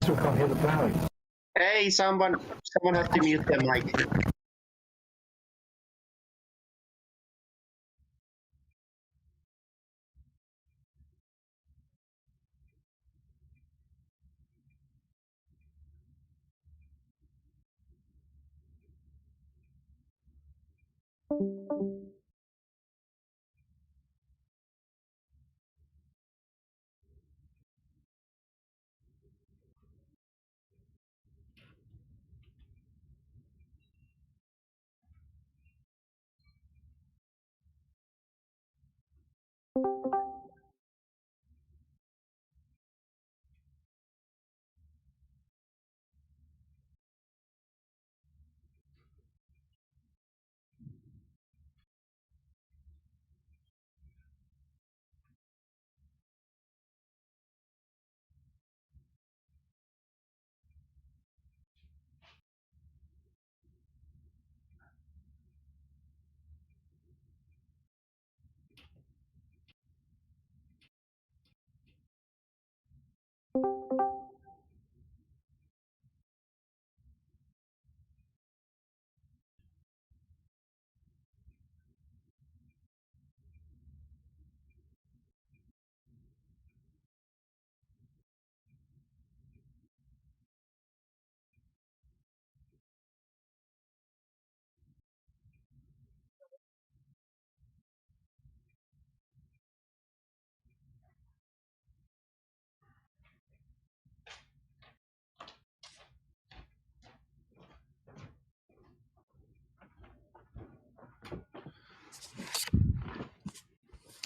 still can't hear the plowing. Hey, someone has to mute their mic.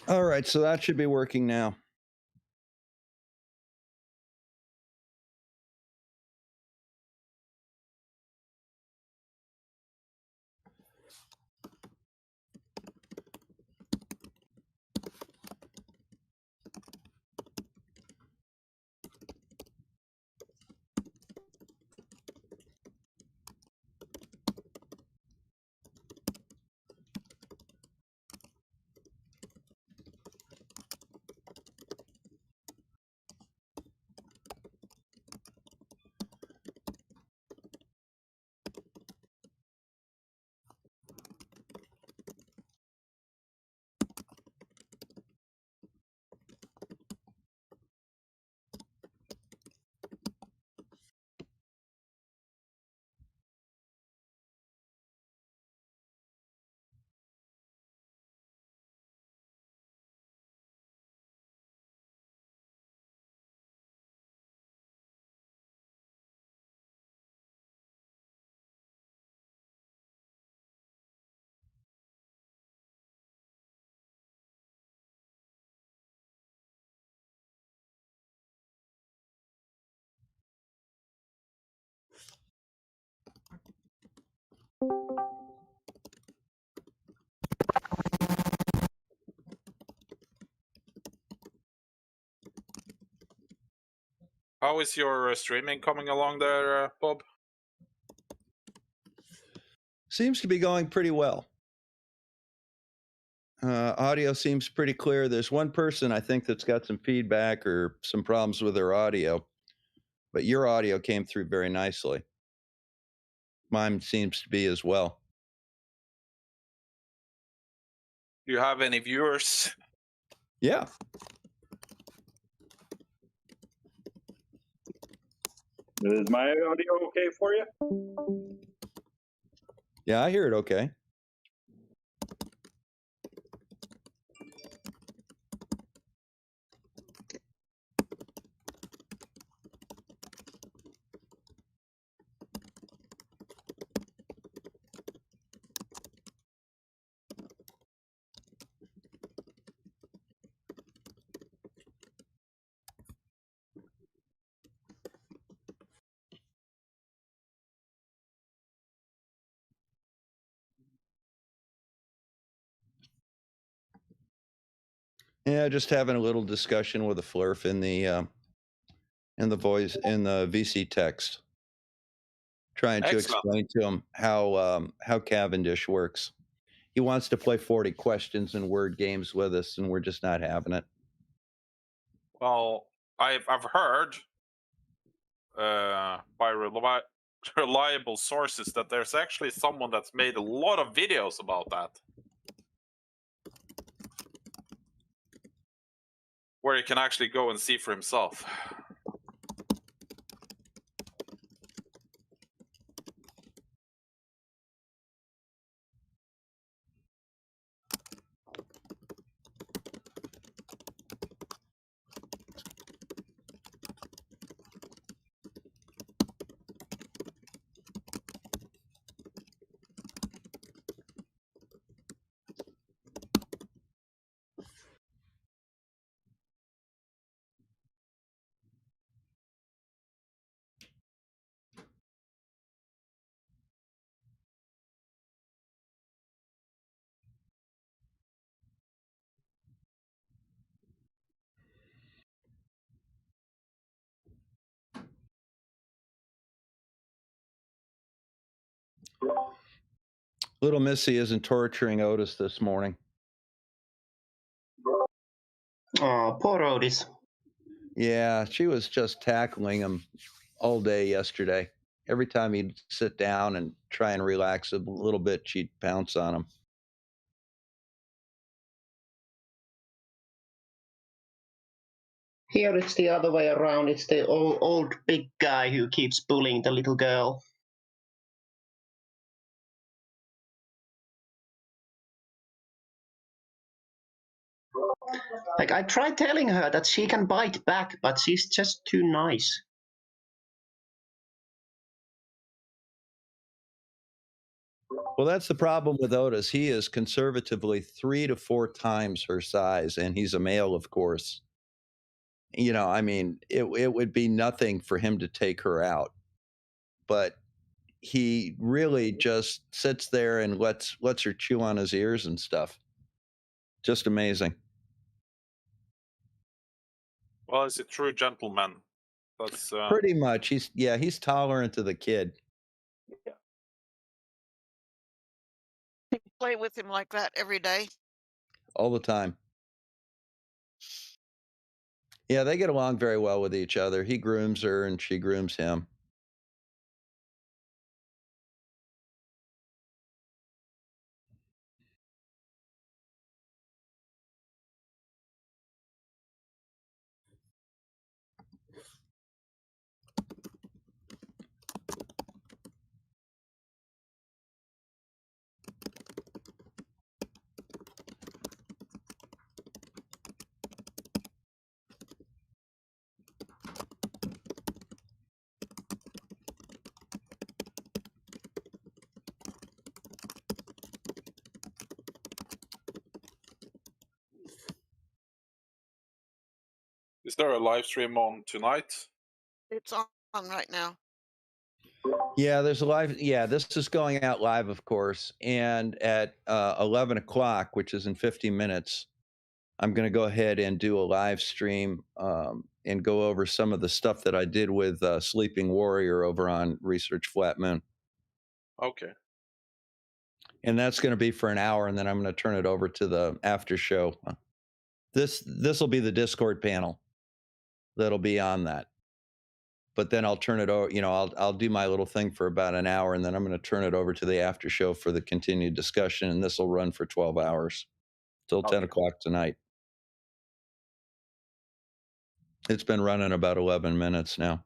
All right, so that should be working now. How is your streaming coming along there, Bob? Seems to be going pretty well. Audio seems pretty clear. There's one person I think that's got some feedback or some problems with their audio, but your audio came through very nicely. Mine seems to be as well. Do you have any viewers? Yeah. Is my audio okay for you? Yeah, I hear it okay. Yeah, just having a little discussion with a Flurf in the voice in the VC text, trying to Excellent. explain to him how Cavendish works. He wants to play 40 questions and word games with us, and we're just not having it. Well, I've heard by reliable sources that there's actually someone that's made a lot of videos about that, where he can actually go and see for himself. Little Missy isn't torturing Otis this morning. Oh, poor Otis. Yeah, she was just tackling him all day yesterday. Every time he'd sit down and try and relax a little bit, she'd pounce on him. Here it's the other way around. It's the old big guy who keeps bullying the little girl. Like, I tried telling her that she can bite back, but she's just too nice. Well, that's the problem with Otis. He is conservatively 3 to 4 times her size, and he's a male, of course. You know, I mean, it would be nothing for him to take her out, but he really just sits there and lets her chew on his ears and stuff. Just amazing. Well, he's a true gentleman. That's Pretty much. He's tolerant of the kid. Play with him like that every day. All the time. Yeah, they get along very well with each other. He grooms her and she grooms him. Is there a live stream on tonight? It's on right now. Yeah, there's a live. Yeah, this is going out live, of course. And at 11 o'clock, which is in 50 minutes, I'm going to go ahead and do a live stream and go over some of the stuff that I did with Sleeping Warrior over on Research Flat Moon. Okay. And that's going to be for an hour, and then I'm going to turn it over to the after show. This will be the Discord panel that'll be on that. But then I'll turn it over. You know, I'll do my little thing for about an hour, and then I'm going to turn it over to the after show for the continued discussion, and this will run for 12 hours till 10 o'clock tonight. It's been running about 11 minutes now.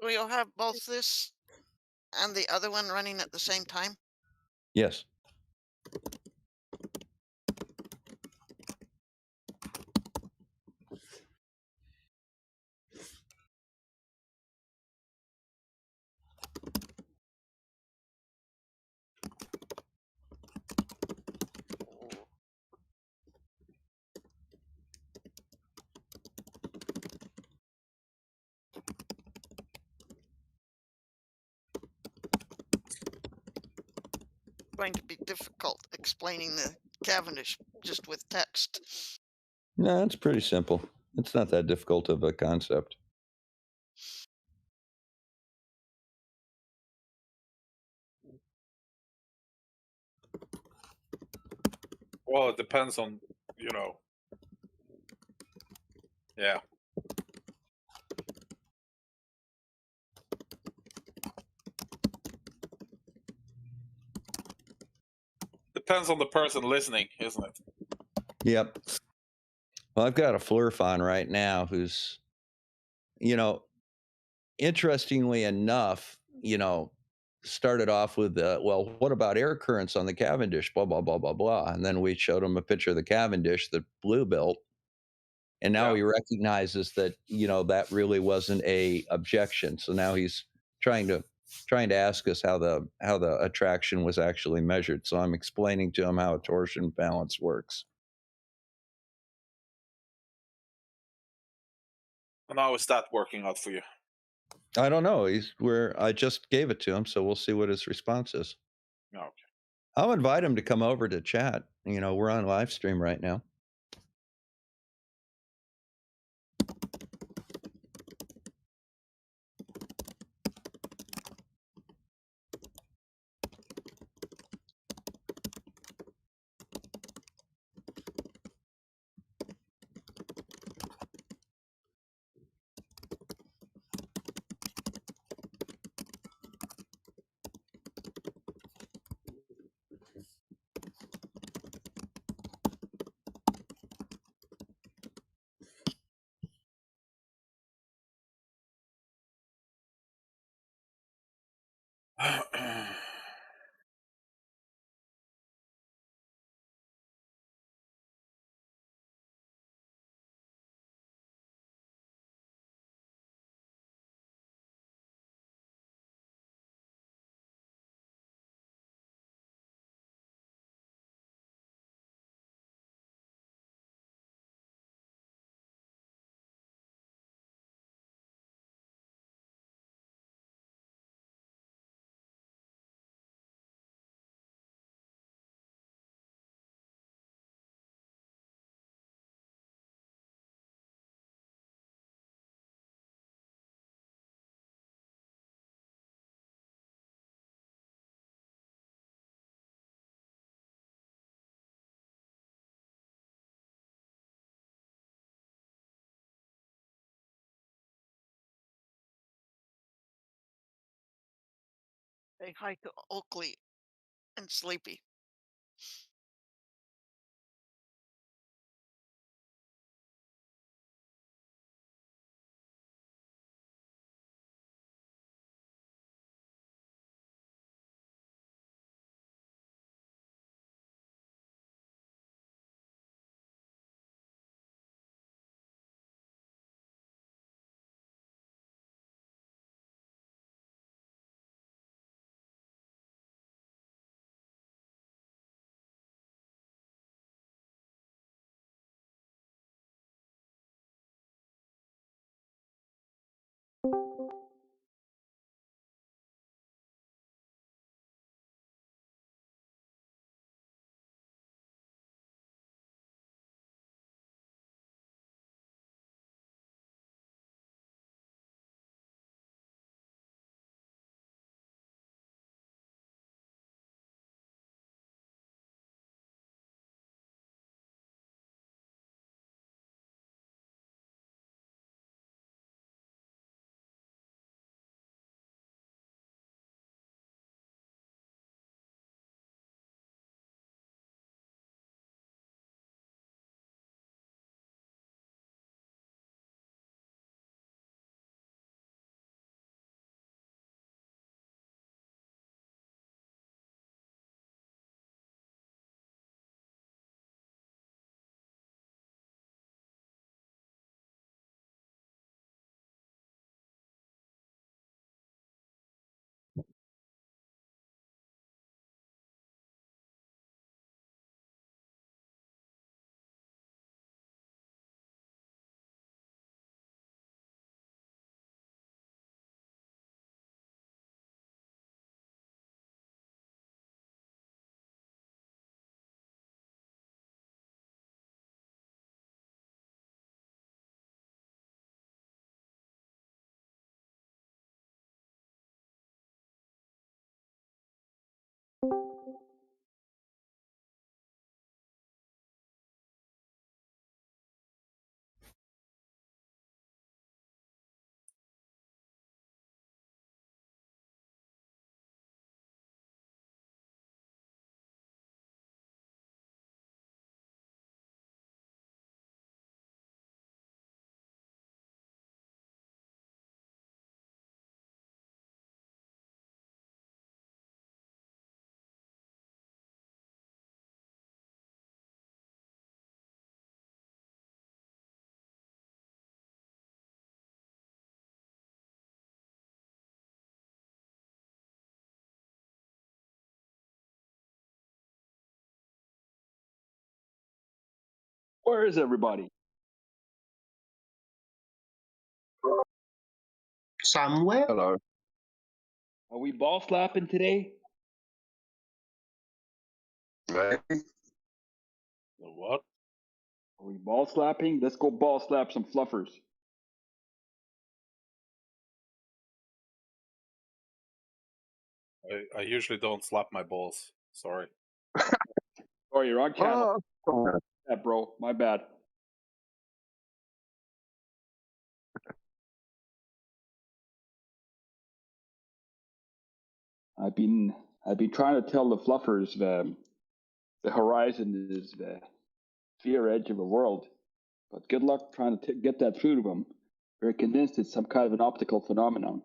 Will you have both this and the other one running at the same time? Yes. Going to be difficult explaining the Cavendish just with text. No, it's pretty simple. It's not that difficult of a concept. Well, it depends on, you know. Yeah. depends on the person listening, isn't it? Yep. Well, I've got a Flurf on right now who's, you know, interestingly enough, started off with, well, what about air currents on the Cavendish? Blah, blah, blah, blah, blah. And then we showed him a picture of the Cavendish that Blue built. And now Yeah. he recognizes that, that really wasn't a objection. So now he's trying to ask us how the attraction was actually measured. So I'm explaining to him how a torsion balance works. And how is that working out for you? I don't know. I just gave it to him, so we'll see what his response is. Okay. I'll invite him to come over to chat. We're on live stream right now. Say hi to Oakley and Sleepy. Where is everybody? Somewhere? Hello. Are we ball slapping today? Maybe. The what? Are we ball slapping? Let's go ball slap some fluffers. I usually don't slap my balls. Sorry. Oh, you're on channel. Oh, Yeah, bro. My bad. I've been trying to tell the fluffers the horizon is the sphere edge of the world, but good luck trying to get that through to them. They're convinced it's some kind of an optical phenomenon.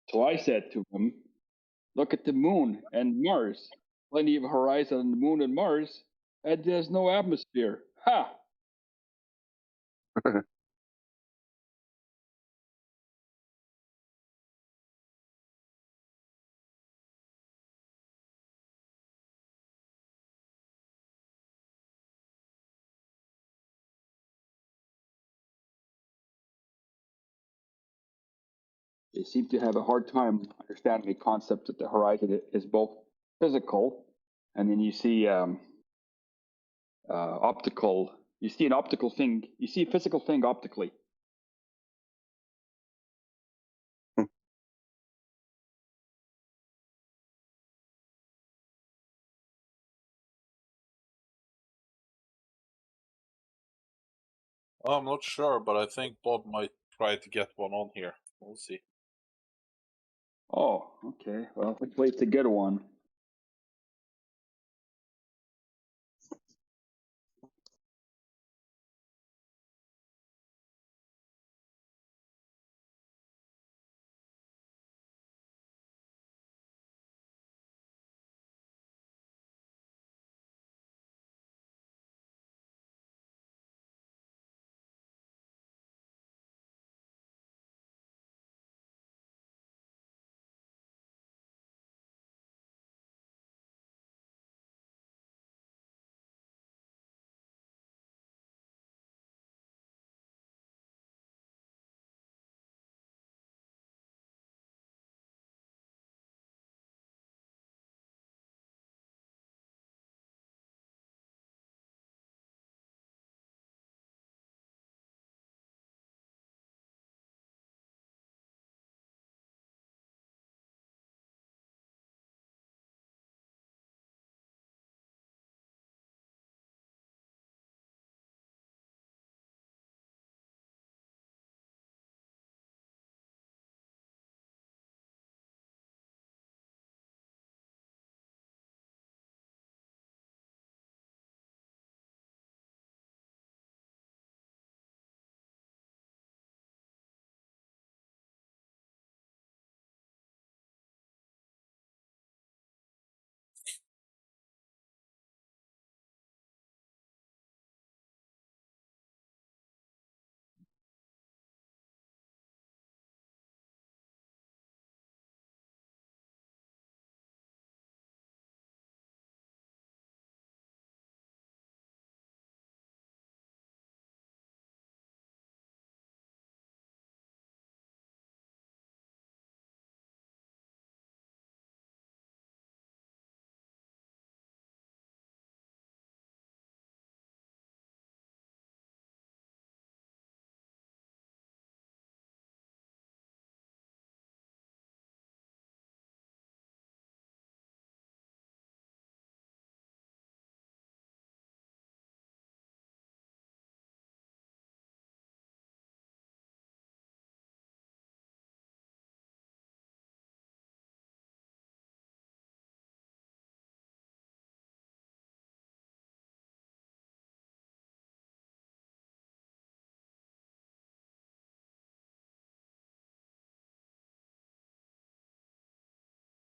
So I said to them, look at the moon and Mars. Plenty of horizon on the moon and Mars, and there's no atmosphere. Ha! They seem to have a hard time understanding the concept that the horizon is both physical, and then you see optical. You see an optical thing. You see a physical thing optically. I'm not sure, but I think Bob might try to get one on here. We'll see. Oh, okay. Well, let's wait to get one.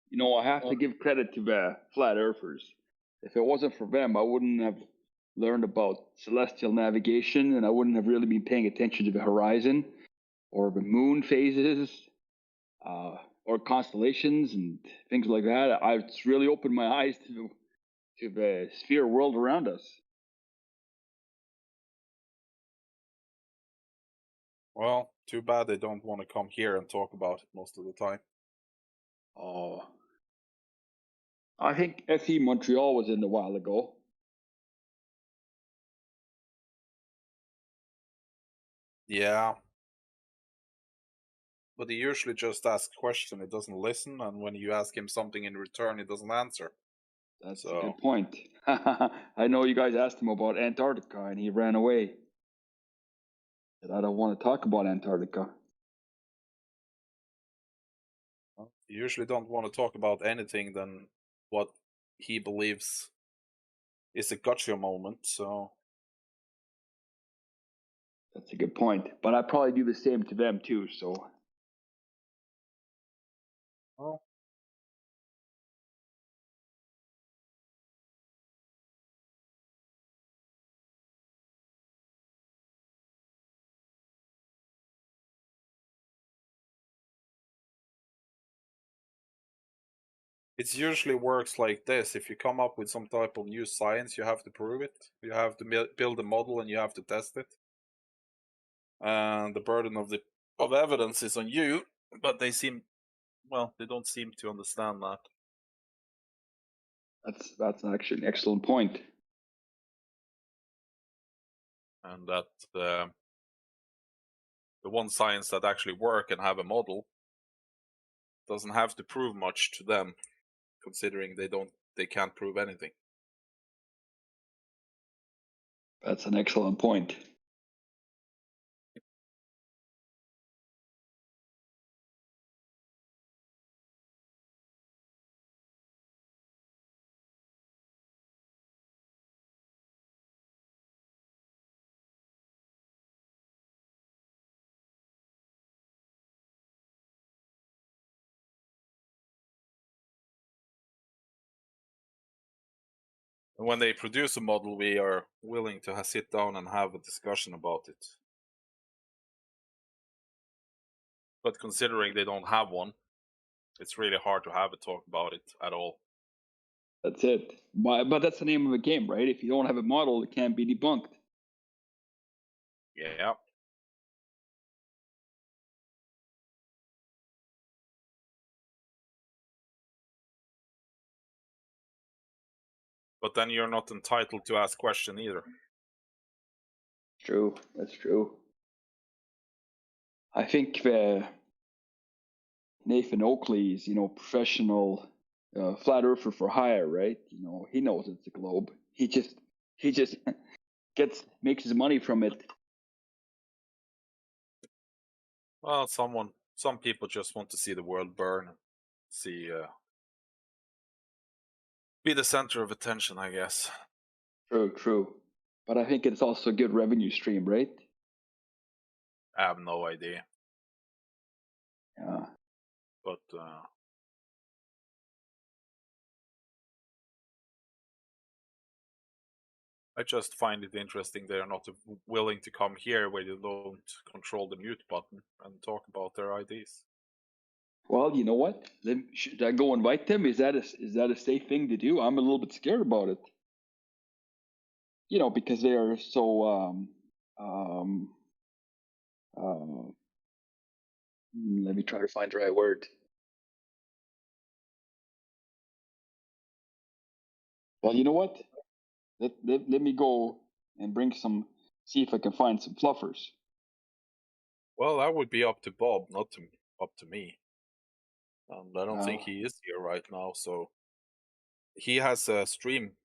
You know, I have to give credit to the flat earthers. If it wasn't for them, I wouldn't have learned about celestial navigation, and I wouldn't have really been paying attention to the horizon or the moon phases or constellations and things like that. It's really opened my eyes to the sphere world around us. Well, too bad they don't want to come here and talk about it most of the time. Oh, I think FE Montreal was in a while ago. Yeah. But he usually just asks question, he doesn't listen, and when you ask him something in return, he doesn't answer. That's a So- good point. I know you guys asked him about Antarctica and he ran away. Said, I don't want to talk about Antarctica. Well, you usually don't want to talk about anything than what he believes is a gotcha moment, so That's a good point. But I probably do the same to them too, so well. It usually works like this. If you come up with some type of new science, you have to prove it. You have to build a model and you have to test it. And the burden of evidence is on you, but they don't seem to understand that. that's actually an excellent point. And that the one science that actually work and have a model doesn't have to prove much to them, considering they can't prove anything. That's an excellent point. And when they produce a model, we are willing to sit down and have a discussion about it. But considering they don't have one, it's really hard to have a talk about it at all. That's it. But that's the name of the game, right? If you don't have a model, it can't be debunked. Yeah. But then you're not entitled to ask question either. True. That's true. I think Nathan Oakley is, professional flat earther for hire, right? He knows it's a globe. He just makes his money from it. Well, some people just want to see the world burn, see, be the center of attention, I guess. True. But I think it's also a good revenue stream, right? I have no idea, Yeah. but I just find it interesting they are not willing to come here where they don't control the mute button and talk about their ideas. Well, you know what? Should I go invite them? Is that a safe thing to do? I'm a little bit scared about it. Because they are so let me try to find the right word. Well, you know what? Let me go and see if I can find some fluffers. Well, that would be up to Bob, not up to me. And I don't think Oh. he is here right now, so he has a stream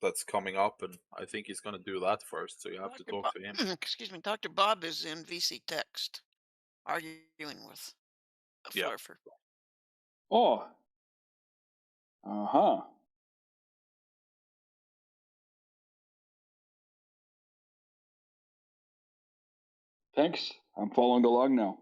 that's coming up, and I think he's going to do that first. So you have to Dr. talk Bob, to him. excuse me, Dr. Bob is in VC Text, arguing with a Yeah. fluffer. Oh. Uh-huh. Thanks. I'm following the log now.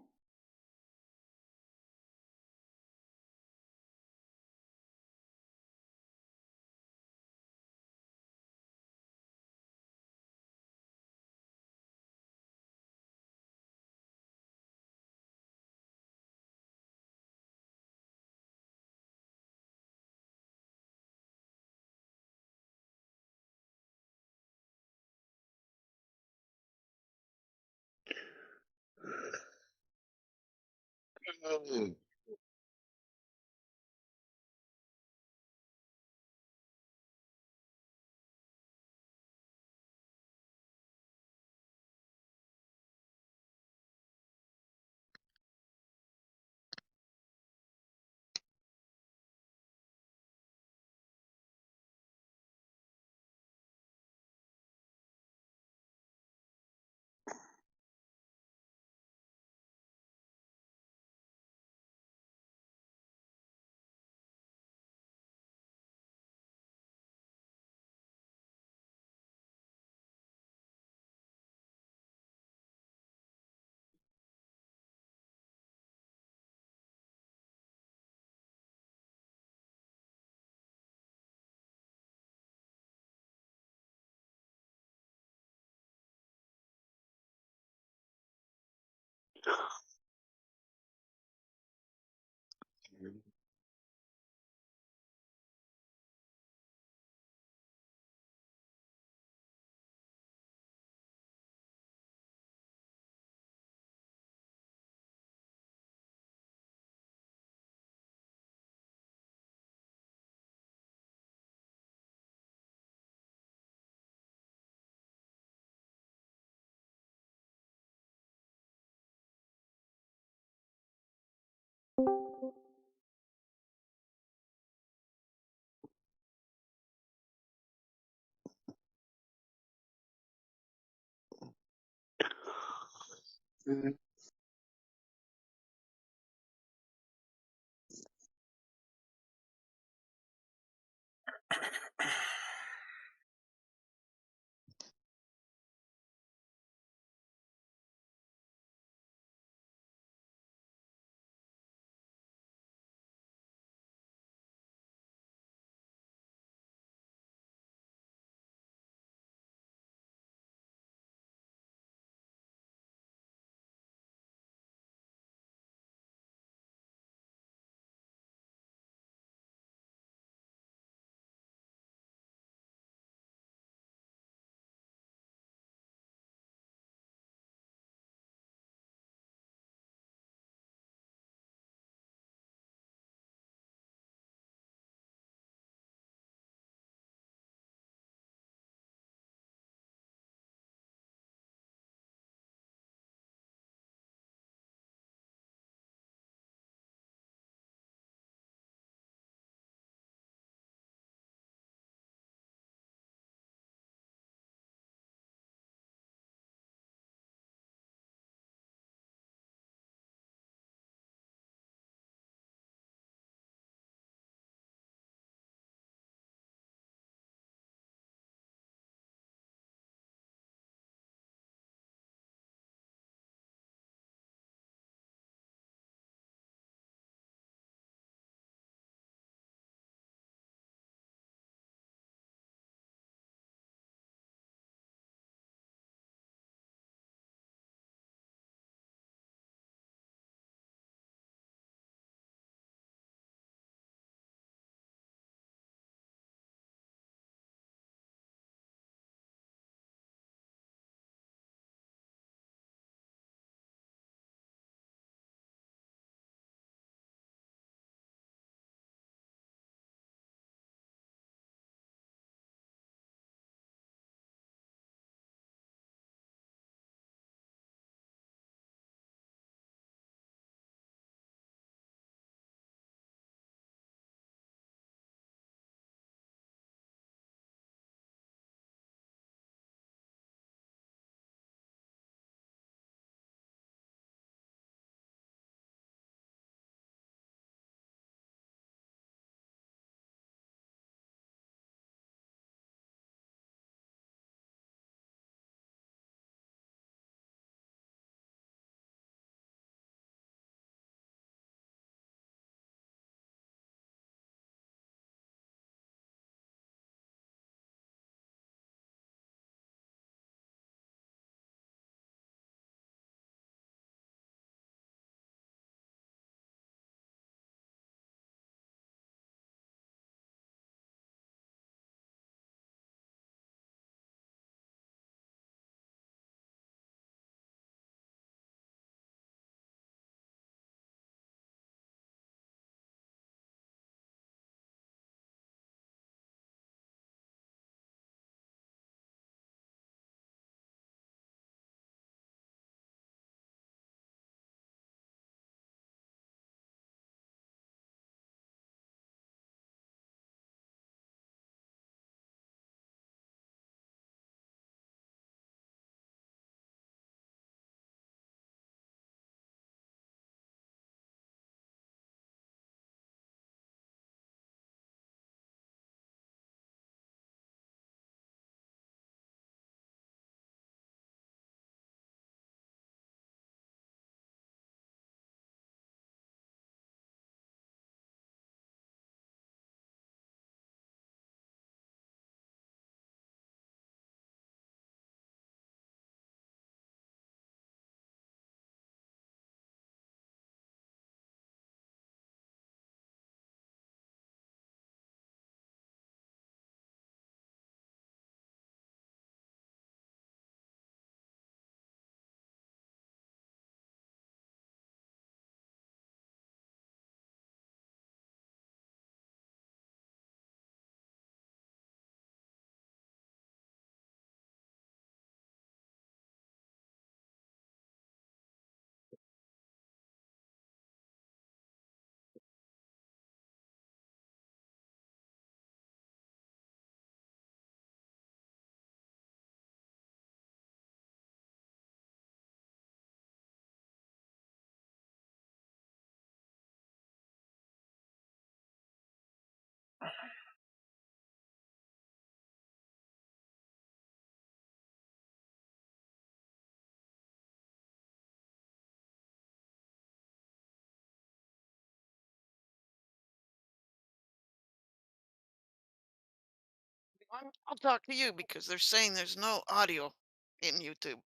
I'll talk to you because they're saying there's no audio in YouTube.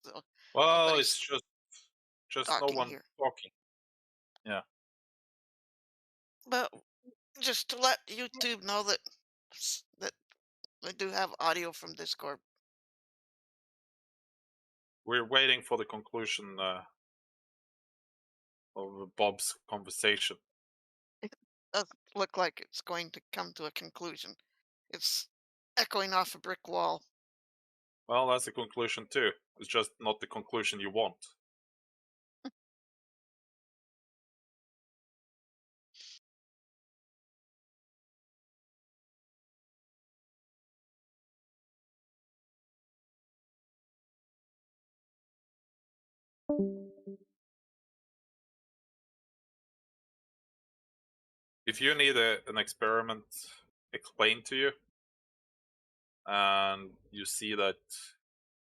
So Well, nobody's it's just no talking one here. talking. Yeah. But just to let YouTube know that that they do have audio from Discord. We're waiting for the conclusion of Bob's conversation. Doesn't look like it's going to come to a conclusion. It's echoing off a brick wall. Well, that's the conclusion too. It's just not the conclusion you want. If you need an experiment explained to you, and you see that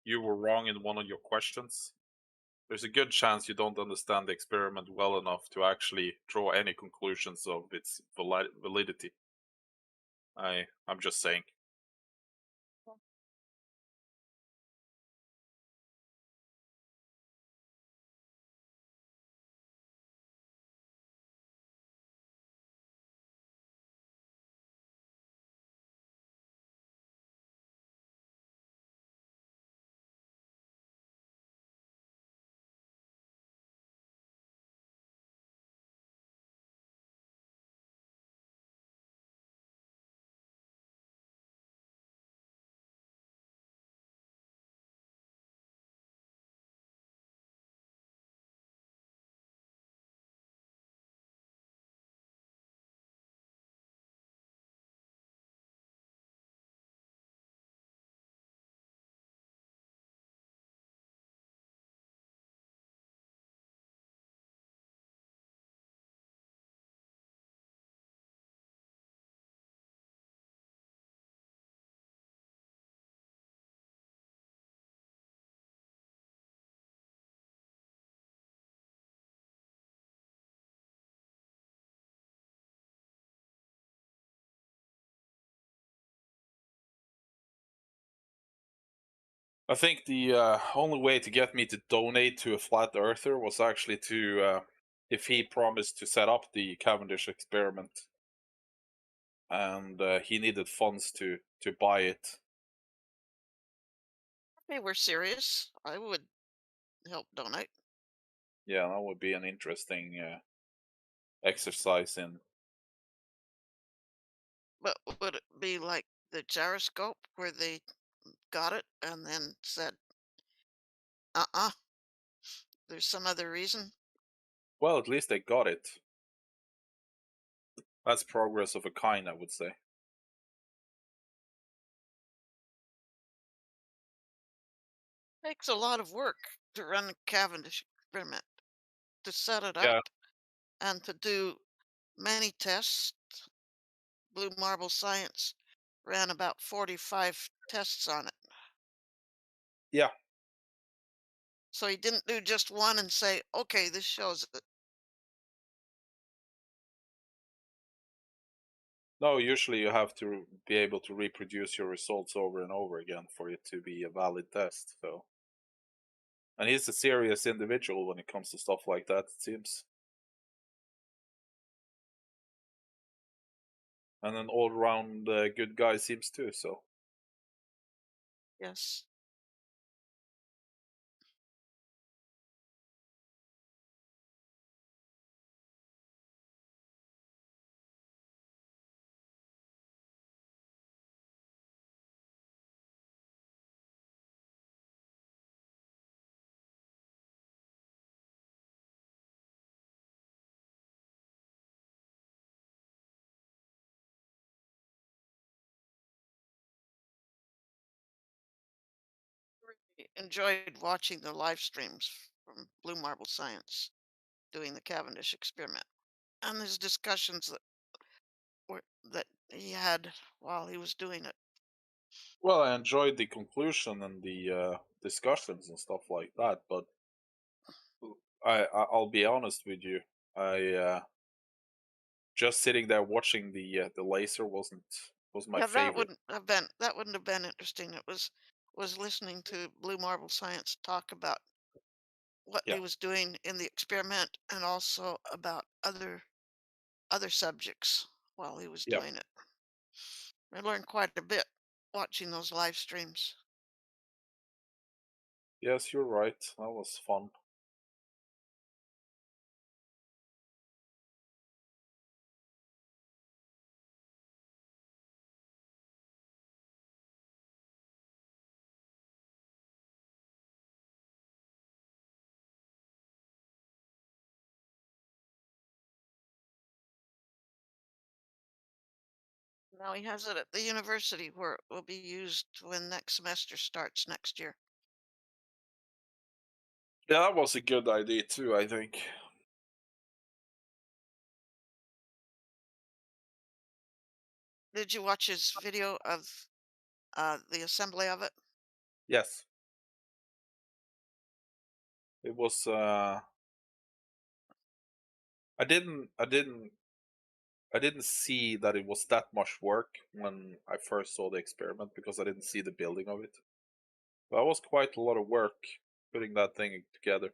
you were wrong in one of your questions, there's a good chance you don't understand the experiment well enough to actually draw any conclusions of its validity. I'm just saying. I think the only way to get me to donate to a flat earther was actually to, if he promised to set up the Cavendish experiment, and he needed funds to buy it. If they were serious, I would help donate. Yeah, that would be an interesting exercise in. But would it be like the gyroscope where they got it and then said, uh-uh, there's some other reason? Well, at least they got it. That's progress of a kind, I would say. Takes a lot of work to run a Cavendish experiment, to set it Yeah, up and to do many tests. Blue Marble Science ran about 45 tests on it. yeah. So he didn't do just one and say, okay, this shows it. No, usually you have to be able to reproduce your results over and over again for it to be a valid test. So, and he's a serious individual when it comes to stuff like that, it seems. And an all-round good guy seems too. So, Yes. Really enjoyed watching the live streams from Blue Marble Science doing the Cavendish experiment and his discussions that he had while he was doing it. well, I enjoyed the conclusion and the discussions and stuff like that. But I'll be honest with you, I just sitting there watching the laser wasn't was my Yeah, favorite. that wouldn't have been interesting. It was listening to Blue Marble Science talk about what Yeah. he was doing in the experiment and also about other subjects while he was Yeah. doing it. I learned quite a bit watching those live streams. Yes, you're right. That was fun. Now he has it at the university where it will be used when next semester starts next year. Yeah, that was a good idea too, I think. Did you watch his video of the assembly of it? Yes. It was I didn't see that it was that much work when I first saw the experiment because I didn't see the building of it. But it was quite a lot of work putting that thing together.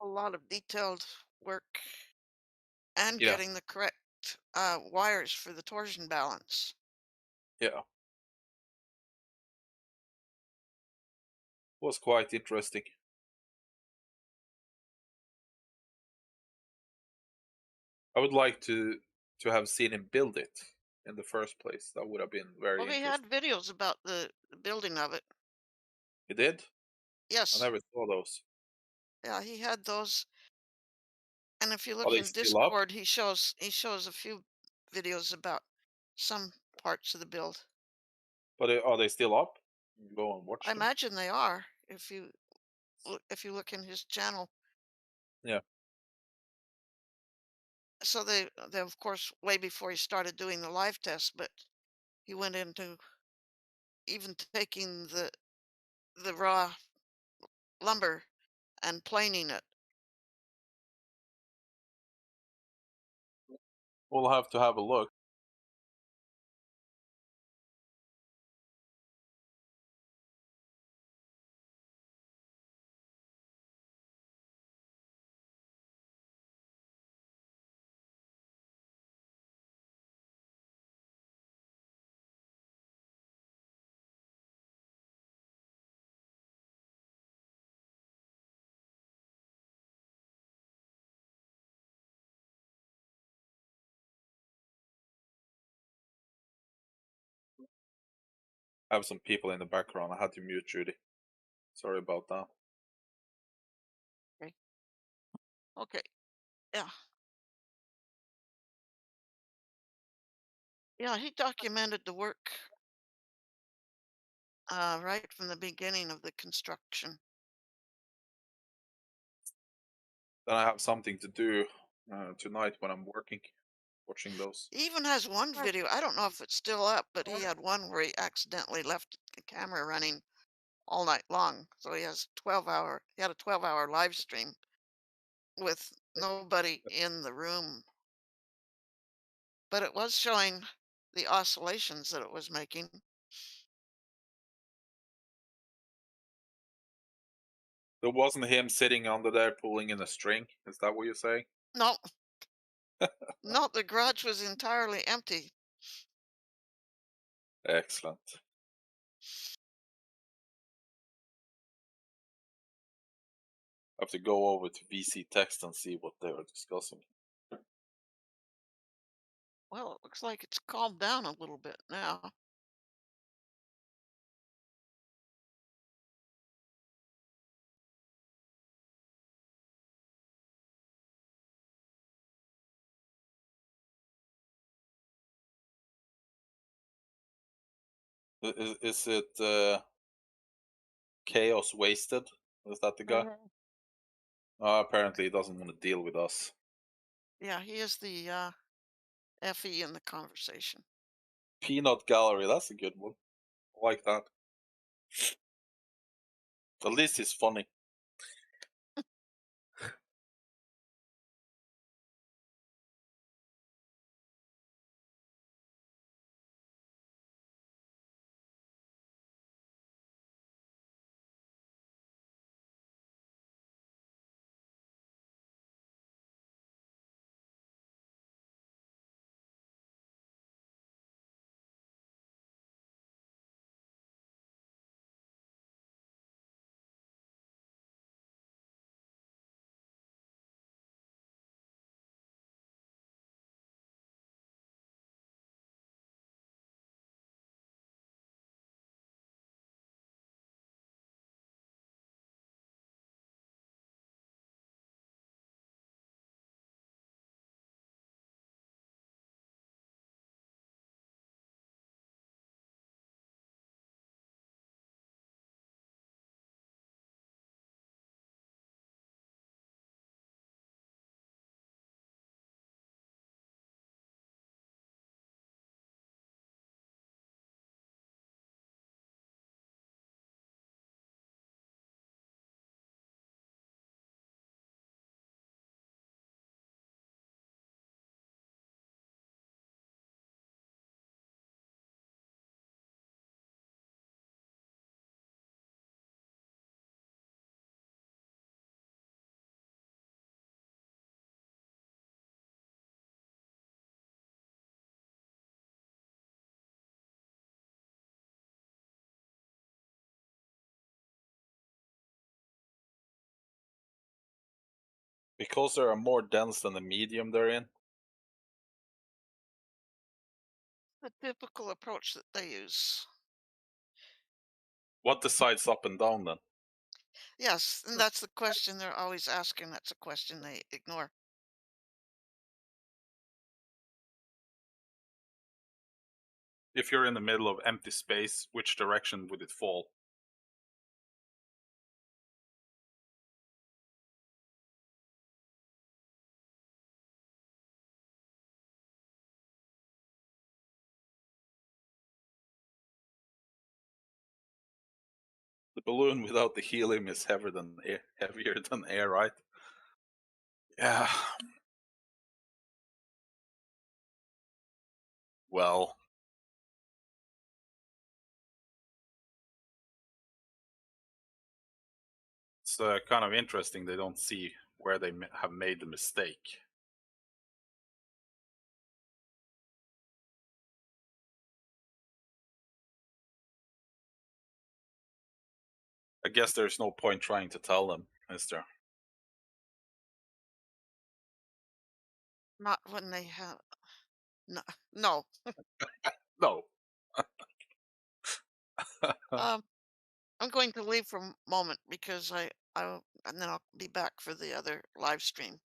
A lot of detailed work and Yeah, getting the correct wires for the torsion balance. yeah. It was quite interesting. I would like to have seen him build it in the first place. That would have been very Well, he had interesting. videos about the building of it. He did? I Yes, never saw those. yeah, he had those. And if you Are look they in still up? Discord, he shows a few videos about some parts of the build. But are they still up? You can go and watch I them. imagine they are if you look in his channel. Yeah. So they of course way before he started doing the live test, but he went into even taking the raw lumber and planing it. We'll have to have a look. I have some people in the background. I had to mute Judy. Sorry about that. Okay. Okay. Yeah. Yeah, he documented the work right from the beginning of the construction. Then I have something to do tonight when I'm working, watching those. He even has one video. I don't know if it's still up, but he had one where he accidentally left the camera running all night long. So he had a 12-hour live stream with nobody in the room, but it was showing the oscillations that it was making. There wasn't him sitting under there pulling in a string. Is that what you're saying? No, no, the garage was entirely empty. Excellent. I have to go over to VC Text and see what they were discussing. Well, it looks like it's calmed down a little bit now. Is it Chaos Wasted? Is that the guy? Mhm. Apparently he doesn't want to deal with us. Yeah, he is the FE in the conversation. Peanut Gallery, that's a good one. I like that. At least he's funny. Because they are more dense than the medium they're in. The typical approach that they use. What decides up and down then? Yes, and that's the question they're always asking. That's a question they ignore. If you're in the middle of empty space, which direction would it fall? The balloon without the helium is heavier than air, right? Yeah. Well, it's kind of interesting they don't see where they have made the mistake. I guess there's no point trying to tell them, is there? Not when they have. No, no. No. I'm going to leave for a moment because and then I'll be back for the other live stream.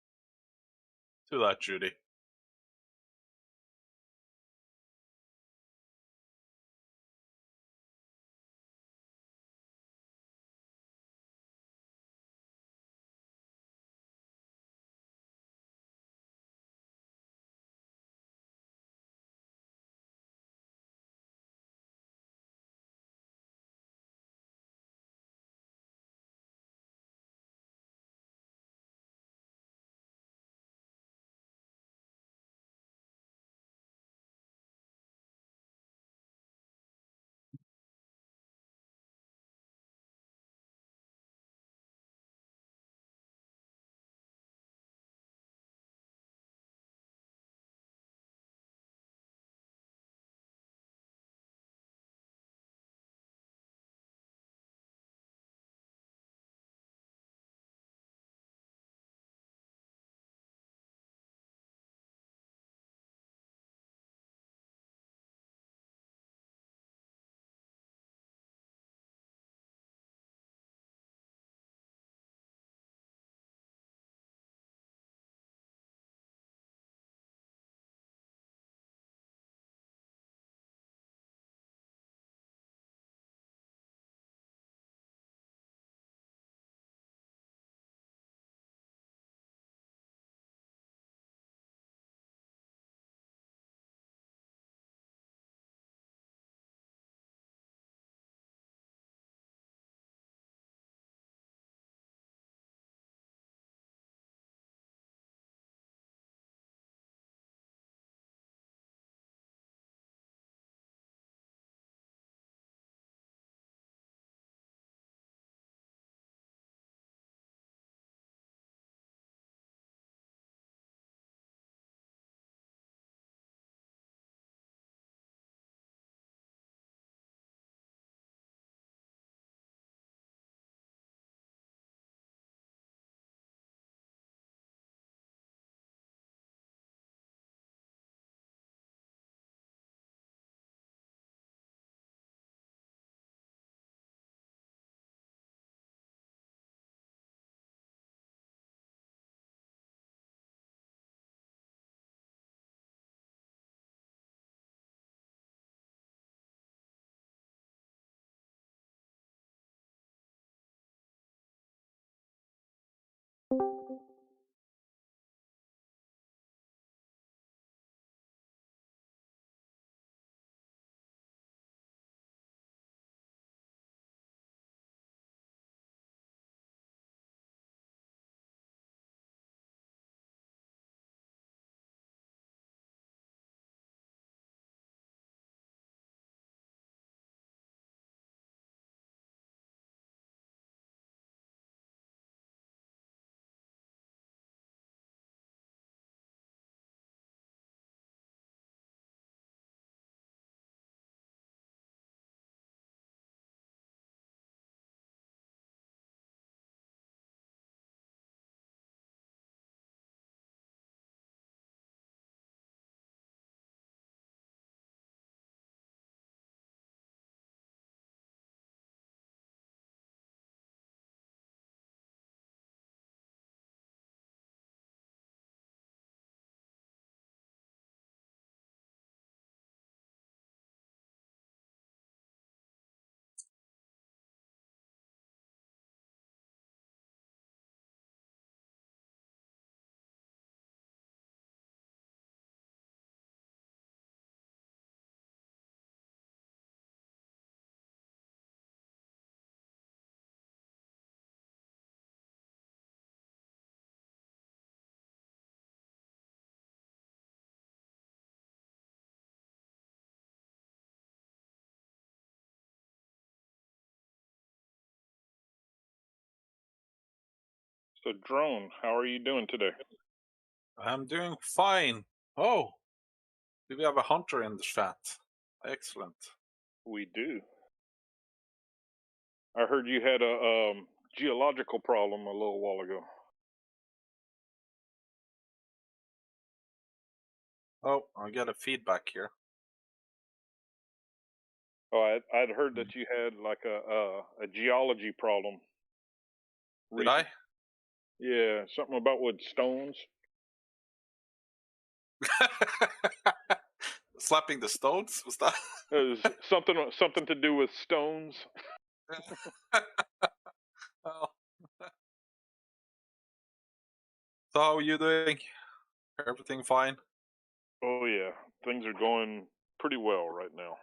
To that, Judy. So, Drone, how are you doing today? I'm doing fine. Oh, do we have a hunter in the chat? Excellent. We do. I heard you had a geological problem a little while ago. Oh, I get a feedback here. Oh, I'd heard that you had like a geology problem. Did I? Yeah, something about with stones. Slapping the stones? Was that? It was something to do with stones. Well. So how are you doing? Everything fine? Oh yeah, things are going pretty well right now.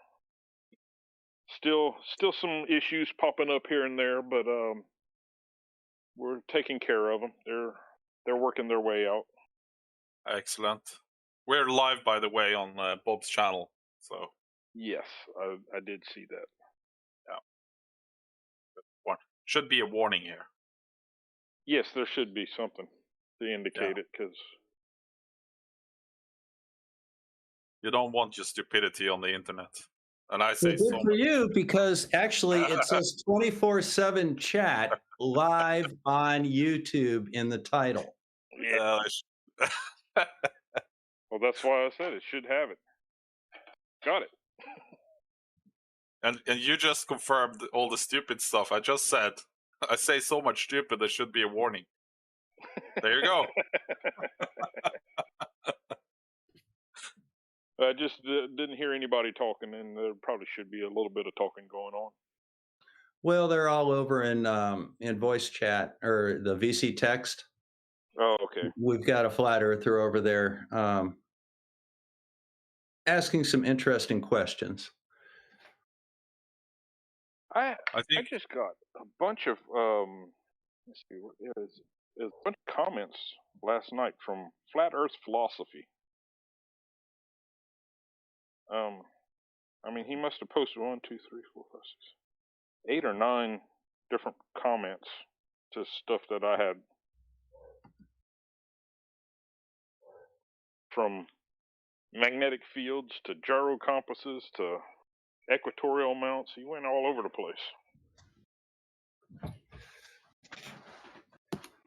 Still some issues popping up here and there, but we're taking care of them. They're working their way out. Excellent. We're live, by the way, on Bob's channel. So Yes, I did see that. should be a warning here. Yes, there should be something to indicate it, because You don't want your stupidity on the internet. And I Well, say good so for much. you, because actually it says 24/7 chat live on YouTube in the title. yeah. Well, that's why I said it should have it. Got it. and you just confirmed all the stupid stuff I just said. I say so much stupid, there should be a warning. There you go. I just didn't hear anybody talking, and there probably should be a little bit of talking going on. Well, they're all over in voice chat or the VC text. Oh, okay. We've got a flat earther over there asking some interesting questions. I think just got a bunch of let's see what it is. There's a bunch of comments last night from Flat Earth Philosophy. I mean, he must have posted 1, 2, 3, 4, 5, 6, 8 or 9 different comments to stuff that I had, from magnetic fields to gyro compasses to equatorial mounts. He went all over the place.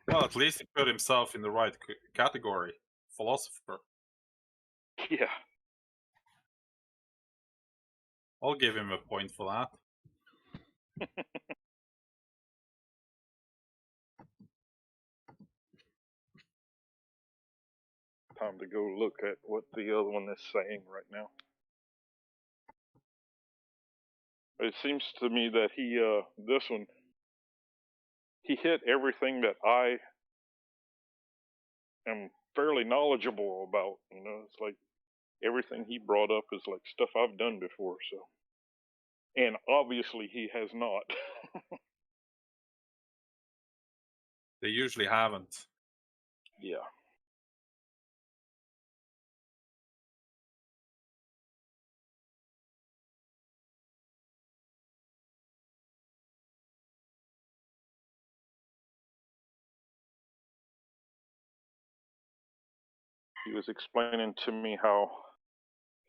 well, at least he put himself in the right category. Philosopher. Yeah. I'll give him a point for that. Time to go look at what the other one is saying right now. It seems to me that this one, he hit everything that I am fairly knowledgeable about. It's like everything he brought up is like stuff I've done before. So, and obviously he has not. They usually haven't. Yeah. He was explaining to me how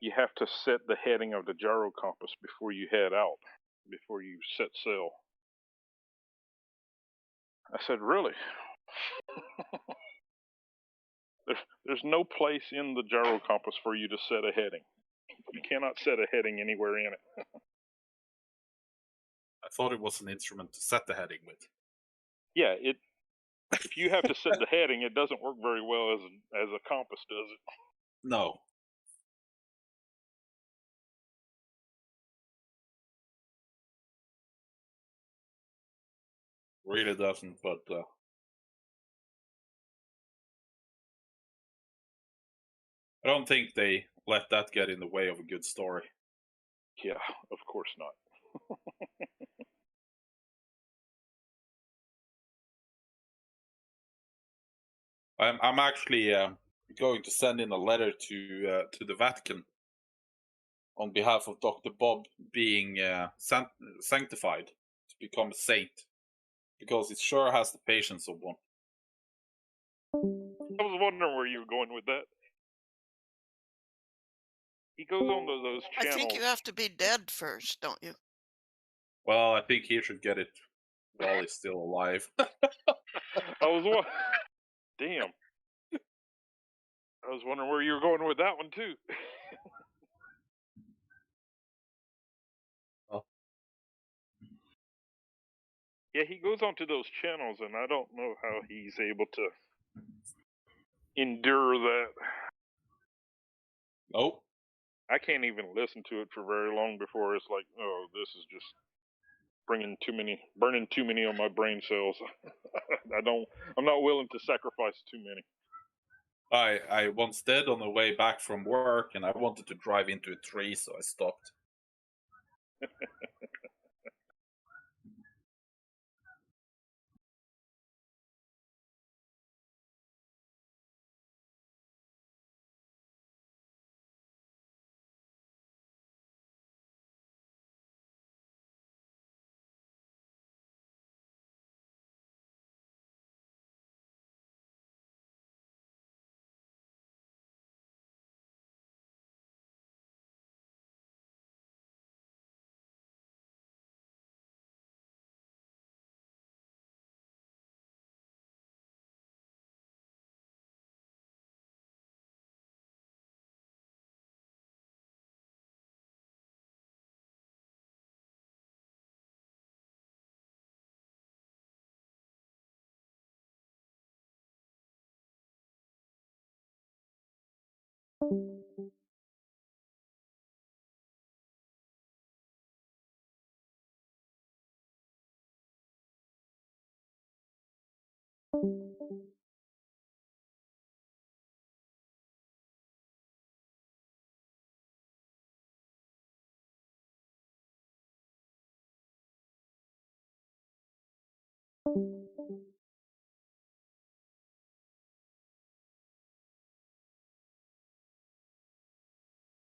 you have to set the heading of the gyro compass before you head out, before you set sail. I said, really? There's no place in the gyro compass for you to set a heading. You cannot set a heading anywhere in it. I thought it was an instrument to set the heading with. Yeah, if you have to set the heading, it doesn't work very well as a compass, does it? No. Really doesn't, but I don't think they let that get in the way of a good story. Yeah, of course not. I'm actually going to send in a letter to the Vatican on behalf of Dr. Bob being sanctified to become a saint, because it sure has the patience of one. I was wondering where you were going with that. He goes on to those I channels. think you have to be dead first, don't you? Well, I think he should get it while he's still alive. I was damn. I was wondering where you were going with that one too. Oh. Yeah, he goes onto those channels, and I don't know how he's able to endure that. Nope. I can't even listen to it for very long before it's like, oh, this is just burning too many on my brain cells. I'm not willing to sacrifice too many. I once did on the way back from work, and I wanted to drive into a tree, so I stopped.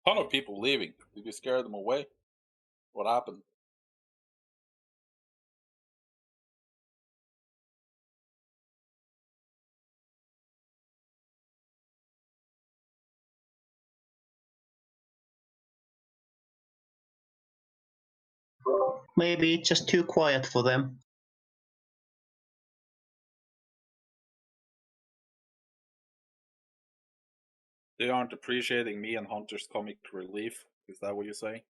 Ton of people leaving. Did you scare them away? What happened? Maybe it's just too quiet for them. They aren't appreciating me and Hunter's comic relief. Is that what you're saying?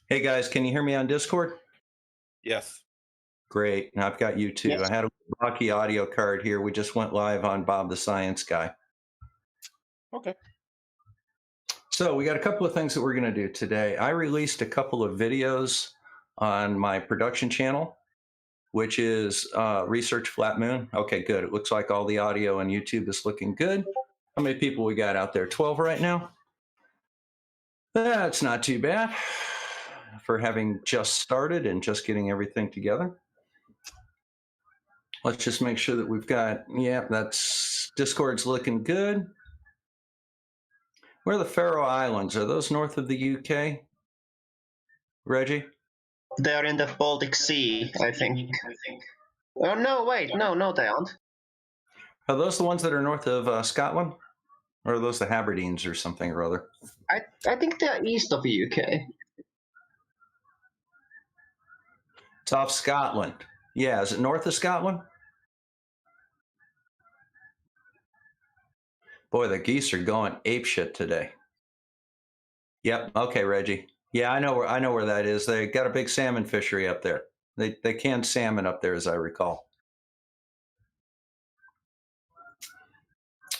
Hey guys, can you hear me on Discord? Yes. Great. And I've got you too. Yes. I had a Rocky audio card here. We just went live on Bob the Science Guy. Okay. So we got a couple of things that we're going to do today. I released a couple of videos on my production channel, which is Research Flat Moon. Okay, good. It looks like all the audio on YouTube is looking good. How many people we got out there? 12 right now? That's not too bad for having just started and just getting everything together. Let's just make sure that we've got, yeah, that's Discord's looking good. Where are the Faroe Islands? Are those north of the UK? Reggie? They are in the Baltic Sea, I think. Oh no! Wait, no, they aren't. Are those the ones that are north of Scotland? Or are those the Hebrides or something or other? I think they are east of the UK. It's off Scotland. Yeah, is it north of Scotland? Boy, the geese are going apeshit today. Yep. Okay, Reggie. Yeah, I know where that is. They got a big salmon fishery up there. They can salmon up there, as I recall.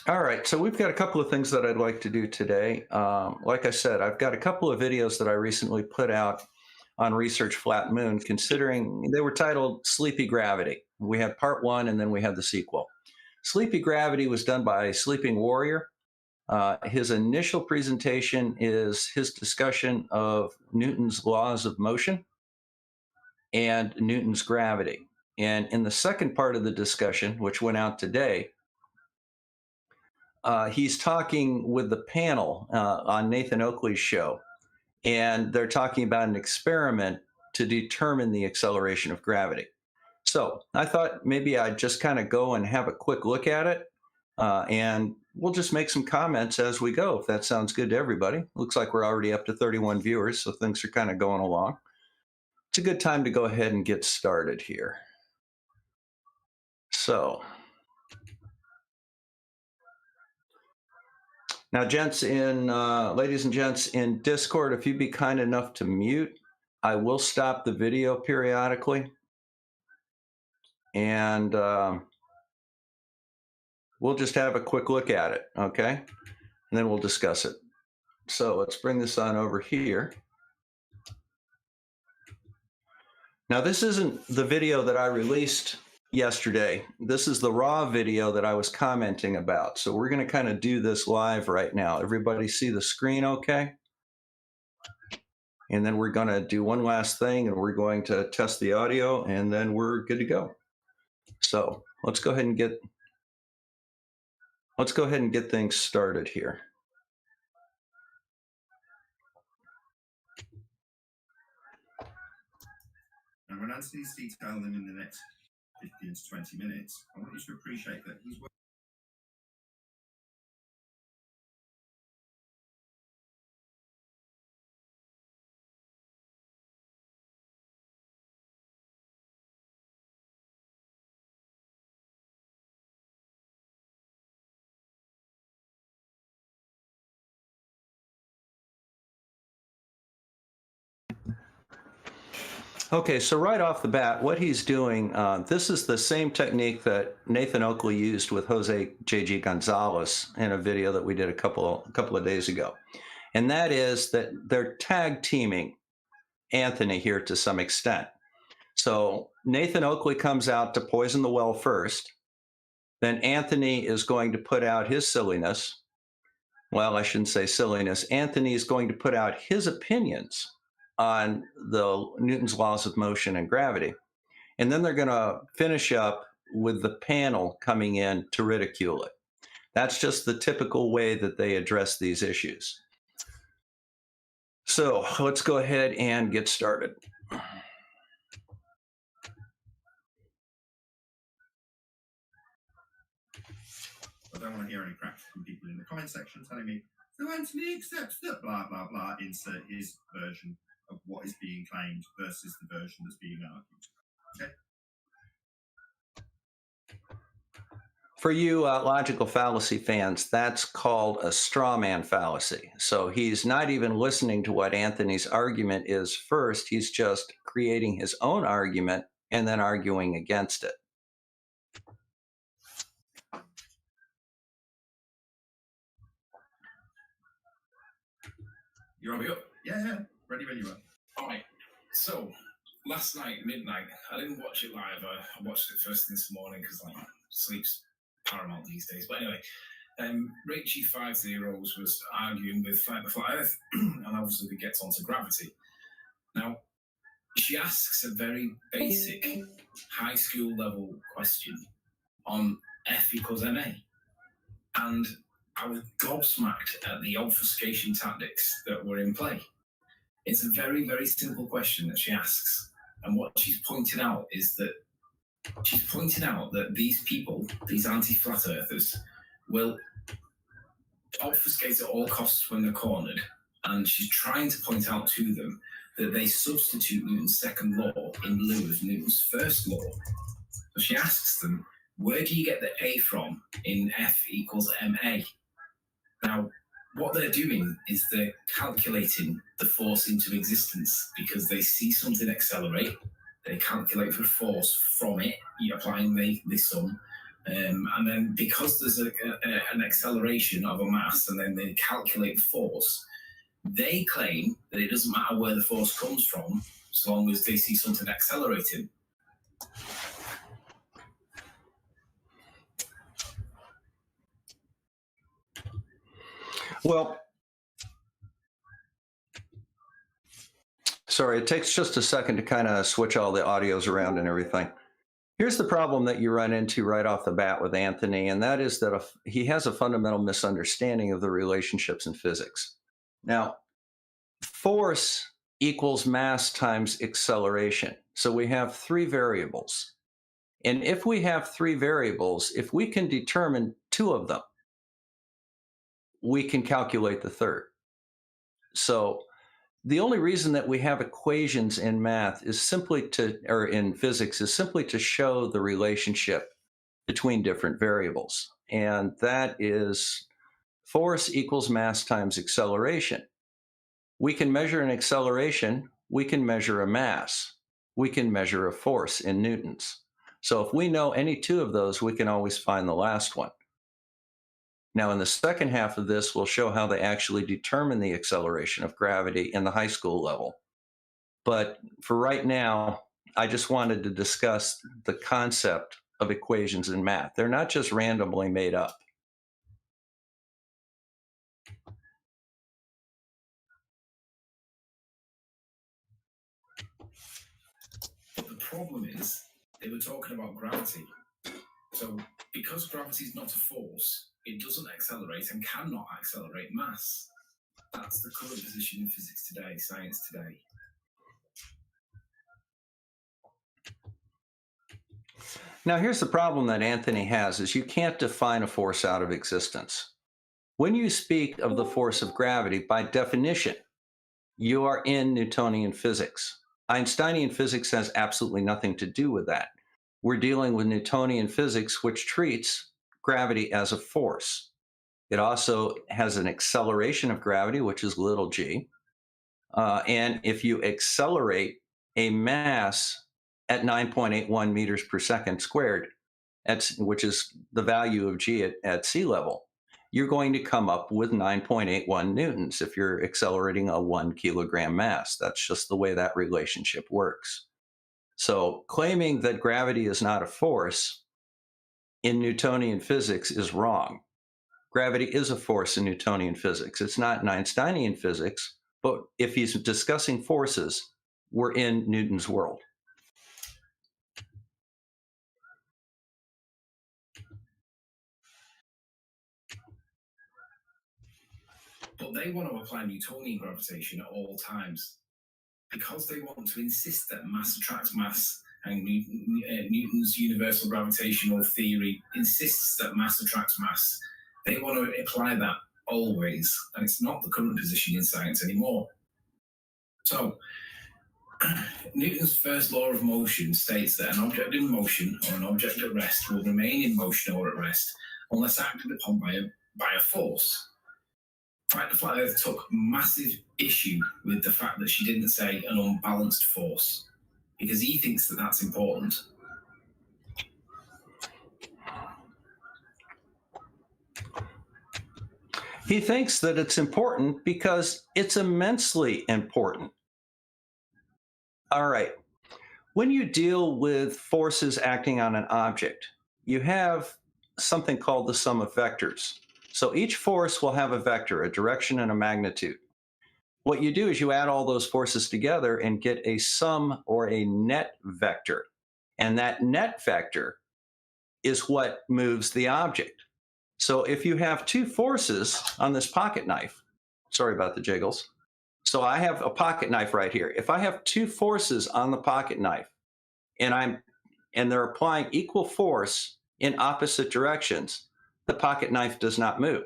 All right, so we've got a couple of things that I'd like to do today. Like I said, I've got a couple of videos that I recently put out on Research Flat Moon, considering they were titled Sleepy Gravity. We had part one, and then we had the sequel. Sleepy Gravity was done by Sleeping Warrior. His initial presentation is his discussion of Newton's laws of motion and Newton's gravity. And in the second part of the discussion, which went out today, he's talking with the panel on Nathan Oakley's show, and they're talking about an experiment to determine the acceleration of gravity. So I thought maybe I'd just kind of go and have a quick look at it, and we'll just make some comments as we go, if that sounds good to everybody. Looks like we're already up to 31 viewers, so things are kind of going along. It's a good time to go ahead and get started here. So now, ladies and gents in Discord, if you'd be kind enough to mute, I will stop the video periodically, and we'll just have a quick look at it, okay? And then we'll discuss it. So let's bring this on over here. Now, this isn't the video that I released yesterday. This is the raw video that I was commenting about. So we're going to kind of do this live right now. Everybody see the screen okay? And then we're going to do one last thing, and we're going to test the audio, and then we're good to go. So let's go ahead and get things started here. And when Anthony's detailing them in the next 15 to 20 minutes, I want you to appreciate that he's Okay, so right off the bat, what he's doing, this is the same technique that Nathan Oakley used with Jose J.G. Gonzalez in a video that we did a couple of days ago. And that is that they're tag teaming Anthony here to some extent. So Nathan Oakley comes out to poison the well first. Then Anthony is going to put out his silliness. Well, I shouldn't say silliness. Anthony is going to put out his opinions on the Newton's laws of motion and gravity. And then they're going to finish up with the panel coming in to ridicule it. That's just the typical way that they address these issues. So let's go ahead and get started. I don't want to hear any crap from people in the comment section telling me, so Anthony accepts that blah, blah, blah, insert his version of what is being claimed versus the version that's being argued. Okay? For you logical fallacy fans, that's called a straw man fallacy. So he's not even listening to what Anthony's argument is first. He's just creating his own argument and then arguing against it. You're on me up? Yeah. Ready when you are. All right. So, last night, midnight, I didn't watch it live. I watched it first thing this morning because, sleep's paramount these days. But anyway, Rachie 50 was arguing with Fight the Flat Earth, and obviously it gets onto gravity. Now, she asks a very basic high school level question on F equals ma. And I was gobsmacked at the obfuscation tactics that were in play. It's a very, very simple question that she asks. And what she's pointing out is that these people, these anti-flat earthers, will obfuscate at all costs when they're cornered. And she's trying to point out to them that they substitute Newton's second law in lieu of Newton's first law. So she asks them, where do you get the A from in F equals ma? Now, what they're doing is they're calculating the force into existence because they see something accelerate, they calculate for force from it, you're applying the sum, And then because there's an acceleration of a mass and then they calculate force, they claim that it doesn't matter where the force comes from, as long as they see something accelerating. Well, sorry, it takes just a second to kind of switch all the audios around and everything. Here's the problem that you run into right off the bat with Anthony, and that is that he has a fundamental misunderstanding of the relationships in physics. Now, force equals mass times acceleration. So we have three variables. And if we have three variables, if we can determine two of them, we can calculate the third. So the only reason that we have equations in math is simply or in physics, is simply to show the relationship between different variables. And that is force equals mass times acceleration. We can measure an acceleration, we can measure a mass, we can measure a force in newtons. So if we know any two of those, we can always find the last one. Now, in the second half of this, we'll show how they actually determine the acceleration of gravity in the high school level. But for right now, I just wanted to discuss the concept of equations in math. They're not just randomly made up. But the problem is, they were talking about gravity. So because gravity is not a force, it doesn't accelerate and cannot accelerate mass. That's the current position in physics today, science today. Now, here's the problem that Anthony has, is you can't define a force out of existence. When you speak of the force of gravity, by definition, you are in Newtonian physics. Einsteinian physics has absolutely nothing to do with that. We're dealing with Newtonian physics, which treats gravity as a force. It also has an acceleration of gravity, which is little g. And if you accelerate a mass at 9.81 meters per second squared, which is the value of g at sea level, you're going to come up with 9.81 newtons if you're accelerating a 1 kilogram mass. That's just the way that relationship works. So claiming that gravity is not a force in Newtonian physics is wrong. Gravity is a force in Newtonian physics. It's not in Einsteinian physics, but if he's discussing forces, we're in Newton's world. But they want to apply Newtonian gravitation at all times because they want to insist that mass attracts mass, and Newton's universal gravitational theory insists that mass attracts mass. They want to apply that always, and it's not the current position in science anymore. So, Newton's first law of motion states that an object in motion or an object at rest will remain in motion or at rest unless acted upon by a force. Fright the Flat Earth took massive issue with the fact that she didn't say an unbalanced force, because he thinks that that's important. He thinks that it's important because it's immensely important. All right. When you deal with forces acting on an object, you have something called the sum of vectors. So each force will have a vector, a direction, and a magnitude. What you do is you add all those forces together and get a sum or a net vector. And that net vector is what moves the object. So if you have two forces on this pocket knife, sorry about the jiggles. So I have a pocket knife right here. If I have two forces on the pocket knife and they're applying equal force in opposite directions, the pocket knife does not move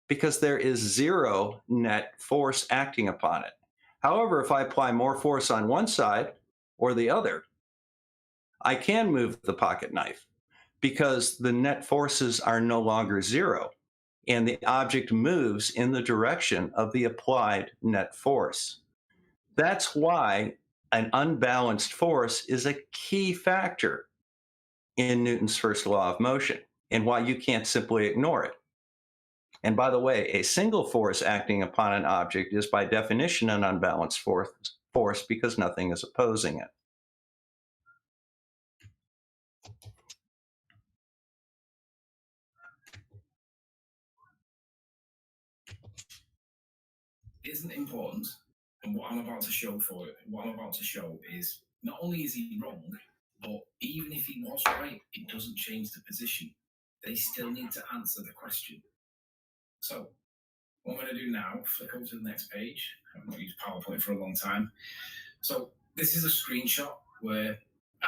because there is zero net force acting upon it. However, if I apply more force on one side or the other, I can move the pocket knife because the net forces are no longer zero and the object moves in the direction of the applied net force. That's why an unbalanced force is a key factor in Newton's first law of motion. and why you can't simply ignore it. And by the way, a single force acting upon an object is by definition an unbalanced force because nothing is opposing it. Isn't important, and what I'm about to show is not only is he wrong, but even if he was right, it doesn't change the position. They still need to answer the question. So what I'm going to do now, flick over to the next page. I've not used PowerPoint for a long time. So this is a screenshot where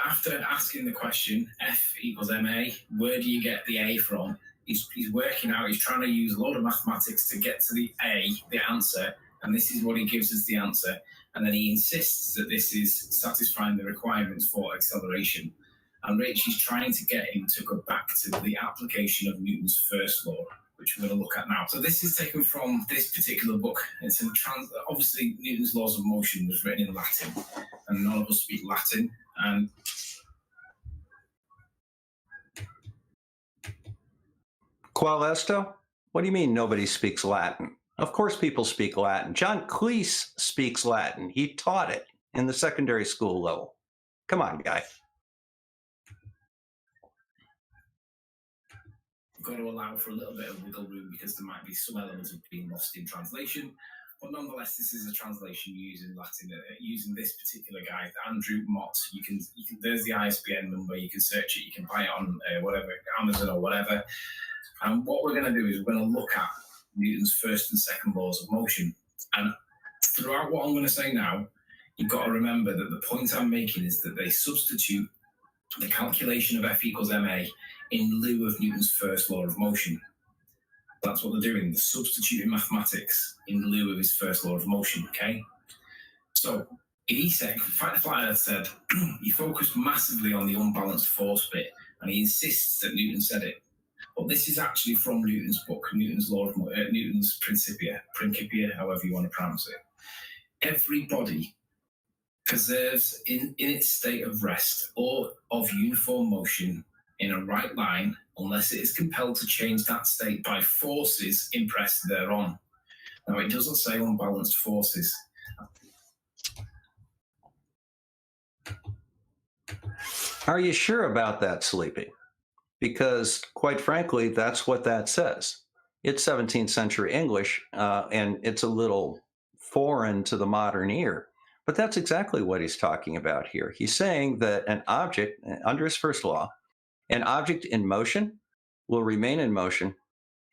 after asking the question, F equals MA, where do you get the A from? He's working out, he's trying to use a lot of mathematics to get to the A, the answer, and this is what he gives us the answer. And then he insists that this is satisfying the requirements for acceleration. And Ricci's trying to get him to go back to the application of Newton's first law, which we're going to look at now. So this is taken from this particular book. It's obviously Newton's laws of motion was written in Latin, and none of us speak Latin. And Qual esto? What do you mean nobody speaks Latin? Of course people speak Latin. John Cleese speaks Latin. He taught it in the secondary school level. Come on, guy. We've got to allow for a little bit of wiggle room because there might be some elements of being lost in translation. But nonetheless, this is a translation using Latin, using this particular guy, Andrew Mott. You can. There's the ISBN number. You can search it. You can buy it on whatever, Amazon or whatever. And what we're going to do is we're going to look at Newton's first and second laws of motion. And throughout what I'm going to say now, you've got to remember that the point I'm making is that they substitute the calculation of F equals ma in lieu of Newton's first law of motion. That's what they're doing. They're substituting mathematics in lieu of his first law of motion, okay? So he said, Fight the Flat Earth said, he focused massively on the unbalanced force bit, and he insists that Newton said it. But this is actually from Newton's book, Newton's law of Newton's Principia, however you want to pronounce it. Every body preserves in its state of rest or of uniform motion in a right line unless it is compelled to change that state by forces impressed thereon. Now, it doesn't say unbalanced forces. Are you sure about that, Sleepy? Because, quite frankly, that's what that says. It's 17th century English, and it's a little foreign to the modern ear. But that's exactly what he's talking about here. He's saying that an object, under his first law, an object in motion will remain in motion,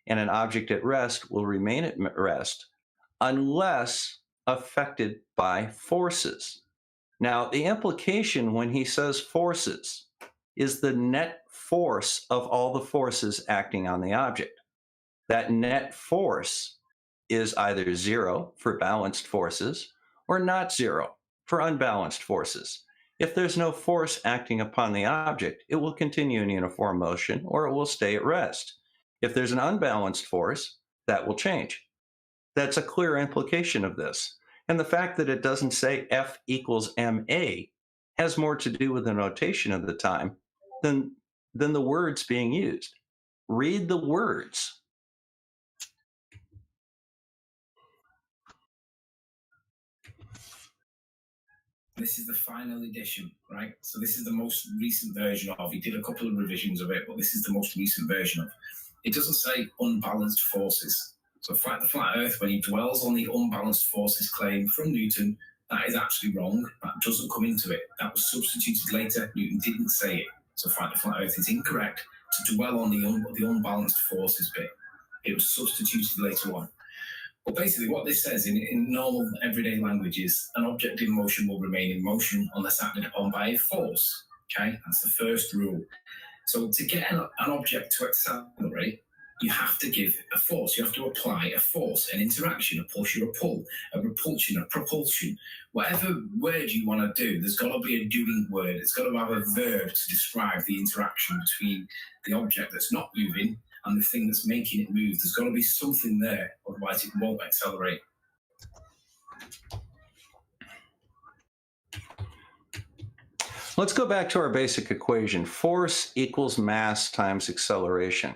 and an object at rest will remain at rest unless affected by forces. Now, the implication when he says forces is the net force of all the forces acting on the object. That net force is either zero for balanced forces or not zero for unbalanced forces. If there's no force acting upon the object, it will continue in uniform motion or it will stay at rest. If there's an unbalanced force, that will change. That's a clear implication of this. And the fact that it doesn't say F equals ma has more to do with the notation of the time than the words being used. Read the words. This is the final edition, right? So this is the most recent version of. He did a couple of revisions of it, but this is the most recent version of. It doesn't say unbalanced forces. So Fight the Flat Earth, when he dwells on the unbalanced forces claim from Newton, that is actually wrong. That doesn't come into it. That was substituted later. Newton didn't say it. So Fight the Flat Earth is incorrect to dwell on the unbalanced forces bit. It was substituted later on. But basically what this says in normal everyday language is an object in motion will remain in motion unless acted upon by a force. Okay, that's the first rule. So to get an object to accelerate, you have to give a force. You have to apply a force, an interaction, a push or a pull, a repulsion, a propulsion. Whatever word you want to do, there's got to be a doing word. It's got to have a verb to describe the interaction between the object that's not moving and the thing that's making it move. There's got to be something there, otherwise it won't accelerate. let's go back to our basic equation. Force equals mass times acceleration.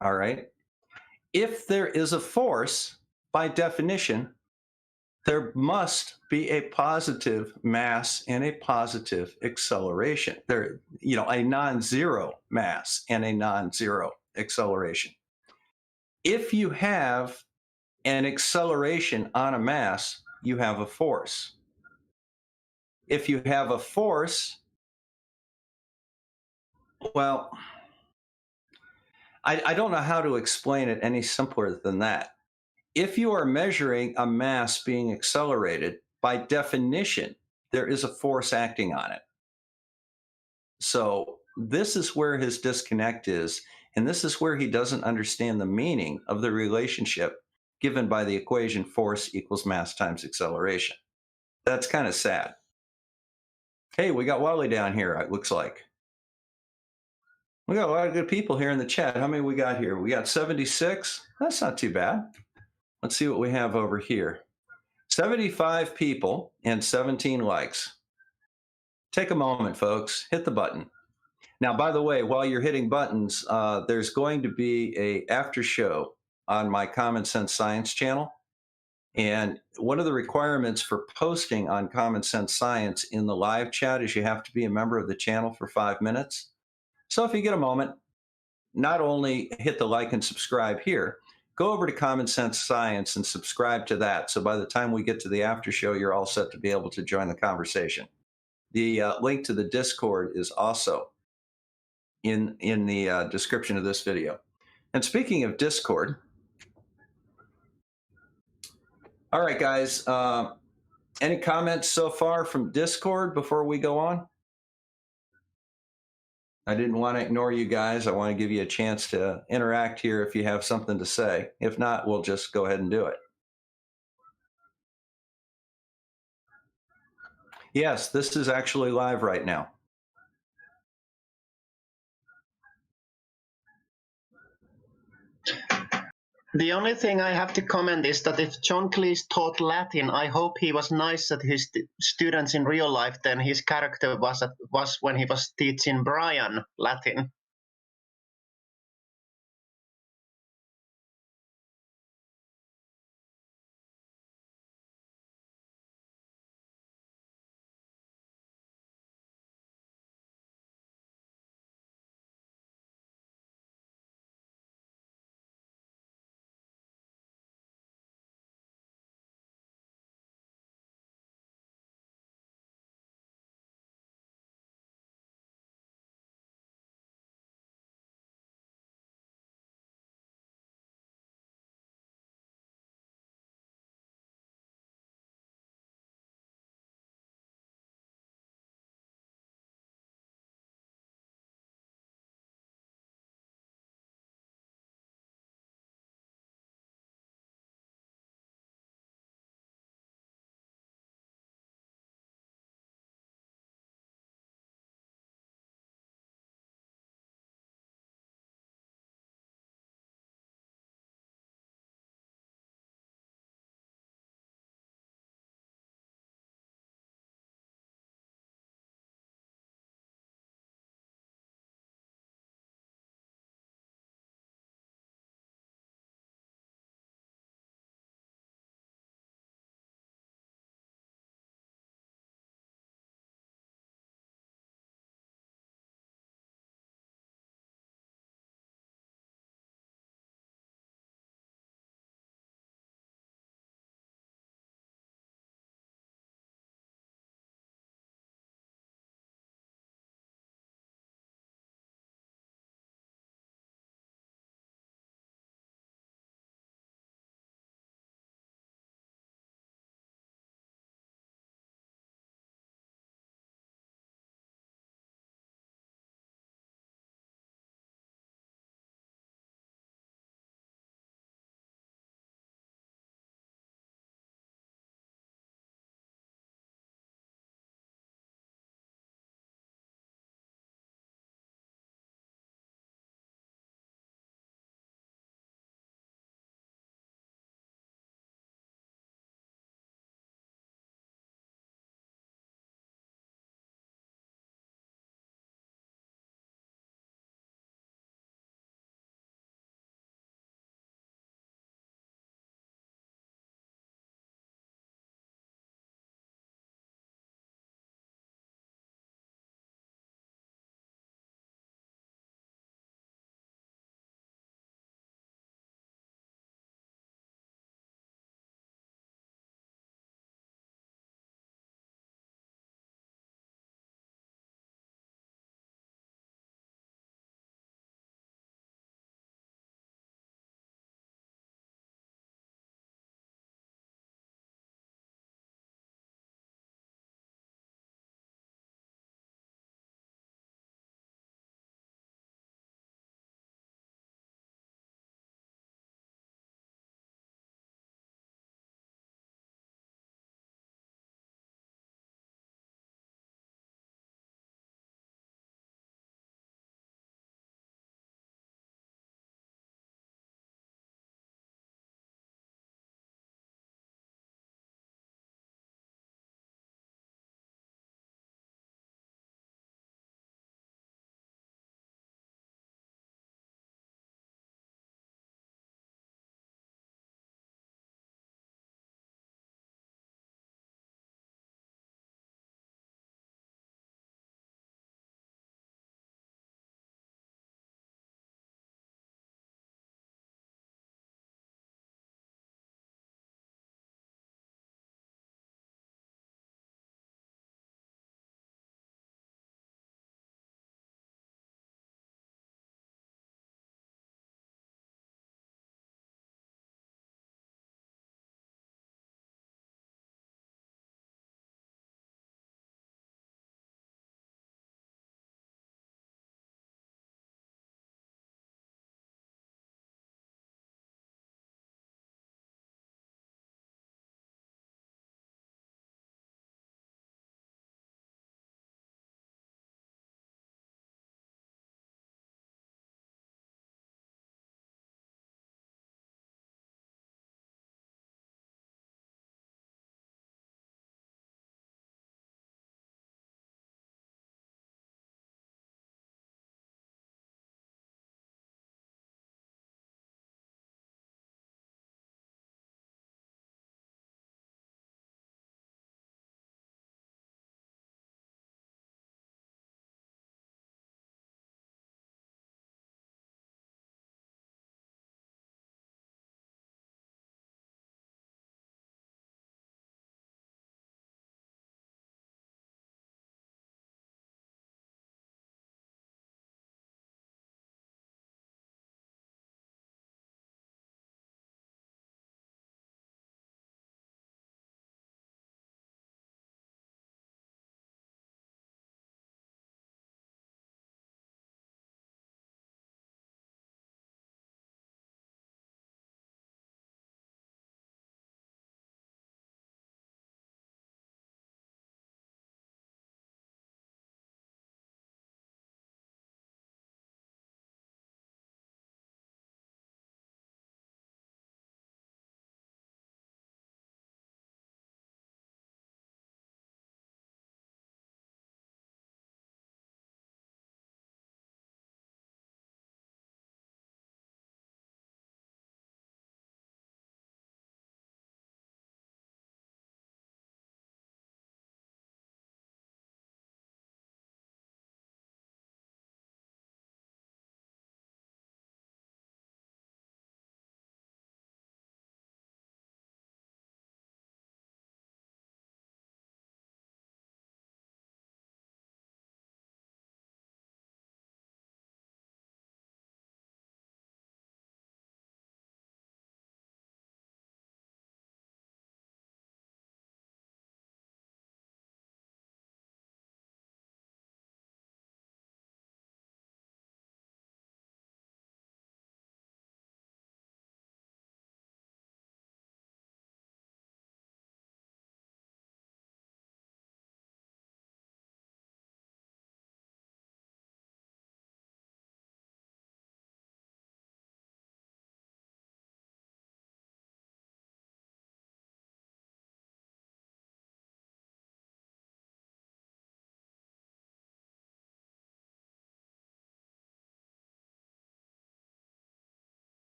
All right. If there is a force, by definition, there must be a positive mass and a positive acceleration. There, a non-zero mass and a non-zero acceleration. If you have an acceleration on a mass, you have a force. If you have a force, well, I don't know how to explain it any simpler than that. If you are measuring a mass being accelerated, by definition, there is a force acting on it. So this is where his disconnect is, and this is where he doesn't understand the meaning of the relationship given by the equation force equals mass times acceleration. That's kind of sad. Hey, we got Wally down here, it looks like. We got a lot of good people here in the chat. How many we got here? We got 76. That's not too bad. Let's see what we have over here. 75 people and 17 likes. Take a moment, folks. Hit the button. Now, by the way, while you're hitting buttons, there's going to be a after show on my Common Sense Science channel. And one of the requirements for posting on Common Sense Science in the live chat is you have to be a member of the channel for 5 minutes. So if you get a moment, not only hit the like and subscribe here, go over to Common Sense Science and subscribe to that. So by the time we get to the after show, you're all set to be able to join the conversation. The link to the Discord is also in the description of this video. And speaking of Discord, all right, guys, any comments so far from Discord before we go on? I didn't want to ignore you guys. I want to give you a chance to interact here if you have something to say. If not, we'll just go ahead and do it. Yes, this is actually live right now. The only thing I have to comment is that if John Cleese taught Latin, I hope he was nice at his students in real life than his character was when he was teaching Brian Latin.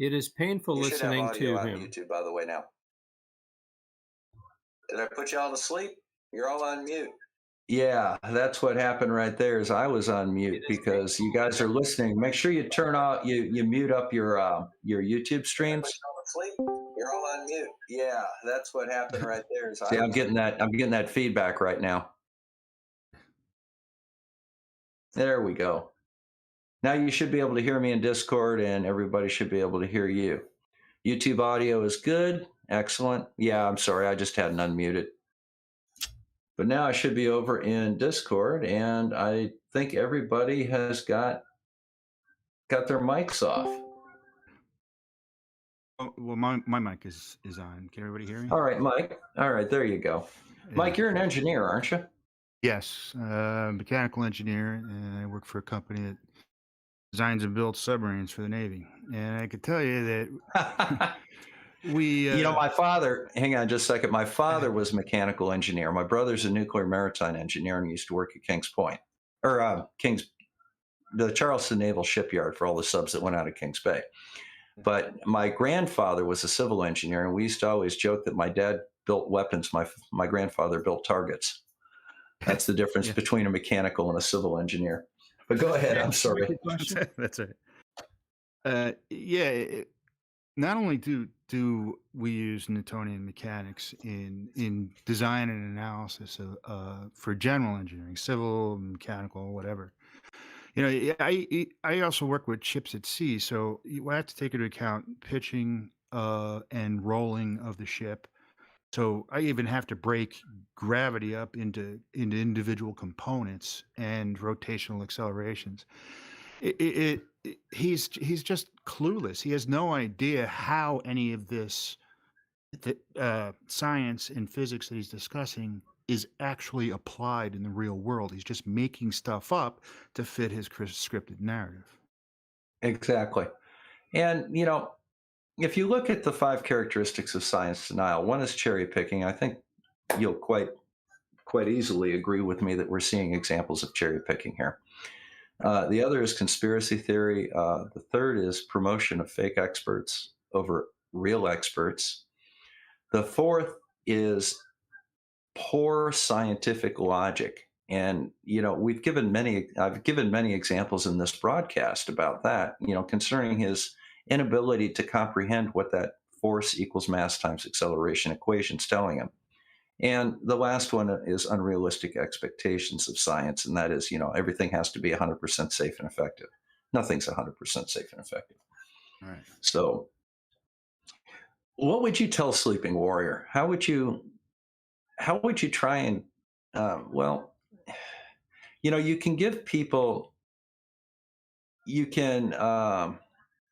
It is painful You should have listening audio to on him. YouTube, by the way, now. Did I put you all to sleep? You're all on mute. Yeah, that's what happened right there. Is I was on mute because you guys are listening. Make sure you turn off, you mute up your YouTube streams. Put you all to sleep? You're all on mute. Yeah, that's what happened right there. Is See, I'm getting that feedback right now. There we go. Now you should be able to hear me in Discord, and everybody should be able to hear you. YouTube audio is good. Excellent. Yeah, I'm sorry. I just hadn't unmuted. But now I should be over in Discord, and I think everybody has got their mics off. Oh, well, my mic is on. Can everybody hear me? All right, Mike. All right, there you go. Yeah. Mike, you're an engineer, aren't you? Yes, mechanical engineer, and I work for a company that designs and builds submarines for the Navy. And I can tell you that We, You know, my father, hang on just a second. My father was a mechanical engineer. My brother's a nuclear maritime engineer and he used to work at Kings Point or the Charleston Naval Shipyard for all the subs that went out of Kings Bay. But my grandfather was a civil engineer, and we used to always joke that my dad built weapons. My grandfather built targets. That's the difference between a mechanical and a civil engineer. But go ahead. I'm sorry. That's right. Not only do we use Newtonian mechanics in design and analysis for general engineering, civil, mechanical, whatever. You know, I also work with ships at sea, so you have to take into account pitching and rolling of the ship. So I even have to break gravity up into individual components and rotational accelerations. He's just clueless. He has no idea how any of this science and physics that he's discussing is actually applied in the real world. He's just making stuff up to fit his scripted narrative. Exactly. And, you know, if you look at the 5 characteristics of science denial, one is cherry picking. I think you'll quite easily agree with me that we're seeing examples of cherry picking here. The other is conspiracy theory. The third is promotion of fake experts over real experts. The fourth is poor scientific logic. And, you know, I've given many examples in this broadcast about that, you know, concerning his inability to comprehend what that force equals mass times acceleration equation's telling him. And the last one is unrealistic expectations of science. And that is, you know, everything has to be 100% safe and effective. Nothing's 100% safe and effective. All right. So what would you tell a sleeping warrior? How would you try and, well, you know, you can give people, you can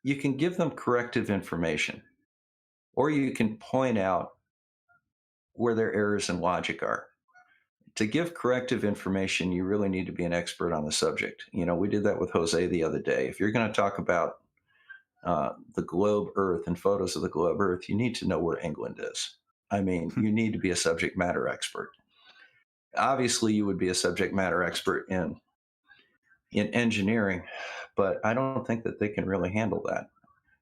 give them corrective information, or you can point out where their errors in logic are. To give corrective information, you really need to be an expert on the subject. You know, we did that with Jose the other day. If you're going to talk about the globe Earth and photos of the globe Earth, you need to know where England is. I mean, you need to be a subject matter expert. Obviously, you would be a subject matter expert in engineering, but I don't think that they can really handle that.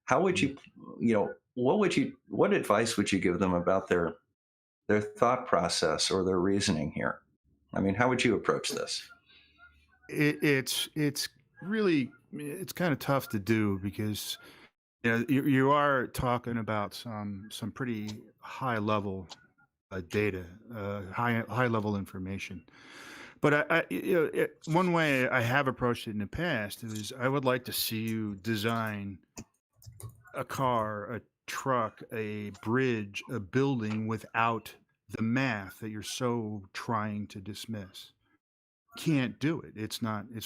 How would you, you know, what advice would you give them about their thought process or their reasoning here? I mean, how would you approach this? It's really kind of tough to do because, you know, you are talking about some pretty high level data, high level information. But one way I have approached it in the past is I would like to see you design a car, a truck, a bridge, a building without the math that you're so trying to dismiss. Can't do it. It's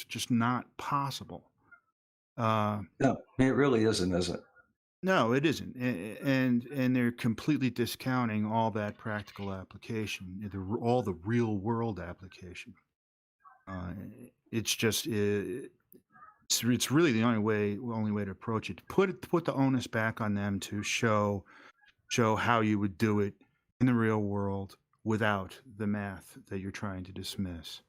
just not possible. No, it really isn't, is it? No, it isn't. And they're completely discounting all that practical application, all the real world application. It's just it's really the only way to approach it. Put the onus back on them to show how you would do it in the real world without the math that you're trying to dismiss.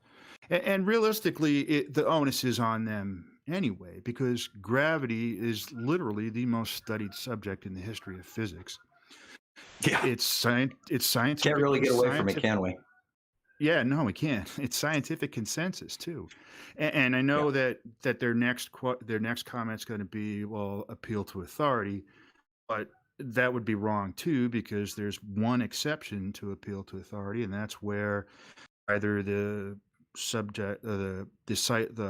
And realistically, the onus is on them anyway, because gravity is literally the most studied subject in the history of physics. Yeah, it's scientific. Can't really get away from it, can we? Yeah, no, we can't. It's scientific consensus too, and I know that their next comment's going to be, well, appeal to authority, but that would be wrong too, because there's one exception to appeal to authority, and that's where either the subject, the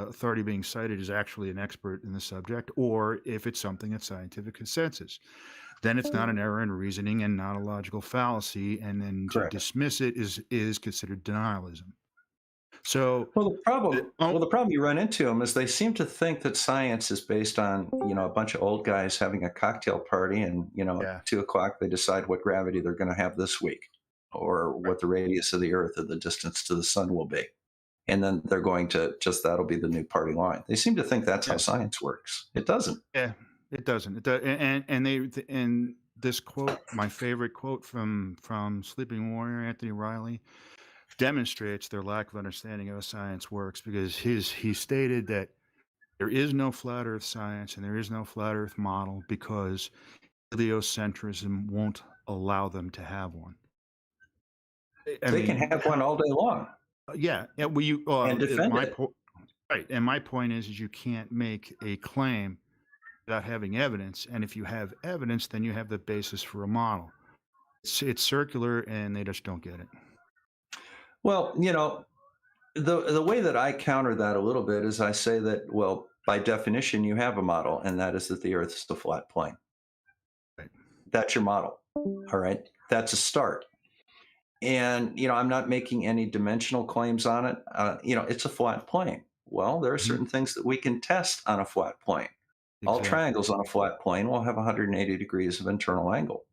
authority being cited is actually an expert in the subject, or if it's something that's scientific consensus. Then it's not an error in reasoning and not a logical fallacy, and then Correct. to dismiss it is considered denialism. So, well, the problem you run into them is they seem to think that science is based on, you know, a bunch of old guys having a cocktail party, and, you know, at 2:00 they decide what gravity they're going to have this week, or what the radius of the Earth or the distance to the sun will be, and then they're going to that'll be the new party line. They seem to think that's how science works. It doesn't. Yeah. It doesn't. And this quote, my favorite quote from Sleeping Warrior, Anthony Riley, demonstrates their lack of understanding of how science works, because he stated that there is no flat Earth science and there is no flat Earth model because heliocentrism won't allow them to have one. They can have one all day long. Yeah, well, and defend it. Right, and my point is you can't make a claim without having evidence, and if you have evidence, then you have the basis for a model. It's circular, and they just don't get it. Well, the way that I counter that a little bit is I say that, well, by definition, you have a model, and that is that the Earth is a flat plane. Right. That's your model. All right. That's a start. And, I'm not making any dimensional claims on it. It's a flat plane. Well, there are certain things that we can test on a flat plane. Exactly. All triangles on a flat plane will have 180 degrees of internal angle.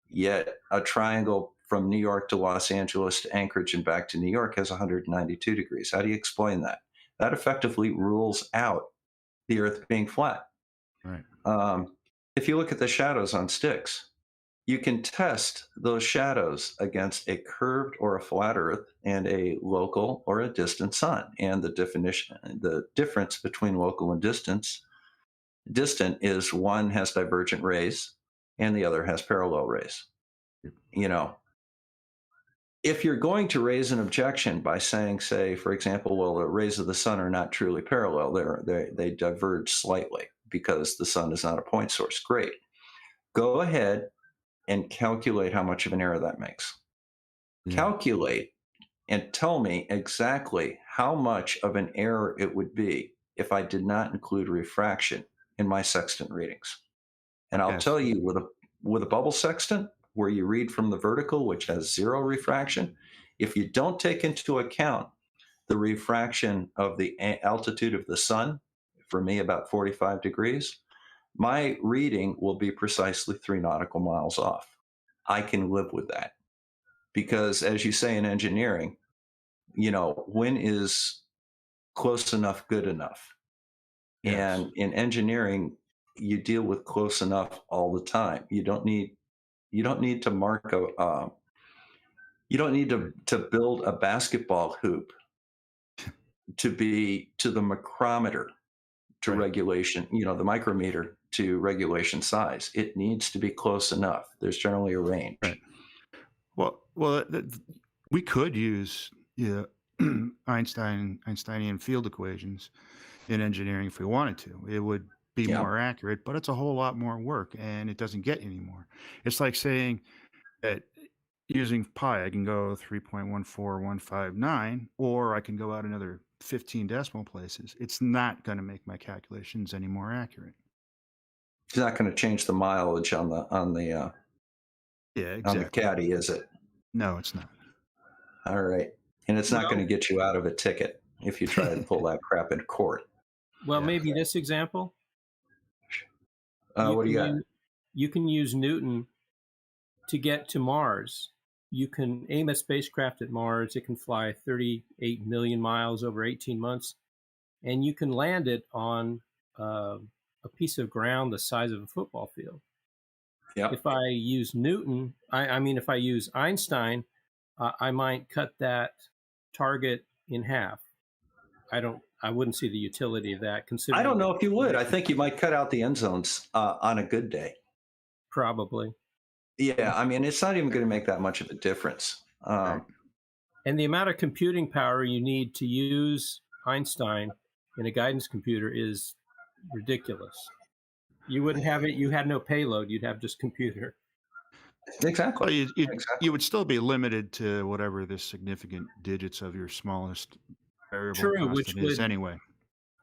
Yet a triangle from New York to Los Angeles to Anchorage and back to New York has 192 degrees. How do you explain that? That effectively rules out the Earth being flat. Right. If you look at the shadows on sticks, you can test those shadows against a curved or a flat Earth and a local or a distant sun. And the difference between local and distant is one has divergent rays and the other has parallel rays. If you're going to raise an objection by saying, say, for example, well, the rays of the sun are not truly parallel, they diverge slightly because the sun is not a point source. Great. Go ahead and calculate how much of an error that makes. Yeah. Calculate and tell me exactly how much of an error it would be if I did not include refraction in my sextant readings. And I'll tell you, with a bubble sextant, where you read from the vertical, which has 0 refraction, if you don't take into account the refraction of the altitude of the sun, for me about 45 degrees, my reading will be precisely 3 nautical miles off. I can live with that because, as you say in engineering, when is close enough good enough? Yes. And in engineering, you deal with close enough all the time. You don't need to mark you don't need to build a basketball hoop to be to the micrometer to right. regulation, the micrometer to regulation size. It needs to be close enough. There's generally a range. Right. Well, we could use Einsteinian field equations in engineering if we wanted to. It would be more accurate, but it's a whole lot more work, and it doesn't get any more. It's like saying that using pi, I can go 3.14159, or I can go out another 15 decimal places. It's not going to make my calculations any more accurate. It's not going to change the mileage on the exactly. on the caddy, is it? No, it's not. All right, and it's not going to get you out of a ticket if you try to pull that crap in court. Well, maybe this example. What do you got? You can use Newton to get to Mars. You can aim a spacecraft at Mars. It can fly 38 million miles over 18 months, and you can land it on a piece of ground the size of a football field. Yeah. If I use Newton, if I use Einstein, I might cut that target in half. I wouldn't see the utility of that. Considering I don't know if you would. I think you might cut out the end zones on a good day. Probably. Yeah, it's not even going to make that much of a difference. And the amount of computing power you need to use Einstein in a guidance computer is ridiculous. You wouldn't have it. You had no payload. You'd have just computer. Exactly. Well, you would still be limited to whatever the significant digits of your smallest variable constant is anyway.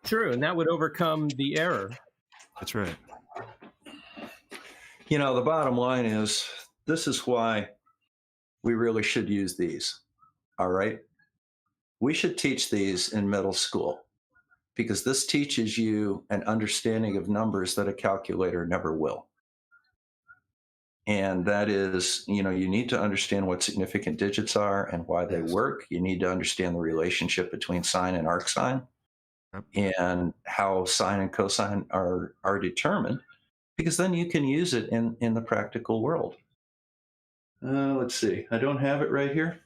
True, and that would overcome the error. That's right. The bottom line is, this is why we really should use these. All right. We should teach these in middle school because this teaches you an understanding of numbers that a calculator never will. And that is, you need to understand what significant digits are and why they work. You need to understand the relationship between sine and arcsine and how sine and cosine are determined. because then you can use it in the practical world. Let's see, I don't have it right here.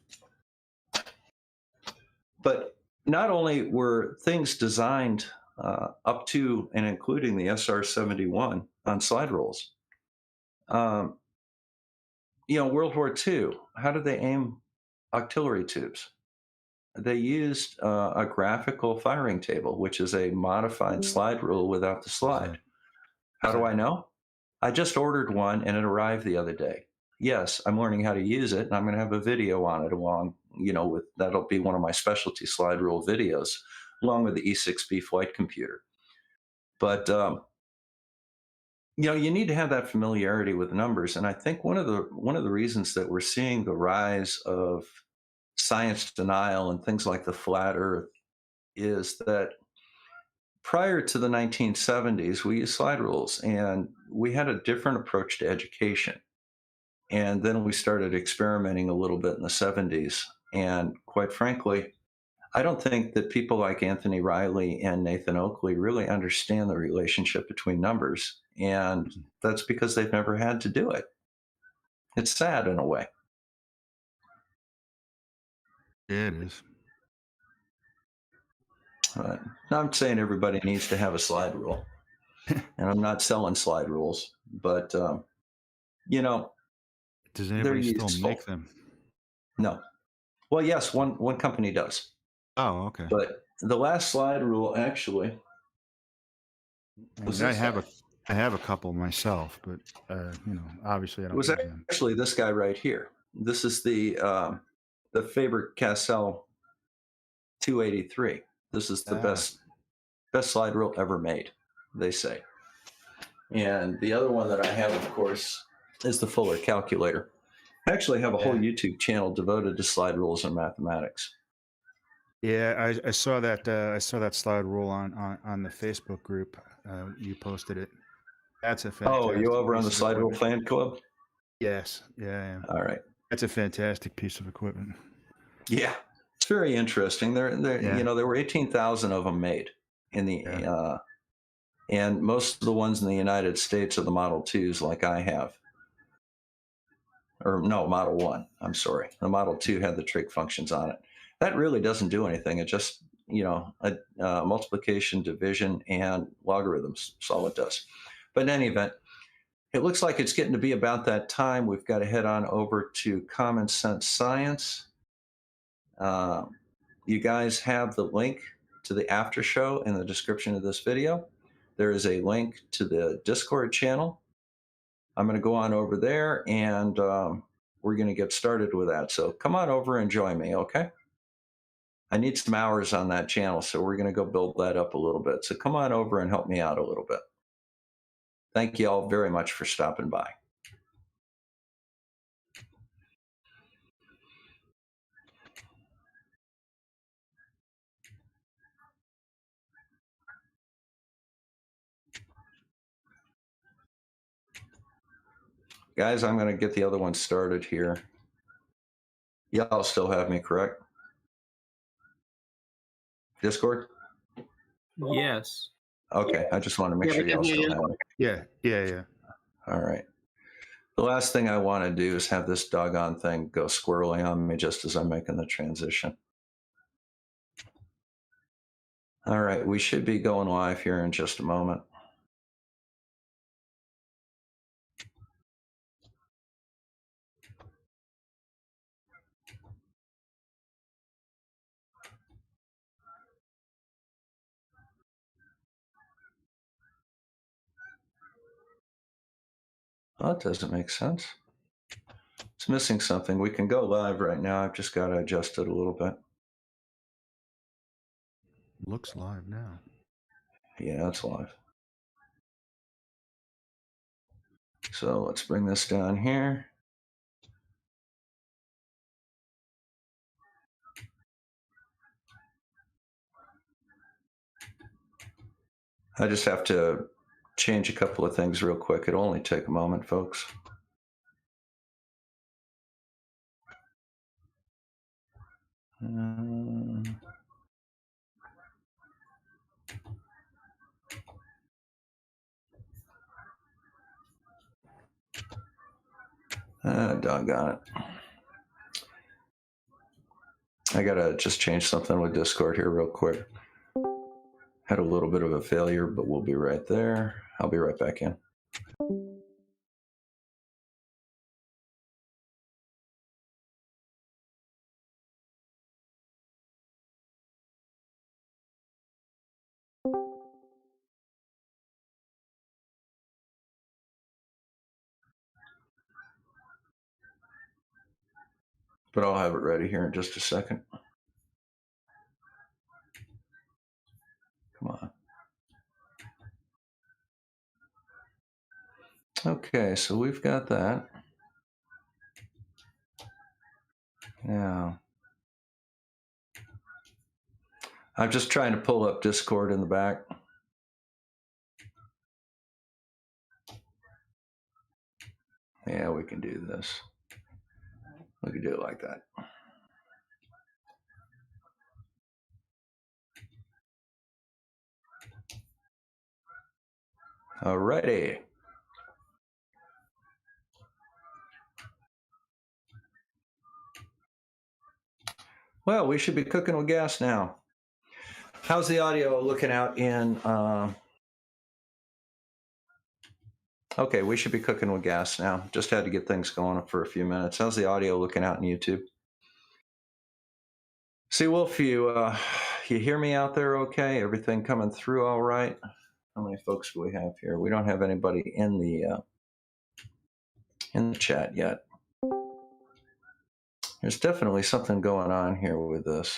But not only were things designed up to and including the SR-71 on slide rules, World War II, how did they aim artillery tubes? They used a graphical firing table, which is a modified slide rule without the slide. How do I know? I just ordered one and it arrived the other day. Yes, I'm learning how to use it, and I'm going to have a video on it along, with that'll be one of my specialty slide rule videos, along with the E6B flight computer. But you need to have that familiarity with numbers, and I think one of the reasons that we're seeing the rise of science denial and things like the flat Earth is that prior to the 1970s, we used slide rules, and we had a different approach to education. And then we started experimenting a little bit in the 70s. And quite frankly, I don't think that people like Anthony Riley and Nathan Oakley really understand the relationship between numbers. And that's because they've never had to do it. It's sad in a way. Yeah, it is. I'm saying everybody needs to have a slide rule. And I'm not selling slide rules, but, does anybody still useful. make them? No. Well, yes, one company does. Oh, okay. But the last slide rule actually. I have a couple myself, but obviously I don't Was use them. actually this guy right here. This is the Faber-Castell 283. This is the best slide rule ever made, they say. And the other one that I have, of course, is the Fuller calculator. I actually have a whole YouTube channel devoted to slide rules and mathematics. Yeah, I saw that. I saw that slide rule on the Facebook group. You posted it. That's a fantastic. Oh, are you over on the piece of slide rule equipment. fan club? Yes. Yeah. All right. That's a fantastic piece of equipment. Yeah, it's very interesting. There Yeah. there were 18,000 of them made in the, and most of the ones in the United States are the Model 2s, like I have. Or no, Model 1. I'm sorry. The Model 2 had the trig functions on it. That really doesn't do anything. It just, multiplication, division, and logarithms. That's all it does. But in any event, it looks like it's getting to be about that time. We've got to head on over to Common Sense Science. You guys have the link to the after show in the description of this video. There is a link to the Discord channel. I'm going to go on over there, and we're going to get started with that. So come on over and join me, okay? I need some hours on that channel, so we're going to go build that up a little bit. So come on over and help me out a little bit. Thank you all very much for stopping by. Guys, I'm going to get the other one started here. Y'all still have me, correct? Discord? Yes. Okay, I just want to make sure y'all still have me. Yeah. All right. The last thing I want to do is have this doggone thing go squirrely on me just as I'm making the transition. All right, we should be going live here in just a moment. Well, that doesn't make sense. It's missing something. We can go live right now. I've just got to adjust it a little bit. Looks live now. Yeah, it's live. So let's bring this down here. I just have to change a couple of things real quick. It'll only take a moment, folks. Doggone it. I gotta just change something with Discord here real quick. Had a little bit of a failure, but we'll be right there. I'll be right back in. But I'll have it ready here in just a second. Come on. Okay, so we've got that. Now, I'm just trying to pull up Discord in the back. Yeah, we can do this. We can do it like that. Alrighty. Well, we should be cooking with gas now. How's the audio looking out in... Okay, we should be cooking with gas now. Just had to get things going for a few minutes. How's the audio looking out in YouTube? See, Wolf, you hear me out there okay? Everything coming through all right? How many folks do we have here? We don't have anybody in the chat yet. There's definitely something going on here with this.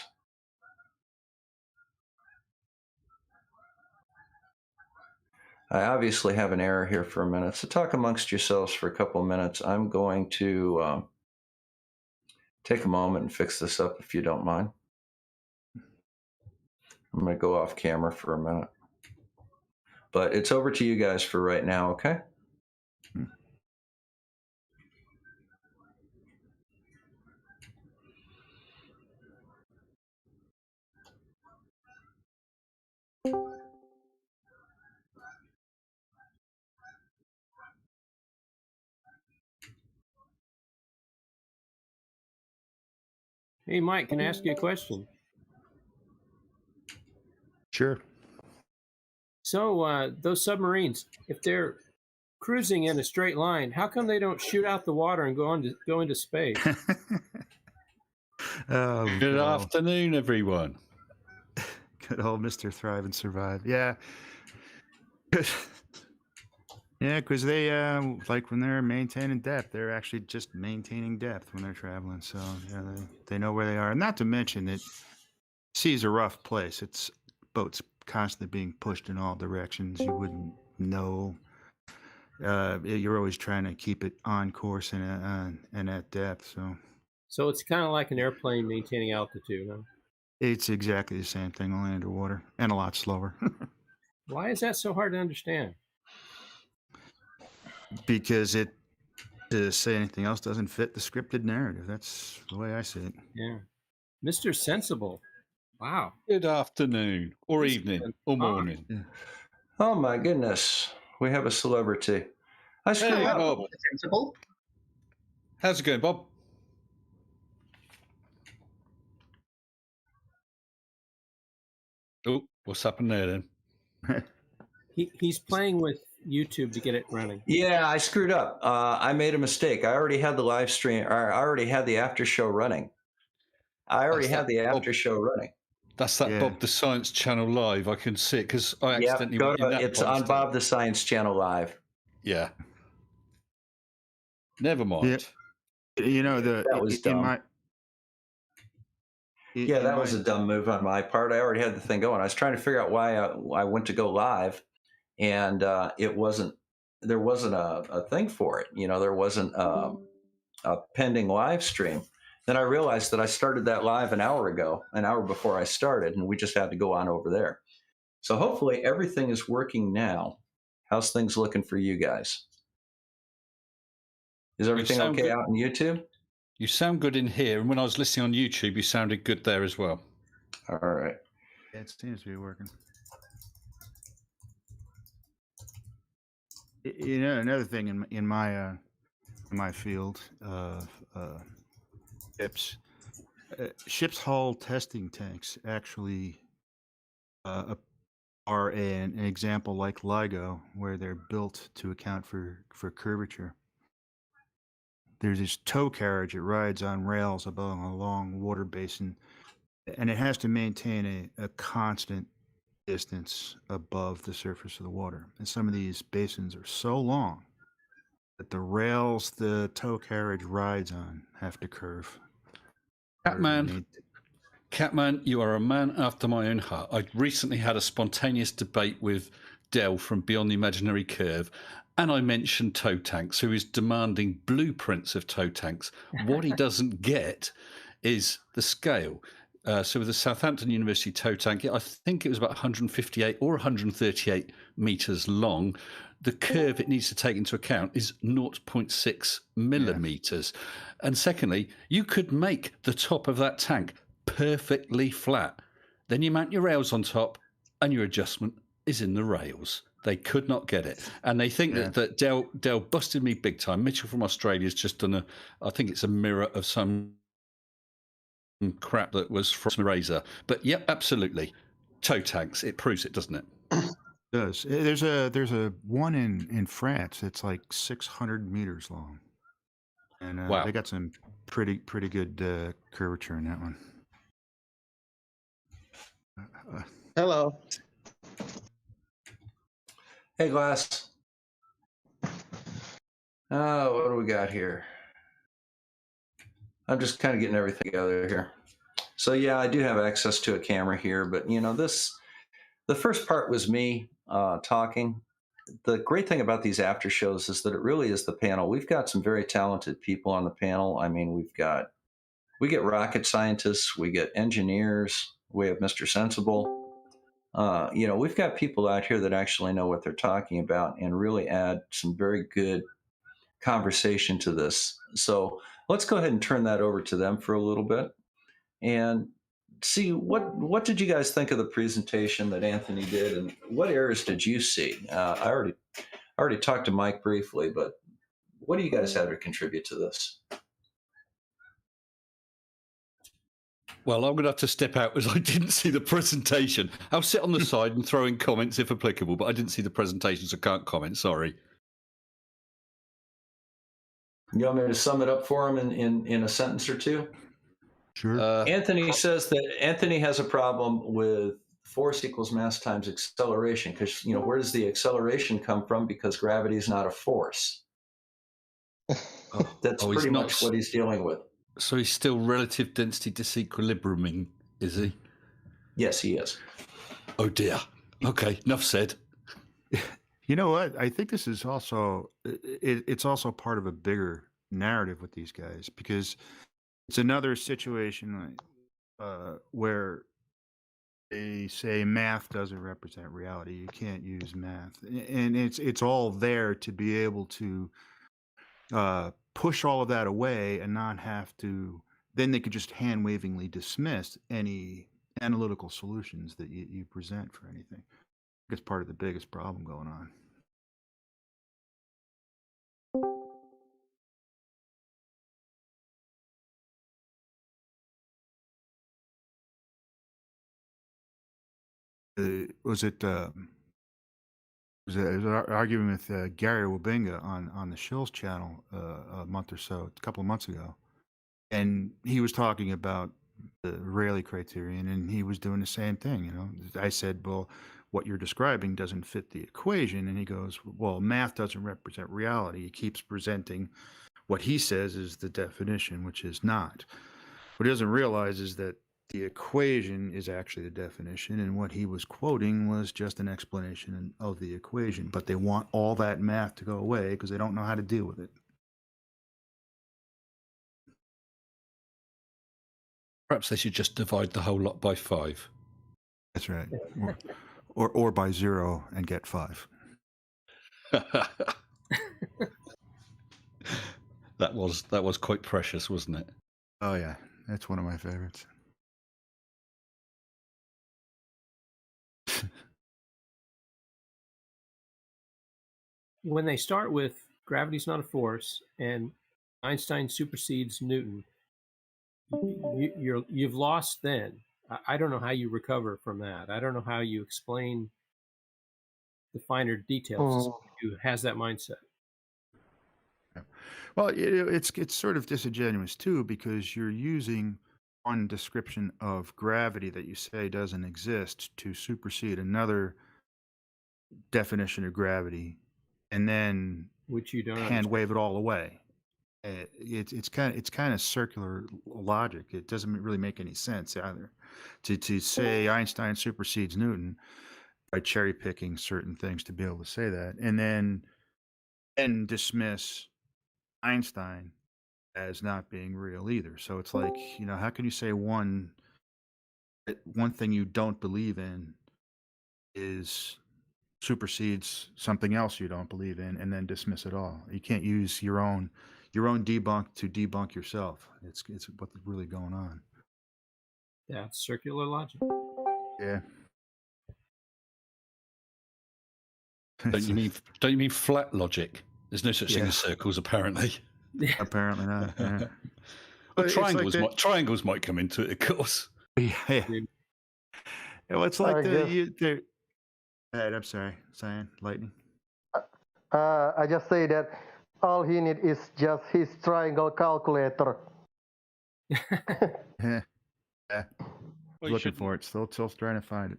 I obviously have an error here for a minute, so talk amongst yourselves for a couple of minutes. I'm going to take a moment and fix this up if you don't mind. I'm going to go off camera for a minute. But it's over to you guys for right now, okay? Hey, Mike, can I ask you a question? Sure. So those submarines, if they're cruising in a straight line, how come they don't shoot out the water and go into space? Good afternoon, everyone. Good old Mr. Thrive and Survive. Yeah. Yeah, because they, like when they're maintaining depth, they're actually just maintaining depth when they're traveling. So, yeah, they know where they are. And not to mention that sea's a rough place. It's boats constantly being pushed in all directions. You wouldn't know. You're always trying to keep it on course and at depth. So it's kind of like an airplane maintaining altitude, huh? It's exactly the same thing, only underwater and a lot slower. Why is that so hard to understand? Because to say anything else doesn't fit the scripted narrative. That's the way I see it. Yeah. Mr. Sensible. Wow. Good afternoon, or evening, or morning. Yeah. Oh, my goodness. We have a celebrity. I screwed Hey, up. Bob. Sensible. How's it going, Bob? Oh, what's happened there then? He's playing with YouTube to get it running. Yeah, I screwed up. I made a mistake. I already had the live stream, or I already had the after show running. That's that Bob the Science Channel Live. I can see it because I accidentally went in that it's on podcast. Bob the Science Channel Live. Yeah. Never mind. Yeah. You know, that was dumb. That was a dumb move on my part. I already had the thing going. I was trying to figure out why I went to go live, and there wasn't a thing for it. You know, there wasn't a pending live stream. Then I realized that I started that live an hour before I started, and we just had to go on over there. So hopefully everything is working now. How's things looking for you guys? Is everything okay out on YouTube? You sound good in here, and when I was listening on YouTube, you sounded good there as well. All right. Yeah, it seems to be working. You know, another thing in my in my field of ships. Ship's hull testing tanks actually are an example like LIGO, where they're built to account for curvature. There's this tow carriage. It rides on rails above a long water basin, and it has to maintain a constant distance above the surface of the water. And some of these basins are so long that the rails the tow carriage rides on have to curve. Catman, you are a man after my own heart. I recently had a spontaneous debate with Del from Beyond the Imaginary Curve, and I mentioned tow tanks, who is demanding blueprints of tow tanks. What he doesn't get is the scale. So with the Southampton University tow tank, I think it was about 158 or 138 meters long. The curve it needs to take into account is 0.6 millimeters. And secondly, you could make the top of that tank perfectly flat. Then you mount your rails on top and your adjustment is in the rails. They could not get it. And they think that Del busted me big time. Mitchell from Australia has just done I think it's a mirror of some crap that was from Razor. But yep, absolutely. Tow tanks, it proves it, doesn't it? It does. There's a one in France. It's like 600 meters long. And wow. They got some pretty good curvature in that one. Hello. Hey, Glass. What do we got here? I'm just kind of getting everything together here. So yeah, I do have access to a camera here, but you know, the first part was me talking. The great thing about these after shows is that it really is the panel. We've got some very talented people on the panel. I mean, we get rocket scientists, we get engineers, we have Mr. Sensible. You know, we've got people out here that actually know what they're talking about and really add some very good conversation to this. So let's go ahead and turn that over to them for a little bit and see what did you guys think of the presentation that Anthony did, and what errors did you see? I already talked to Mike briefly, but what do you guys have to contribute to this? Well, I'm going to have to step out as I didn't see the presentation. I'll sit on the side and throw in comments if applicable, but I didn't see the presentation, so can't comment. Sorry. You want me to sum it up for him in a sentence or two? Sure. Anthony says that Anthony has a problem with force equals mass times acceleration, because, you know, where does the acceleration come from? Because gravity is not a force. That's pretty much what he's dealing with. So he's still relative density disequilibriuming, is he? Yes, he is. Oh dear. Okay, enough said. You know what? I think this is also it's also part of a bigger narrative with these guys, because it's another situation where they say math doesn't represent reality. You can't use math, and it's all there to be able to push all of that away and not have to. Then they could just hand-wavingly dismiss any analytical solutions that you present for anything. It's part of the biggest problem going on. Was it arguing with Gary Wabinga on the Shills channel a couple of months ago, and he was talking about the Rayleigh criterion, and he was doing the same thing. You know, I said, well, what you're describing doesn't fit the equation, and he goes, well, math doesn't represent reality. He keeps presenting what he says is the definition, which is not. What he doesn't realize is that the equation is actually the definition, and what he was quoting was just an explanation of the equation. But they want all that math to go away because they don't know how to deal with it. Perhaps they should just divide the whole lot by 5. That's right. Or by 0 and get 5. That was quite precious, wasn't it? Oh yeah, that's one of my favorites. When they start with gravity's not a force, and Einstein supersedes Newton, you've lost then. I don't know how you recover from that. I don't know how you explain the finer details to somebody who has that mindset. Well, it's sort of disingenuous too, because you're using one description of gravity that you say doesn't exist to supersede another definition of gravity, and then which you don't hand wave it all away. It's kind of circular logic. It doesn't really make any sense either. To say Einstein supersedes Newton by cherry picking certain things to be able to say that, and then dismiss Einstein as not being real either. So it's like, how can you say one thing you don't believe in is supersedes something else you don't believe in, and then dismiss it all? You can't use your own debunk to debunk yourself. It's what's really going on. Yeah, it's circular logic. Yeah. Don't you mean flat logic? There's no such thing as circles, apparently. Apparently not. Yeah. Well, triangles might come into it, of course. Yeah. Well, it's like I'm sorry, Cyan, Lightning. I just say that all he needs is just his triangle calculator. Yeah. Well, Looking for it. Still trying to find it.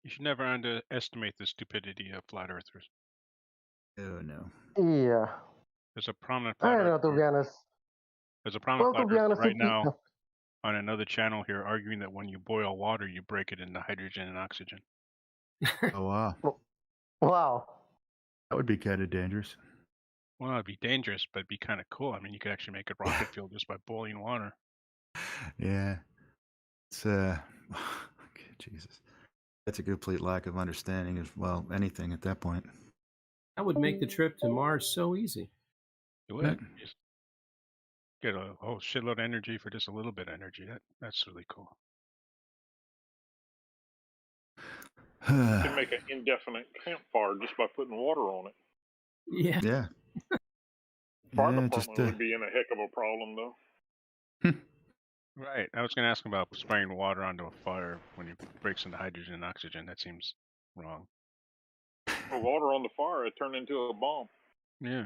You should never underestimate the stupidity of flat earthers. Oh no. Yeah. There's a prominent I flat don't know, earther. to be honest. There's a prominent Well, to flat be earther honest, right now on another channel here arguing that when you boil water, you break it into hydrogen and oxygen. Oh wow. Wow. That would be kind of dangerous. Well, it'd be dangerous, but it'd be kind of cool. I mean, you could actually make a rocket fuel just by boiling water. Yeah. It's Jesus. That's a complete lack of understanding of, well, anything at that point. That would make the trip to Mars so easy. It would. Just get a whole shitload of energy for just a little bit of energy. That's really cool. You can make an indefinite campfire just by putting water on it. Yeah. Yeah. Fire Yeah, department just, would be in a heck of a problem, though. Right. I was going to ask about spraying water onto a fire when it breaks into hydrogen and oxygen. That seems wrong. With water on the fire, it turned into a bomb. Yeah.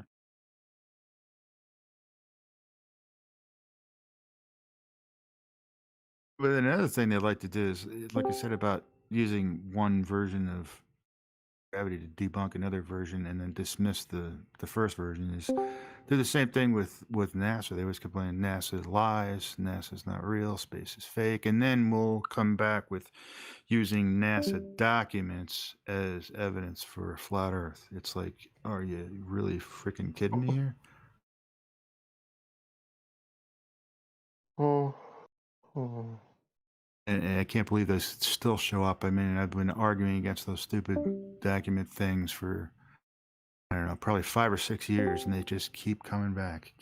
But another thing they like to do is, like I said, about using one version of gravity to debunk another version and then dismiss the first version, is do the same thing with NASA. They always complain NASA lies, NASA's not real, space is fake, and then we'll come back with using NASA documents as evidence for a flat Earth. It's like, are you really freaking kidding me here? And I can't believe those still show up. I mean, I've been arguing against those stupid document things for, I don't know, probably 5 or 6 years, and they just keep coming back.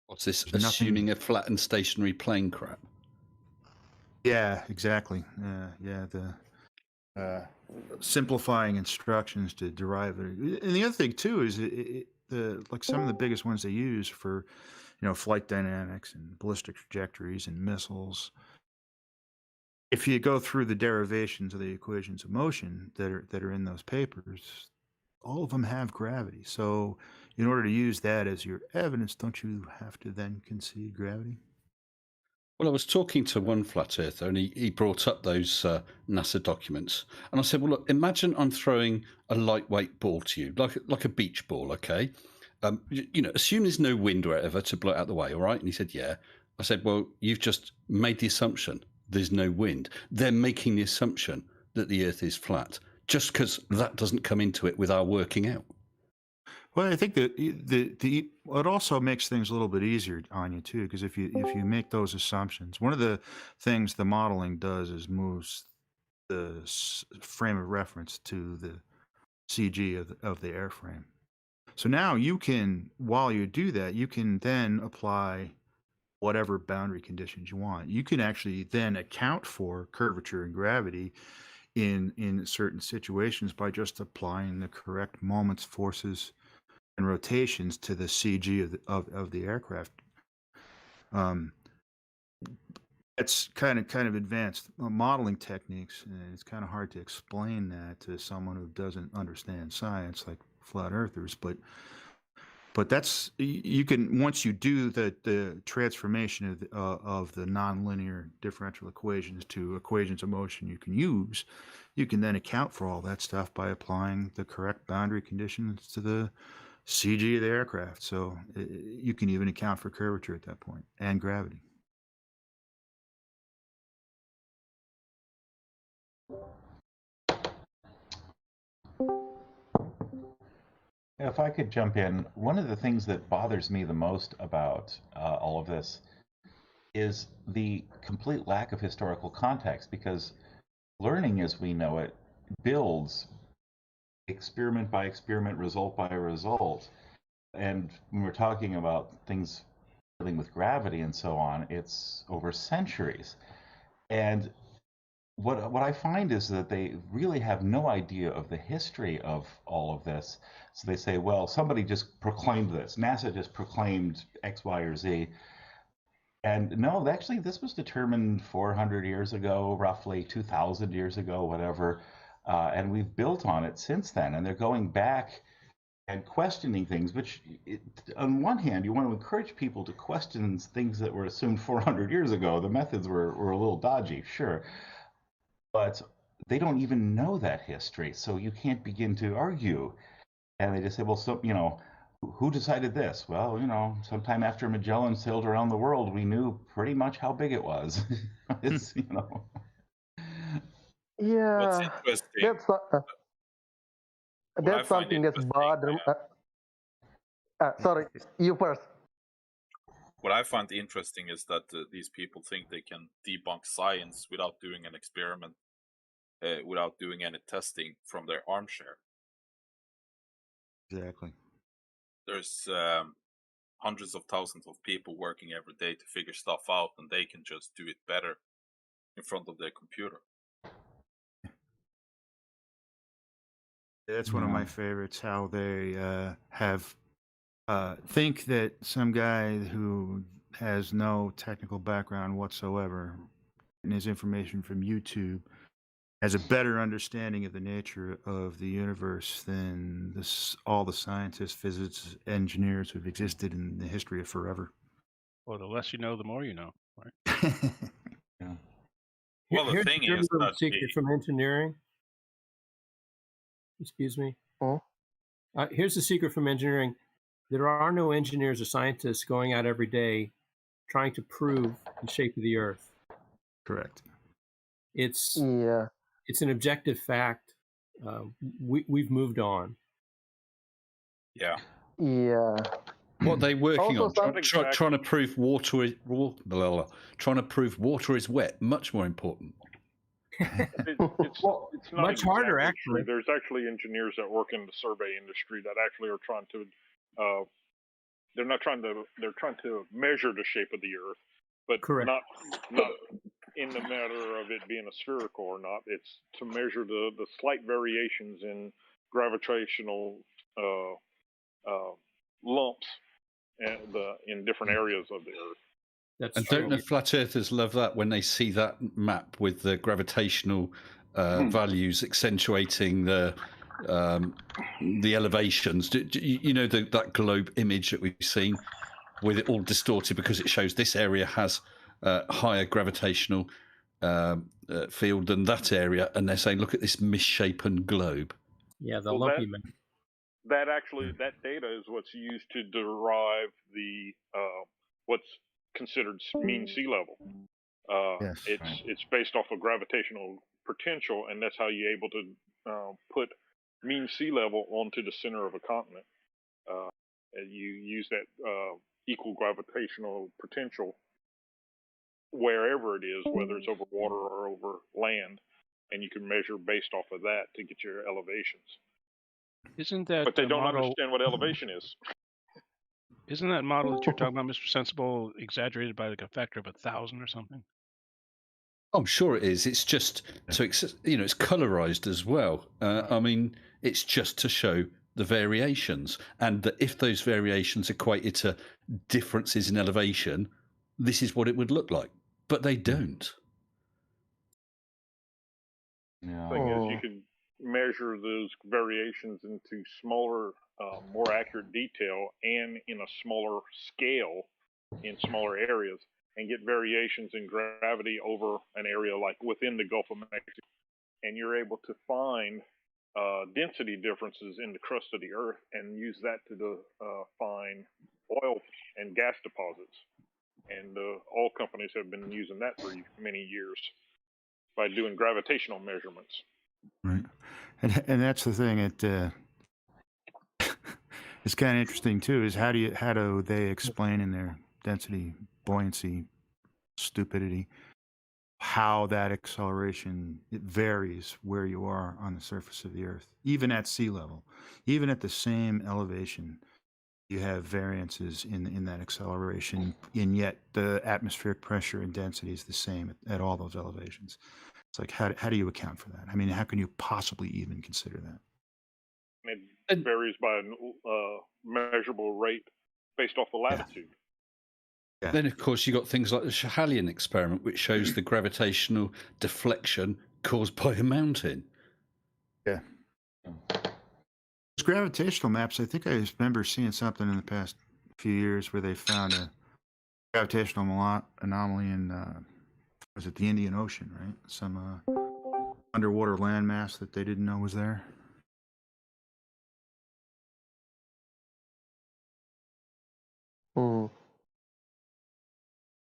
What's this? Assuming a flat and stationary plane crap. Yeah, exactly. Yeah, the simplifying instructions to derive it. And the other thing too is like some of the biggest ones they use for, flight dynamics and ballistic trajectories and missiles. If you go through the derivations of the equations of motion that are in those papers, all of them have gravity. So in order to use that as your evidence, don't you have to then concede gravity? Well, I was talking to one flat earther, and he brought up those NASA documents, and I said, "Well, look, imagine I'm throwing a lightweight ball to you, like a beach ball, okay? Assume there's no wind or whatever to blow it out the way, all right?" And he said, "Yeah." I said, "Well, you've just made the assumption there's no wind. They're making the assumption that the Earth is flat, just because that doesn't come into it with our working out." Well, I think that it also makes things a little bit easier on you too, because if you make those assumptions, one of the things the modeling does is moves the frame of reference to the CG of the airframe. So now you can, while you do that, you can then apply whatever boundary conditions you want. You can actually then account for curvature and gravity in certain situations by just applying the correct moments, forces, and rotations to the CG of the aircraft. It's kind of advanced modeling techniques, and it's kind of hard to explain that to someone who doesn't understand science, like flat earthers. But that's, you can, once you do the transformation of the nonlinear differential equations to equations of motion you can then account for all that stuff by applying the correct boundary conditions to the CG of the aircraft. So you can even account for curvature at that point and gravity. If I could jump in, one of the things that bothers me the most about all of this is the complete lack of historical context, because learning as we know it builds experiment by experiment, result by result. And when we're talking about things dealing with gravity and so on, it's over centuries. And what I find is that they really have no idea of the history of all of this. So they say, well, somebody just proclaimed this. NASA just proclaimed X, Y, or Z. And no, actually, this was determined 400 years ago, roughly 2,000 years ago, whatever. And we've built on it since then. And they're going back and questioning things, which on one hand, you want to encourage people to question things that were assumed 400 years ago. The methods were a little dodgy, sure. But they don't even know that history, so you can't begin to argue. And they just say, well, so, who decided this? Well, sometime after Magellan sailed around the world, we knew pretty much how big it was. It's, Yeah, that's that's something that's bothering. Sorry, you first. What I find interesting is that these people think they can debunk science without doing an experiment, without doing any testing from their armchair. Exactly. There's hundreds of thousands of people working every day to figure stuff out, and they can just do it better in front of their computer. That's one of my favorites, how they think that some guy who has no technical background whatsoever and his information from YouTube has a better understanding of the nature of the universe than all the scientists, physicists, engineers who've existed in the history of forever. Well, the less you know, the more you know, right? Yeah. Well, the thing is the that secret from engineering. Excuse me. Oh. Here's the secret from engineering. There are no engineers or scientists going out every day trying to prove the shape of the Earth. Correct. It's an objective fact. We've moved on. Yeah. Yeah. What are they working Also on? Trying to prove water is trying to prove water is wet. Much more important. It's not much harder, exactly actually. true. There's actually engineers that work in the survey industry that actually are trying to. They're trying to measure the shape of the Earth, but Correct. not in the matter of it being a spherical or not. It's to measure the slight variations in gravitational lumps in different areas of the Earth. And don't the flat earthers love that when they see that map with the gravitational values accentuating the elevations? That globe image that we've seen with it all distorted because it shows this area has higher gravitational field than that area, and they're saying, look at this misshapen globe. Yeah, the Well, lumpy man. That data is what's used to derive the what's considered mean sea level. It's based off of gravitational potential, and that's how you're able to put mean sea level onto the center of a continent. And you use that equal gravitational potential wherever it is, whether it's over water or over land, and you can measure based off of that to get your elevations. Isn't that? But they the don't model, understand what elevation is. Isn't that model that you're talking about, Mr. Sensible, exaggerated by like a factor of 1,000 or something? I'm sure it is. It's just so it's colorized as well. I mean, it's just to show the variations, and that if those variations equated to differences in elevation, this is what it would look like. But they don't. Yeah. Thing is, you could measure those variations into smaller, more accurate detail, and in a smaller scale, in smaller areas, and get variations in gravity over an area like within the Gulf of Mexico, and you're able to find density differences in the crust of the Earth, and use that to find oil and gas deposits. And oil companies have been using that for many years by doing gravitational measurements. Right, and that's the thing. It's kind of interesting too. Is how do they explain in their density buoyancy stupidity how that acceleration, it varies where you are on the surface of the Earth, even at sea level, even at the same elevation. You have variances in that acceleration, and yet the atmospheric pressure and density is the same at all those elevations. It's like, how do you account for that? I mean, how can you possibly even consider that? It varies by a measurable rate based off the latitude. Yeah. Then, of course, you got things like the Schiehallion experiment, which shows the gravitational deflection caused by a mountain. Yeah. Those gravitational maps, I think I remember seeing something in the past few years where they found a gravitational anomaly in, was it the Indian Ocean, right? Some underwater landmass that they didn't know was there.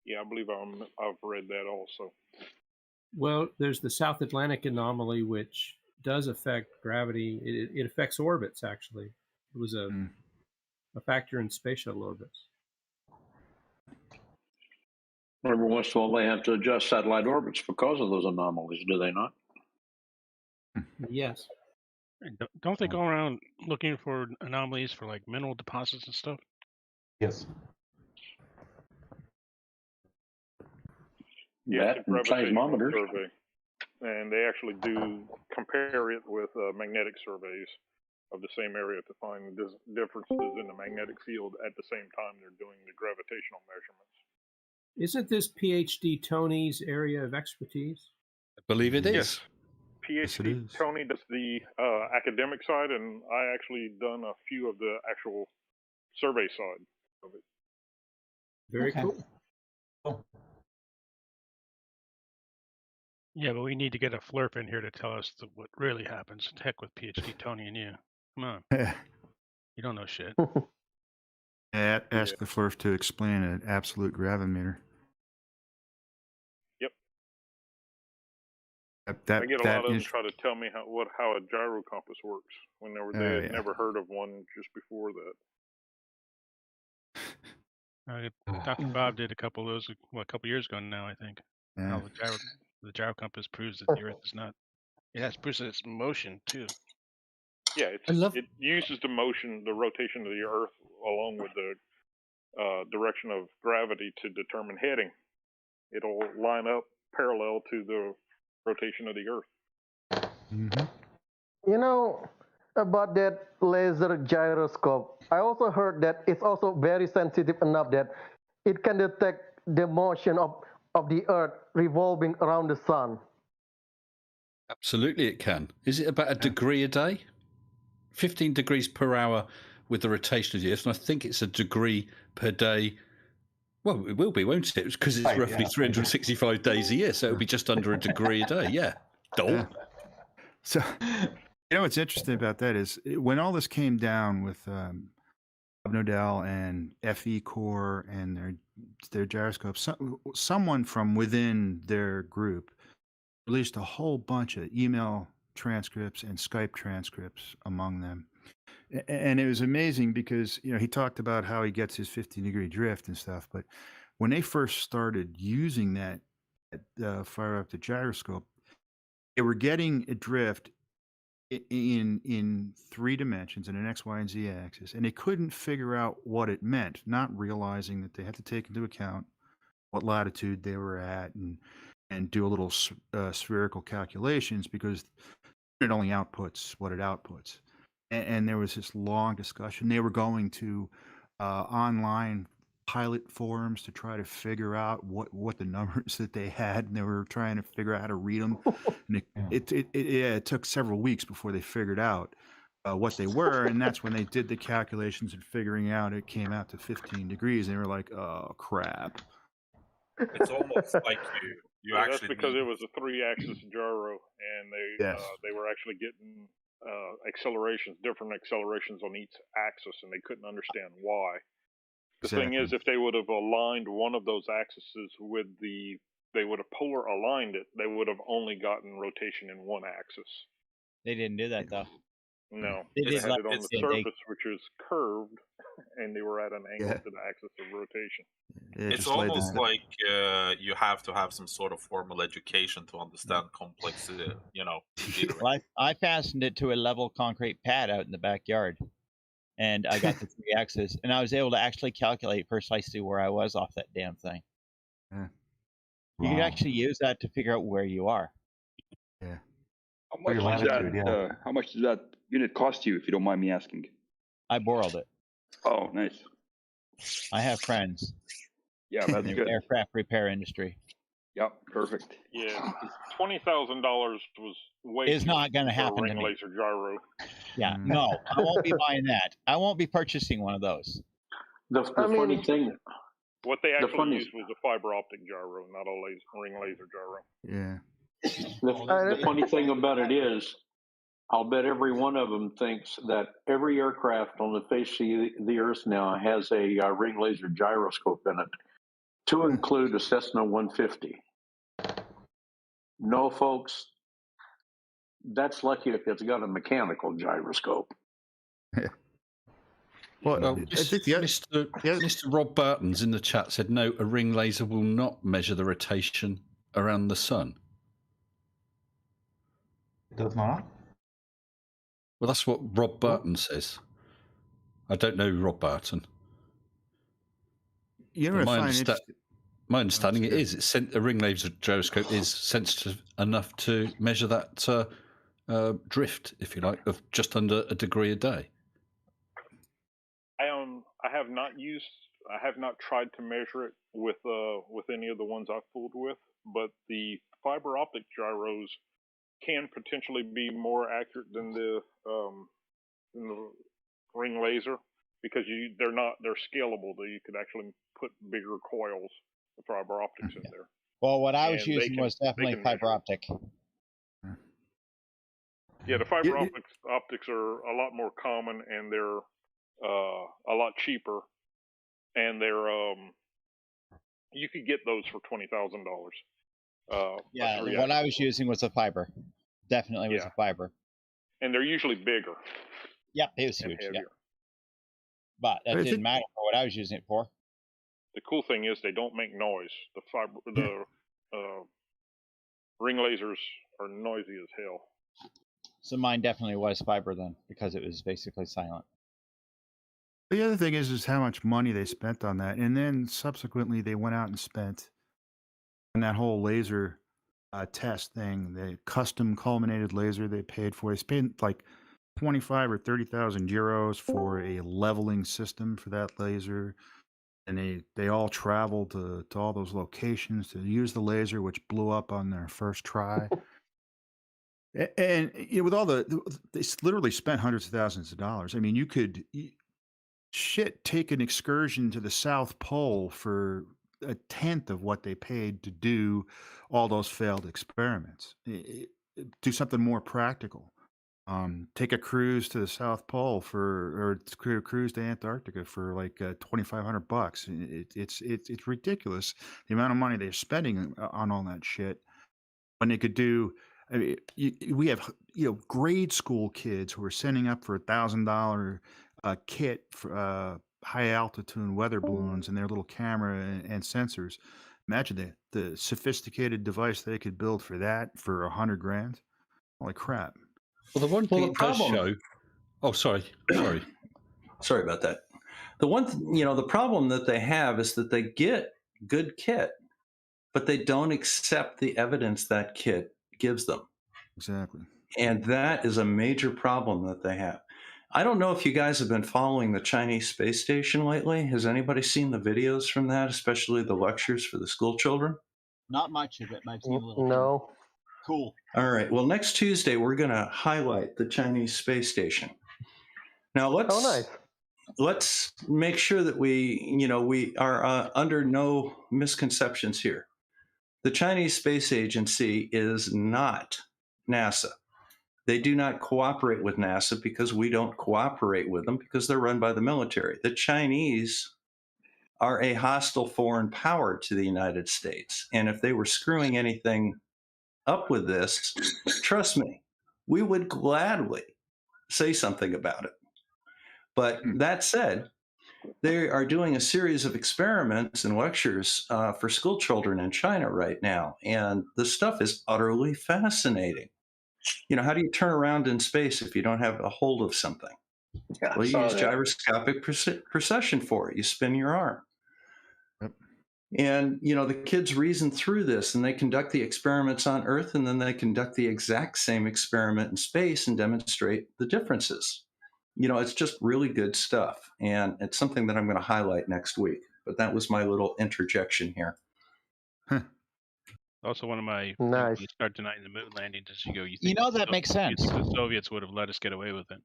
Yeah, I believe I've read that also. Well, there's the South Atlantic anomaly, which does affect gravity. It affects orbits, actually. It was a factor in space shuttle orbits. Every once in a while, they have to adjust satellite orbits because of those anomalies, do they not? Yes. Don't they go around looking for anomalies for like mineral deposits and stuff? Yes. Yeah, That it's a and gravitational seismometers. survey, and they actually do compare it with magnetic surveys of the same area to find differences in the magnetic field at the same time they're doing the gravitational measurements. Isn't this PhD Tony's area of expertise? I believe it is. Yes. PhD Tony does the academic side, and I actually done a few of the actual survey side of it. Very cool. Yeah, but we need to get a flurp in here to tell us what really happens. Heck with PhD Tony and you. Come on. You don't know shit. Ask the Flurf to explain an absolute gravimeter. Yep. That I get a that lot of them is try to tell me how a gyro compass works when they had never heard of one just before that. Dr. Bob did a couple of those, a couple years ago now, I think. Yeah. How the gyro compass proves that the Earth is not. It has proves that it's motion too. Yeah, it uses the motion, the rotation of the Earth, along with the direction of gravity to determine heading. It'll line up parallel to the rotation of the Earth. You know about that laser gyroscope, I also heard that it's also very sensitive enough that it can detect the motion of the Earth revolving around the sun. Absolutely, it can. Is it about a degree a day? 15 degrees per hour with the rotation of the Earth, and I think it's a degree per day. Well, it will be, won't it? Because it's Right, roughly yeah. 365 days a year, so it'll be just under a degree a day. Yeah. Dull. So, you know what's interesting about that is when all this came down with Bob Nodell and FE Core and their gyroscopes, someone from within their group released a whole bunch of email transcripts and Skype transcripts among them. And it was amazing because, he talked about how he gets his 15-degree drift and stuff. But when they first started using that fire up the gyroscope, they were getting a drift in 3 dimensions, in an X, Y, and Z axis. And they couldn't figure out what it meant, not realizing that they had to take into account what latitude they were at and and do a little spherical calculations because it only outputs what it outputs. And there was this long discussion. They were going to online pilot forums to try to figure out what the numbers that they had, and they were trying to figure out how to read them. And it took several weeks before they figured out what they were, and that's when they did the calculations and figuring out it came out to 15 degrees. And they were like, "Oh crap!" It's almost like you Yeah, actually that's because need- it was a 3-axis gyro, and they were actually getting different accelerations on each axis, and they couldn't understand why. The thing is, if they would have aligned one of those axes with they would have polar aligned it, they would have only gotten rotation in one axis. They didn't do that though. No, They they did had like it on this the thing, they- surface, which is curved, and they were at an angle to the axis of rotation. It's almost like you have to have some sort of formal education to understand complex, computer. Well, I fastened it to a level concrete pad out in the backyard, and I got the 3 axis, and I was able to actually calculate precisely where I was off that damn thing. Yeah. You can Wow. actually use that to figure out where you are. Yeah. How much, Your does latitude, that, how much does that unit cost you, if you don't mind me asking? I borrowed it. Oh, nice. I have friends. Yeah, in that's the good. aircraft repair industry. Yep, perfect. Yeah, $20,000 was way It's too not cheap gonna for a happen to ring me. laser gyro. Yeah, no, I won't be buying that. I won't be purchasing one of those. The funny thing, What they The actually funny- used was a fiber optic gyro, not a ring laser gyro. Yeah. the funny thing about it is, I'll bet every one of them thinks that every aircraft on the face of the Earth now has a ring laser gyroscope in it, to include a Cessna 150. No, folks, that's lucky if it's got a mechanical gyroscope. Well, Well, I think the other, Mr. Rob Barton's in the chat said, no, a ring laser will not measure the rotation around the sun. It does not? Well, that's what Rob Barton says. I don't know Rob Barton. you know But what I my, find understa- interesting? my understanding it is a ring laser gyroscope is sensitive enough to measure that drift, if you like, of just under a degree a day. I have not tried to measure it with any of the ones I've fooled with, but the fiber optic gyros can potentially be more accurate than the ring laser, because they're scalable. You could actually put bigger coils of fiber optics in there. Well, what I was And they using can- was they definitely can fiber optic. Yeah, the fiber optics are a lot more common, and they're a lot cheaper, and they're you could get those for $20,000. Yeah, what I was using was a fiber. Definitely was Yeah. a fiber. and they're usually bigger. Yep, it was and huge. Yeah. heavier. But that But I didn't think- matter for what I was using it for. The cool thing is they don't make noise. The ring lasers are noisy as hell. So mine definitely was fiber then, because it was basically silent. The other thing is how much money they spent on that, and then subsequently they went out and spent on that whole laser test thing, the custom culminated laser they paid for. They spent like 25 or 30,000 euros for a leveling system for that laser, and they all traveled to all those locations to use the laser, which blew up on their first try. And with all they literally spent hundreds of thousands of dollars. I mean, you could take an excursion to the South Pole for a tenth of what they paid to do all those failed experiments. Do something more practical. Take a cruise to the South Pole or cruise to Antarctica for like $2,500. It's ridiculous the amount of money they're spending on all that shit when they could do. I mean, we have grade school kids who are sending up for $1,000 kit for high altitude weather balloons and their little camera and sensors. Imagine the sophisticated device they could build for that for $100,000. Holy crap! Well, the one thing the it does problem- show. Oh, sorry. Sorry about that. The problem that they have is that they get good kit, but they don't accept the evidence that kit gives them. Exactly. And that is a major problem that they have. I don't know if you guys have been following the Chinese space station lately. Has anybody seen the videos from that, especially the lectures for the school children? Not much of it, but I've seen a little. No. Cool. All right. Well, next Tuesday, we're going to highlight the Chinese space station. Now, let's make sure that we are under no misconceptions here. The Chinese Space Agency is not NASA. They do not cooperate with NASA because we don't cooperate with them because they're run by the military. The Chinese are a hostile foreign power to the United States. And if they were screwing anything up with this, trust me, we would gladly say something about it. But that said, they are doing a series of experiments and lectures for school children in China right now. And the stuff is utterly fascinating. How do you turn around in space if you don't have a hold of something? Yeah, well, you use gyroscopic precession for it. You spin your arm. Yep. And, the kids reason through this, and they conduct the experiments on Earth, and then they conduct the exact same experiment in space and demonstrate the differences. It's just really good stuff. And it's something that I'm going to highlight next week. But that was my little interjection here. Also, one of my Nice. you start denying the moon landing, does you go? That makes sense. The Soviets would have let us get away with it.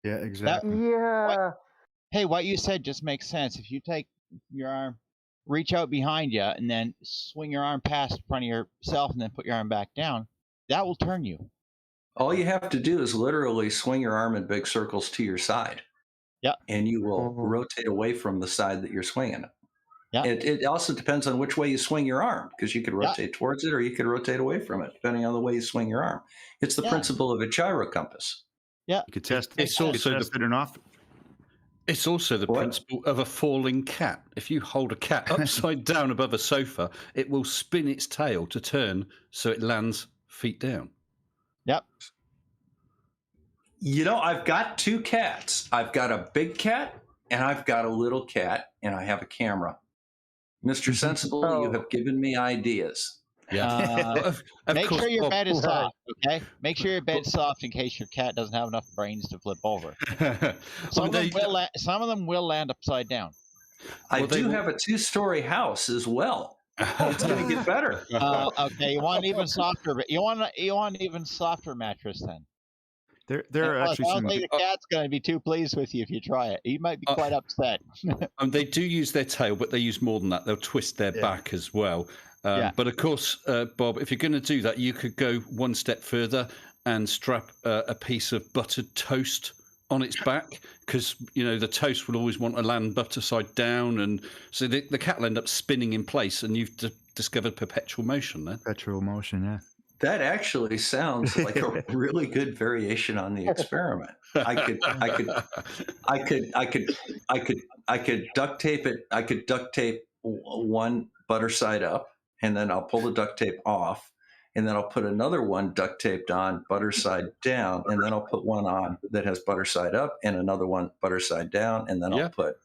Yeah, exactly. Yeah. Hey, what you said just makes sense. If you take your arm, reach out behind you, and then swing your arm past in front of yourself, and then put your arm back down, that will turn you. All you have to do is literally swing your arm in big circles to your side. Yeah. And you will rotate away from the side that you're swinging it. Yeah. It also depends on which way you swing your arm, because you could rotate towards it or you could rotate away from it, depending on the way you swing your arm. It's the principle of a gyro compass. Yeah. You could test It's also It's also the What? principle of a falling cat. If you hold a cat upside down above a sofa, it will spin its tail to turn so it lands feet down. Yep. I've got two cats. I've got a big cat and I've got a little cat, and I have a camera. Mr. Sensible, you have given me ideas. Yeah. Make sure your bed is soft, okay? Make sure your bed's soft in case your cat doesn't have enough brains to flip over. Some of them will land upside down. I do have a 2-story house as well. It's going to get better. Okay, you want even softer, but you want even softer mattress then. There are actually I some. don't think the cat's going to be too pleased with you if you try it. He might be quite upset. They do use their tail, but they use more than that. They'll twist their back as well. But of course, Bob, if you're going to do that, you could go one step further and strap a piece of buttered toast on its back, because the toast will always want to land butter side down, and so the cat will end up spinning in place, and you've discovered perpetual motion there. Perpetual motion, yeah. That actually sounds like a really good variation on the experiment. I could duct tape it. I could duct tape one butter side up, and then I'll pull the duct tape off, and then I'll put another one duct taped on, butter side down, and then I'll put one on that has butter side up, and another one butter side down, and then I'll put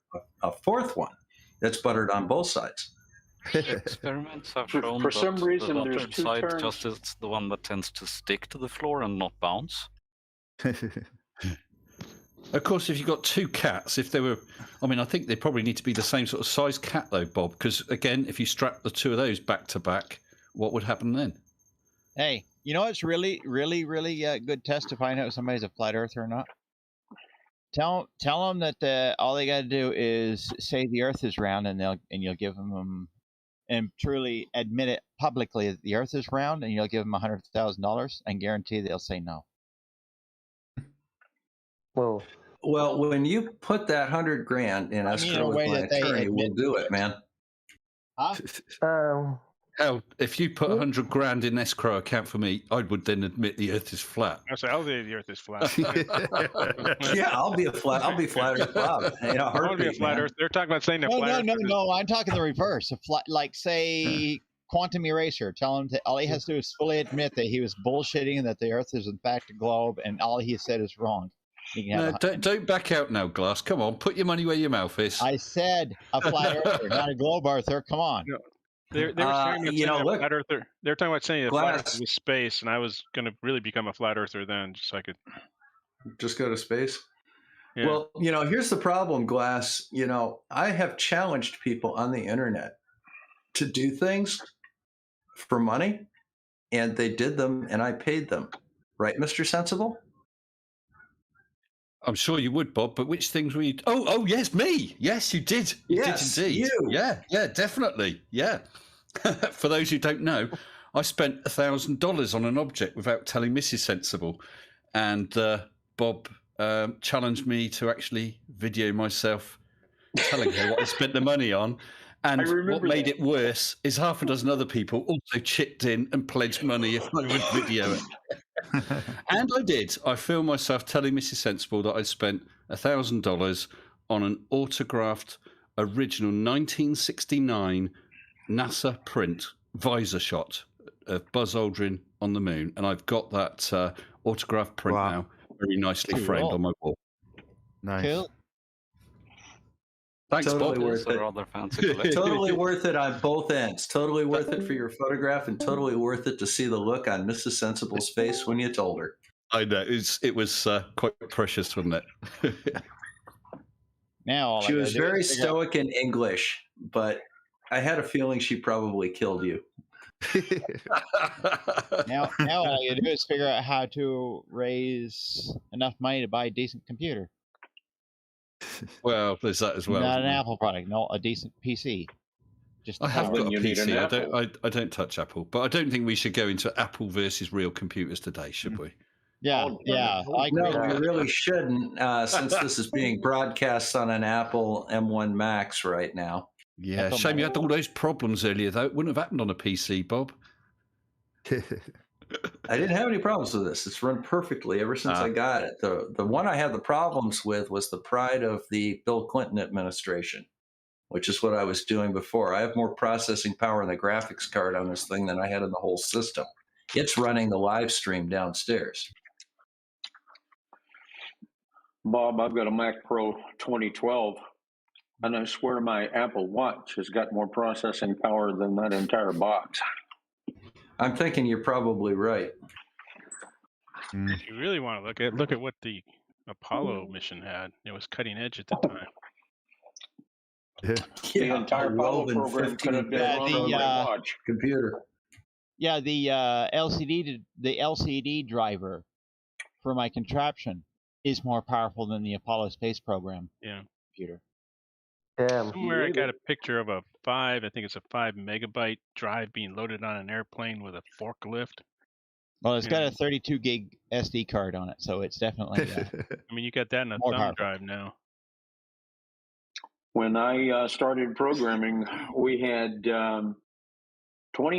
a fourth one that's buttered on both sides. Experiments have shown For some that reason, the there's buttered two side turns. just is the one that tends to stick to the floor and not bounce. Of course, if you've got two cats, if they were, I think they probably need to be the same sort of size cat though, Bob, because again, if you strap the two of those back to back, what would happen then? Hey, it's really, really, really good test to find out if somebody's a flat earther or not. Tell them that all they got to do is say the Earth is round, and you'll give them and truly admit it publicly that the Earth is round, and you'll give them $100,000 and guarantee they'll say no. Well, when you put that $100,000 in escrow with my attorney, we'll do it, man. Huh? Hell, if you put $100,000 in escrow account for me, I would then admit the Earth is flat. I'll say the Earth is flat. Yeah, I'll be flat Earth Bob. I want to be a flat Earth. They're talking about saying that flat Earth. No. I'm talking the reverse. Like say Quantum Eraser. Tell him all he has to do is fully admit that he was bullshitting and that the Earth is in fact a globe, and all he said is wrong. No, don't back out now, Glass. Come on, put your money where your mouth is. I said a flat earther, not a globe earther. Come on. They were talking about sending a look, flat earther. They were talking about sending a flat Glass. earther to space, and I was going to really become a flat earther then, just so I could. Just go to space. Yeah. Well, here's the problem, Glass. I have challenged people on the internet to do things for money, and they did them, and I paid them. Right, Mr. Sensible? I'm sure you would, Bob. But which things were you? Oh, yes, me. Yes, you did. You Yes, did indeed. you. Yeah, definitely. Yeah. For those who don't know, I spent $1,000 on an object without telling Mrs. Sensible, and Bob challenged me to actually video myself telling her what I spent the money on. And what made it worse is half a dozen other people also chipped in and pledged money if I would video it. And I did. I filmed myself telling Mrs. Sensible that I'd spent $1,000 on an autographed original 1969 NASA print visor shot of Buzz Aldrin on the moon. And I've got that autographed print now, very nicely framed on my wall. Nice. Cool. Thanks, Totally Bob. worth it. Rather fancy collection. Totally worth it on both ends. Totally worth it for your photograph, and totally worth it to see the look on Mrs. Sensible's face when you told her. I know. It was quite precious, wasn't it? Now all She I gotta was do very is figure out- stoic in English, but I had a feeling she probably killed you. Now all I gotta do is figure out how to raise enough money to buy a decent computer. Well, there's that as well. Not isn't an there? Apple product, no, a decent PC. Just I have to got a you need an PC. I don't touch Apple, but I don't think we should go into Apple versus real computers today, should we? Yeah, yeah. I agree. No, we really shouldn't, since this is being broadcast on an Apple M1 Max right now. Yeah, Apple shame you Mac. had all those problems earlier, though. It wouldn't have happened on a PC, Bob. I didn't have any problems with this. It's run perfectly ever since I got it. The one I had the problems with was the pride of the Bill Clinton administration, which is what I was doing before. I have more processing power in the graphics card on this thing than I had in the whole system. It's running the live stream downstairs. Bob, I've got a Mac Pro 2012, and I swear my Apple Watch has got more processing power than that entire box. I'm thinking you're probably right. If you really want to look at what the Apollo mission had. It was cutting edge at the time. The entire Apollo program could have been run on my watch. Computer. Yeah, the LCD driver for my contraption is more powerful than the Apollo space program Yeah. computer. Damn. Somewhere I got a picture of I think it's a 5 megabyte drive being loaded on an airplane with a forklift. Well, it's got Yeah. a 32 gig SD card on it, so it's definitely I mean, you got that in a More thumb powerful. drive now. When I started programming, we had 20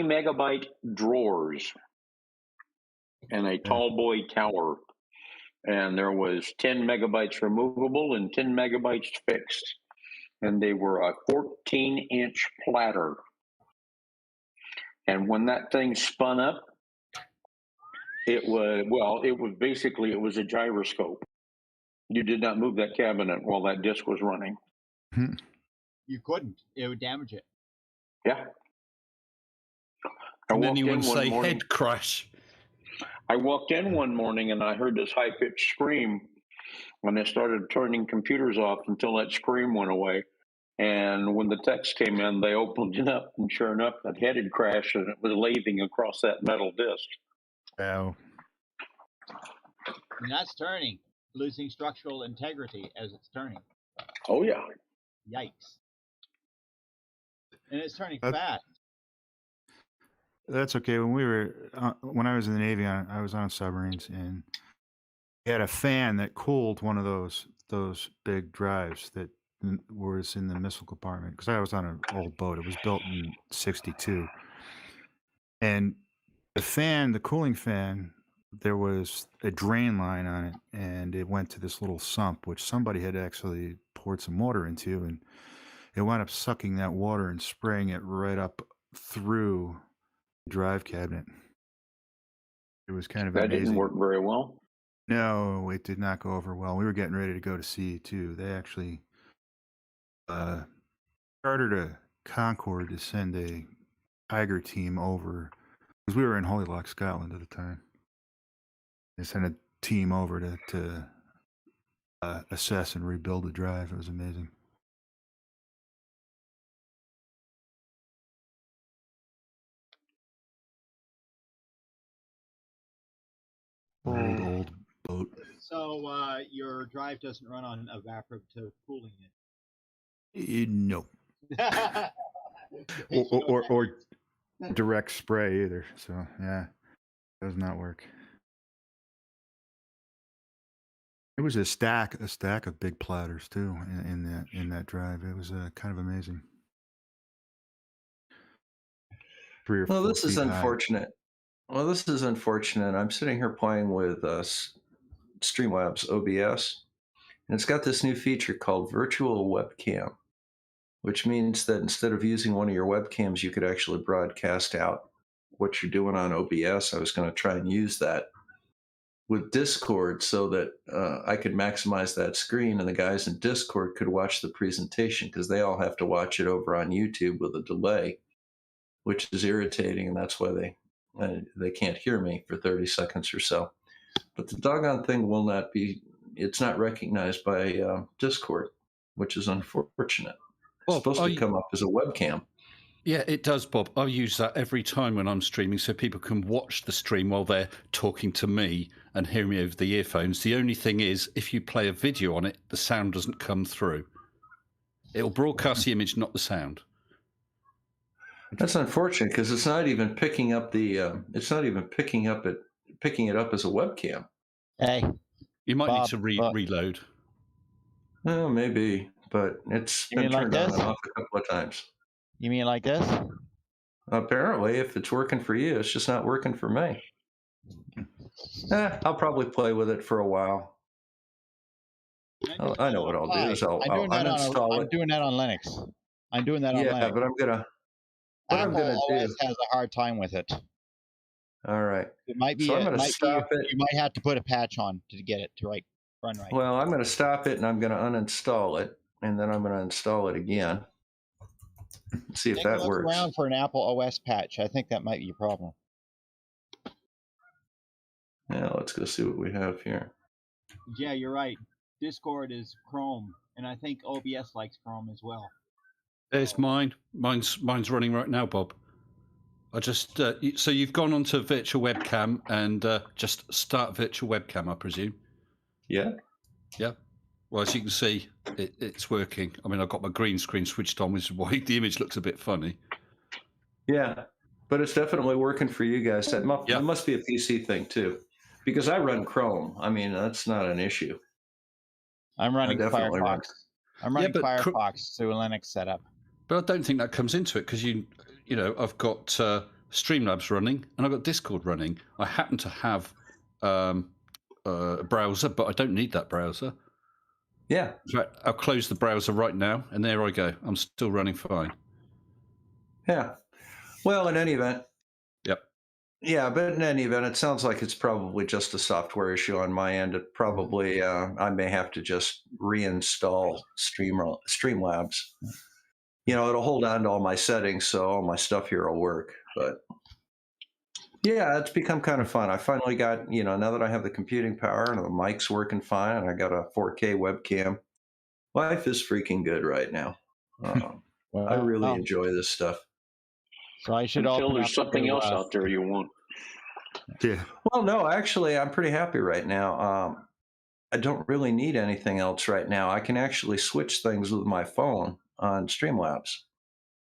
megabyte drawers and a tall boy tower. And there was 10 megabytes removable and 10 megabytes fixed. And they were a 14-inch platter. And when that thing spun up, it was a gyroscope. You did not move that cabinet while that disk was running. You couldn't. It would damage it. Yeah. And then walked you in wouldn't one say morning- head crash. I walked in one morning and I heard this high-pitched scream when I started turning computers off until that scream went away. And when the text came in, they opened it up, and sure enough, that head had crashed and it was lathing across that metal disc. Oh. And that's turning, losing structural integrity as it's turning. Oh, yeah. Yikes. And it's turning That- fast. That's okay. When I was in the Navy, I was on submarines, and we had a fan that cooled one of those big drives that was in the missile compartment. Because I was on an old boat. It was built in '62, and the cooling fan, there was a drain line on it, and it went to this little sump, which somebody had actually poured some water into, and it wound up sucking that water and spraying it right up through drive cabinet. It was kind of That amazing. didn't work very well. No, it did not go over well. We were getting ready to go to sea too. They actually chartered a Concorde to send a Tiger team over, because we were in Holylock, Scotland at the time. They sent a team over to assess and rebuild the drive. It was amazing. Old boat. So your drive doesn't run on evaporative cooling No. or direct spray either. So yeah, does not work. It was a stack of big platters too in that drive. It was kind of amazing. 3 or 4 Well, this is feet high. unfortunate. Well, this is unfortunate. I'm sitting here playing with Streamlabs OBS, and it's got this new feature called Virtual Webcam, which means that instead of using one of your webcams, you could actually broadcast out what you're doing on OBS. I was going to try and use that with Discord so that I could maximize that screen, and the guys in Discord could watch the presentation, because they all have to watch it over on YouTube with a delay, which is irritating, and that's why they can't hear me for 30 seconds or so. But the doggone thing will not be, it's not recognized by Discord, which is unfortunate. It's supposed to come up as a webcam. Yeah, it does, Bob. I use that every time when I'm streaming so people can watch the stream while they're talking to me and hear me over the earphones. The only thing is, if you play a video on it, the sound doesn't come through. It'll broadcast the image, not the sound. That's unfortunate, because it's not even picking up picking it up as a webcam. Hey, you might need to reload. Well, maybe, but it's been turned on and off a couple of times. You mean like this? Apparently, if it's working for you, it's just not working for me. I'll probably play with it for a while. I know what I'll do is I'll uninstall it. I'm doing that on Linux. I'm doing that on Linux. Yeah, but I'm gonna OS has a hard time with it. All right. It might be. So I'm going to stop it. You might have to put a patch on to get it to run right. Well, I'm going to stop it, and I'm going to uninstall it, and then I'm going to install it again. See if that works. Look around for an Apple OS patch. I think that might be a problem. Yeah, let's go see what we have here. Yeah, you're right. Discord is Chrome, and I think OBS likes Chrome as well. There's mine. Mine's running right now, Bob. I just so you've gone onto virtual webcam and just start virtual webcam, I presume. Yeah. Yeah. Well, as you can see, it's working. I mean, I've got my green screen switched on, which is why the image looks a bit funny. Yeah, but it's definitely working for you guys. That must be a PC thing too, because I run Chrome. I mean, that's not an issue. I'm running Firefox. I'm running Firefox through a Linux setup. But I don't think that comes into it, because you know, I've got Streamlabs running and I've got Discord running. I happen to have a browser, but I don't need that browser. Yeah. In fact, I'll close the browser right now, and there I go. I'm still running fine. Yeah. Well, in any event. Yep. Yeah, but in any event, it sounds like it's probably just a software issue on my end. It probably, I may have to just reinstall Streamlabs. You know, it'll hold on to all my settings, so all my stuff here will work. But yeah, it's become kind of fun. I finally got, you know, now that I have the computing power and the mic's working fine, and I got a 4K webcam, life is freaking good right now. I really enjoy this stuff. So I should until there's something else out there you want. Yeah. Well, no, actually, I'm pretty happy right now. I don't really need anything else right now. I can actually switch things with my phone on Streamlabs.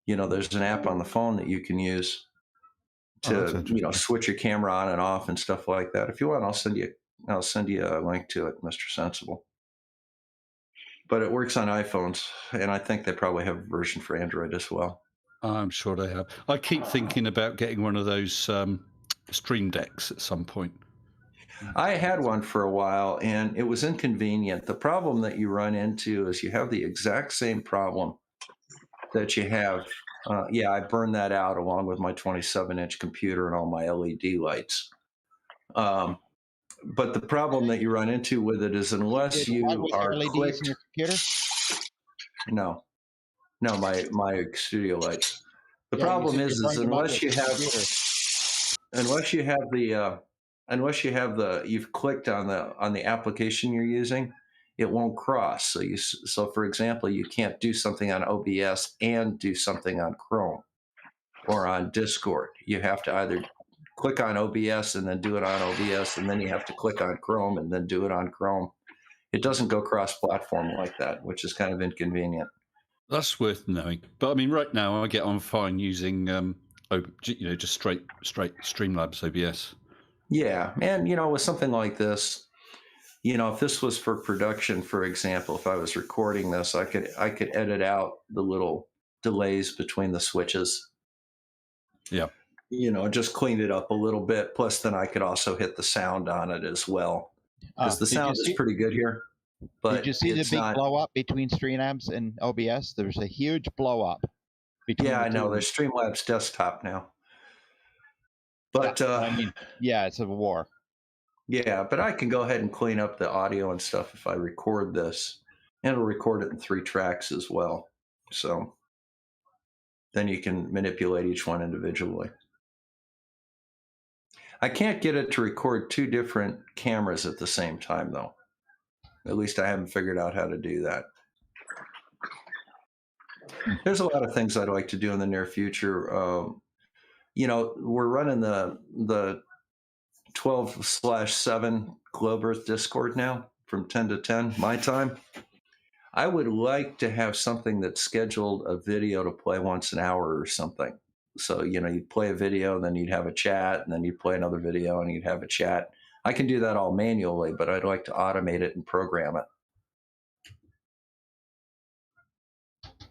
You know, there's an app on the phone that you can use to, you know, switch your camera on and off and stuff like that. If you want, I'll send you a link to it, Mr. Sensible. But it works on iPhones, and I think they probably have a version for Android as well. I'm sure they have. I keep thinking about getting one of those Stream Decks at some point. I had one for a while, and it was inconvenient. The problem that you run into is you have the exact same problem that you have. I burned that out along with my 27-inch computer and all my LED lights. But the problem that you run into with it is unless you are LEDs in your computer? No, my studio lights. The Yeah, problem you're is talking about unless the you have computer. you've clicked on the application you're using, it won't cross. So for example, you can't do something on OBS and do something on Chrome or on Discord. You have to either click on OBS and then do it on OBS, and then you have to click on Chrome and then do it on Chrome. It doesn't go cross-platform like that, which is kind of inconvenient. That's worth knowing. But I mean, right now I get on fine using, just straight Streamlabs OBS. Yeah, and with something like this, if this was for production, for example, if I was recording this, I could edit out the little delays between the switches. Yeah. Just cleaned it up a little bit. Plus, then I could also hit the sound on it as well, because the sound is pretty good here. But did you see the big blow up between Streamlabs and OBS? There's a huge blow up. Yeah, I know. There's Streamlabs Desktop now. But I mean, yeah, it's a war. Yeah, but I can go ahead and clean up the audio and stuff if I record this, and it'll record it in 3 tracks as well. So then you can manipulate each one individually. I can't get it to record 2 different cameras at the same time, though. At least I haven't figured out how to do that. There's a lot of things I'd like to do in the near future. We're running the 12/7 Globe Earth Discord now from 10 to 10 my time. I would like to have something that scheduled a video to play once an hour or something. So, you'd play a video, and then you'd have a chat, and then you'd play another video, and you'd have a chat. I can do that all manually, but I'd like to automate it and program it.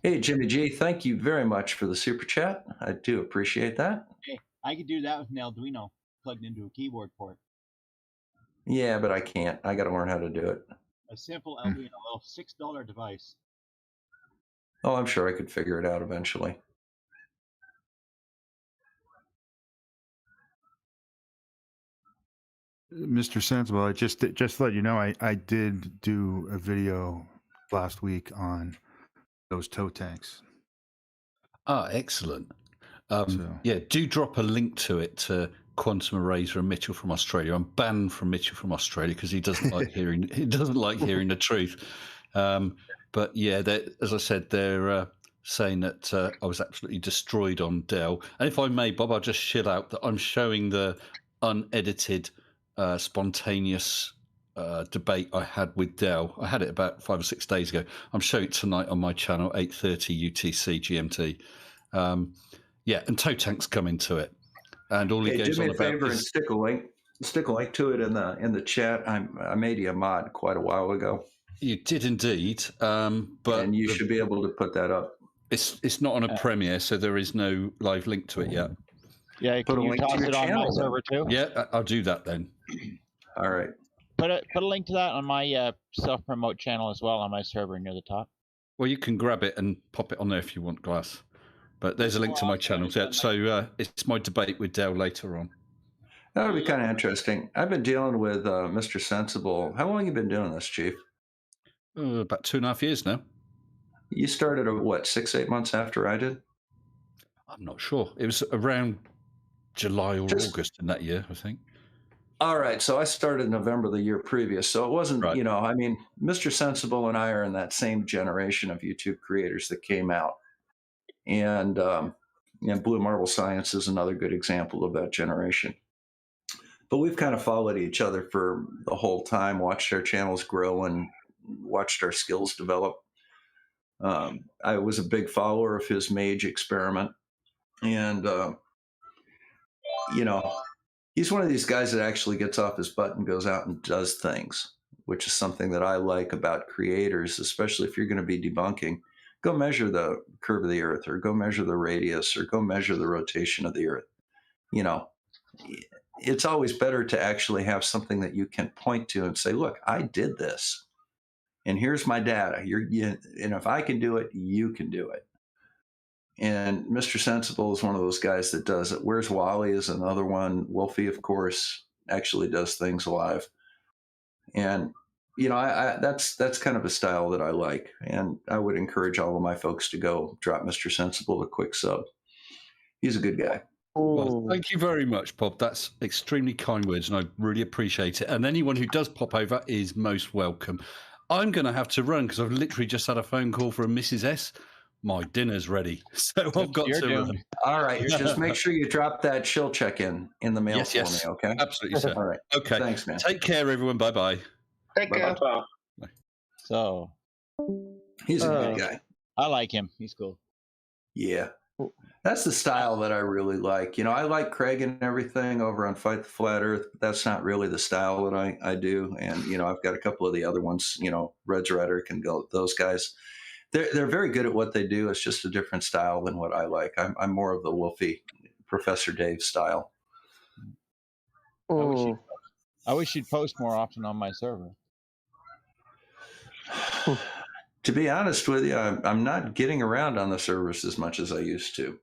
Hey, Jimmy G, thank you very much for the super chat. I do appreciate that. Hey, I could do that with an Arduino plugged into a keyboard port. Yeah, but I can't. I got to learn how to do it. A simple Arduino, a $6 device. Oh, I'm sure I could figure it out eventually. Mr. Sensible, I just to let you know, I did do a video last week on those tow tanks. Ah, excellent. Yeah, do drop a link to it to Quantum Eraser and Mitchell from Australia. I'm banned from Mitchell from Australia because he doesn't like hearing the truth. But yeah, as I said, they're saying that I was absolutely destroyed on Dell. And if I may, Bob, I'll just shit out that I'm showing the unedited, spontaneous debate I had with Dell. I had it about 5 or 6 days ago. I'm showing it tonight on my channel, 8:30 UTC GMT. Yeah, and Toe Tank's coming to it, and all he goes do me on a about favor and is stick a link to it in the chat. I made you a mod quite a while ago. You did indeed, but and you should be able to put that up. It's not on a Premiere, so there is no live link to it yet. Yeah, can you toss it on my server too? Yeah, I'll do that then. All right. Put a link to that on my self-promote channel as well on my server near the top. Well, you can grab it and pop it on there if you want, Glass. But there's a link to my channel. So it's my debate with Dell later on. That would be kind of interesting. I've been dealing with Mr. Sensible. How long have you been doing this, Chief? About 2.5 years now. You started, 6-8 months after I did? I'm not sure. It was around July or August in that year, I think. All right. So I started November the year previous. So it wasn't, Mr. Sensible and I are in that same generation of YouTube creators that came out. And Blue Marble Science is another good example of that generation. But we've kind of followed each other for the whole time, watched our channels grow and watched our skills develop. I was a big follower of his Mage experiment. And, he's one of these guys that actually gets off his butt and goes out and does things, which is something that I like about creators, especially if you're going to be debunking. Go measure the curve of the Earth, or go measure the radius, or go measure the rotation of the Earth. It's always better to actually have something that you can point to and say, look, I did this, and here's my data. And if I can do it, you can do it. And Mr. Sensible is one of those guys that does it. Where's Wally is another one. Wolfie, of course, actually does things live. And that's kind of a style that I like, and I would encourage all of my folks to go drop Mr. Sensible a quick sub. He's a good guy. Well, thank you very much, Bob. That's extremely kind words, and I really appreciate it. And anyone who does pop over is most welcome. I'm going to have to run because I've literally just had a phone call from Mrs. S. My dinner's ready, so I've got to run. All right, just make sure you drop that chill check in the mail Yes, for yes. me, okay? Absolutely, sir. All right. Okay. Thanks, man. Take care, everyone. Bye-bye. Take care. So He's a good guy. I like him. He's cool. Yeah. That's the style that I really like. You know, I like Craig and everything over on Fight the Flat Earth, but that's not really the style that I do. And, you know, I've got a couple of the other ones, you know, Reds Rhetoric and those guys. They're very good at what they do. It's just a different style than what I like. I'm more of the Wolfie, Professor Dave style. I wish you'd post more often on my server. To be honest with you, I'm not getting around on the servers as much as I used to.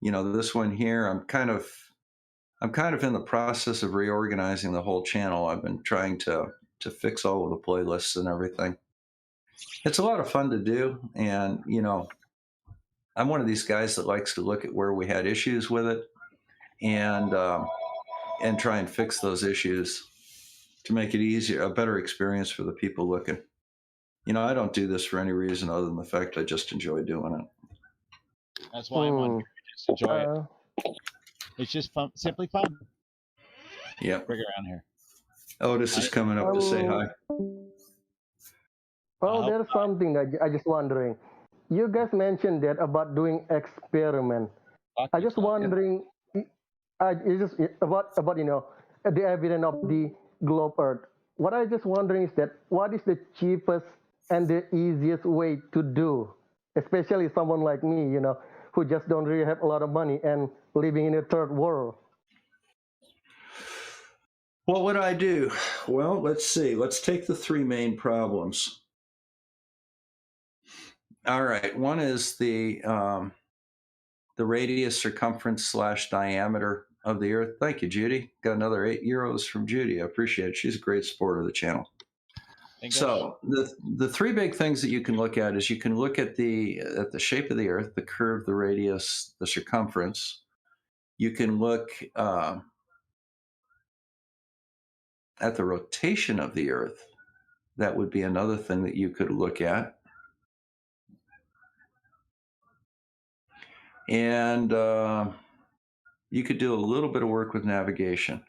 You know, this one here, I'm kind of in the process of reorganizing the whole channel. I've been trying to fix all of the playlists and everything. It's a lot of fun to do, and you know, I'm one of these guys that likes to look at where we had issues with it, and try and fix those issues to make it easier, a better experience for the people looking. You know, I don't do this for any reason other than the fact I just enjoy doing it. That's why I'm on here. Just enjoy it. It's just fun, simply fun. Yeah. Bring it around here. Otis is coming up to say hi. Well, there's something that I just wondering. You guys mentioned that about doing experiment. I just wondering, it's just about you know the evidence of the globe Earth. What I just wondering is that what is the cheapest and the easiest way to do, especially someone like me, you know, who just don't really have a lot of money and living in a third world. What would I do? Well, let's see. Let's take the three main problems. All right. One is the radius, circumference / diameter of the Earth. Thank you, Judy. Got another €8 from Judy. I appreciate it. She's a great supporter of the channel. So the three big things that you can look at is you can look at the shape of the Earth, the curve, the radius, the circumference. You can look at the rotation of the Earth. That would be another thing that you could look at. And you could do a little bit of work with navigation.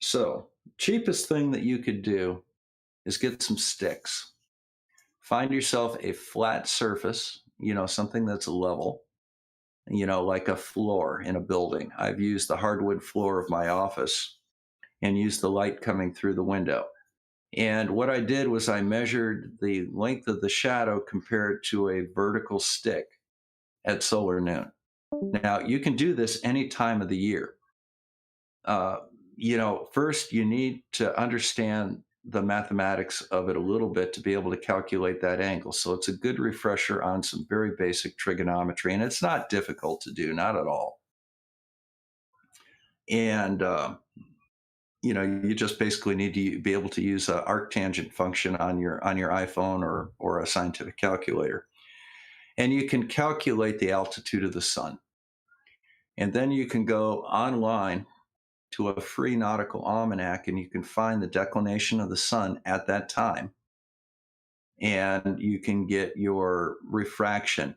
So cheapest thing that you could do is get some sticks. Find yourself a flat surface, you know, something that's level, you know, like a floor in a building. I've used the hardwood floor of my office and used the light coming through the window. And what I did was I measured the length of the shadow compared to a vertical stick at solar noon. Now, you can do this any time of the year. You know, first you need to understand the mathematics of it a little bit to be able to calculate that angle. So it's a good refresher on some very basic trigonometry, and it's not difficult to do, not at all. And, you know, you just basically need to be able to use an arctangent function on your iPhone or a scientific calculator. And you can calculate the altitude of the sun. And then you can go online to a free nautical almanac and you can find the declination of the sun at that time. And you can get your refraction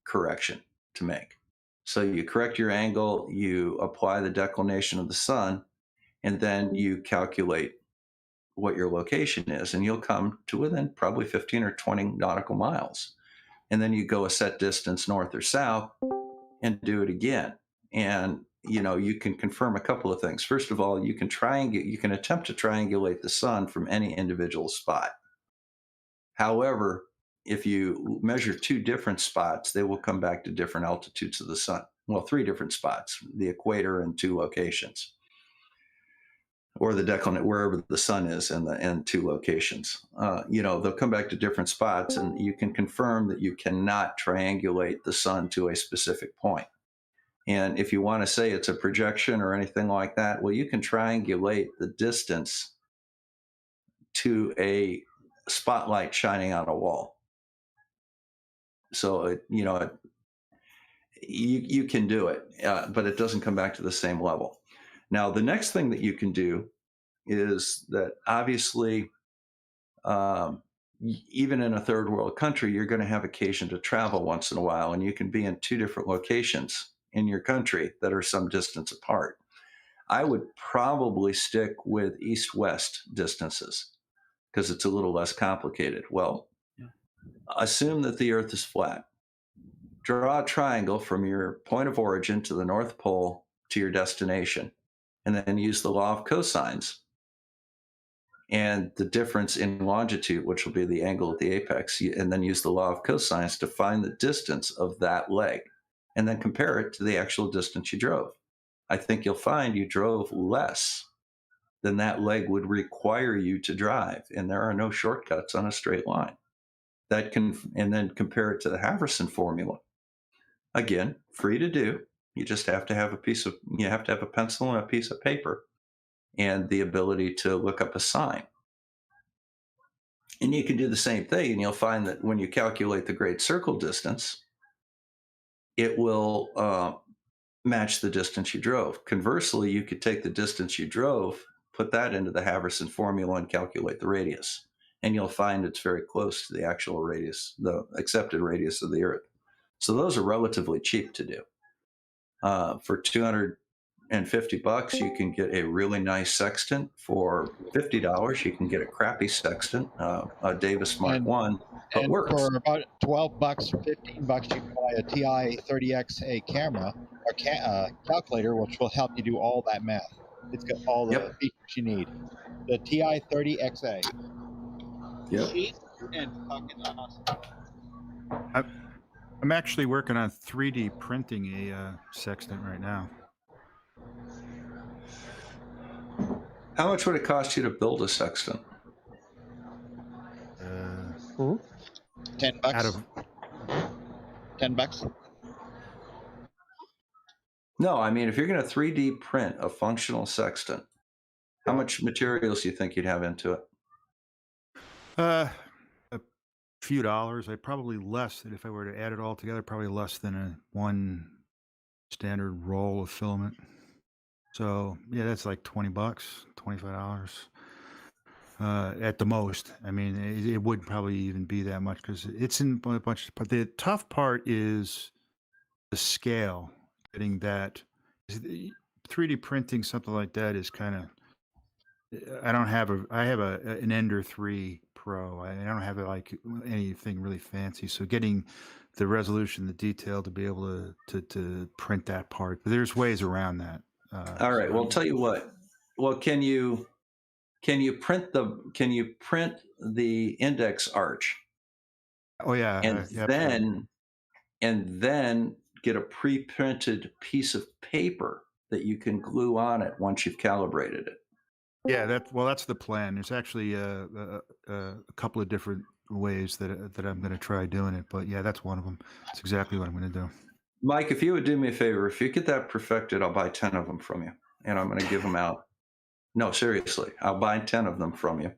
correction to make. So you correct your angle, you apply the declination of the sun, and then you calculate what your location is. And you'll come to within probably 15 or 20 nautical miles. And then you go a set distance north or south and do it again. And, you know, you can confirm a couple of things. First of all, you can attempt to triangulate the sun from any individual spot. However, if you measure two different spots, they will come back to different altitudes of the sun. Well, three different spots, the equator and two locations, or the declination, wherever the sun is and two locations. You know, they'll come back to different spots, and you can confirm that you cannot triangulate the sun to a specific point. And if you want to say it's a projection or anything like that, well, you can triangulate the distance to a spotlight shining on a wall. So, you can do it, but it doesn't come back to the same level. Now, the next thing that you can do is that obviously, even in a third world country, you're going to have occasion to travel once in a while, and you can be in 2 different locations in your country that are some distance apart. I would probably stick with east-west distances because it's a little less complicated. Well, assume that the Earth is flat. Draw a triangle from your point of origin to the North Pole to your destination, and then use the law of cosines and the difference in longitude, which will be the angle at the apex, and then use the law of cosines to find the distance of that leg, and then compare it to the actual distance you drove. I think you'll find you drove less than that leg would require you to drive, and there are no shortcuts on a straight line. And then compare it to the Haverson formula. Again, free to do. You just have to have a pencil and a piece of paper and the ability to look up a sign. And you can do the same thing, and you'll find that when you calculate the great circle distance, it will match the distance you drove. Conversely, you could take the distance you drove, put that into the Haverson formula, and calculate the radius. And you'll find it's very close to the actual radius, the accepted radius of the Earth. So those are relatively cheap to do. For $250, you can get a really nice sextant. For $50, you can get a crappy sextant, a Davis Mark I, but works. For about $12 or $15, you can buy a TI 30XA camera or calculator, which will help you do all that math. It's got all the features you need. The TI 30XA. Yep. Cheap and fucking awesome. I'm actually working on 3D printing a sextant right now. How much would it cost you to build a sextant? $10. $10. No, I mean, if you're going to 3D print a functional sextant, how much materials do you think you'd have into it? A few dollars. Probably less than, if I were to add it all together, probably less than one standard roll of filament. So yeah, that's like $20, $25 at the most. I mean, it would probably even be that much because it's in a bunch. But the tough part is the scale. Getting that 3D printing something like that is kind of. I have an Ender 3 Pro. I don't have like anything really fancy. So getting the resolution, the detail to be able to print that part. But there's ways around that. All right. Well, I'll tell you what. Well, can you print the index arch? Oh yeah. And then get a pre-printed piece of paper that you can glue on it once you've calibrated it. Yeah, that's the plan. There's actually a couple of different ways that I'm going to try doing it, but yeah, that's one of them. That's exactly what I'm going to do. Mike, if you would do me a favor, if you get that perfected, I'll buy 10 of them from you, and I'm going to give them out. No, seriously, I'll buy 10 of them from you,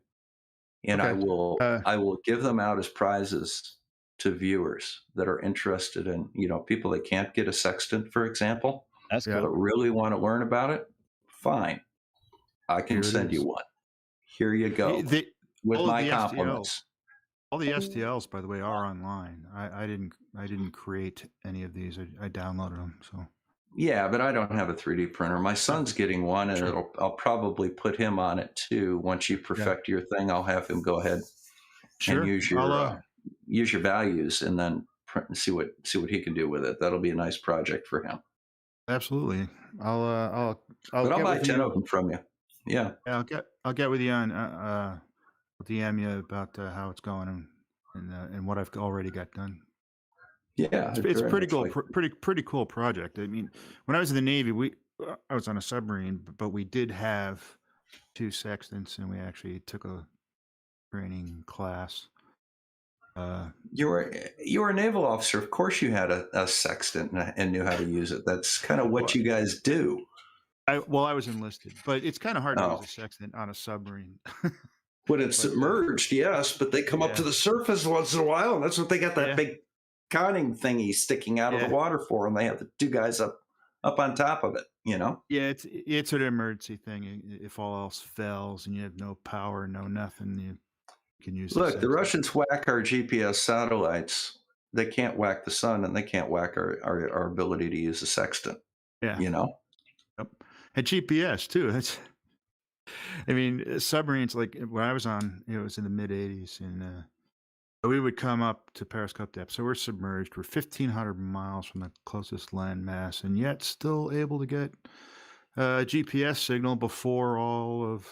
and Okay. I will give them out as prizes to viewers that are interested in, people that can't get a sextant, for example, That's but really want to learn about it. Fine. I can send you one. Here you go. With my compliments. All the STLs, by the way, are online. I didn't create any of these. I downloaded them. So Yeah, but I don't have a 3D printer. My son's getting one, and I'll probably put him on it too. Once you perfect your thing, I'll have him go ahead and use your values, and then print and see what he can do with it. That'll be a nice project for him. Absolutely. I'll buy 10 of them from you. Yeah. I'll get with you on DM you about how it's going and what I've already got done. Yeah, it's pretty cool. Pretty cool project. I mean, when I was in the Navy, I was on a submarine, but we did have 2 sextants, and we actually took a training class. You were a naval officer. Of course, you had a sextant and knew how to use it. That's kind of what you guys do. I was enlisted, but it's kind of hard to use a sextant on a submarine. When it's submerged, yes, but they come up to the surface once in a while, and that's what they got that big conning thingy sticking out of the water for them. They have the two guys up on top of it, you know? Yeah, it's an emergency thing. If all else fails and you have no power, no nothing, you can use. Look, the Russians whack our GPS satellites. They can't whack the sun, and they can't whack our ability to use the sextant. Yeah, you know. Yep. And GPS too. That's. I mean, submarines. Like when I was on, it was in the mid '80s, and we would come up to periscope depth. So we're submerged. We're 1,500 miles from the closest landmass, and yet still able to get a GPS signal before all of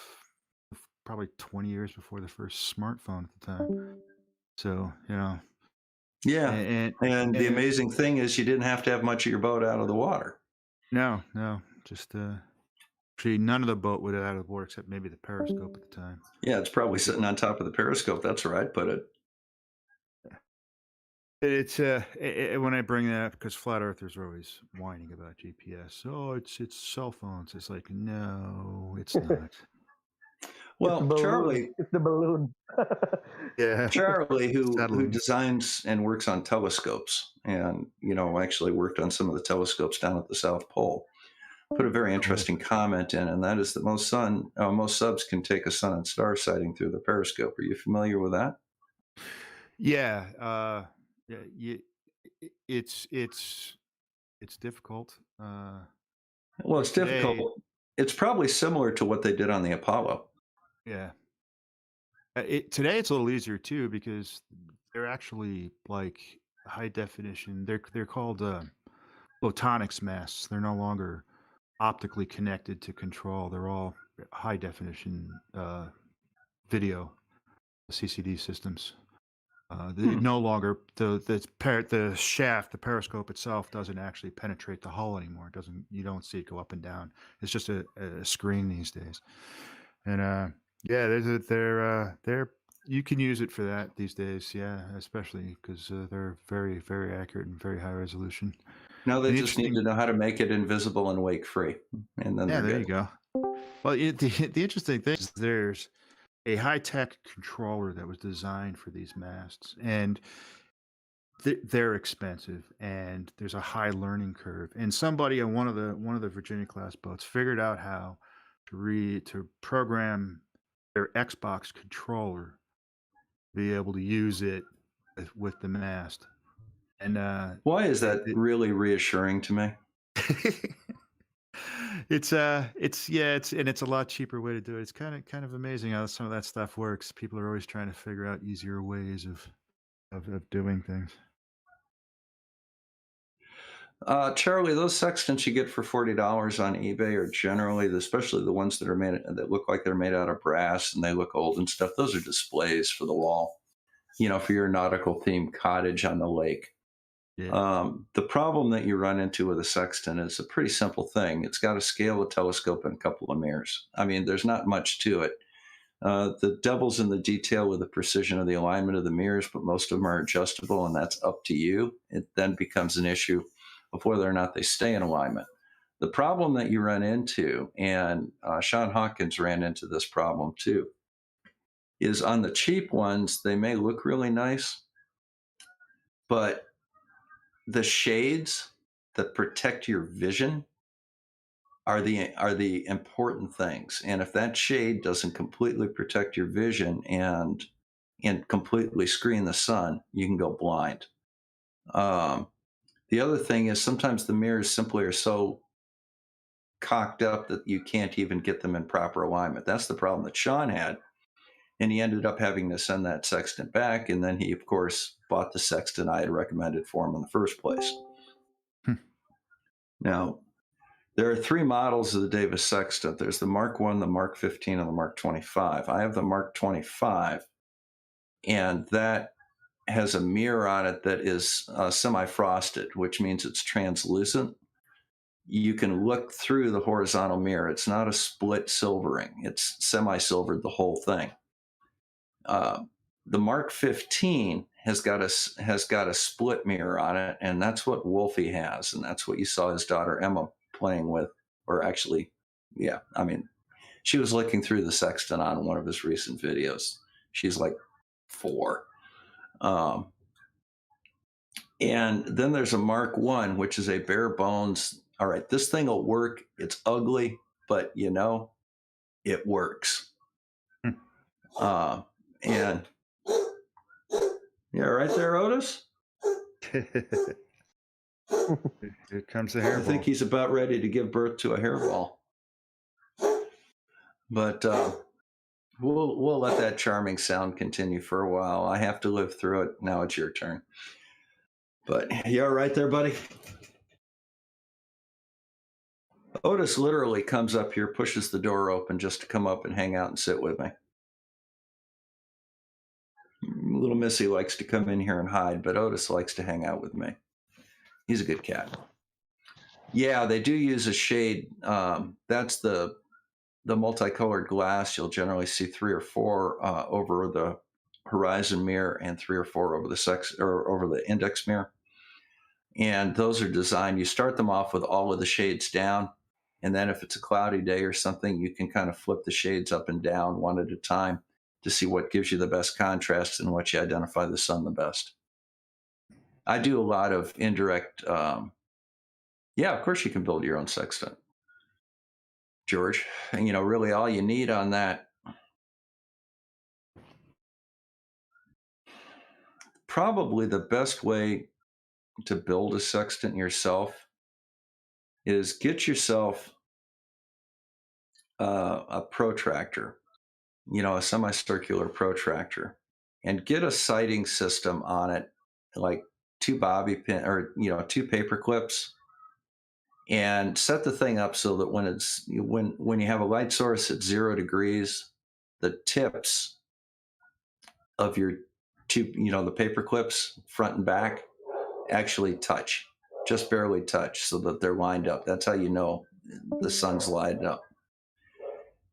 probably 20 years before the first smartphone at the time. So, you know. Yeah. And the amazing thing is you didn't have to have much of your boat out of the water. No. Just actually none of the boat would have out of the water except maybe the periscope at the time. Yeah, it's probably sitting on top of the periscope. That's where I'd put it. It's when I bring that up, because flat earthers are always whining about GPS. Oh, it's cell phones. It's like, no, it's not. Well, Charlie, it's the balloon. Yeah, Charlie, who designs and works on telescopes, and actually worked on some of the telescopes down at the South Pole, put a very interesting comment in, and that is that most subs can take a sun and star sighting through the periscope. Are you familiar with that? Yeah. It's difficult. Well, it's difficult. It's probably similar to what they did on the Apollo. Yeah. Today it's a little easier too, because they're actually like high definition. They're called photonics masts. They're no longer optically connected to control. They're all high definition video CCD systems. No longer the shaft, the periscope itself doesn't actually penetrate the hull anymore. You don't see it go up and down. It's just a screen these days. And they're you can use it for that these days. Yeah, especially because they're very, very accurate and very high resolution. No, they just need to know how to make it invisible and wake free, and then there you go. Well, the interesting thing is there's a high-tech controller that was designed for these masts, and they're expensive, and there's a high learning curve. And somebody on one of the Virginia class boats figured out how to program their Xbox controller, be able to use it with the mast. And why is that really reassuring to me? It's a lot cheaper way to do it. It's kind of amazing how some of that stuff works. People are always trying to figure out easier ways of doing things. Charlie, those sextants you get for $40 on eBay are generally, especially the ones that look like they're made out of brass and they look old and stuff. Those are displays for the wall, for your nautical themed cottage on the lake. Yeah. The problem that you run into with a sextant is a pretty simple thing. It's got a scale, a telescope, and a couple of mirrors. I mean, there's not much to it. The devil's in the detail with the precision of the alignment of the mirrors, but most of them are adjustable, and that's up to you. It then becomes an issue of whether or not they stay in alignment. The problem that you run into, and Sean Hawkins ran into this problem too, is on the cheap ones, they may look really nice, but the shades that protect your vision are the important things. And if that shade doesn't completely protect your vision and completely screen the sun, you can go blind. The other thing is sometimes the mirrors simply are so cocked up that you can't even get them in proper alignment. That's the problem that Sean had. And he ended up having to send that sextant back. And then he, of course, bought the sextant I had recommended for him in the first place. Now, there are three models of the Davis sextant. There's the Mark I, the Mark 15, and the Mark 25. I have the Mark 25, and that has a mirror on it that is semi-frosted, which means it's translucent. You can look through the horizontal mirror. It's not a split silvering. It's semi-silvered, the whole thing. The Mark 15 has got a split mirror on it, and that's what Wolfie has, and that's what you saw his daughter Emma playing with, or actually, yeah, I mean, she was looking through the sextant on one of his recent videos. She's like 4. And then there's a Mark I, which is a bare bones. All right, this thing will work. It's ugly, but you know, it works. And yeah, right there, Otis. Here comes the hairball. I think he's about ready to give birth to a hairball. But we'll let that charming sound continue for a while. I have to live through it. Now it's your turn. But you all right there, buddy? Otis literally comes up here, pushes the door open just to come up and hang out and sit with me. Little Missy likes to come in here and hide, but Otis likes to hang out with me. He's a good cat. Yeah, they do use a shade. That's the multicolored glass. You'll generally see 3 or 4 over the horizon mirror and 3 or 4 over the index mirror. And those are designed, you start them off with all of the shades down. And then if it's a cloudy day or something, you can kind of flip the shades up and down one at a time to see what gives you the best contrast and what you identify the sun the best. I do a lot of indirect, yeah, of course you can build your own sextant, George. And, you know, really all you need on that, probably the best way to build a sextant yourself is get yourself a protractor, you know, a semicircular protractor, and get a sighting system on it, like 2 bobby pin or, you know, 2 paper clips, and set the thing up so that when you have a light source at 0 degrees, the tips of your 2, you know, the paper clips front and back actually touch, just barely touch, so that they're lined up. That's how you know the sun's lined up.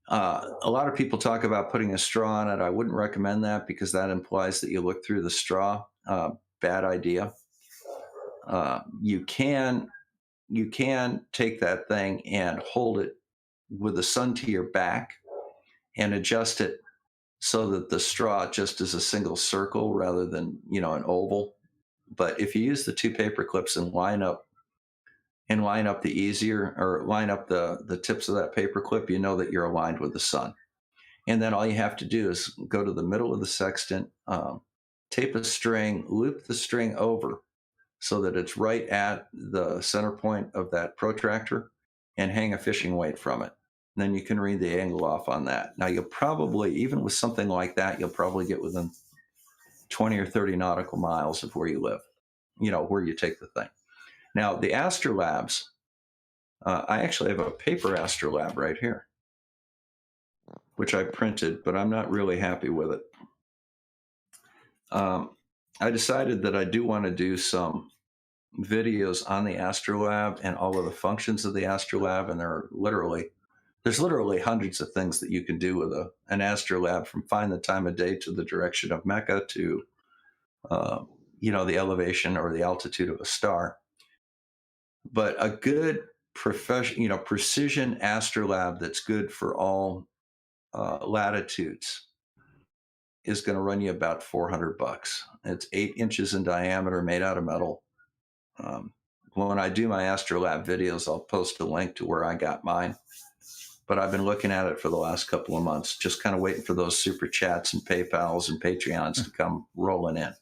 A lot of people talk about putting a straw on it. I wouldn't recommend that because that implies that you look through the straw. Bad idea. You can take that thing and hold it with the sun to your back and adjust it so that the straw just is a single circle rather than, you know, an oval. But if you use the 2 paper clips and line up the easier, or line up the tips of that paper clip, you know that you're aligned with the sun. And then all you have to do is go to the middle of the sextant, tape a string, loop the string over so that it's right at the center point of that protractor, and hang a fishing weight from it. And then you can read the angle off on that. Now you'll probably, even with something like that, you'll probably get within 20 or 30 nautical miles of where you live, you know, where you take the thing. Now, the Astrolabs, I actually have a paper Astrolab right here, which I printed, but I'm not really happy with it. I decided that I do want to do some videos on the Astrolab and all of the functions of the Astrolab, and there's literally hundreds of things that you can do with an Astrolab, from find the time of day to the direction of Mecca to, you know, the elevation or the altitude of a star. But a good precision Astrolab that's good for all latitudes is going to run you about $400. It's 8 inches in diameter, made out of metal. When I do my Astrolab videos, I'll post a link to where I got mine. But I've been looking at it for the last couple of months, just kind of waiting for those super chats and PayPals and Patreons to come rolling in.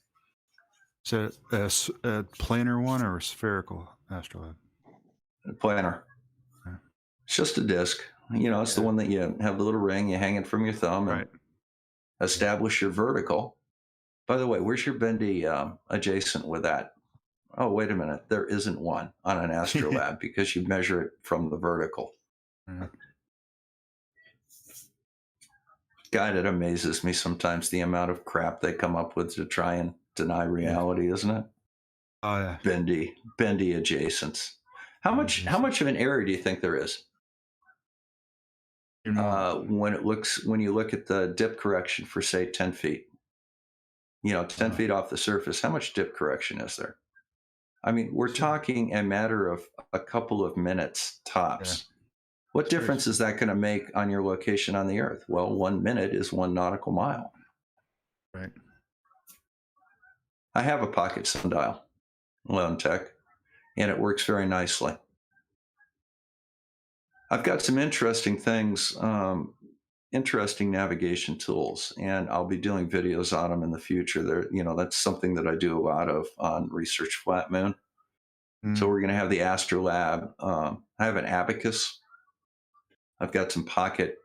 So a planar one or a spherical Astrolab? A planar. Okay. It's just a disc. You know, it's the one that you have the little ring, you hang it from your thumb, and establish your vertical. By the way, where's your bendy adjacent with that? Oh, wait a minute. There isn't one on an Astrolab because you measure it from the vertical. God, it amazes me sometimes the amount of crap they come up with to try and deny reality, isn't it? Oh yeah. Bendy adjacents. How much of an error do you think there is? When you look at the dip correction for, say, 10 feet, you know, 10 feet off the surface, how much dip correction is there? I mean, we're talking a matter of a couple of minutes tops. Yeah. What difference is that going to make on your location on the Earth? Well, 1 minute is 1 nautical mile. Right. I have a pocket sundial. Lone Tech, and it works very nicely. I've got some interesting things, interesting navigation tools, and I'll be doing videos on them in the future. That's something that I do a lot of on Research Flat Moon. So we're going to have the Astrolab. I have an Abacus. I've got some pocket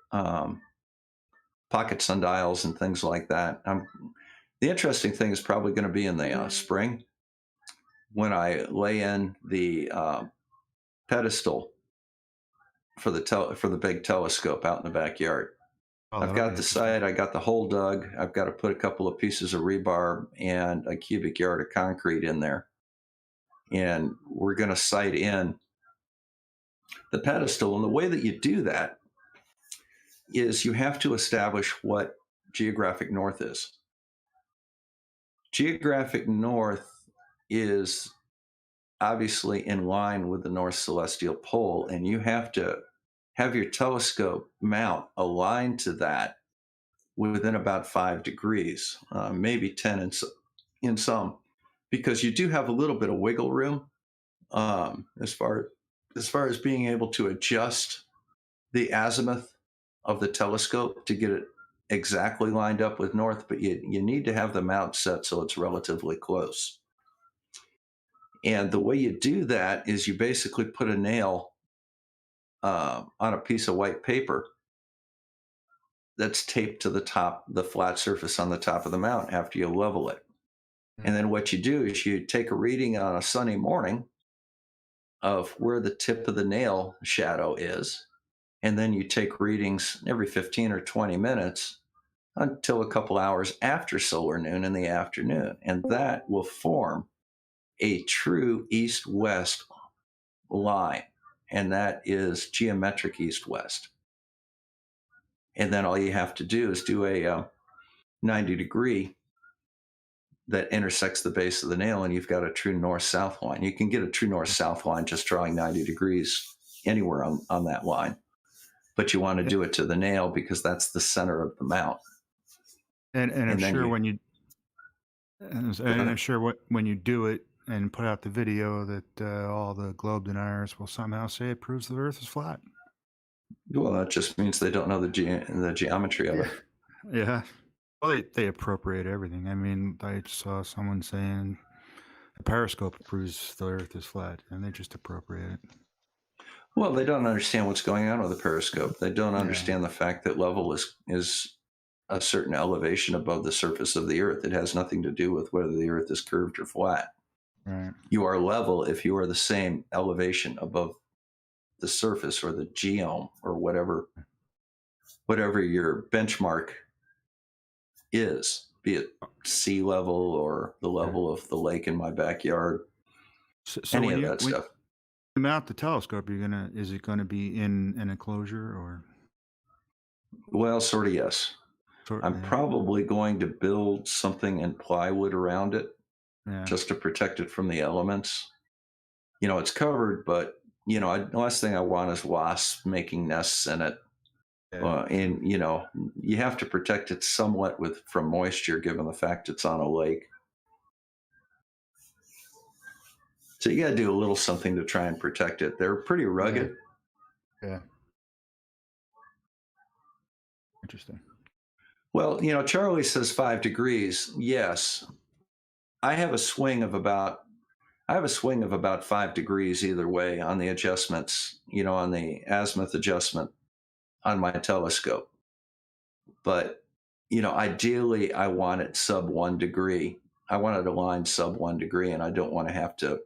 sundials and things like that. The interesting thing is probably going to be in the spring when I lay in the pedestal for the big telescope out in the backyard. I've got the site, I got the hole dug. I've got to put a couple of pieces of rebar and a cubic yard of concrete in there. And we're going to sight in the pedestal. And the way that you do that is you have to establish what geographic north is. Geographic north is obviously in line with the North Celestial Pole, and you have to have your telescope mount aligned to that within about 5 degrees, maybe 10 in some, because you do have a little bit of wiggle room as far as being able to adjust the azimuth of the telescope to get it exactly lined up with north, but you need to have the mount set so it's relatively close. And the way you do that is you basically put a nail on a piece of white paper that's taped to the flat surface on the top of the mount after you level it. And then what you do is you take a reading on a sunny morning of where the tip of the nail shadow is, and then you take readings every 15 or 20 minutes until a couple hours after solar noon in the afternoon. And that will form a true east-west line, and that is geometric east-west. And then all you have to do is do a 90-degree that intersects the base of the nail, and you've got a true north-south line. You can get a true north-south line just drawing 90 degrees anywhere on that line, but you want to do it to the nail because that's the center of the mount. And I'm sure when you do it and put out the video that all the globe deniers will somehow say it proves the Earth is flat. Well, that just means they don't know the geometry of it. Yeah. Well, they appropriate everything. I mean, I saw someone saying a periscope proves the Earth is flat, and they just appropriate it. Well, they don't understand what's going on with the periscope. They don't understand the fact that level is a certain elevation above the surface of the Earth. It has nothing to do with whether the Earth is curved or flat. Right. You are level if you are the same elevation above the surface or the geome or whatever your benchmark is, be it sea level or the level of the lake in my backyard, So any when of you that stuff. mount the telescope, is it going to be in an enclosure or? Well, sort of, yes. I'm probably going to build something in plywood around it just to protect it from the elements. It's covered, but, the last thing I want is wasps making nests in it. And, you have to protect it somewhat from moisture, given the fact it's on a lake. So you got to do a little something to try and protect it. They're pretty rugged. Yeah. Interesting. Well, Charlie says 5 degrees. Yes. I have a swing of about 5 degrees either way on the adjustments, on the azimuth adjustment on my telescope. But, ideally I want it sub 1 degree. I want it aligned sub 1 degree, and I don't want to have to,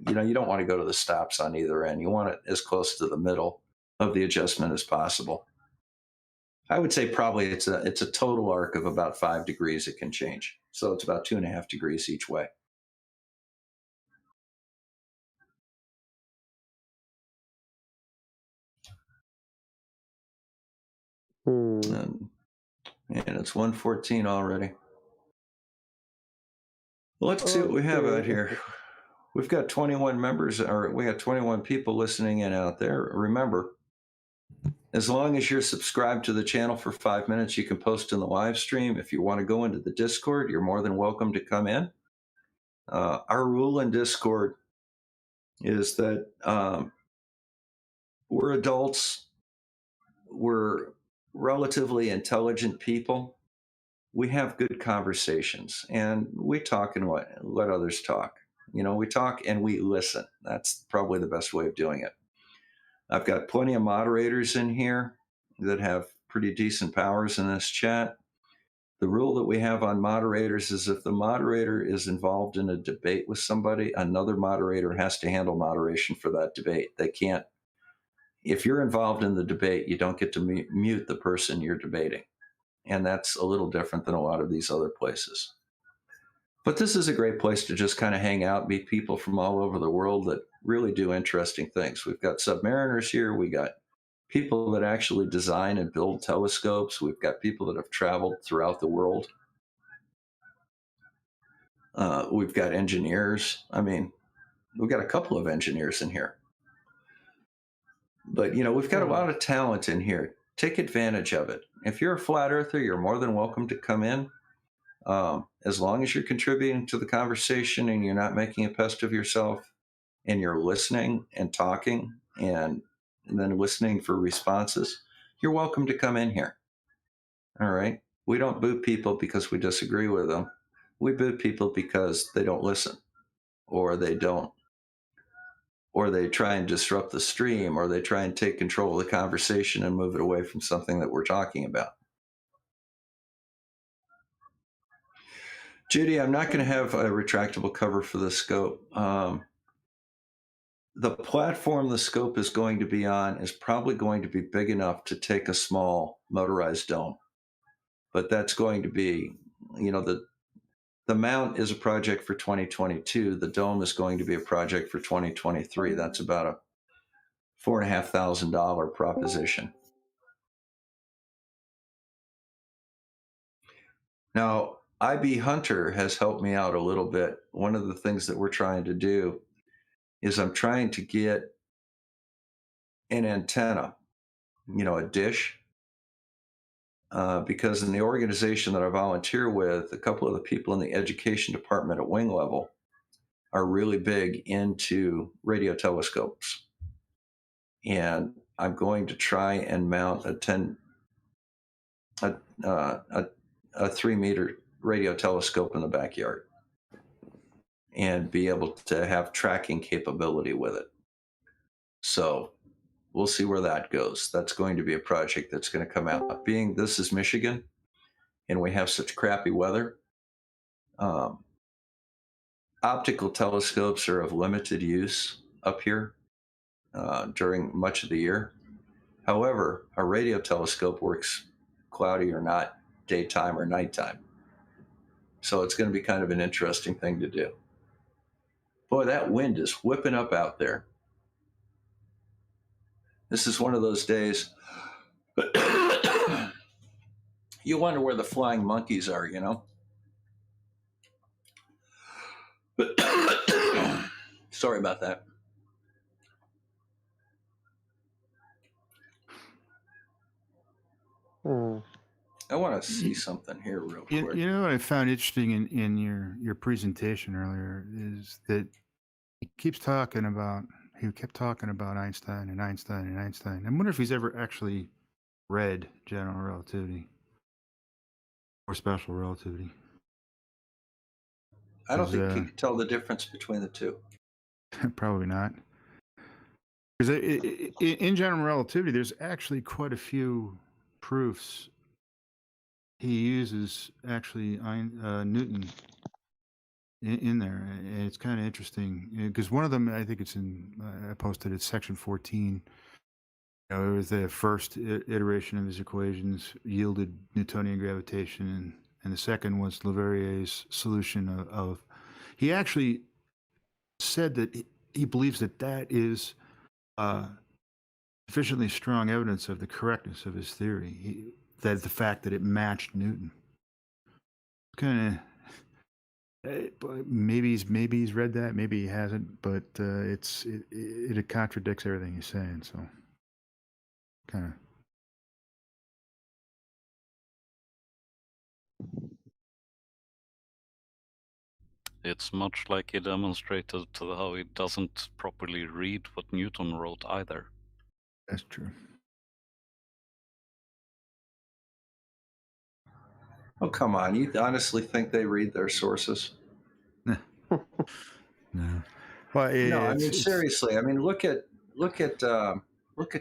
you don't want to go to the stops on either end. You want it as close to the middle of the adjustment as possible. I would say probably it's a total arc of about 5 degrees it can change. So it's about 2.5 degrees each way. And it's 1:14 already. Well, let's see what we have out here. We've got 21 members, or we got 21 people listening in out there. Remember, as long as you're subscribed to the channel for 5 minutes, you can post in the live stream. If you want to go into the Discord, you're more than welcome to come in. Our rule in Discord is that we're adults, we're relatively intelligent people. We have good conversations, and we talk and let others talk. We talk and we listen. That's probably the best way of doing it. I've got plenty of moderators in here that have pretty decent powers in this chat. The rule that we have on moderators is if the moderator is involved in a debate with somebody, another moderator has to handle moderation for that debate. They can't, if you're involved in the debate, you don't get to mute the person you're debating. And that's a little different than a lot of these other places. But this is a great place to just kind of hang out, meet people from all over the world that really do interesting things. We've got submariners here. We got people that actually design and build telescopes. We've got people that have traveled throughout the world. We've got engineers. I mean, we've got a couple of engineers in here. But, we've got a lot of talent in here. Take advantage of it. If you're a flat earther, you're more than welcome to come in. As long as you're contributing to the conversation and you're not making a pest of yourself and you're listening and talking and then listening for responses, you're welcome to come in here. All right. We don't boot people because we disagree with them. We boot people because they don't listen, or they try and disrupt the stream, or they try and take control of the conversation and move it away from something that we're talking about. Judy, I'm not going to have a retractable cover for the scope. The platform the scope is going to be on is probably going to be big enough to take a small motorized dome. But that's going to be, the mount is a project for 2022. The dome is going to be a project for 2023. That's about a $4,500 proposition. Now, IB Hunter has helped me out a little bit. One of the things that we're trying to do is I'm trying to get an antenna, a dish, because in the organization that I volunteer with, a couple of the people in the education department at wing level are really big into radio telescopes. And I'm going to try and mount a 3-meter radio telescope in the backyard and be able to have tracking capability with it. So we'll see where that goes. That's going to be a project that's going to come out. Being this is Michigan and we have such crappy weather, optical telescopes are of limited use up here during much of the year. However, a radio telescope works cloudy or not, daytime or nighttime. So it's going to be kind of an interesting thing to do. Boy, that wind is whipping up out there. This is one of those days. You wonder where the flying monkeys are, Sorry about that. I want to see something here real quick. What I found interesting in your presentation earlier is that he kept talking about Einstein and Einstein and Einstein. I wonder if he's ever actually read general relativity or special relativity. I don't think you can tell the difference between the two. Probably not. Because in general relativity, there's actually quite a few proofs he uses actually Newton in there, and it's kind of interesting because one of them, I think it's I posted it, section 14. It was the first iteration of his equations yielded Newtonian gravitation, and the second was Leverrier's solution of. He actually said that he believes that is sufficiently strong evidence of the correctness of his theory. That the fact that it matched Newton. Kind of, maybe he's read that, maybe he hasn't, but it contradicts everything he's saying. So, kind of. It's much like he demonstrated to how he doesn't properly read what Newton wrote either. That's true. Oh, come on. You honestly think they read their sources? No. Well, No, I mean, it's seriously. I mean, look at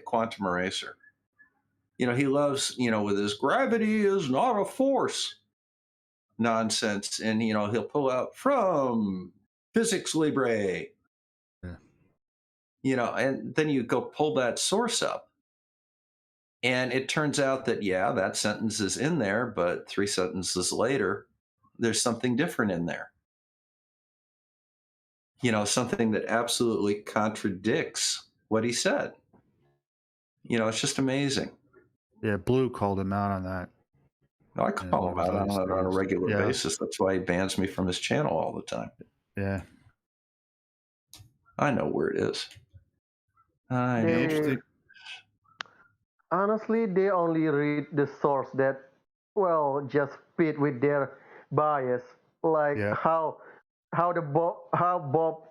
Quantum Eraser. You know, he loves, with his gravity is not a force nonsense. And, he'll pull out from Physics Libre. Yeah. And then you go pull that source up. And it turns out that, yeah, that sentence is in there, but 3 sentences later, there's something different in there. Something that absolutely contradicts what he said. It's just amazing. Yeah, Blue called him out on that. I call him out on it on a regular Yeah. basis. That's why he bans me from his channel all the time. Yeah. I know where it is. I know. They, honestly, they only read the source that, well, just fit with their bias, like how Bob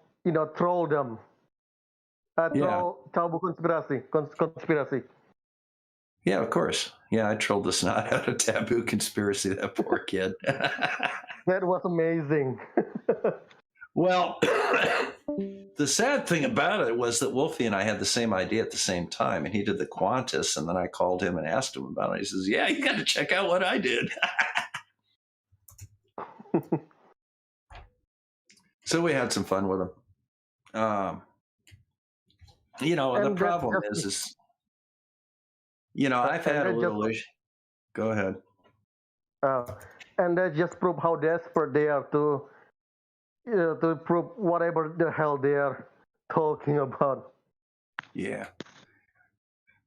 troll them. Troll conspiracy. Yeah, of course. Yeah, I trolled the snot out of Taboo Conspiracy, that poor kid. That was amazing. Well, the sad thing about it was that Wolfie and I had the same idea at the same time, and he did the Qantas, and then I called him and asked him about it. He says, yeah, you got to check out what I did. So we had some fun with him. The problem is I've had a little issue. Go ahead. And that just prove how desperate they are to prove whatever the hell they are talking about. Yeah.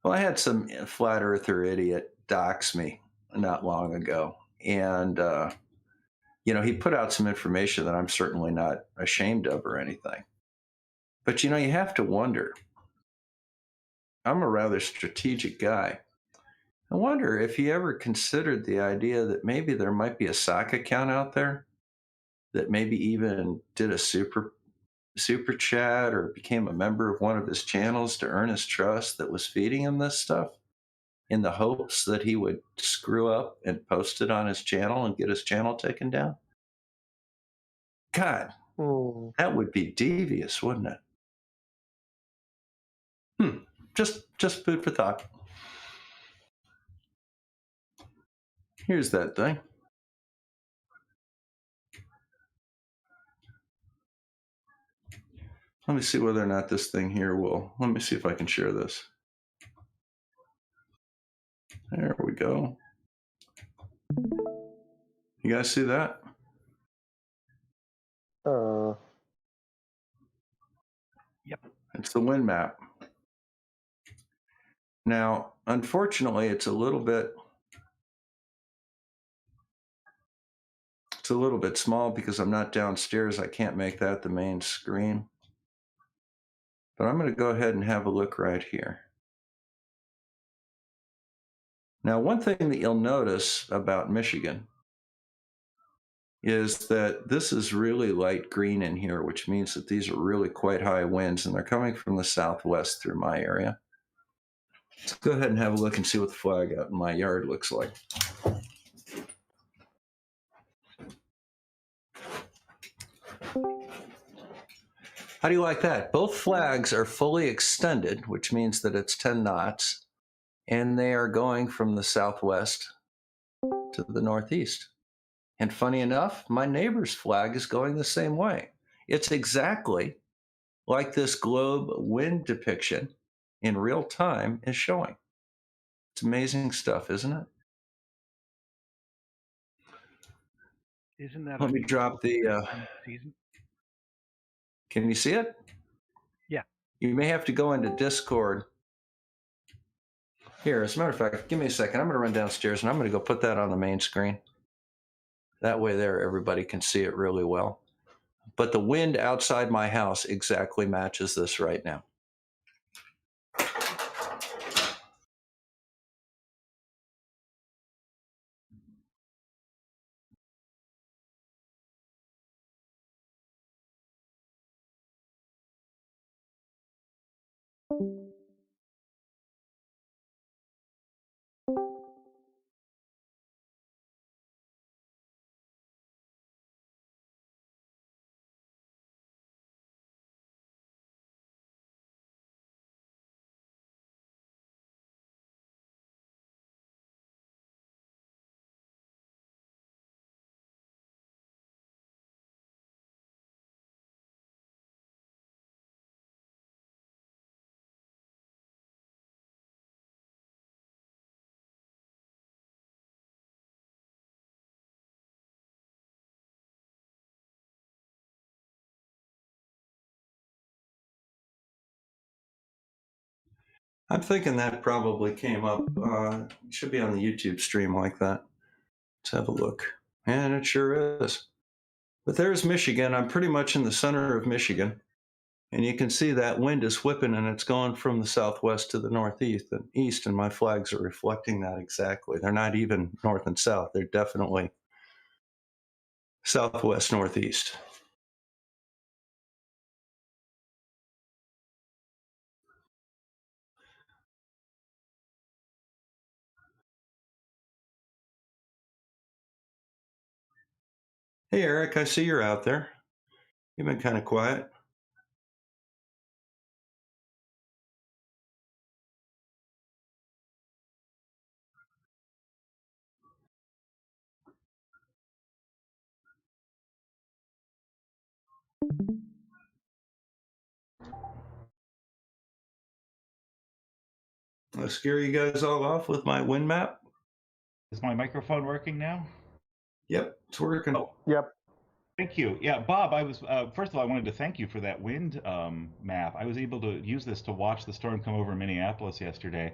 Well, I had some flat earther idiot dox me not long ago. And, he put out some information that I'm certainly not ashamed of or anything. But, you have to wonder. I'm a rather strategic guy. I wonder if he ever considered the idea that maybe there might be a sock account out there that maybe even did a super chat or became a member of one of his channels to earn his trust that was feeding him this stuff in the hopes that he would screw up and post it on his channel and get his channel taken down. God, that would be devious, wouldn't it? Just food for thought. Here's that thing. Let me see whether or not this thing here will. Let me see if I can share this. There we go. You guys see that? Yep. It's the wind map. Now, unfortunately, it's a little bit small because I'm not downstairs. I can't make that the main screen. But I'm going to go ahead and have a look right here. Now, one thing that you'll notice about Michigan is that this is really light green in here, which means that these are really quite high winds, and they're coming from the southwest through my area. Let's go ahead and have a look and see what the flag out in my yard looks like. How do you like that? Both flags are fully extended, which means that it's 10 knots, and they are going from the southwest to the northeast. And funny enough, my neighbor's flag is going the same way. It's exactly like this globe wind depiction in real time is showing. It's amazing stuff, isn't it? Isn't that? Let me drop the. Season? Can you see it? Yeah. You may have to go into Discord. Here, as a matter of fact, give me a second. I'm going to run downstairs and I'm going to go put that on the main screen. That way there, everybody can see it really well. But the wind outside my house exactly matches this right now. I'm thinking that probably came up. It should be on the YouTube stream like that. Let's have a look. And it sure is. But there's Michigan. I'm pretty much in the center of Michigan. And you can see that wind is whipping, and it's going from the southwest to the northeast and east, and my flags are reflecting that exactly. They're not even north and south. They're definitely southwest, northeast. Hey, Eric, I see you're out there. You've been kind of quiet. I'll scare you guys all off with my wind map. Is my microphone working now? Yep, it's working. Oh, Yep. thank you. Yeah, Bob, I was first of all, I wanted to thank you for that wind map. I was able to use this to watch the storm come over Minneapolis yesterday.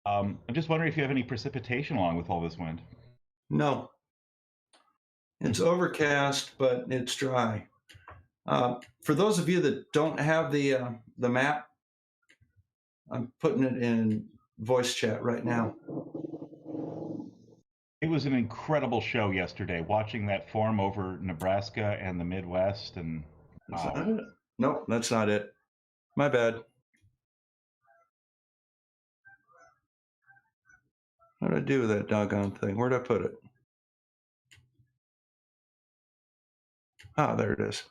I'm just wondering if you have any precipitation along with all this wind. No. It's overcast, but it's dry. For those of you that don't have the map, I'm putting it in voice chat right now. It was an incredible show yesterday, watching that form over Nebraska and the Midwest. And wow. Nope, that's not it. My bad. What did I do with that doggone thing? Where'd I put it? Ah, there it is.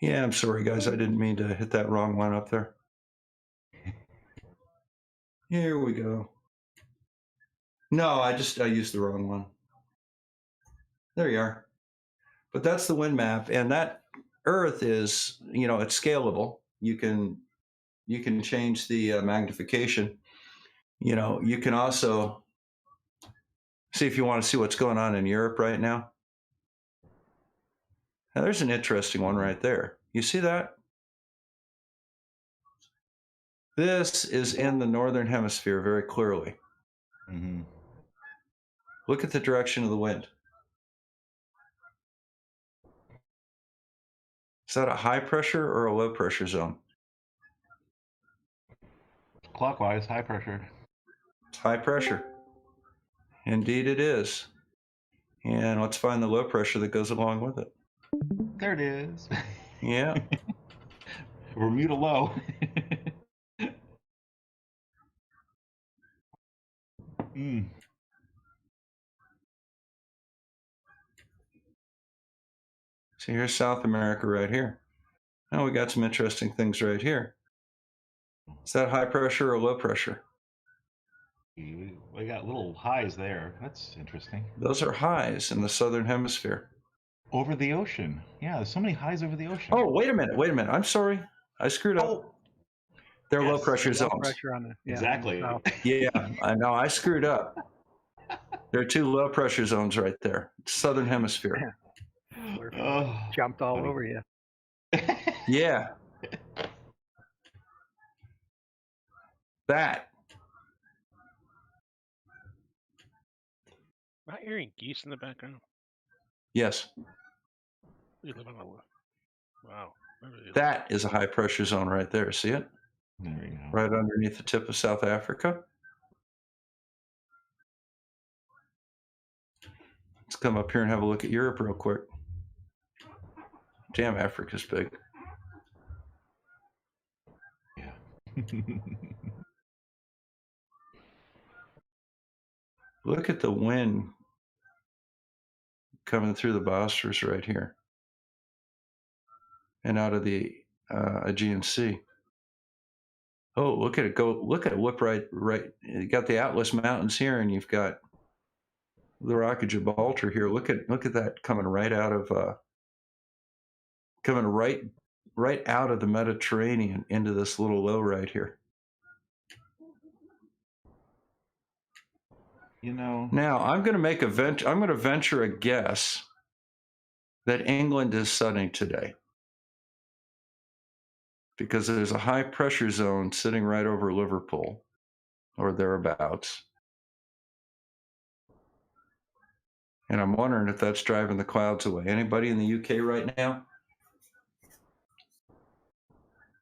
Yeah, I'm sorry, guys. I didn't mean to hit that wrong one up there. Here we go. No, I used the wrong one. There you are. But that's the wind map, and that Earth is, it's scalable. You can change the magnification. You can also see if you want to see what's going on in Europe right now. Now, there's an interesting one right there. You see that? This is in the northern hemisphere very clearly. Mm-hmm. Look at the direction of the wind. Is that a high pressure or a low pressure zone? Clockwise, high pressure. It's high pressure. Indeed it is. And let's find the low pressure that goes along with it. There it is. Yeah. Bermuda low. So here's South America right here. Now we got some interesting things right here. Is that high pressure or low pressure? We got little highs there. That's interesting. Those are highs in the southern hemisphere. Over the ocean. Yeah, there's so many highs over the ocean. Oh, wait a minute. I'm sorry. I screwed up. Oh. They're low pressure Low zones. pressure on the, Exactly. Yeah, I know. I screwed up. There are two low pressure zones right there. Southern hemisphere. Jumped all over you. Yeah. That. Am I hearing geese in the background? Yes. You live on a wow. That is a high pressure zone right there. See it? There you go. Right underneath the tip of South Africa. Let's come up here and have a look at Europe real quick. Damn, Africa's big. Look at the wind coming through the Bosphorus right here and out of the Aegean Sea. Oh, look at it go! Look at it whip right. You got the Atlas Mountains here, and you've got the Rock of Gibraltar here. Look at that coming right out of right out of the Mediterranean into this little low right here. You know. Now I'm going to venture a guess that England is sunny today, because there's a high pressure zone sitting right over Liverpool or thereabouts. And I'm wondering if that's driving the clouds away. Anybody in the UK right now?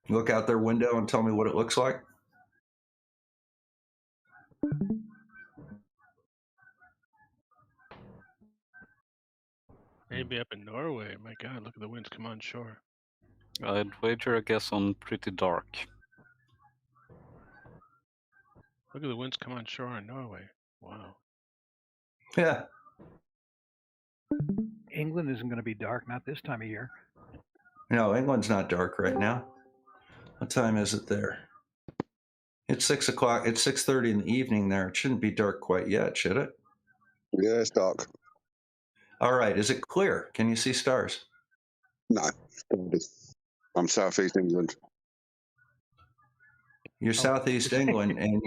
Look out their window and tell me what it looks like. Maybe up in Norway. My God, look at the winds come on shore. I'd wager a guess on pretty dark. Look at the winds come on shore in Norway. Wow. Yeah. England isn't going to be dark, not this time of year. No, England's not dark right now. What time is it there? It's 6 o'clock. It's 6:30 in the evening there. It shouldn't be dark quite yet, should it? Yeah, it's dark. All right. Is it clear? Can you see stars? No. I'm southeast England. You're southeast England, and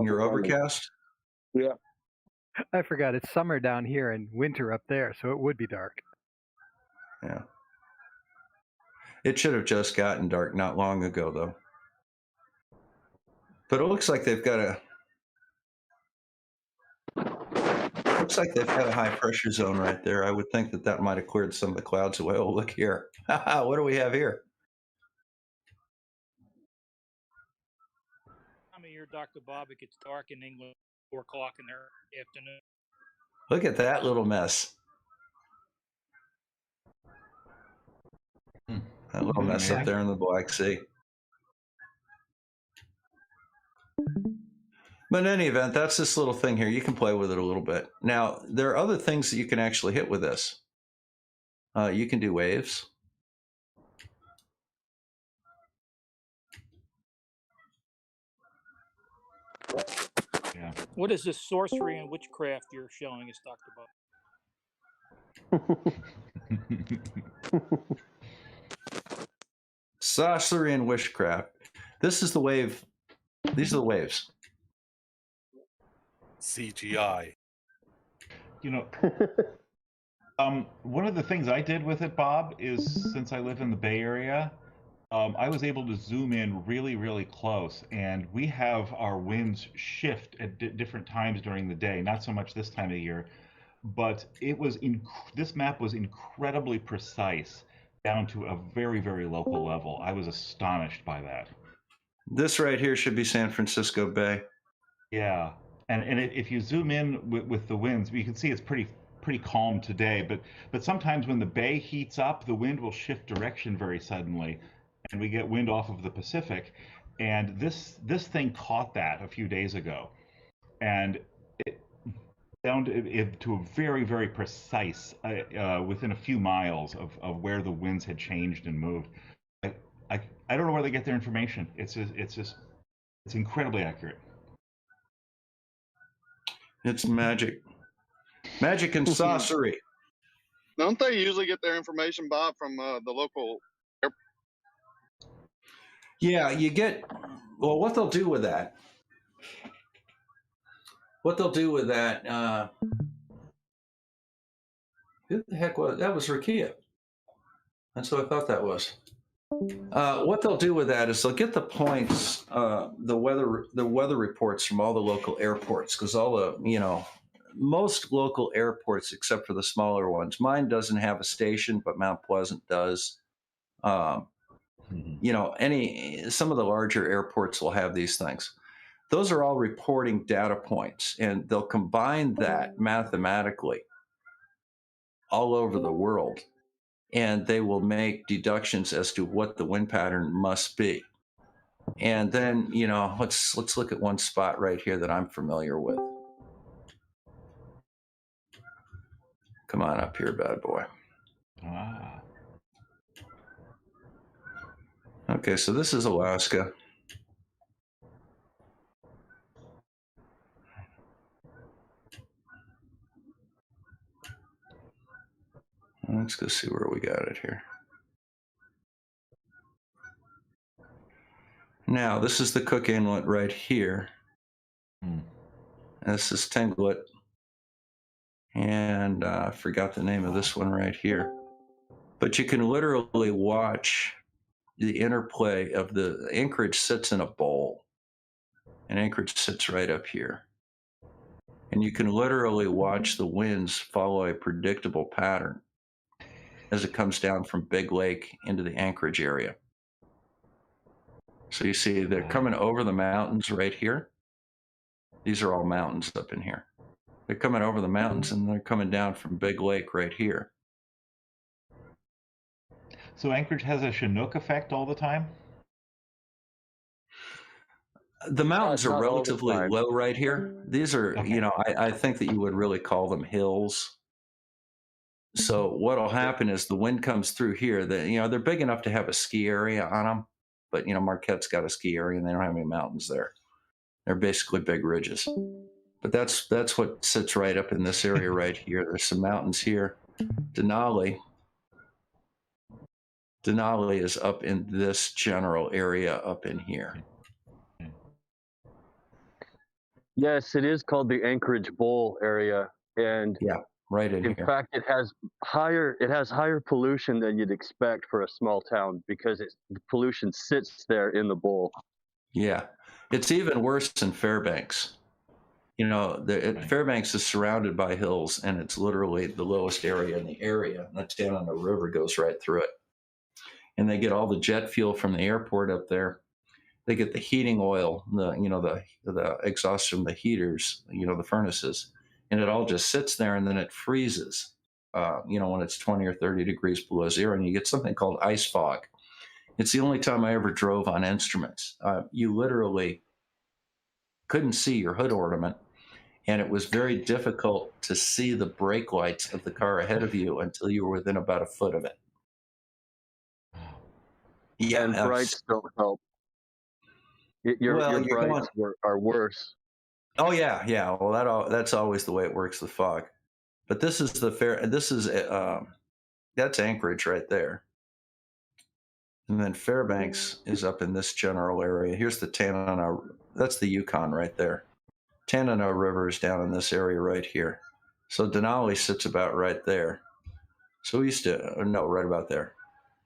you're overcast? Yeah. I forgot it's summer down here and winter up there, so it would be dark. Yeah. It should have just gotten dark not long ago, though. But it looks like they've got a high pressure zone right there. I would think that might have cleared some of the clouds away. Oh, look here. What do we have here? Time of year, Dr. Bob, it gets dark in England 4 o'clock in the afternoon. Look at that little mess. That little mess up there in the Black Sea. But in any event, that's this little thing here. You can play with it a little bit. Now, there are other things that you can actually hit with this. You can do waves. Yeah. What is this sorcery and witchcraft you're showing us, Dr. Bob? Sorcery and witchcraft. This is the wave. These are the waves. CGI. You know, one of the things I did with it, Bob, is since I live in the Bay Area, I was able to zoom in really, really close, and we have our winds shift at different times during the day. Not so much this time of year, but it was this map was incredibly precise down to a very, very local level. I was astonished by that. This right here should be San Francisco Bay. Yeah, and if you zoom in with the winds, you can see it's pretty calm today. But sometimes when the bay heats up, the wind will shift direction very suddenly, and we get wind off of the Pacific. And this thing caught that a few days ago, and it down to a very, very precise within a few miles of where the winds had changed and moved. I don't know where they get their information. It's incredibly accurate. It's magic. Magic and sorcery. Don't they usually get their information, Bob, from the local airport? Yeah, well, what they'll do with that, who the heck was that? Was Rakia. That's what I thought that was. What they'll do with that is they'll get the points, the weather reports from all the local airports, because all the, most local airports, except for the smaller ones. Mine doesn't have a station, but Mount Pleasant does. Some of the larger airports will have these things. Those are all reporting data points, and they'll combine that mathematically all over the world, and they will make deductions as to what the wind pattern must be. And then, you know, let's look at one spot right here that I'm familiar with. Come on up here, bad boy. Ah. Okay, so this is Alaska. Let's go see where we got it here. Now, this is the Cook Inlet right here. This is Tlingit. And I forgot the name of this one right here. But you can literally watch the interplay of the Anchorage sits in a bowl. And Anchorage sits right up here. And you can literally watch the winds follow a predictable pattern as it comes down from Big Lake into the Anchorage area. So you see they're coming over the mountains right here. These are all mountains up in here. They're coming over the mountains and they're coming down from Big Lake right here. So Anchorage has a Chinook effect all the time? The mountains are not all the relatively time. low right here. These are, you know, I think that you would really call them hills. So what'll happen is the wind comes through here. You know, they're big enough to have a ski area on them, but you know, Marquette's got a ski area and they don't have any mountains there. They're basically big ridges. But that's what sits right up in this area right here. There's some mountains here. Denali is up in this general area up in here. Yes, it is called the Anchorage Bowl area, and yeah, right in here. fact, it has higher pollution than you'd expect for a small town because the pollution sits there in the bowl. Yeah, it's even worse in Fairbanks. You know, Fairbanks is surrounded by hills, and it's literally the lowest area in the area. And that's down on the river, goes right through it. And they get all the jet fuel from the airport up there. They get the heating oil, the exhaust from the heaters, you know, the furnaces, and it all just sits there, and then it freezes. You know, when it's 20 or 30 degrees below zero, and you get something called ice fog. It's the only time I ever drove on instruments. You literally couldn't see your hood ornament, and it was very difficult to see the brake lights of the car ahead of you until you were within about a foot of it. Yeah, and brights don't help. Your brights are worse. Oh yeah. Well, that's always the way it works with fog. But this is that's Anchorage right there. And then Fairbanks is up in this general area. Here's the Tanana. That's the Yukon right there. Tanana River is down in this area right here. So Denali sits about right there. So we used to right about there.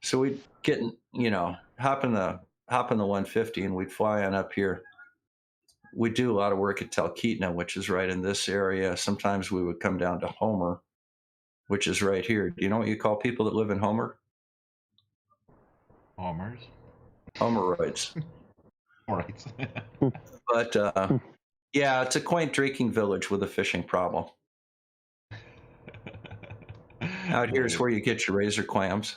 So we'd get, you know, hop in the 150 and we'd fly on up here. We do a lot of work at Talkeetna, which is right in this area. Sometimes we would come down to Homer, which is right here. Do you know what you call people that live in Homer? Homers. Homeroids. Right. But yeah, it's a quaint drinking village with a fishing problem. Out here's where you get your razor clams.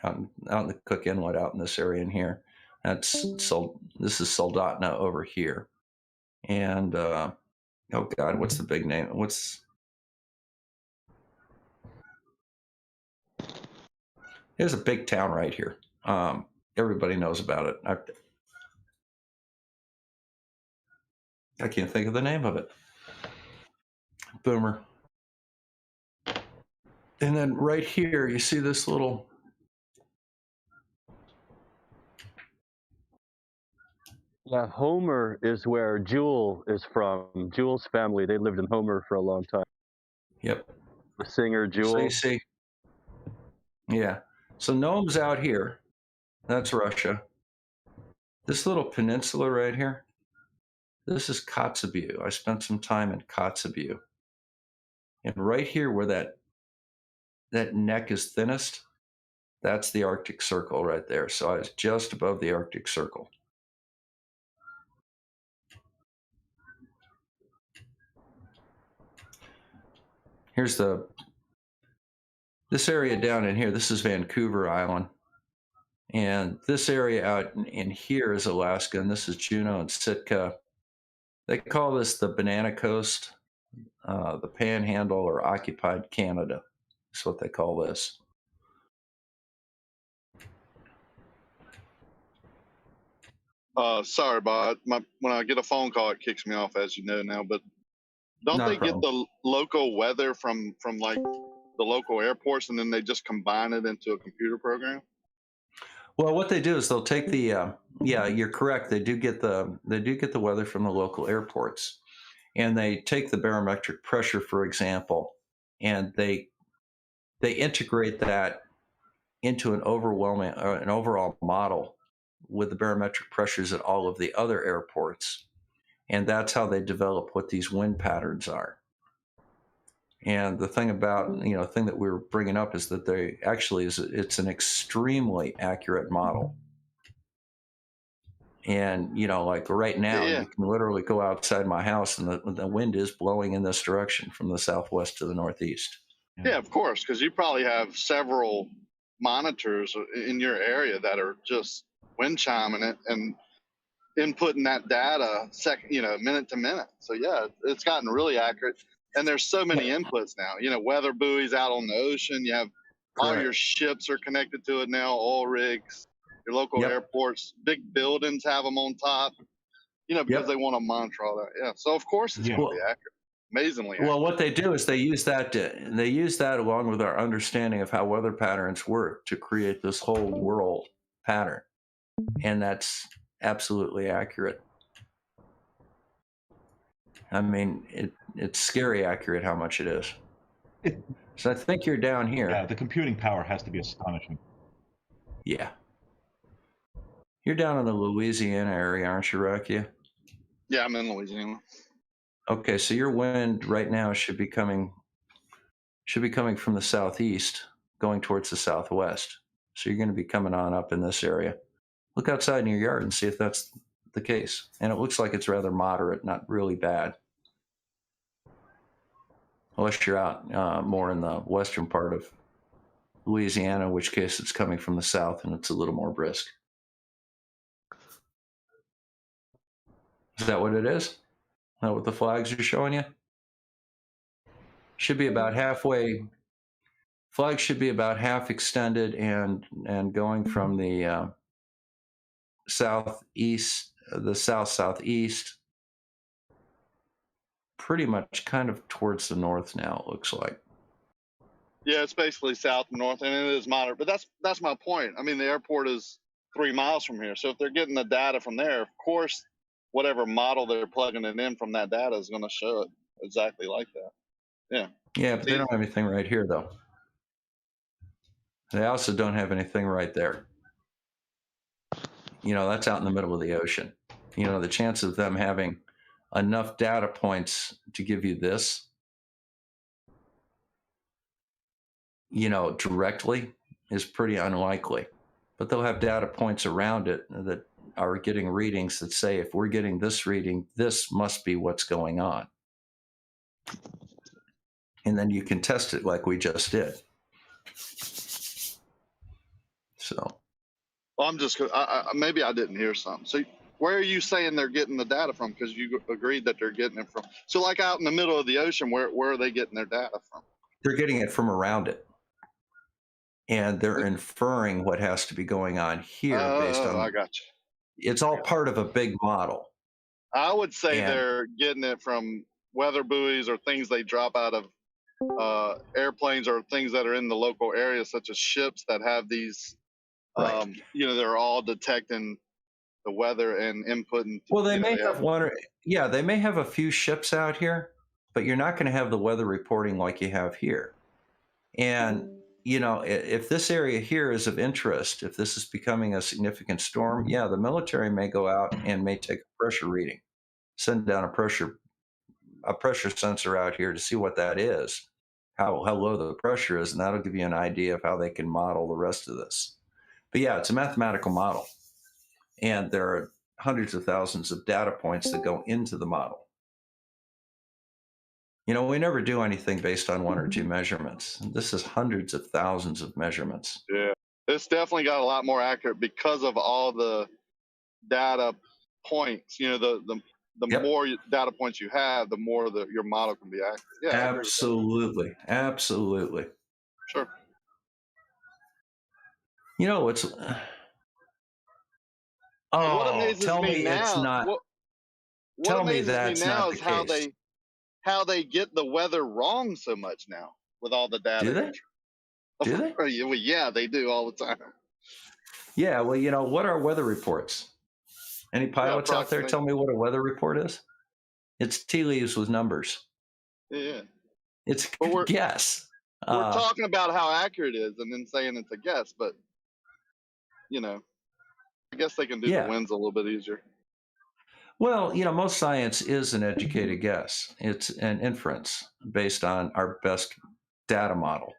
Out in the Cook Inlet, out in this area in here. This is Soldotna over here. And oh God, what's the big name? There's a big town right here. Everybody knows about it. I can't think of the name of it. Boomer. And then right here, you see this little. Yeah, Homer is where Jewel is from. Jewel's family, they lived in Homer for a long time. Yep. The singer Jewel. So you see. Yeah. So Nome's out here. That's Russia. This little peninsula right here, this is Kotzebue. I spent some time in Kotzebue. And right here where that neck is thinnest, that's the Arctic Circle right there. So I was just above the Arctic Circle. Here's this area down in here. This is Vancouver Island. And this area out in here is Alaska, and this is Juneau and Sitka. They call this the Banana Coast, the Panhandle, or occupied Canada. That's what they call this. Sorry, Bob. When I get a phone call, it kicks me off, as you know now. But don't Not a they get problem. the local weather from like the local airports, and then they just combine it into a computer program? Well, what they do is they'll take the yeah, you're correct. They do get the weather from the local airports, and they take the barometric pressure, for example, and they integrate that into an overall model with the barometric pressures at all of the other airports, and that's how they develop what these wind patterns are. And the thing about, the thing that we were bringing up is that it's an extremely accurate model. And, like right now, Yeah. you can literally go outside my house and the wind is blowing in this direction from the southwest to the northeast. Yeah, of course, because you probably have several monitors in your area that are just wind chiming it and inputting that data minute to minute. So yeah, it's gotten really accurate. And there's so many inputs now. Weather buoys out on the ocean. You have all Correct. your ships are connected to it now. Oil rigs, your local Yep. airports, big buildings have them on top. Because Yep. they want to monitor all that. Yeah. So of course it's Yeah. going to be accurate. Amazingly accurate. Well, what they do is they use that along with our understanding of how weather patterns work to create this whole world pattern. And that's absolutely accurate. I mean, it's scary accurate how much it is. So I think you're down here. Yeah, the computing power has to be astonishing. Yeah. You're down in the Louisiana area, aren't you, Rakia? Yeah, I'm in Louisiana. Okay, so your wind right now should be coming from the southeast, going towards the southwest. So you're going to be coming on up in this area. Look outside in your yard and see if that's the case. And it looks like it's rather moderate, not really bad. Unless you're out more in the western part of Louisiana, in which case it's coming from the south and it's a little more brisk. Is that what it is? Is that what the flags are showing you? Should be about halfway. Flags should be about half extended and going from the southeast, the southeast, pretty much kind of towards the north now, it looks like. Yeah, it's basically south and north, and it is moderate. But that's my point. I mean, the airport is 3 miles from here, so if they're getting the data from there, of course, whatever model they're plugging it in from that data is going to show it exactly like that. Yeah. Yeah, but they don't have anything right here, though. They also don't have anything right there. That's out in the middle of the ocean. The chance of them having enough data points to give you this, directly is pretty unlikely. But they'll have data points around it that are getting readings that say, if we're getting this reading, this must be what's going on. And then you can test it like we just did. So. Well, maybe I didn't hear something. So where are you saying they're getting the data from? Because you agreed that they're getting it from. So like out in the middle of the ocean, where are they getting their data from? They're getting it from around it. And they're inferring what has to be going on here based on. I got you. It's all part of a big model. I would say they're getting it from weather buoys or things they drop out of airplanes or things that are in the local area, such as ships that have these. Right. They're all detecting the weather and inputting. Well, they may have they may have a few ships out here, but you're not going to have the weather reporting like you have here. And, if this area here is of interest, if this is becoming a significant storm, the military may go out and may take a pressure reading, send down a pressure sensor out here to see what that is, how low the pressure is, and that'll give you an idea of how they can model the rest of this. But it's a mathematical model, and there are hundreds of thousands of data points that go into the model. We never do anything based on one or two measurements. This is hundreds of thousands of measurements. Yeah. It's definitely got a lot more accurate because of all the data points. You know, the more data points you have, the more your model can be accurate. Yeah, absolutely, absolutely. Sure. You know, it's what amazes tell me now, it's not. What Tell me amazes me that's now not is the how case. they get the weather wrong so much now with all the data. Do they? Do they? Well, yeah, they do all the time. Yeah. Well, you know, what are weather reports? Any pilots out there tell me what a weather report is? It's tea leaves with numbers. Yeah. It's guess. We're talking about how accurate it is and then saying it's a guess, but you know, I guess they can do the winds a little bit easier. Well, you know, most science is an educated guess. It's an inference based on our best data model.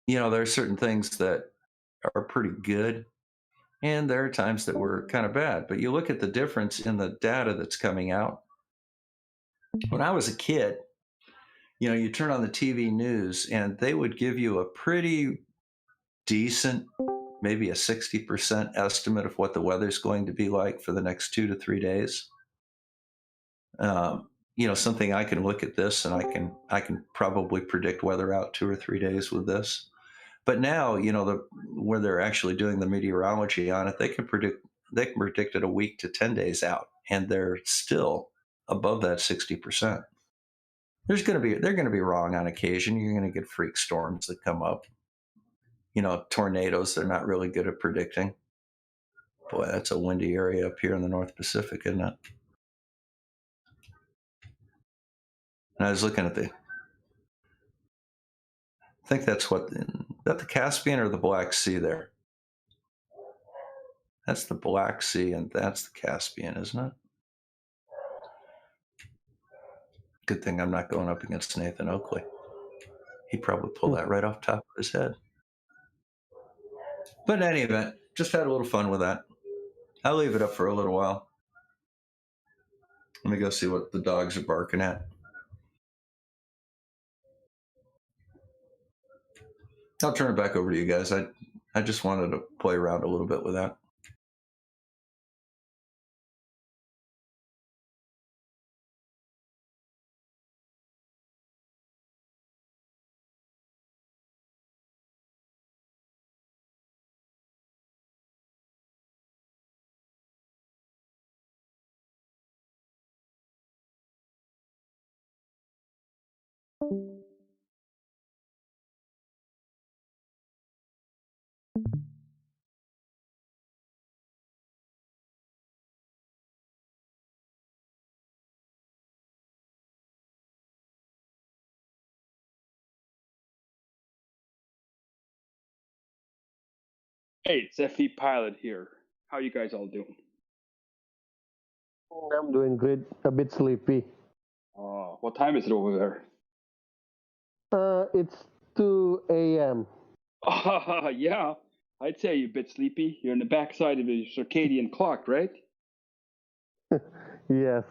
You know, there are certain things that are pretty good, and there are times that were kind of bad. But you look at the difference in the data that's coming out. When I was a kid, you know, you turn on the TV news and they would give you a pretty decent, maybe a 60% estimate of what the weather's going to be like for the next 2 to 3 days. You know, something I can look at this and I can probably predict weather out 2 or 3 days with this. But now, you know, where they're actually doing the meteorology on it, they can predict it a week to 10 days out, and they're still above that 60%. They're going to be wrong on occasion. You're going to get freak storms that come up. You know, tornadoes, they're not really good at predicting. Boy, that's a windy area up here in the North Pacific, isn't it? And I was looking at I think that's that the Caspian or the Black Sea there? That's the Black Sea and that's the Caspian, isn't it? Good thing I'm not going up against Nathan Oakley. He'd probably pull that right off the top of his head. But in any event, just had a little fun with that. I'll leave it up for a little while. Let me go see what the dogs are barking at. I'll turn it back over to you guys. I just wanted to play around a little bit with that. Hey, it's FE Pilot here. How you guys all doing? I'm doing great. A bit sleepy. What time is it over there? It's 2 a.m. Yeah, I'd say you're a bit sleepy. You're in the backside of your circadian clock, right? Yes.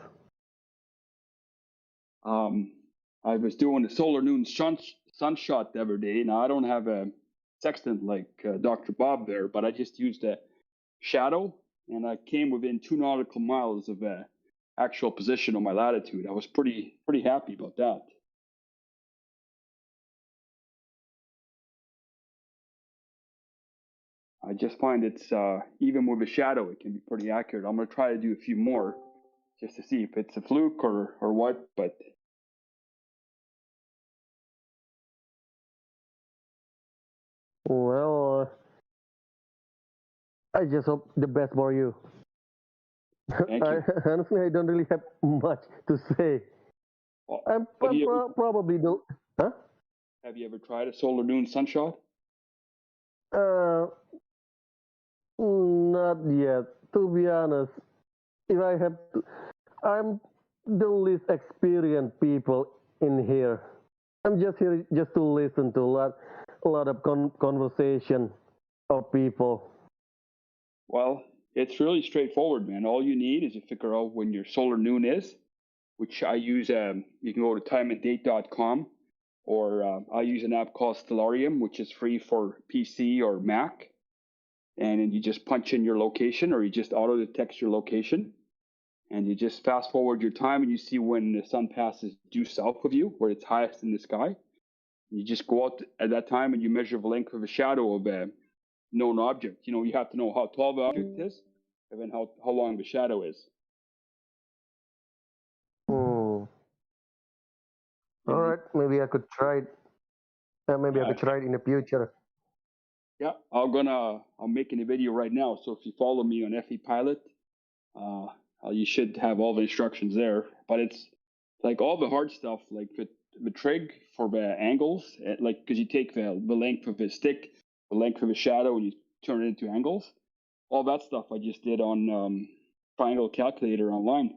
I was doing the solar noon sunshot the other day. Now, I don't have a sextant like Dr. Bob there, but I just used a shadow, and I came within 2 nautical miles of actual position on my latitude. I was pretty happy about that. I just find it's even with a shadow, it can be pretty accurate. I'm going to try to do a few more just to see if it's a fluke or what, but well, I just hope the best for you. Thank you. Honestly, I don't really have much to say. Well, I'm probably don't. Huh? Have you ever tried a solar noon sunshot? Not yet. To be honest, if I have to, I'm the least experienced people in here. I'm just here just to listen to a lot of conversation of people. Well, it's really straightforward, man. All you need is to figure out when your solar noon is, which I use. You can go to timeanddate.com, or I use an app called Stellarium, which is free for PC or Mac. And then you just punch in your location, or you just auto detect your location, and you just fast forward your time, and you see when the sun passes due south of you, where it's highest in the sky. You just go out at that time and you measure the length of a shadow of a known object. You have to know how tall the object is, and then how long the shadow is. All right, maybe I could try it. Maybe I could try it in the future. Yeah, I'm making a video right now. So if you follow me on FE Pilot, you should have all the instructions there. But it's like all the hard stuff, like the trig for the angles, like because you take the length of the stick, the length of the shadow, and you turn it into angles. All that stuff I just did on Triangle Calculator online.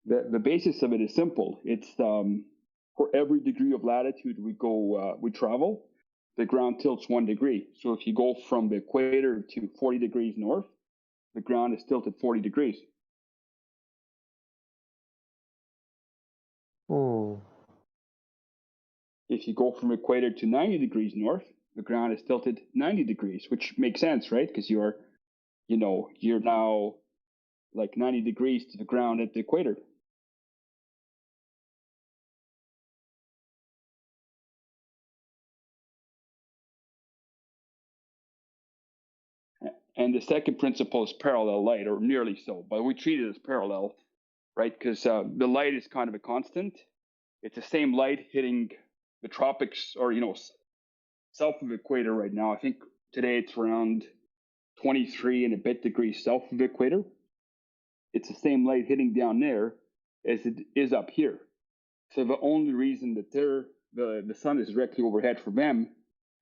The basis of it is simple. It's for every degree of latitude we travel, the ground tilts 1 degree. So if you go from the equator to 40 degrees north, the ground is tilted 40 degrees. If you go from equator to 90 degrees north, the ground is tilted 90 degrees, which makes sense, right? Because you're now like 90 degrees to the ground at the equator. And the second principle is parallel light, or nearly so, but we treat it as parallel, right? Because the light is kind of a constant. It's the same light hitting the tropics, or south of the equator right now. I think today it's around 23 and a bit degrees south of the equator. It's the same light hitting down there as it is up here. So the only reason that the sun is directly overhead for them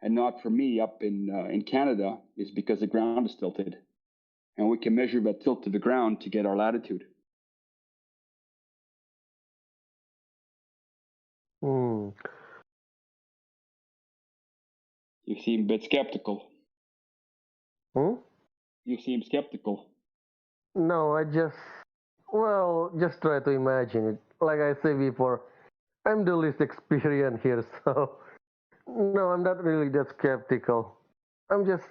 and not for me up in Canada is because the ground is tilted. And we can measure that tilt to the ground to get our latitude. You seem a bit skeptical. You seem skeptical. No, I just try to imagine it. Like I said before, I'm the least experienced here, so no, I'm not really that skeptical. I'm just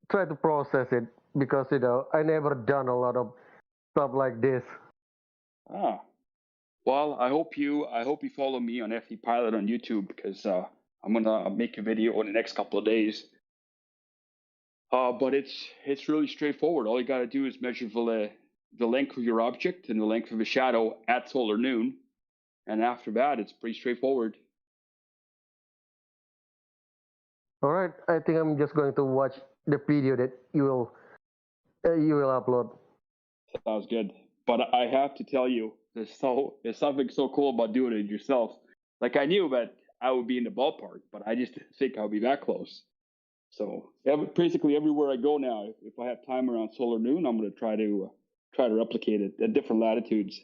trying to process it because I never done a lot of stuff like this. Well, I hope you follow me on FE Pilot on YouTube, because I'm gonna make a video in the next couple of days. But it's really straightforward. All you gotta do is measure the length of your object and the length of a shadow at solar noon, and after that, it's pretty straightforward. All right, I think I'm just going to watch the video that you will upload. Sounds good. But I have to tell you, there's something so cool about doing it yourself. Like, I knew that I would be in the ballpark, but I just didn't think I would be that close. So basically everywhere I go now, if I have time around solar noon, I'm going to try to replicate it at different latitudes.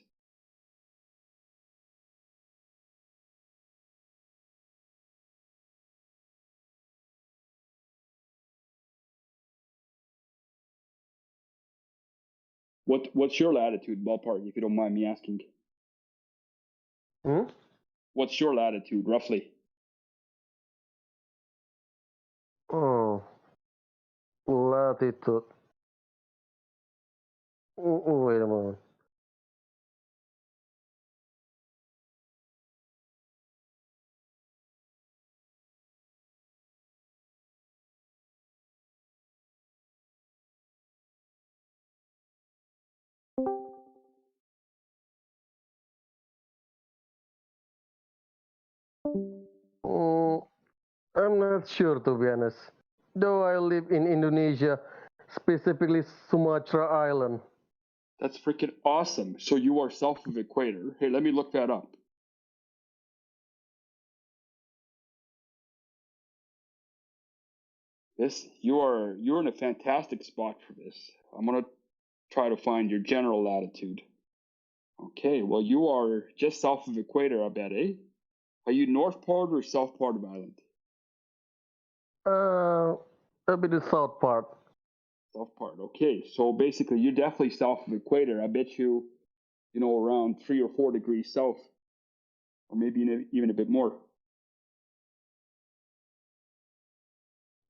What's your latitude, ballpark, if you don't mind me asking? What's your latitude, roughly? Latitude. Wait a moment. I'm not sure, to be honest. Though I live in Indonesia, specifically Sumatra Island. That's freaking awesome. So you are south of equator. Hey, let me look that up. You're in a fantastic spot for this. I'm gonna try to find your general latitude. Okay, well, you are just south of equator, I bet, eh? Are you north part or south part of the island? A bit the south part. South part. Okay, so basically you're definitely south of the equator. I bet you, around 3 or 4 degrees south, or maybe even a bit more.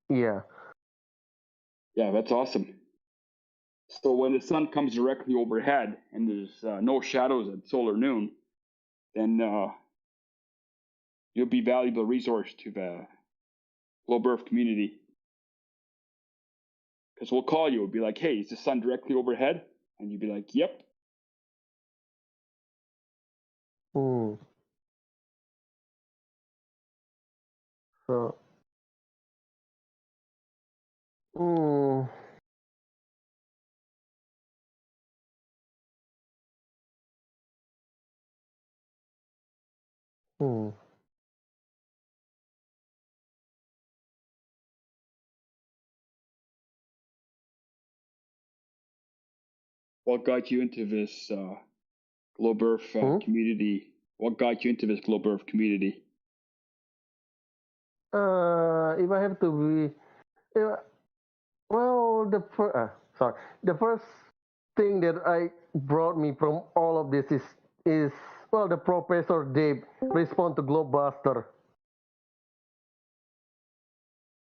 Yeah. Yeah, that's awesome. So when the sun comes directly overhead and there's no shadows at solar noon, then you'll be a valuable resource to the Globe Earth community. Because we'll call you, we'll be like, hey, is the sun directly overhead? And you'd be like, yep. Hmm. So. Hmm. Hmm. What got you into this Globe Earth community? What got you into this Globe Earth community? If I have to be, well, the first thing that I brought me from all of this is well, the Professor Dave respond to Globebuster,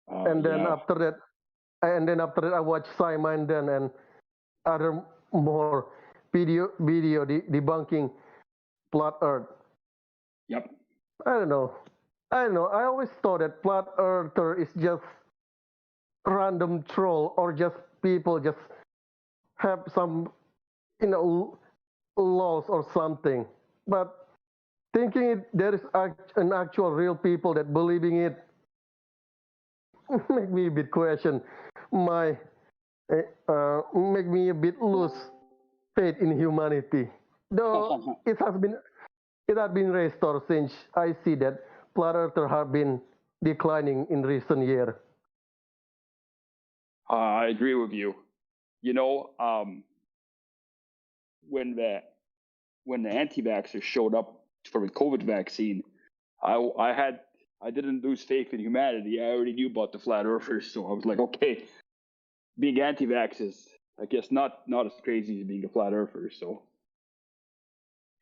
and then yeah. after that, I watched Simon then and other more video debunking flat Earth. Yep. I don't know. I always thought that flat earther is just random troll or just people just have some, laws or something. But thinking there is an actual real people that believing it make me a bit question my, make me a bit lose faith in humanity. Though it has been restored since I see that flat earthers have been declining in recent years. I agree with you. When the anti-vaxxers showed up for the COVID vaccine, I didn't lose faith in humanity. I already knew about the flat earthers, so I was like, okay, being anti-vax is, I guess, not as crazy as being a flat earther. So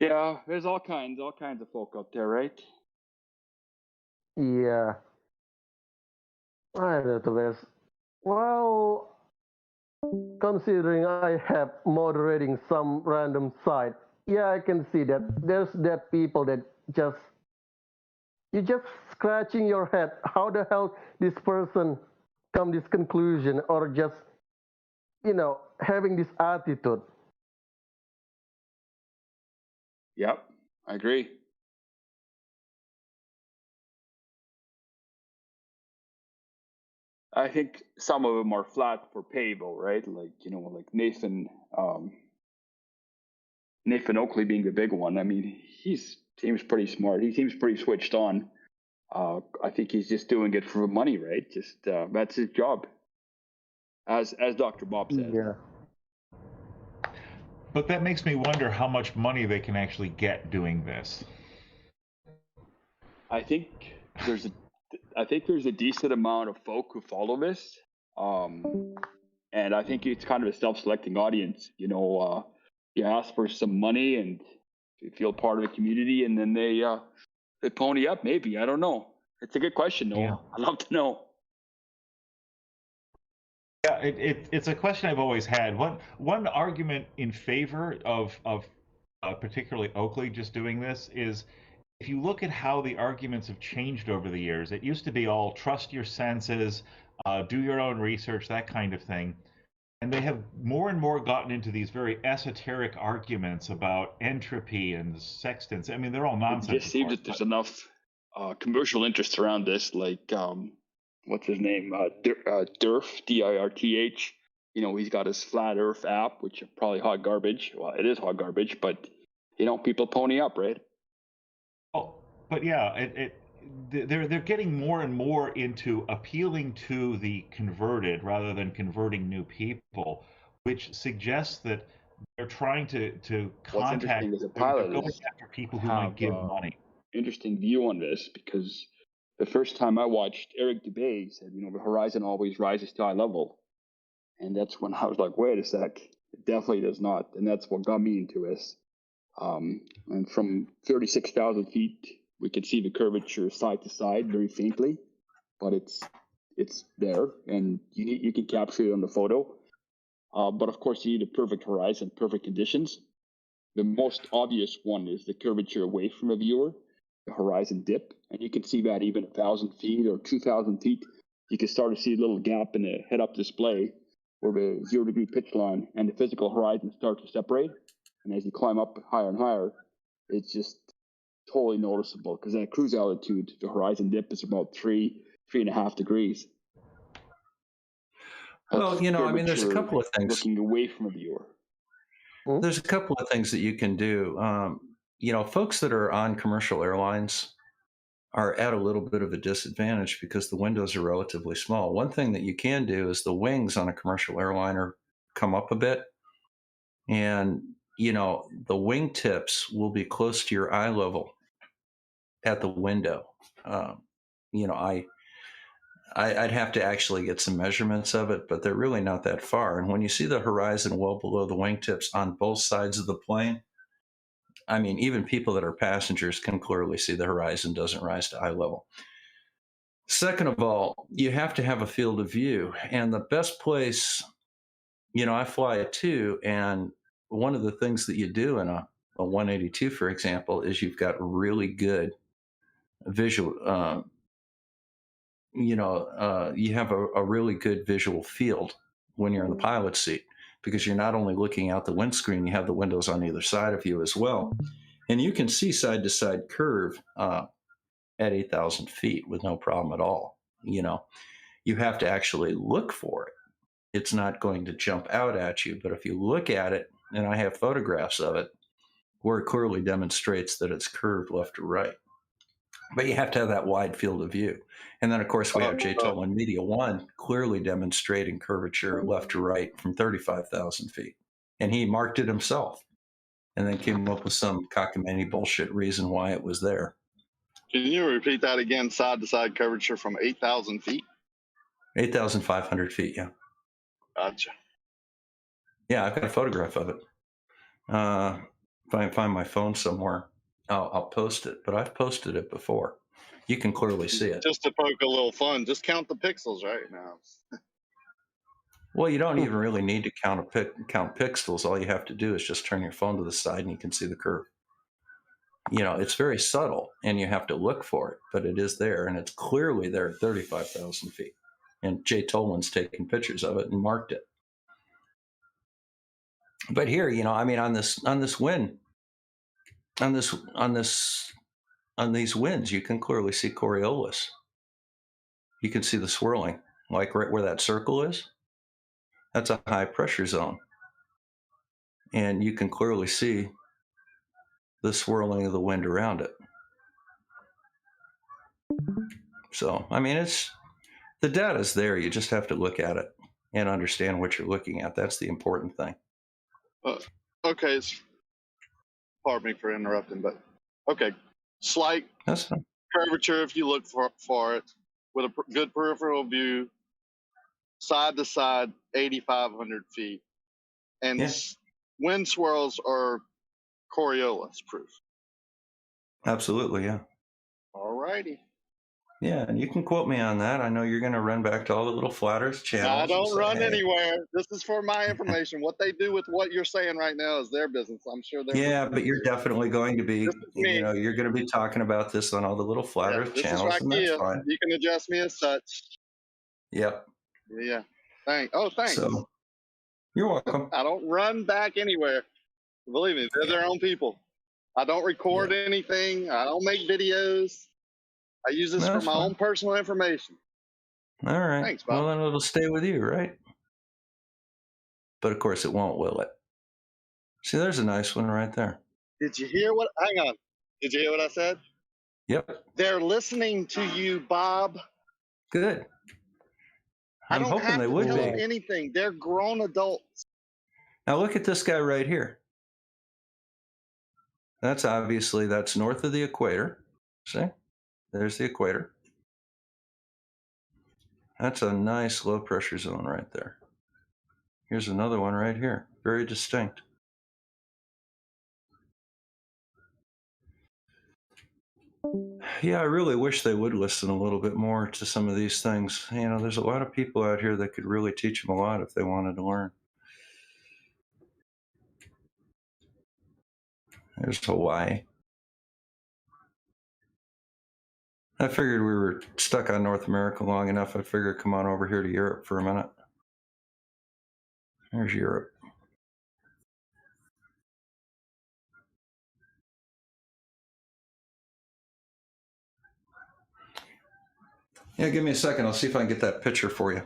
yeah, there's all kinds of folk out there, right? Yeah. I don't know. Well, considering I have moderating some random site, yeah, I can see that there's that people that you're just scratching your head. How the hell this person come this conclusion or just, having this attitude? Yep, I agree. I think some of them are flat for pay, though, right? Like Nathan Oakley being the big one. I mean, he seems pretty smart. He seems pretty switched on. I think he's just doing it for money, right? Just that's his job, as Dr. Bob said. Yeah. But that makes me wonder how much money they can actually get doing this. I think there's a decent amount of folk who follow this, and I think it's kind of a self-selecting audience. You ask for some money and you feel part of the community, and then they pony up. Maybe, I don't know. It's a good question, though. Yeah. I'd love to know. Yeah, it's a question I've always had. One argument in favor of particularly Oakley just doing this is, if you look at how the arguments have changed over the years, it used to be all trust your senses, do your own research, that kind of thing. And they have more and more gotten into these very esoteric arguments about entropy and sextants. I mean, they're all nonsense. It just seems that there's enough commercial interest around this, like what's his name? Dirth, D-I-R-T-H. He's got his Flat Earth app, which is probably hot garbage. Well, it is hot garbage, but people pony up, right? Oh, but yeah, they're getting more and more into appealing to the converted rather than converting new people, which suggests that they're trying to contact, as a pilot, going after people who might give money. Interesting view on this, because the first time I watched Eric Dubay said, the horizon always rises to eye level. And that's when I was like, wait a sec, it definitely does not. And that's what got me into this. And from 36,000 feet, we can see the curvature side to side very faintly, but it's there, and you can capture it on the photo. But of course, you need a perfect horizon, perfect conditions. The most obvious one is the curvature away from the viewer, the horizon dip, and you can see that even 1,000 feet or 2,000 feet, you can start to see a little gap in the head-up display where the 0-degree pitch line and the physical horizon start to separate. And as you climb up higher and higher, it's just totally noticeable, because at cruise altitude, the horizon dip is about 3.5 degrees. Well, I mean, there's a couple of things. Looking away from a viewer. There's a couple of things that you can do. Folks that are on commercial airlines are at a little bit of a disadvantage because the windows are relatively small. One thing that you can do is the wings on a commercial airliner come up a bit, and the wing tips will be close to your eye level at the window. I'd have to actually get some measurements of it, but they're really not that far. And when you see the horizon well below the wingtips on both sides of the plane, I mean, even people that are passengers can clearly see the horizon doesn't rise to eye level. Second of all, you have to have a field of view. And the best place, I fly a 2, and one of the things that you do in a 182, for example, is you've got really good visual, you have a really good visual field when you're in the pilot seat, because you're not only looking out the windscreen, you have the windows on either side of you as well. And you can see side to side curve at 8,000 feet with no problem at all. You have to actually look for it. It's not going to jump out at you, but if you look at it, and I have photographs of it, where it clearly demonstrates that it's curved left to right. But you have to have that wide field of view. And then, of course, we have J. Tolan Media 1 clearly demonstrating curvature left to right from 35,000 feet. And he marked it himself and then came up with some cockamamie bullshit reason why it was there. Can you repeat that again? Side-to-side curvature from 8,000 feet? 8,500 feet, yeah. Gotcha. Yeah, I've got a photograph of it. If I can find my phone somewhere, I'll post it. But I've posted it before. You can clearly see it. Just to poke a little fun, just count the pixels right now. Well, you don't even really need to count pixels. All you have to do is just turn your phone to the side and you can see the curve. It's very subtle and you have to look for it, but it is there, and it's clearly there at 35,000 feet. And J. Tolan's taken pictures of it and marked it. But here, I mean, on these winds, you can clearly see Coriolis. You can see the swirling, like right where that circle is. That's a high pressure zone. And you can clearly see the swirling of the wind around it. So, I mean, the data's there. You just have to look at it and understand what you're looking at. That's the important thing. Okay. Pardon me for interrupting, but okay. Slight curvature if you look for it, with a good peripheral view, side to side, 8,500 feet. And wind swirls are Coriolis proof. Absolutely, yeah. All righty. Yeah, and you can quote me on that. I know you're going to run back to all the little Flat Earth channels. I don't run anywhere. This is for my information. What they do with what you're saying right now is their business. I'm sure they're. Yeah, but you're definitely going to be, you're going to be talking about this on all the little Flat Earth channels, and that's fine. You can address me as such. Yep. Yeah. Thanks. So, you're welcome. I don't run back anywhere. Believe me, they're their own people. I don't record anything. I don't make videos. I use this for my own personal information. All right. Thanks, Bob. Well, then it'll stay with you, right? But of course it won't, will it? See, there's a nice one right there. Did you hear what? Hang on. Did you hear what I said? Yep. They're listening to you, Bob. Good. I'm hoping they would tell be. them anything. They're grown adults. Now look at this guy right here. That's north of the equator. See? There's the equator. That's a nice low pressure zone right there. Here's another one right here. Very distinct. Yeah, I really wish they would listen a little bit more to some of these things. You know, there's a lot of people out here that could really teach them a lot if they wanted to learn. There's Hawaii. I figured we were stuck on North America long enough. I figured come on over here to Europe for a minute. There's Europe. Yeah, give me a second. I'll see if I can get that picture for you.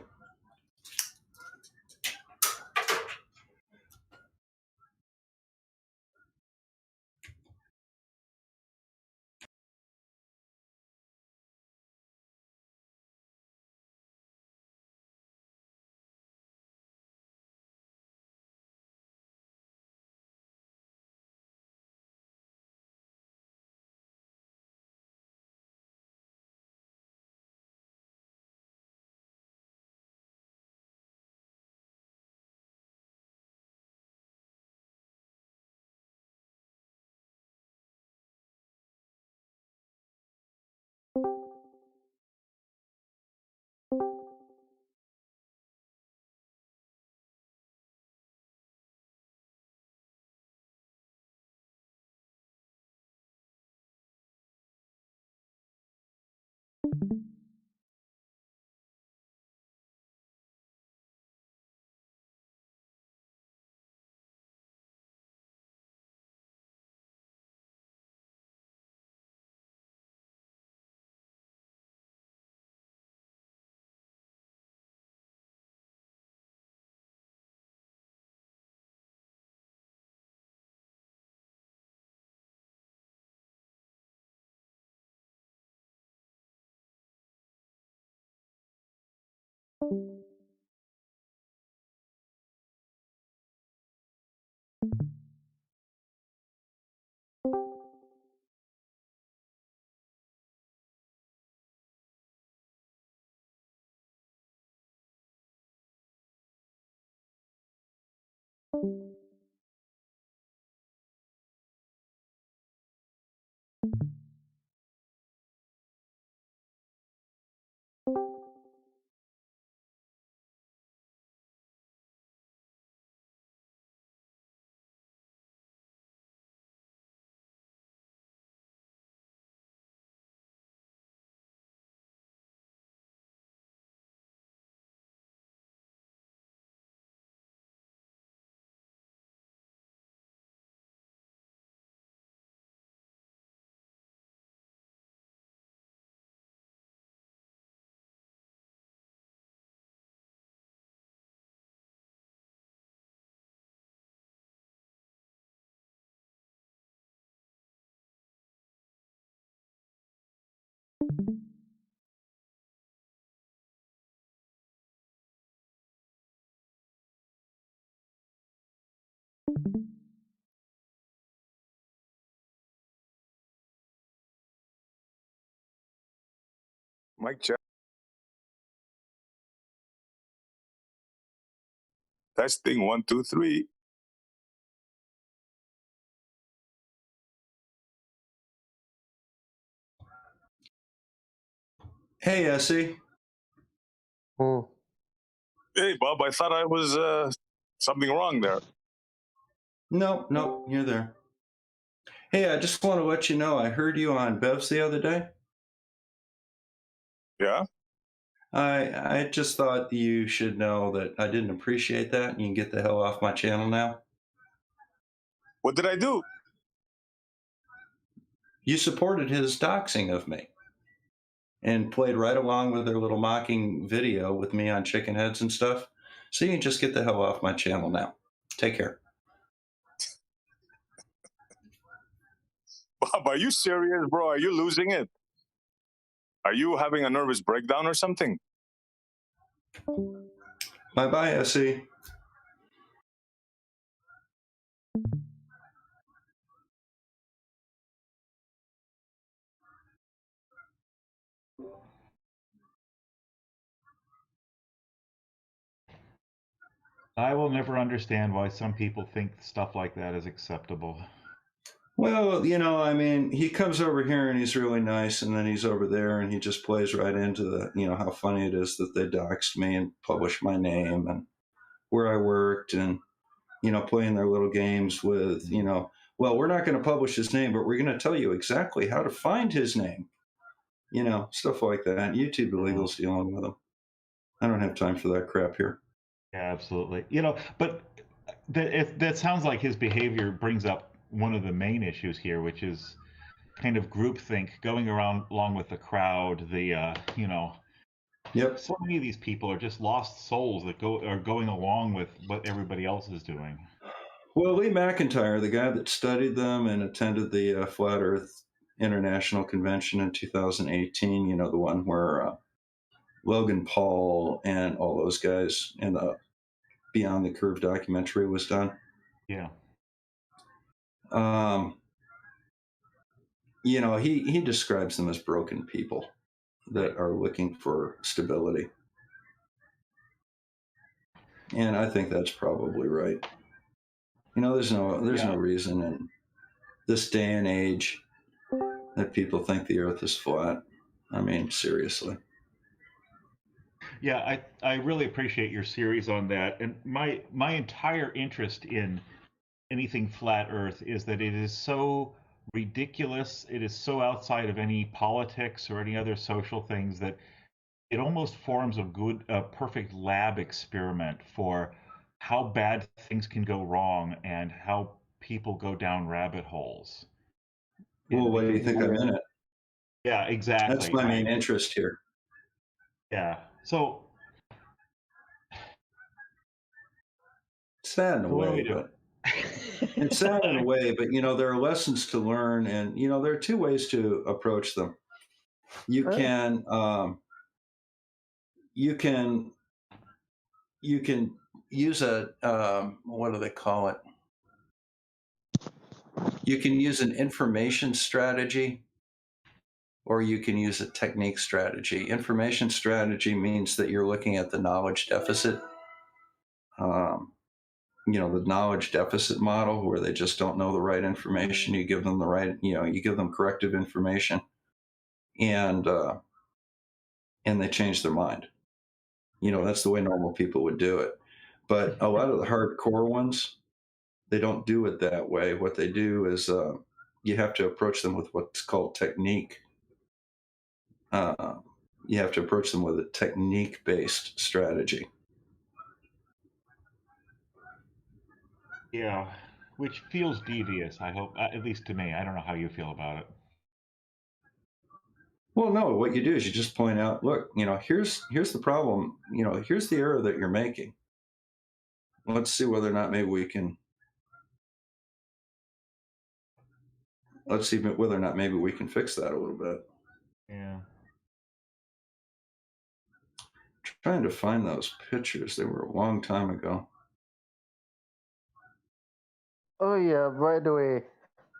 Mic check. Testing 1, 2, 3. Hey, Essie. Hey, Bob. I thought I was something wrong there. No, you're there. Hey, I just want to let you know I heard you on Bev's the other day. Yeah. I just thought you should know that I didn't appreciate that, and you can get the hell off my channel now. What did I do? You supported his doxing of me and played right along with their little mocking video with me on chicken heads and stuff. So you can just get the hell off my channel now. Take care. Bob, are you serious, bro? Are you losing it? Are you having a nervous breakdown or something? Bye-bye, Essie. I will never understand why some people think stuff like that is acceptable. Well, you know, I mean, he comes over here and he's really nice, and then he's over there and he just plays right into the, you know, how funny it is that they doxed me and published my name and where I worked, and, you know, playing their little games with, you know, well, we're not going to publish his name, but we're going to tell you exactly how to find his name, you know, stuff like that. YouTube illegals dealing with them. I don't have time for that crap here. Yeah, absolutely. You know, but that sounds like his behavior brings up one of the main issues here, which is kind of groupthink, going around along with the crowd. You know, yep. So many of these people are just lost souls that are going along with what everybody else is doing. Well, Lee McIntyre, the guy that studied them and attended the Flat Earth International Convention in 2018, you know, the one where Logan Paul and all those guys in the Beyond the Curve documentary was done. Yeah. You know, he describes them as broken people that are looking for stability. And I think that's probably right. You know, there's no reason in this day and age that people think the earth is flat. I mean, seriously. Yeah, I really appreciate your series on that. And my entire interest in anything flat earth is that it is so ridiculous, it is so outside of any politics or any other social things that it almost forms a perfect lab experiment for how bad things can go wrong and how people go down rabbit holes. Well, why do you think I'm in it? Yeah, exactly. That's my main interest here. Yeah. So sad in a way, but it's sad in a way, but you know, there are lessons to learn, and you know, there are two ways to approach them. You can use a what do they call it? You can use an information strategy, or you can use a technique strategy. Information strategy means that you're looking at the knowledge deficit. You know, the knowledge deficit model, where they just don't know the right information. You give them the right, you know, you give them corrective information, and they change their mind. You know, that's the way normal people would do it. But a lot of the hardcore ones, they don't do it that way. What they do is you have to approach them with what's called technique. You have to approach them with a technique-based strategy. Yeah, which feels devious, I hope, at least to me. I don't know how you feel about it. Well, no, what you do is you just point out, look, you know, here's the problem, you know, here's the error that you're making. Let's see whether or not maybe we can, let's see whether or not maybe we can fix that a little bit. Yeah. Trying to find those pictures. They were a long time ago. Oh yeah, by the way,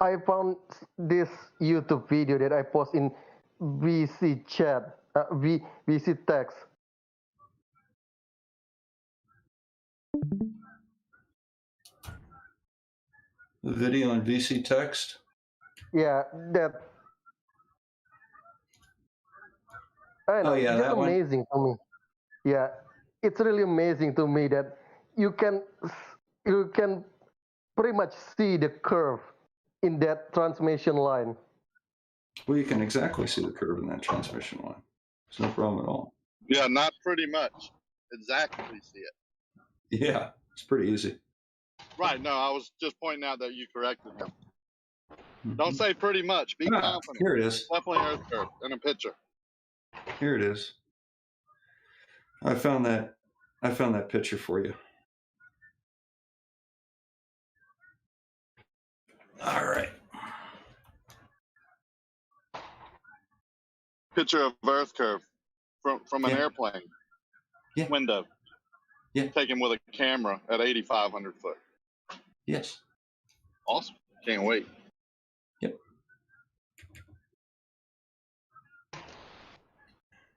I found this YouTube video that I post in VC chat, VC text. The video in VC text? Yeah, that. I know, Oh yeah, it's that one. amazing to me. Yeah, it's really amazing to me that you can pretty much see the curve in that transmission line. Well, you can exactly see the curve in that transmission line. It's no problem at all. Yeah, not pretty much. Exactly see it. Yeah, it's pretty easy. Right. No, I was just pointing out that you corrected him. Don't say pretty much. Be confident. Here it is. Definitely Earth curve in a picture. Here it is. I found that picture for you. All right. Picture of Earth curve from an airplane window. Yeah. Taken with a camera at 8,500 foot. Yes. Awesome. Can't wait. Yep.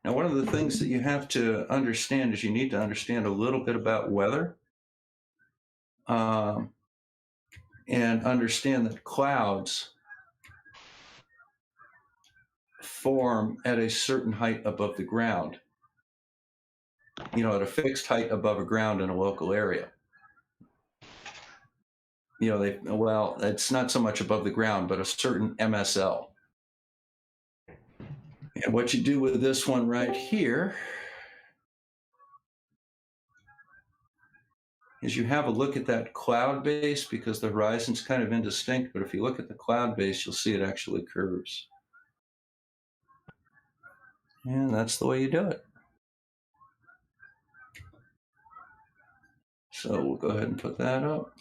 Now, one of the things that you have to understand is you need to understand a little bit about weather. and understand that clouds form at a certain height above the ground, at a fixed height above a ground in a local area. It's not so much above the ground, but a certain MSL. And what you do with this one right here is you have a look at that cloud base, because the horizon's kind of indistinct, but if you look at the cloud base, you'll see it actually curves. And that's the way you do it. So we'll go ahead and put that up.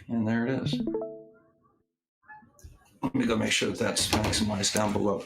And there it is. Let me go make sure that that's maximized down below.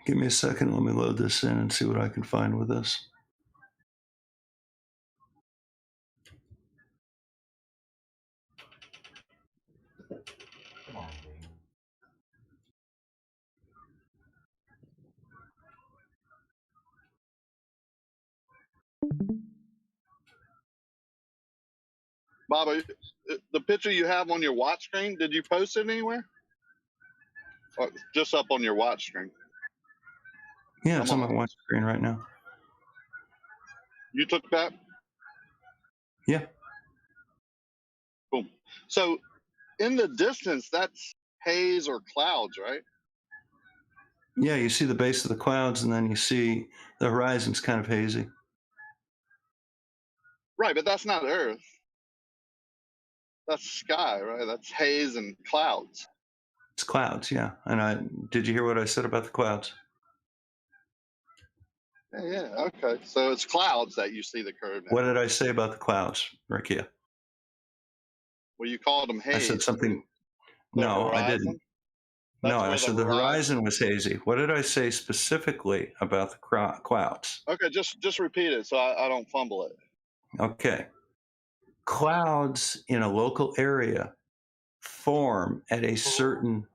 Give me a second. Let me load this in and see what I can find with this. Bob, the picture you have on your watch screen, did you post it anywhere? Or just up on your watch screen? Yeah, it's on my watch screen right now. You took that? Yeah. Cool. So in the distance, that's haze or clouds, right? Yeah, you see the base of the clouds, and then you see the horizon's kind of hazy. Right, but that's not Earth. That's sky, right? That's haze and clouds. It's clouds, yeah. And did you hear what I said about the clouds? Yeah, okay. So it's clouds that you see the curve now. What did I say about the clouds, Rikia? Well, you called them haze. I said something. The No, horizon? I didn't. That's No, where I the said the horizon- horizon was hazy. What did I say specifically about the clouds? Okay, just repeat it so I don't fumble it. Okay. Clouds in a local area form at a certain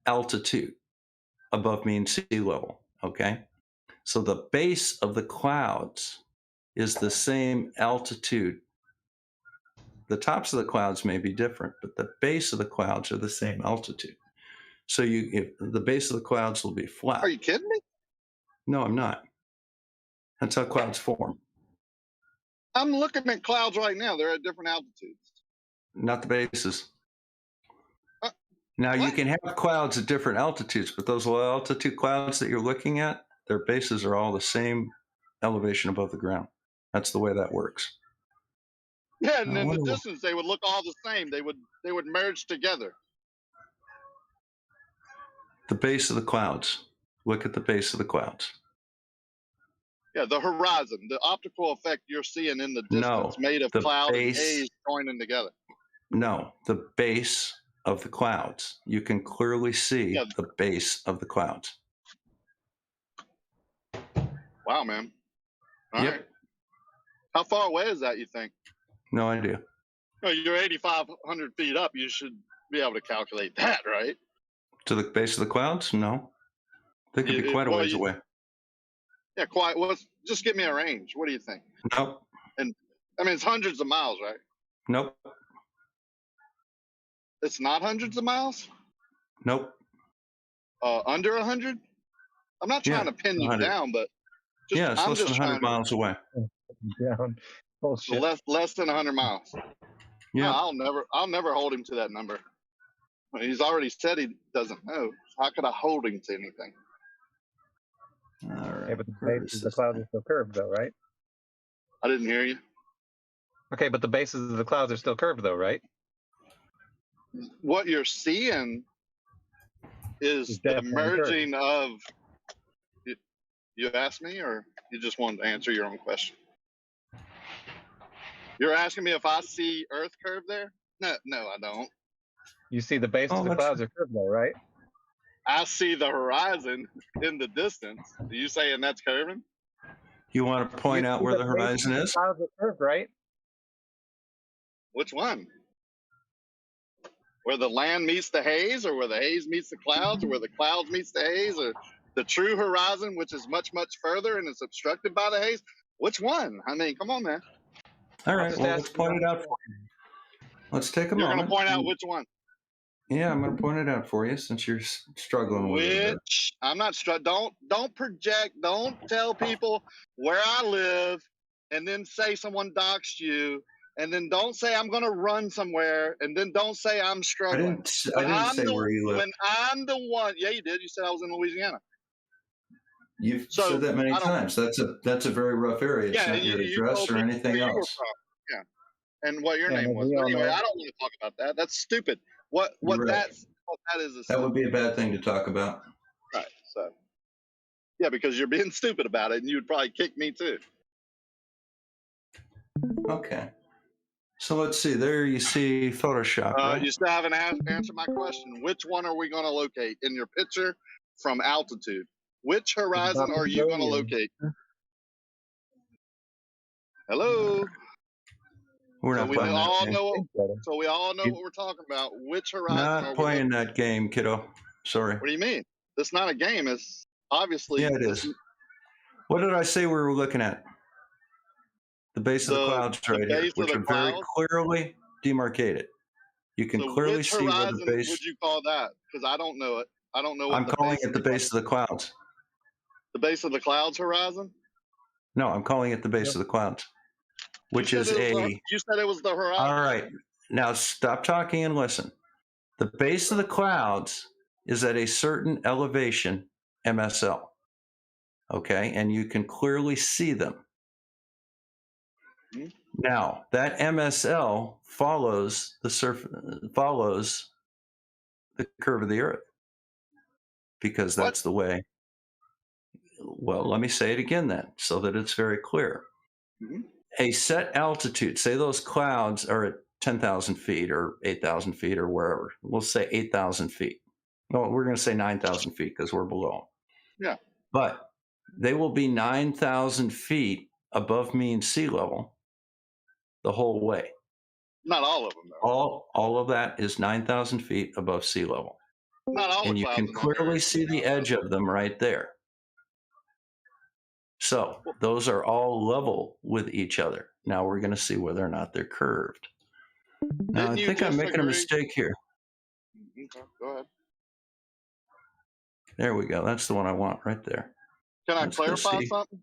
altitude above mean sea level, okay? So the base of the clouds is the same altitude. The tops of the clouds may be different, but the base of the clouds are the same altitude. So the base of the clouds will be flat. Are you kidding me? No, I'm not. That's how clouds form. I'm looking at clouds right now. They're at different altitudes. Not the bases. Now, you can have clouds at different altitudes, but those low altitude clouds that you're looking at, their bases are all the same elevation above the ground. That's the way that works. Yeah, and in the distance they would look all the same. They would merge together. The base of the clouds. Look at the base of the clouds. Yeah, the horizon, the optical effect you're seeing in the distance, made of the cloud and base. haze joining together. No, the base of the clouds. You can clearly see Yeah. the base of the clouds. Wow, man. All Yep. right. How far away is that, you think? No idea. No, you're 8,500 feet up. You should be able to calculate that, right? To the base of the clouds? No. They could be quite a ways away. Yeah, quite. Well, just give me a range. What do you think? Nope. And I mean, it's hundreds of miles, right? Nope. It's not hundreds of miles? Nope. Under 100? I'm not trying to pin you 100. down, but just, Yeah, it's I'm less just than 100 trying to, miles away. Down. so less than 100 miles. Yeah. No, I'll never hold him to that number. I mean, he's already said he doesn't know. How could I hold him to anything? All right. Yeah, but the base of the clouds are still curved, though, right? I didn't hear you. Okay, but the bases of the clouds are still curved, though, right? What you're seeing is It's the definitely merging of. You asked me, or you just wanted to answer your own question? You're asking me if I see Earth curve there? No, I don't. You see the base of the clouds are curved, though, right? I see the horizon in the distance. Are you saying that's curving? You want to point out where the horizon is? Clouds are curved, right? Which one? Where the land meets the haze, or where the haze meets the clouds, or where the clouds meets the haze, or the true horizon, which is much, much further and is obstructed by the haze? Which one? I mean, come on, man. All right, well, let's point it out for you. Let's take a You're moment. going to point out which one? Yeah, I'm going to point it out for you since you're struggling with it. Which I'm not struggling. Don't project. Don't tell people where I live, and then say someone doxed you, and then don't say I'm going to run somewhere, and then don't say I'm struggling. I didn't say where you live. When I'm the one, yeah, you did. You said I was in Louisiana. You've said that many times. That's a very rough area. It's not your address or anything else. Yeah, and what your name was. But anyway, I don't want to talk about that. That's stupid. What that is. That would be a bad thing to talk about. Right. So, yeah, because you're being stupid about it, and you'd probably kick me too. Okay. So let's see. There you see Photoshop. Right? You still haven't answered my question. Which one are we going to locate in your picture from altitude? Which horizon are you going to locate? Hello. We're not playing that game. So we all know what we're talking about. Which horizon are Not we playing that game, kiddo. Sorry. What do you mean? It's not a game. It's obviously. Yeah, it is. What did I say we were looking at? The base of the clouds right here, which are very clearly demarcated. You can clearly see where the base. Would you call that? Because I don't know it. I don't know. I'm calling it the base of the clouds. The base of the clouds horizon? No, I'm calling it the base of the clouds, which is a. You said it was the horizon. All right, now stop talking and listen. The base of the clouds is at a certain elevation, MSL. Okay, and you can clearly see them. Mm-hmm. Now that MSL follows the curve of the Earth, because that's the way. Well, let me say it again then, so that it's very clear. Mm-hmm. A set altitude, say those clouds are at 10,000 feet or 8,000 feet or wherever. We'll say 8,000 feet. No, we're going to say 9,000 feet because we're below. Yeah. But they will be 9,000 feet above mean sea level the whole way. Not all of them, though. All of that is 9,000 feet above sea level. Not all. And you can clearly see the edge of them right there. So those are all level with each other. Now we're going to see whether or not they're curved. Now I think I'm making a mistake here. Okay, go ahead. There we go. That's the one I want right there. Can I clarify something?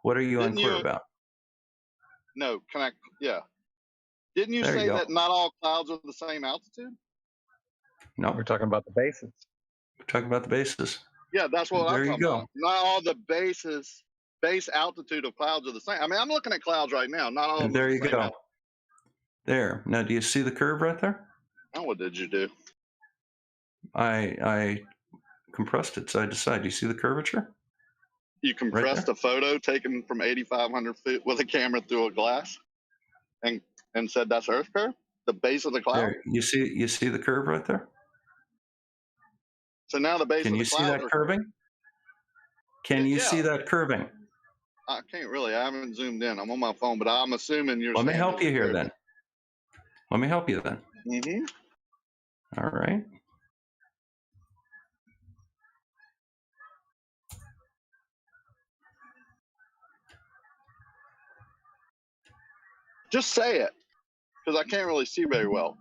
What are you unclear about? No, can I? Yeah. Didn't you say that not all clouds are the same altitude? No, we're talking about the bases. We're talking about the bases. Yeah, that's what I'm talking about. Not all the base altitude of clouds are the same. I mean, I'm looking at clouds right now. Not all of them. There you go. There. Now, do you see the curve right there? Now, what did you do? I compressed it side to side. Do you see the curvature? you compressed a photo taken from 8,500 feet with a camera through a glass, and said that's Earth curve, the base of the cloud. There, you see the curve right there. So now the base Can of you the see cloud. that curving? Can you see that curving? I can't really. I haven't zoomed in. I'm on my phone, but I'm assuming you're. Let me saying help it's you here curved. then. Let me help you then. Mm-hmm. All right. Just say it, because I can't really see very well.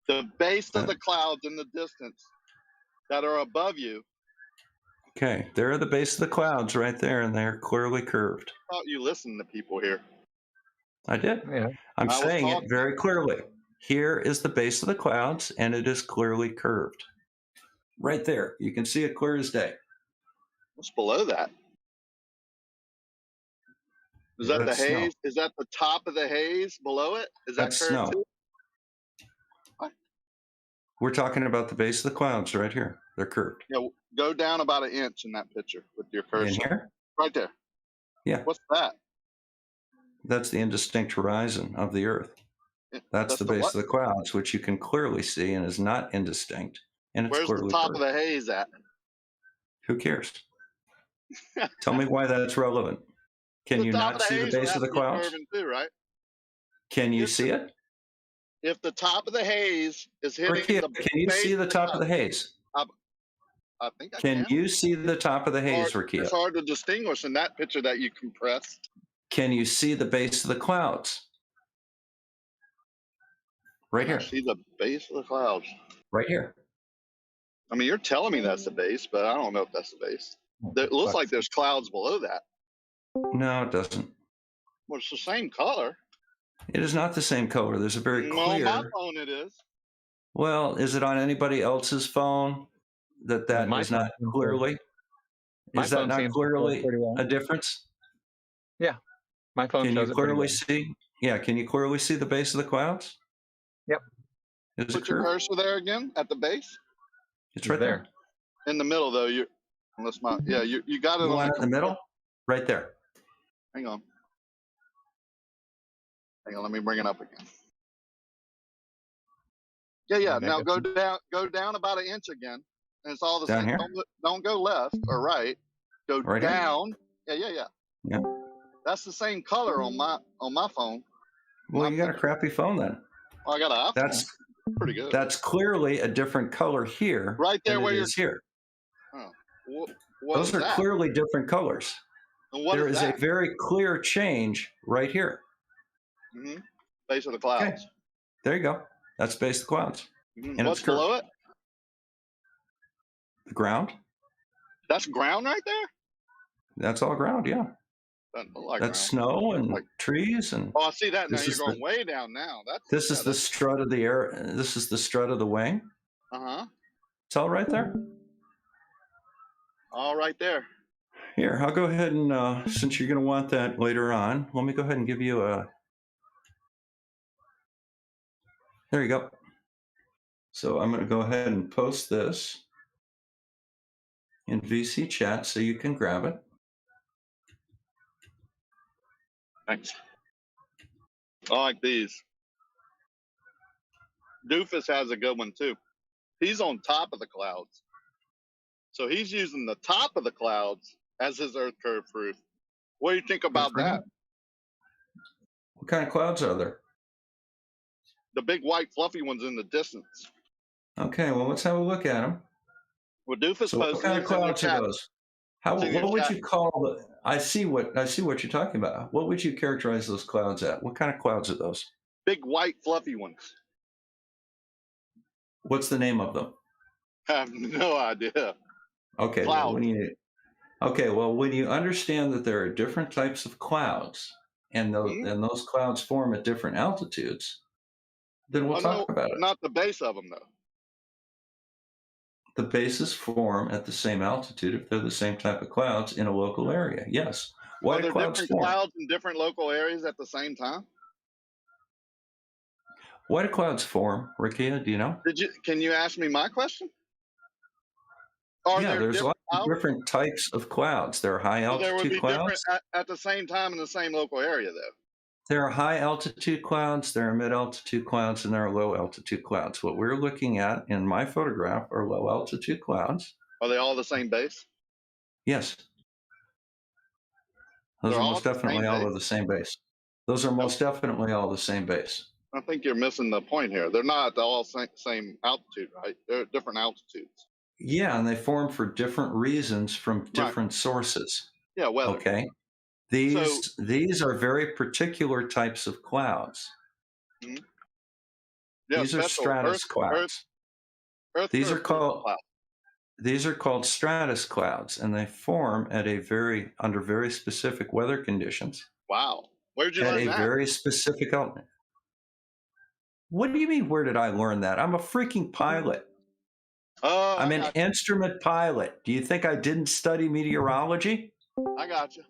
The base of the clouds in the distance that are above you. Okay, there are the base of the clouds right there, and they're clearly curved. I thought you listened to people here. I did. Yeah. I'm I was saying it talking. very clearly. Here is the base of the clouds, and it is clearly curved. Right there. You can see it clear as day. What's below that? Is that the That's snow. haze? Is that the top of the haze below it? Is that That's curved snow. too? We're talking about the base of the clouds right here. They're curved. Yeah, go down about an inch in that picture with your cursor. In here? Right there. Yeah. What's that? That's the indistinct horizon of the Earth. That's the base what? of the clouds, which you can clearly see and is not indistinct. And it's Where's the clearly top curved. of the haze at? Who cares? Tell me why that's relevant. Can you not see the base of the clouds? Too, right? Can you see it? If the top of the haze is hitting Rakia, the can you base see the of top of the haze? I think I Can you see the top of the haze, Rakia? It's hard to distinguish in that picture that you compressed. Can you see the base of the clouds? Right here. I see the base of the clouds. Right here. I mean, you're telling me that's the base, but I don't know if that's the base. It looks like there's clouds below that. No, it doesn't. Well, it's the same color. It is not the same color. There's a very Well, on my clear. phone it is. Well, is it on anybody else's phone that My is phone not seems to- clearly? My Is that phone not seems to work clearly pretty well. a difference? Yeah, my phone Can you shows it pretty clearly well. see? Yeah, can you clearly see the base of the clouds? Yep. Is it Put your curved? cursor there again at the base. It's right there. In the middle, though. You got it You on want it in the middle? Right there. Hang on. Let me bring it up again. Yeah. Now go down about an inch again, and it's all the Down same. here? Don't go left or right. Go Right here? down. Yeah. Yeah. That's the same color on my phone. Well, you got a crappy phone then. Well, I got an iPhone. That's pretty good. That's clearly a different color here. Right there than where it you're. is here. Oh, what Those is are that? clearly different colors. And what There is is that? a very clear change right here. Mm-hmm. Base of the clouds. Okay. There you go. That's base of the clouds. Mhm. And What's it's curved. below it? The ground. That's ground right there. That's all ground. Yeah. Doesn't look like That's ground. snow and trees and. Oh, I see that now. This You're is going the- way down now. This is the strut of the air. This is the strut of the wing. Uh-huh. It's all right there. All right there. Here, I'll go ahead and since you're going to want that later on, let me go ahead and give you a. There you go. So I'm going to go ahead and post this in VC chat so you can grab it. Thanks. I like these. Doofus has a good one too. He's on top of the clouds. So he's using the top of the clouds as his Earth curve proof. What do you think about that? What kind of clouds are there? The big white fluffy ones in the distance. Okay, well, let's have a look at them. Well, Doofus So what posted kind of this in the clouds are chat. those? How, It's in your what would chat. you call the? I see what you're talking about. What would you characterize those clouds at? What kind of clouds are those? Big white fluffy ones. What's the name of them? I have no idea. Okay, well, when you understand that there are different types of clouds, and those clouds form at different altitudes, then we'll talk about it. Not the base of them though. The bases form at the same altitude if they're the same type of clouds in a local area. Yes. Why Are do there clouds different form? clouds in different local areas at the same time? Why do clouds form, Rakia? Do you know? Can you ask me my question? Are Yeah, there there's different lots of different types of clouds. There are high So there would altitude be different clouds. at the same time in the same local area, though. There are high altitude clouds, there are mid altitude clouds, and there are low altitude clouds. What we're looking at in my photograph are low altitude clouds. Are they all the same base? Yes. Those They're are all most the same definitely all base? of the same base. Those are most definitely all the same base. I think you're missing the point here. They're not all same altitude, right? They're different altitudes. Yeah, and they form for different reasons from different sources. Yeah, weather. Okay. These are very particular types of clouds. Mhm. Yeah, These are special stratus Earth, clouds. Earth These are curve called cloud. these are called stratus clouds, and they form at under very specific weather conditions. Wow. Where'd you At learn a that? very specific element. What do you mean, where did I learn that? I'm a freaking pilot. Oh, I'm I an got you. instrument pilot. Do you think I didn't study meteorology? I got you.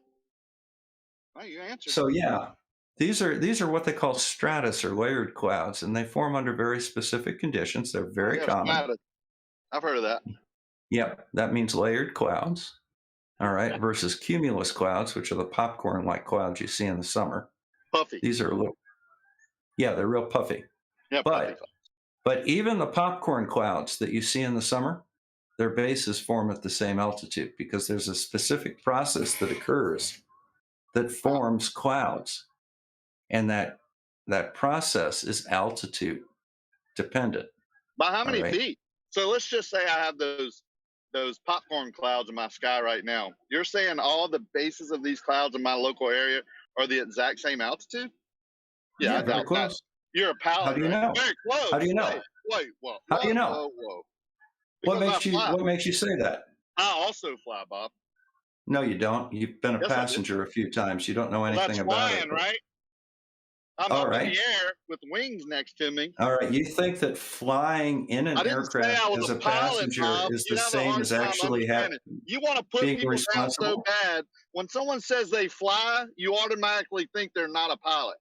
Well, you answered. So yeah, these are what they call stratus or layered clouds, and they form under very specific conditions. They're very Yeah, common. stratus. I've heard of that. Yep, that means layered clouds. All right, versus cumulus clouds, which are the popcorn-like clouds you see in the summer. Puffy. These are they're real puffy. Yeah, puffy. But even the popcorn clouds that you see in the summer, their bases form at the same altitude because there's a specific process that occurs that forms clouds, and that process is altitude dependent. By how many All right? feet? So let's just say I have those popcorn clouds in my sky right now. You're saying all the bases of these clouds in my local area are the exact same altitude? Yeah, I very doubt close. that. You're a pilot. How do you right? know? Very close. How do you know? Wait, whoa. How do you know? Whoa, whoa. What Because I fly. makes you say that? I also fly, Bob. No, you don't. You've been a Yes, I do. passenger a few times. You don't know Well, anything that's about flying, it. right? I'm All up right. in the air with wings next to me. All right. You think that flying in an I didn't say aircraft I was as a a pilot, passenger Bob. is You'd the have a same hard as time actually understanding. You want to put being people down so responsible? bad. When someone says they fly, you automatically think they're not a pilot.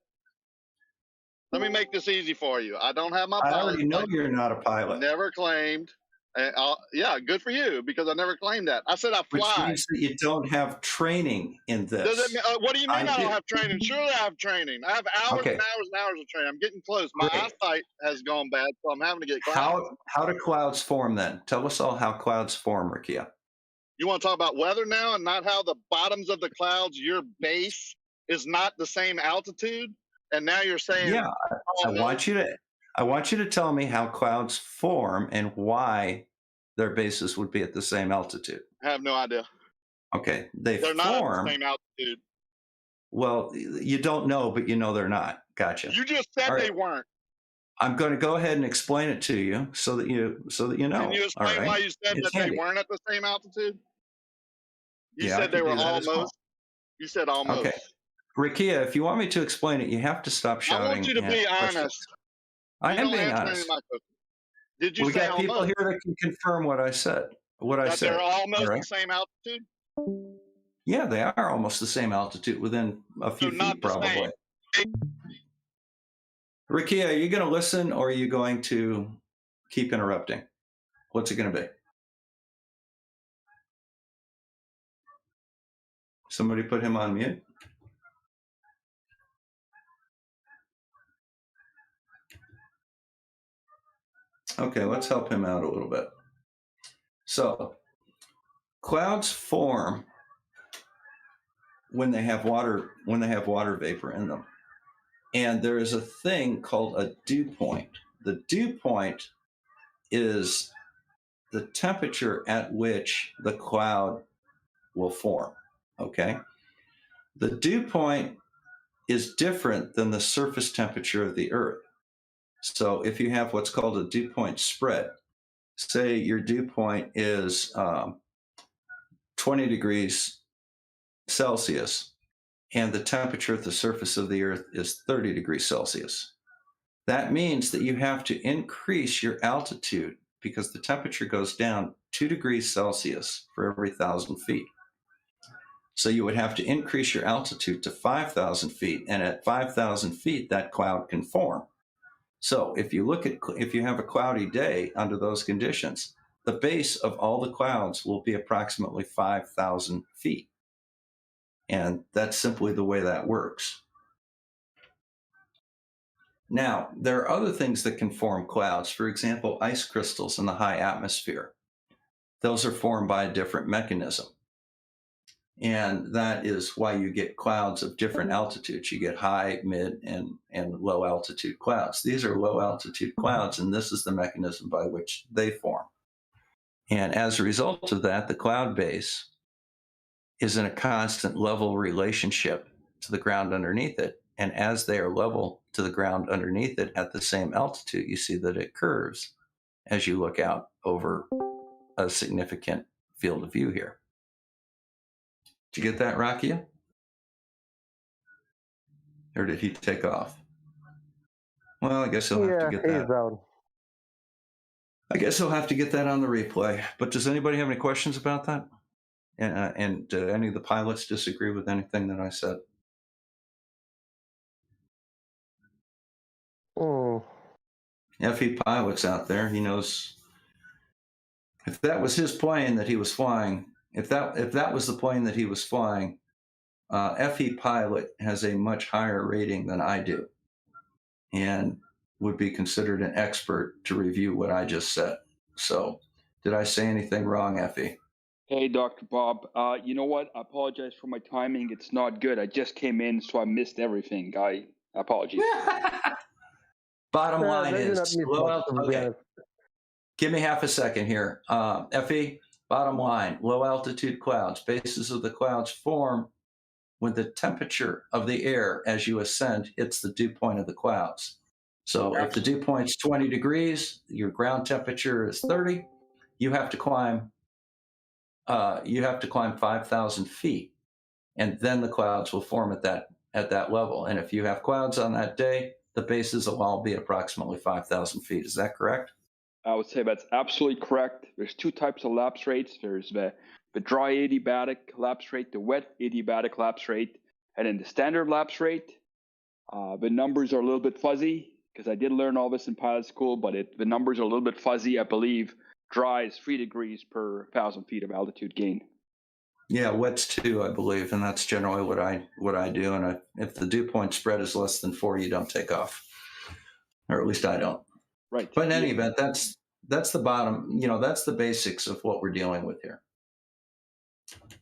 Let me make this easy for you. I don't have my I pilot already know license. you're not a pilot, Never claimed. Yeah, good for you because I never claimed that. I said I which fly. means that you don't have training in this. Does it mean, what do you mean I don't do. have training? Surely I have training. I have hours Okay. and hours and hours of training. I'm getting close. My Great. eyesight has gone bad, so I'm having to get glasses. How do clouds form then? Tell us all how clouds form, Rikia. You want to talk about weather now and not how the bottoms of the clouds, your base is not the same altitude? And now you're saying, Yeah, I want you to tell me how clouds form and why their bases would be at the same altitude. I have no idea. Okay, they're They're not at form. the same altitude. Well, you don't know, but you know they're not. Gotcha. You just said All they right. weren't. I'm going to go ahead and explain it to you so that you know. Can you All explain right? why you said It's that handy. they weren't at the same altitude? You Yeah, I said they can were do that as well. almost. You said almost. Okay, Rikia, if you want me to explain it, you have to stop I shouting. want you to be questions. honest. I You am don't being answer any of honest. my questions. Did you We say got people almost? here that can confirm what I said. That they're almost all the right? same altitude? Yeah, they are almost the same altitude, within a few not feet, the probably. Rikia, are you going to listen, or are you going to keep interrupting? What's it going to be? Somebody put him on mute. Okay, let's help him out a little bit. So, clouds form when they have water vapor in them. And there is a thing called a dew point. The dew point is the temperature at which the cloud will form. Okay? The dew point is different than the surface temperature of the Earth. So if you have what's called a dew point spread, say your dew point is 20 degrees Celsius, and the temperature at the surface of the Earth is 30 degrees Celsius. That means that you have to increase your altitude because the temperature goes down 2 degrees Celsius for every 1,000 feet. So you would have to increase your altitude to 5,000 feet, and at 5,000 feet, that cloud can form. So if you have a cloudy day under those conditions, the base of all the clouds will be approximately 5,000 feet. And that's simply the way that works. Now, there are other things that can form clouds. For example, ice crystals in the high atmosphere. Those are formed by a different mechanism. And that is why you get clouds of different altitudes. You get high, mid, and low altitude clouds. These are low altitude clouds, and this is the mechanism by which they form. And as a result of that, the cloud base is in a constant level relationship to the ground underneath it. And as they are level to the ground underneath it at the same altitude, you see that it curves as you look out over a significant field of view here. Did you get that, Rakia? Or did he take off? Well, I guess he'll have to get that. Out. I guess he'll have to get that on the replay. But does anybody have any questions about that? And do any of the pilots disagree with anything that I said? FE pilots out there, he knows if that was his plane that he was flying, if that was the plane that he was flying, FE pilot has a much higher rating than I do and would be considered an expert to review what I just said. So did I say anything wrong, FE? Hey, Dr. Bob. You know what? I apologize for my timing. It's not good. I just came in, so I missed everything. Apologies. Bottom line is, okay. Give me half a second here. FE, bottom line, low altitude clouds, bases of the clouds form when the temperature of the air as you ascend hits the dew point of the clouds. So if the dew point's 20 degrees, your ground temperature is 30, you have to climb 5,000 feet, and then the clouds will form at that level. And if you have clouds on that day, the bases will all be approximately 5,000 feet. Is that correct? I would say that's absolutely correct. There's two types of lapse rates. There's the dry adiabatic lapse rate, the wet adiabatic lapse rate, and then the standard lapse rate. The numbers are a little bit fuzzy because I did learn all this in pilot school, but the numbers are a little bit fuzzy. I believe dry is 3 degrees per 1,000 feet of altitude gain. Yeah, wet's 2, I believe, and that's generally what I do. And if the dew point spread is less than 4, you don't take off, or at least I don't. Right. But in any event, that's the bottom. That's the basics of what we're dealing with here.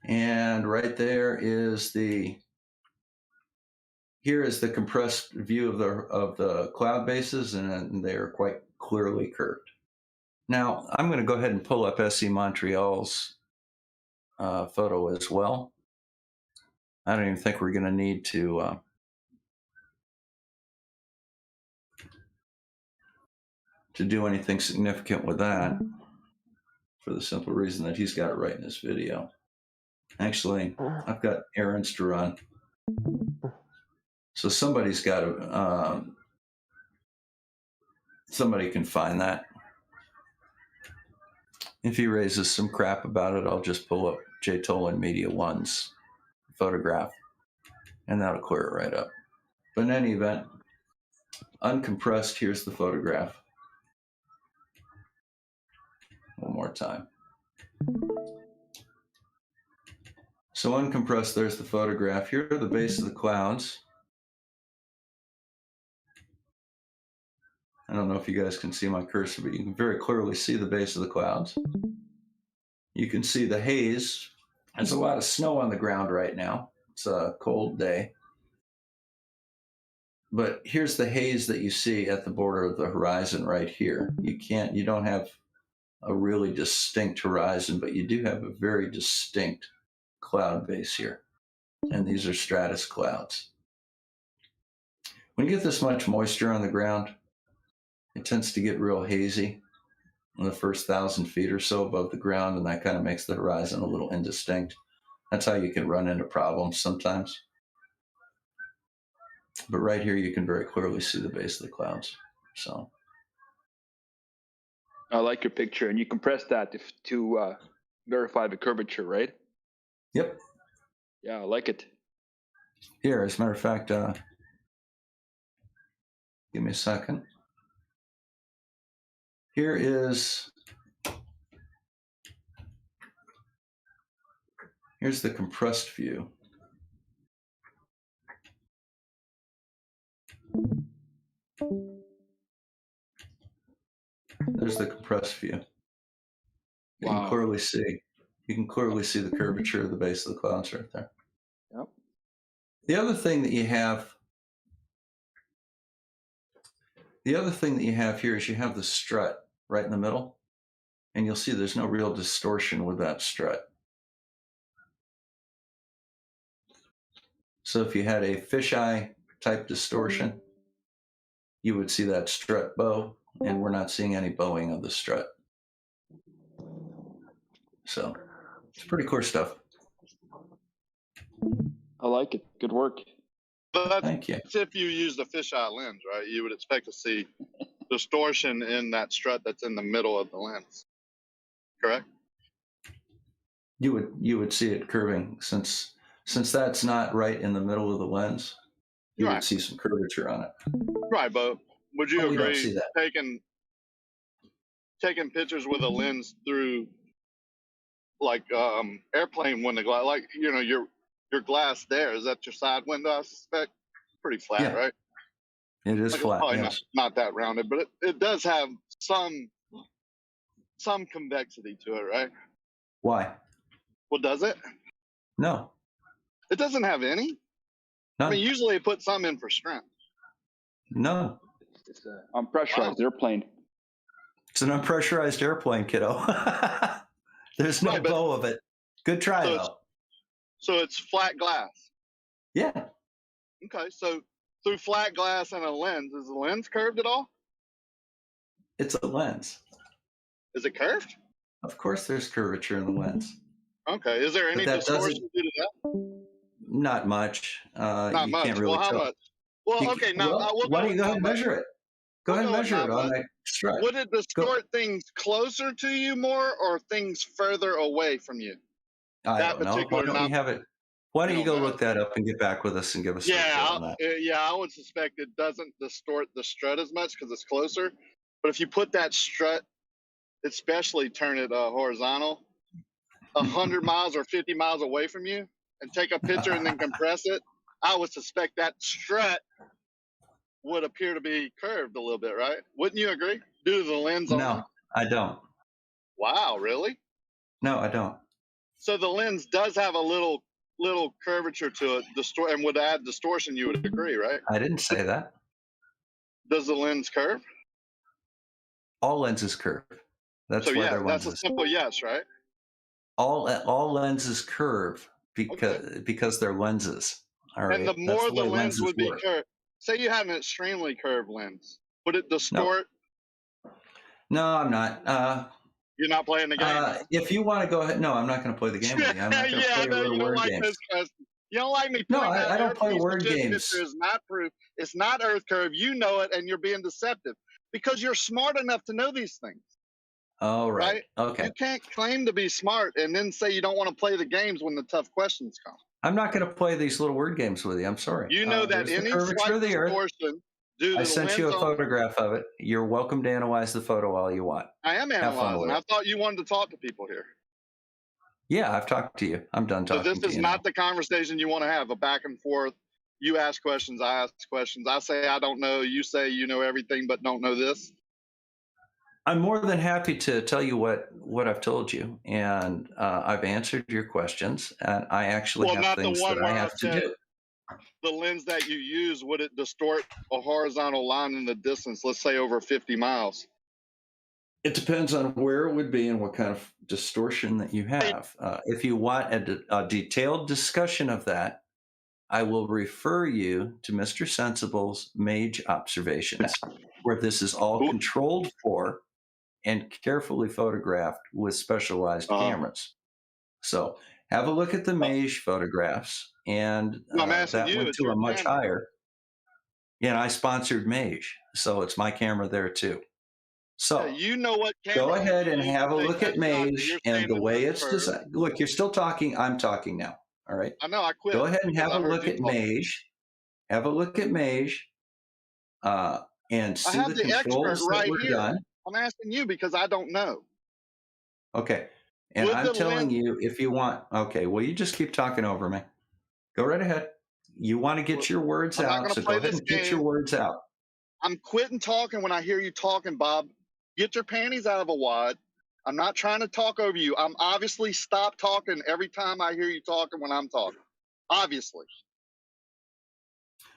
And right there is here is the compressed view of the cloud bases, and they are quite clearly curved. Now I'm going to go ahead and pull up SE Montreal's photo as well. I don't even think we're going to need to do anything significant with that, for the simple reason that he's got it right in his video. Actually, I've got errands to run, so somebody's got to. Somebody can find that. If he raises some crap about it, I'll just pull up J. Tolan Media One's photograph, and that'll clear it right up. But in any event, uncompressed, here's the photograph. One more time. So uncompressed, there's the photograph. Here are the base of the clouds. I don't know if you guys can see my cursor, but you can very clearly see the base of the clouds. You can see the haze. There's a lot of snow on the ground right now. It's a cold day. But here's the haze that you see at the border of the horizon right here. You don't have a really distinct horizon, but you do have a very distinct cloud base here. And these are stratus clouds. When you get this much moisture on the ground, it tends to get real hazy in the first 1,000 feet or so above the ground, and that kind of makes the horizon a little indistinct. That's how you can run into problems sometimes. But right here, you can very clearly see the base of the clouds. So I like your picture, and you compress that to verify the curvature, right? Yep. Yeah, I like it. Here, as a matter of fact, give me a second. Here is Here's the compressed view. There's the compressed view. You can clearly see. You can clearly see the curvature of the base of the clouds right there. Yep. The other thing that you have. The other thing that you have here is you have the strut right in the middle, and you'll see there's no real distortion with that strut. So if you had a fisheye type distortion, you would see that strut bow, and we're not seeing any bowing of the strut. So it's pretty cool stuff. I like it. Good work. But Thank you. that's if you use the fisheye lens, right? You would expect to see distortion in that strut that's in the middle of the lens. Correct? You would see it curving since that's not right in the middle of the lens. You would see some curvature on it. Right, but would you We don't agree see that. taking pictures with a lens through like airplane window glass, like your glass there, is that your side window? I suspect pretty flat, Yeah. right? It is Like, flat. probably Yes. not that rounded, but it does have some convexity to it, right? Why? Well, does it? No. It doesn't have any. I None. mean, usually it puts some in for strength. No. It's an unpressurized airplane. It's an unpressurized airplane, kiddo. There's no bow of it. Good try, though. So it's flat glass. Yeah. Okay, so through flat glass and a lens, is the lens curved at all? It's a lens. Is it curved? Of course, there's curvature in the lens. Okay, is there any that doesn't- distortion due to that? Not much. Not you much. can't really Well, how tell. much? Well, okay, now we'll why go don't you go ahead and with measure it? Go ahead and measure it on that strut. Would it distort things closer to you more or things further away from you? I that don't know. Why particular don't you have it? Why don't you go don't know. look that up and get back with us and give us a report on that? I would suspect it doesn't distort the strut as much because it's closer. But if you put that strut, especially turn it horizontal, 100 miles or 50 miles away from you, and take a picture and then compress it, I would suspect that strut would appear to be curved a little bit, right? Wouldn't you agree? Due to the lens on it? No, I don't. Wow, really? No, I don't. So the lens does have a little curvature to it, and would add distortion. You would agree, right? I didn't say that. Does the lens curve? All lenses curve. That's So why yeah, they're that's lenses. a simple yes, right? All lenses curve because they're lenses. All right. And the That's more the way lens lenses would be work. curved, say you had an extremely curved lens, would it distort? No, I'm not. You're not playing the game. If you want to go ahead, no, I'm not going to play the game with you. I'm not going to Yeah, I play know your you little don't word like games. this question. You don't like me No, pointing out I don't play every word legit games. picture is not proof. It's not Earth curve. You know it, and you're being deceptive because you're smart enough to know these things. All right. Right? Okay. You can't claim to be smart and then say you don't want to play the games when the tough questions come. I'm not going to play these little word games with you. I'm sorry. You know that there's the any curvature slight of the Earth. distortion due to I the sent you a lens on- photograph of it. You're welcome to analyze the photo all you want. I am Have fun analyzing. with it. I thought you wanted to talk to people here. Yeah, I've talked to you. I'm done So talking this to is you. not the conversation you want to have, a back and forth. You ask questions, I ask questions. I say I don't know. You say you know everything but don't know this. I'm more than happy to tell you what I've told you, and I've answered your questions, and I actually Well, have not the things one that I where I have to said do. the lens that you use, would it distort a horizontal line in the distance, let's say over 50 miles? It depends on where it would be and what kind of distortion that you have. If you want a detailed discussion of that, I will refer you to Mr. Sensible's Mage observations, where this is all controlled for and carefully photographed with specialized cameras. So have a look at the Mage photographs, and I'm asking that you, went it's to your a much camera. higher. Yeah, and I sponsored Mage, so it's my camera there too. So You know what camera go you ahead and use have a to take look at headshots, and Mage you're and saying the it's way Earth it's curve. designed. Look, you're still talking. I'm talking now. All right. I know, I quit. Go ahead and because have I a heard look you at talk. Mage. Have a look at Mage, and I see have the the expert controls that right were here. done. I'm asking you because I don't know. Okay. And Would I'm the telling lens? you, if you want, okay, well, you just keep talking over me. Go right ahead. You want to get your words I'm not out, going to so go play ahead this and get game. your words out. I'm quitting talking when I hear you talking, Bob. Get your panties out of a wad. I'm not trying to talk over you. I'm obviously stop talking every time I hear you talking when I'm talking. Obviously.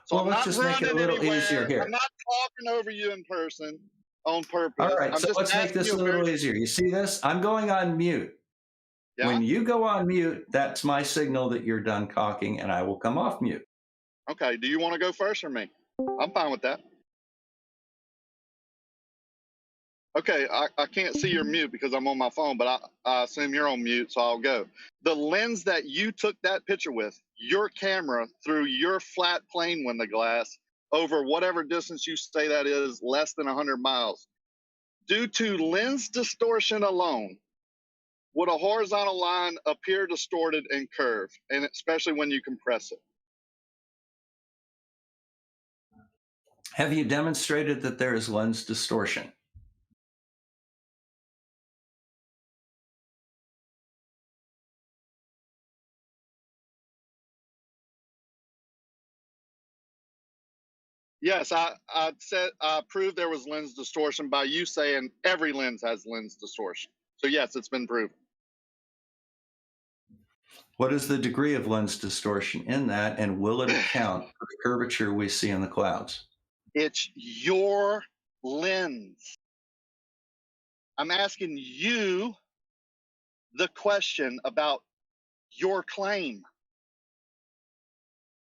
So Well, I'm let's not just make it a running little easier anywhere. here. I'm not talking over you in person on purpose. All right, I'm so just let's make asking this you a little easier. You see this? I'm going on mute. Yeah? When you go on mute, that's my signal that you're done talking, and I will come off mute. Okay. Do you want to go first or me? I'm fine with that. Okay, I can't see your mute because I'm on my phone, but I assume you're on mute, so I'll go. The lens that you took that picture with, your camera through your flat plane window glass over whatever distance you say that is, less than 100 miles, due to lens distortion alone, would a horizontal line appear distorted and curved, and especially when you compress it? Have you demonstrated that there is lens distortion? Yes, I said I proved there was lens distortion by you saying every lens has lens distortion. So yes, it's been proven. What is the degree of lens distortion in that, and will it account for the curvature we see in the clouds? It's your lens. I'm asking you the question about your claim.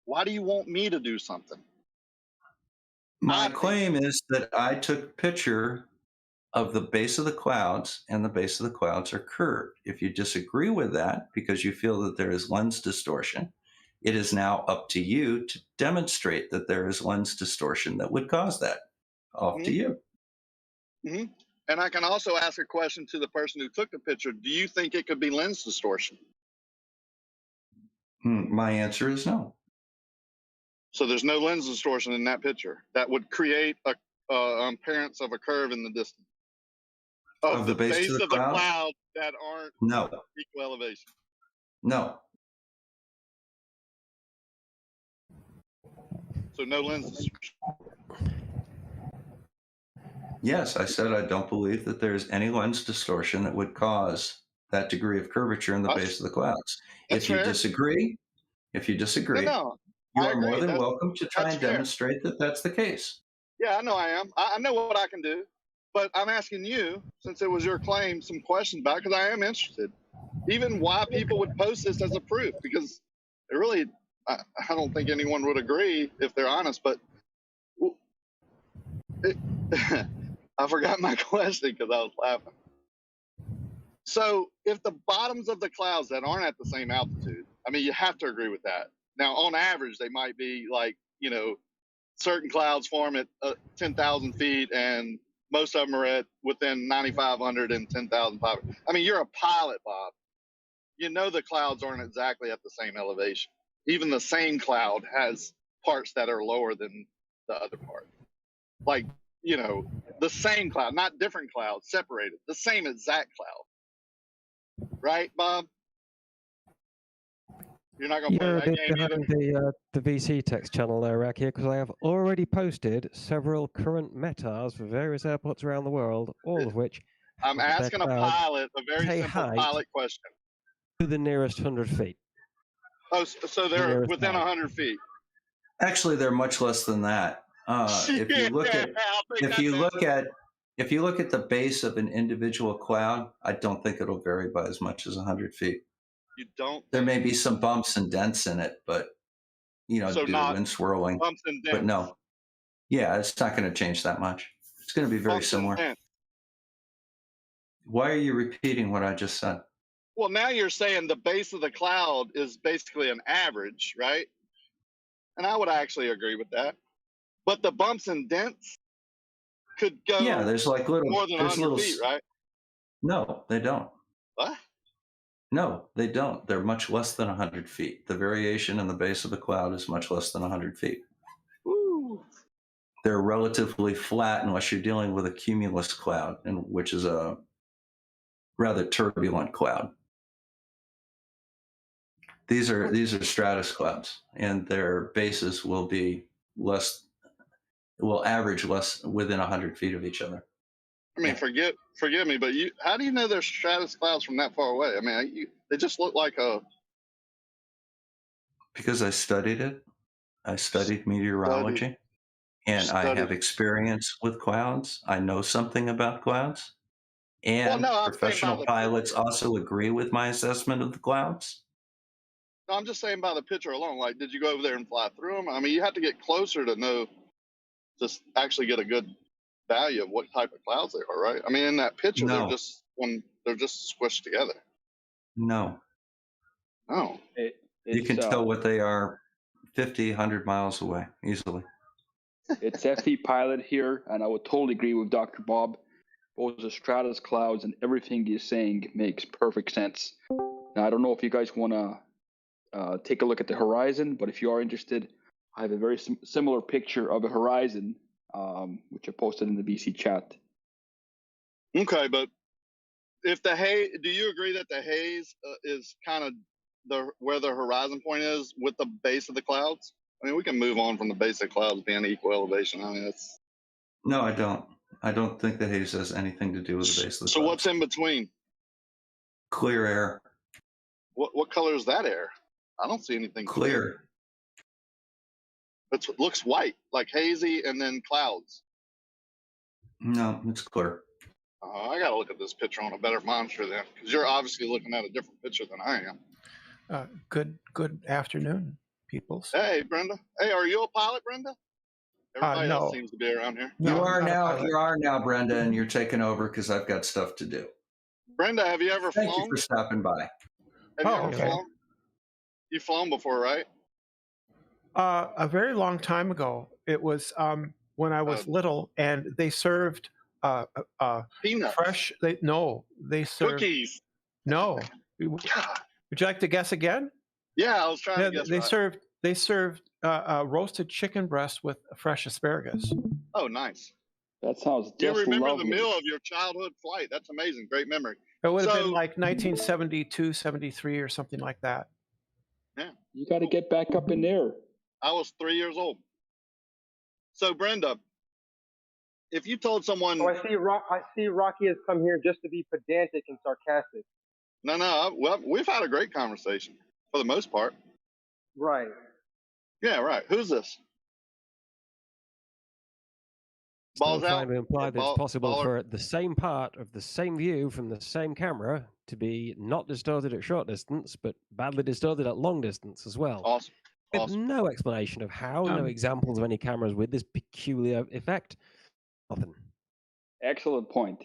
Why do you want me to do something? My claim is that I took a picture of the base of the clouds, and the base of the clouds are curved. If you disagree with that because you feel that there is lens distortion, it is now up to you to demonstrate that there is lens distortion that would cause that. Off to you. Mm-hmm. And I can also ask a question to the person who took the picture. Do you think it could be lens distortion? My answer is no. So there's no lens distortion in that picture that would create a appearance of a curve in the distance. Of the base of the cloud that aren't No. equal elevation. No. So no lens distortion. Yes, I said I don't believe that there's any lens distortion that would cause that degree of curvature in the base of the clouds. If you disagree, No, you I are more agree. than welcome to try and fair. demonstrate that that's the case. Yeah, I know I am. I know what I can do. But I'm asking you, since it was your claim, some questions about it, because I am interested. Even why people would post this as a proof, because it really, I don't think anyone would agree if they're honest, but I forgot my question because I was laughing. So if the bottoms of the clouds that aren't at the same altitude, I mean, you have to agree with that. Now, on average, they might be like, certain clouds form at 10,000 feet and most of them are at within 9,500 and 10,500. I mean, you're a pilot, Bob. You know the clouds aren't exactly at the same elevation. Even the same cloud has parts that are lower than the other part. Like, the same cloud, not different clouds, separated. The same exact cloud. Right, Bob? You're not going to play You're a that bit game either? behind the VC text channel there, Rakia, because I have already posted several current METARs for various airports around the world, all of which I'm have their asking a clouds pilot a very say simple height pilot question. to the nearest 100 feet. Oh, so they're nearest within cloud. 100 feet. Actually, they're much less than that. If you look at the base of an individual cloud, I don't think it'll vary by as much as 100 feet. You don't? There may be some bumps and dents in it, but So due to not wind swirling. bumps and But dents. no, yeah, it's not going to change that much. It's going to be very Bumps and similar. dents. Why are you repeating what I just said? Well, now you're saying the base of the cloud is basically an average, right? And I would actually agree with that. But the bumps and dents could go Yeah, there's like little, more than there's 100 little. feet, right? No, they don't. What? No, they don't. They're much less than 100 feet. The variation in the base of the cloud is much less than 100 feet. Ooh. They're relatively flat unless you're dealing with a cumulus cloud, which is a rather turbulent cloud. These are stratus clouds, and their bases will average less within 100 feet of each other. I mean, forgive me, but how do you know there's stratus clouds from that far away? I mean, they just look like a. Because I studied it. I studied meteorology, and I have experience with clouds. I know something about clouds, and professional pilots also agree with my assessment of the clouds. No, I'm just saying by the picture alone. Like, did you go over there and fly through them? I mean, you have to get closer to know, just actually get a good value of what type of clouds they are, right? I mean, in that picture, No. they're just squished together. No. Oh. You can tell what they are 50, 100 miles away easily. It's FE Pilot here, and I would totally agree with Dr. Bob. Both the stratus clouds and everything he's saying makes perfect sense. Now, I don't know if you guys want to take a look at the horizon, but if you are interested, I have a very similar picture of a horizon, which I posted in the BC chat. Okay, but if the haze, do you agree that the haze is kind of where the horizon point is with the base of the clouds? I mean, we can move on from the base of clouds being equal elevation. I mean, it's. No, I don't. I don't think the haze has anything to do with the base of the So clouds. what's in between? Clear air. What color is that air? I don't see anything clear. It looks white, like hazy, and then clouds. No, it's clear. I got to look at this picture on a better monitor then, because you're obviously looking at a different picture than I am. Good afternoon, peoples. Hey, Brenda. Hey, are you a pilot, Brenda? Everybody no. else seems to be around here. You are now, Brenda, and you're taking over because I've got stuff to do. Brenda, have you ever flown? Thank you for stopping by. Have you ever flown? You've flown before, right? A very long time ago. It was when I was little, and they served peanuts. Fresh. They served cookies. No. Would you like to guess again? Yeah, I was trying to guess. They served roasted chicken breast with fresh asparagus. Oh, nice. That sounds You just remember lovely. the meal of your childhood flight? That's amazing. Great memory. It would have been like 1972, 73 or something like that. Yeah. You got to get back up in there. I was 3 years old. So, Brenda, if you told someone... Oh, I see Rocky has come here just to be pedantic and sarcastic. No, well, we've had a great conversation for the most part. Right. Yeah, right. Who's this? Balls Still out. trying to imply that it's possible baller. for the same part of the same view from the same camera to be not distorted at short distance, but badly distorted at long distance as well. Awesome. With no explanation of how, no examples of any cameras with this peculiar effect. Nothing. Excellent point.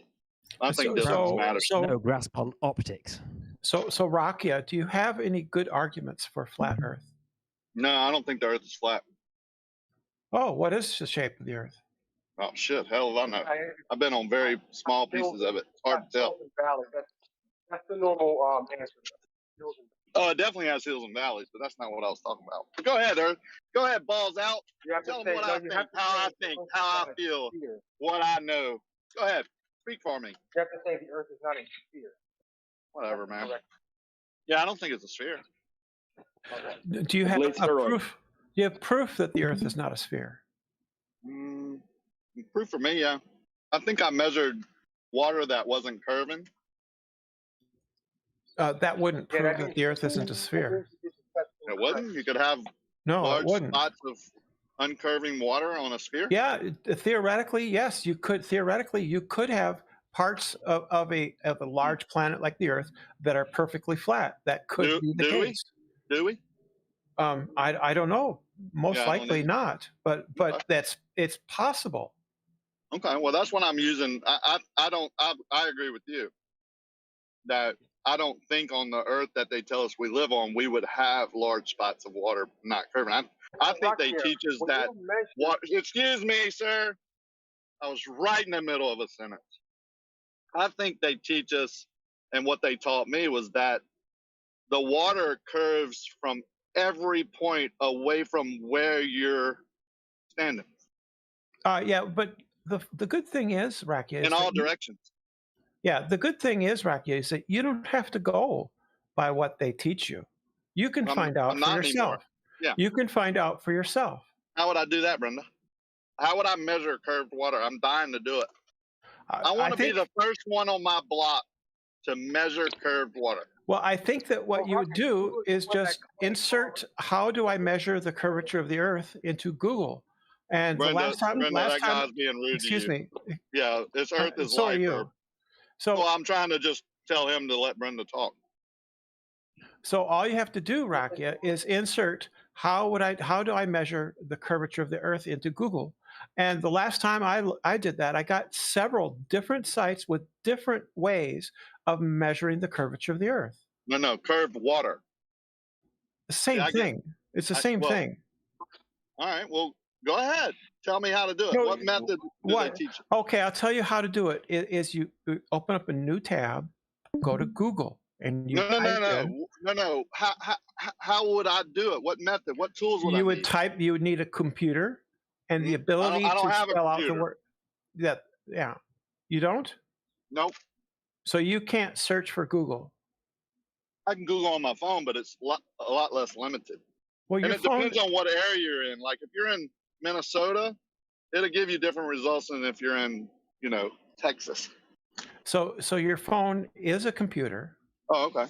I think distance matters. No grasp on optics. So Rakia, do you have any good arguments for flat Earth? No, I don't think the Earth is flat. Oh, what is the shape of the Earth? Oh, shit. Hell if I know. I've been on very small pieces of it. It's hard to tell. That's the normal answer. Oh, it definitely has hills and valleys, but that's not what I was talking about. Go ahead, Earth. Go ahead, balls out. Tell them what I think, how I feel, what I know. Go ahead. Speak for me. You have to say the Earth is not a sphere. Whatever, man. Yeah, I don't think it's a sphere. Do you have proof? Do you have proof that the Earth is not a sphere? Proof for me, yeah. I think I measured water that wasn't curving. That wouldn't prove that the Earth isn't a sphere. It wouldn't? You could have it wouldn't. spots of uncurving water on a sphere? Yeah, theoretically, yes. You could have parts of a large planet like the Earth that are perfectly flat. That could be the case. Do we? I don't know. Most likely not. But it's possible. Okay, well that's what I'm using. I agree with you that I don't think on the Earth that they tell us we live on we would have large spots of water not curving. I think they teach us that. Excuse me, sir. I was right in the middle of a sentence. I think they teach us, and what they taught me was that the water curves from every point away from where you're standing. Yeah, but the good thing is, Rakia, in all directions. Yeah, the good thing is, Rakia, is that you don't have to go by what they teach you. You can find out I'm for not yourself. anymore. Yeah. You can find out for yourself. How would I do that, Brenda? How would I measure curved water? I'm dying to do it. I want to be the first one on my block to measure curved water. Well, I think that what you would do is just insert "How do I measure the curvature of the Earth" into Google. And Brenda, the last time, that guy's being rude excuse to you. me. Yeah, this Earth is so are life. you. So well, I'm trying to just tell him to let Brenda talk. So all you have to do, Rakia, is insert how do I measure the curvature of the Earth into Google. And the last time I did that, I got several different sites with different ways of measuring the curvature of the Earth. No, curved water. The same thing. It's the same thing. All right, well, go ahead. Tell me how to do it. No, what method do they teach you? Okay, I'll tell you how to do it. Is you open up a new tab, go to Google, and you No. How would I do it? What method? What tools would I need? You would need a computer and the ability I don't to have a spell out the computer. word. Yeah. You don't? Nope. So you can't search for Google. I can Google on my phone, but it's a lot less limited. Well, and your it phone, depends on what area you're in. Like if you're in Minnesota, it'll give you different results than if you're in, Texas. So your phone is a computer. Oh, okay.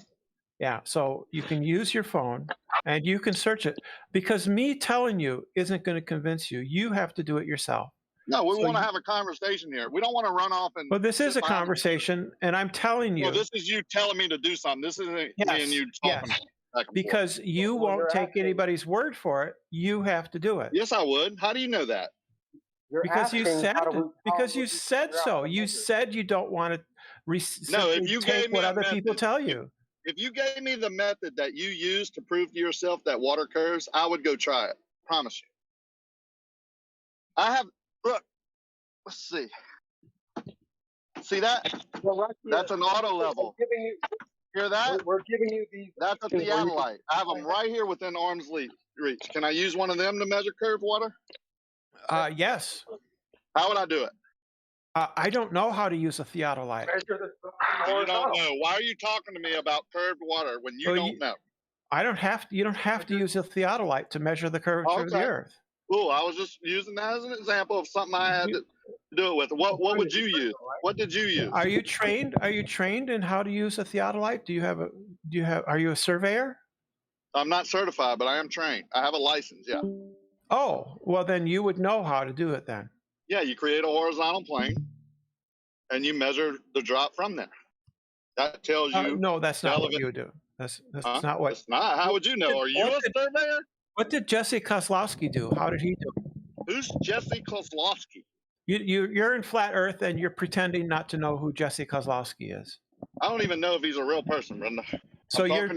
Yeah, so you can use your phone and you can search it, because me telling you isn't going to convince you. You have to do it yourself. No, we want to have a conversation here. We don't want to run off and. Well, this is a conversation, and I'm telling you. Well, this is you telling me to do something. This isn't me and you talking. Yes. Back and Because forth. you won't take anybody's word for it. You have to do it. Yes, I would. How do you know that? Because you said so. You said you don't want to if you take gave me what a other people method, tell you. If you gave me the method that you use to prove to yourself that water curves, I would go try it. Promise you. Look, let's see. See that? That's an auto level. Hear that? We're giving you these. That's a theodolite. I have them right here within arm's reach. Can I use one of them to measure curved water? Yes. How would I do it? I don't know how to use a theodolite. You don't know. Why are you talking to me about curved water when you don't know? I don't have to. You don't have to use a theodolite to measure the curvature of the Earth. Cool. I was just using that as an example of something I had to do it with. What would you use? What did you use? Are you trained? Are you trained in how to use a theodolite? Are you a surveyor? I'm not certified, but I am trained. I have a license. Yeah. Oh, well then you would know how to do it then. Yeah, you create a horizontal plane, and you measure the drop from there. That tells you. No, that's not what you would do. That's not what. It's not. How would you know? Are you a surveyor? What did Jesse Kozlowski do? How did he do it? Who's Jesse Kozlowski? You're in Flat Earth and you're pretending not to know who Jesse Kozlowski is. I don't even know if he's a real person, Brenda. So you're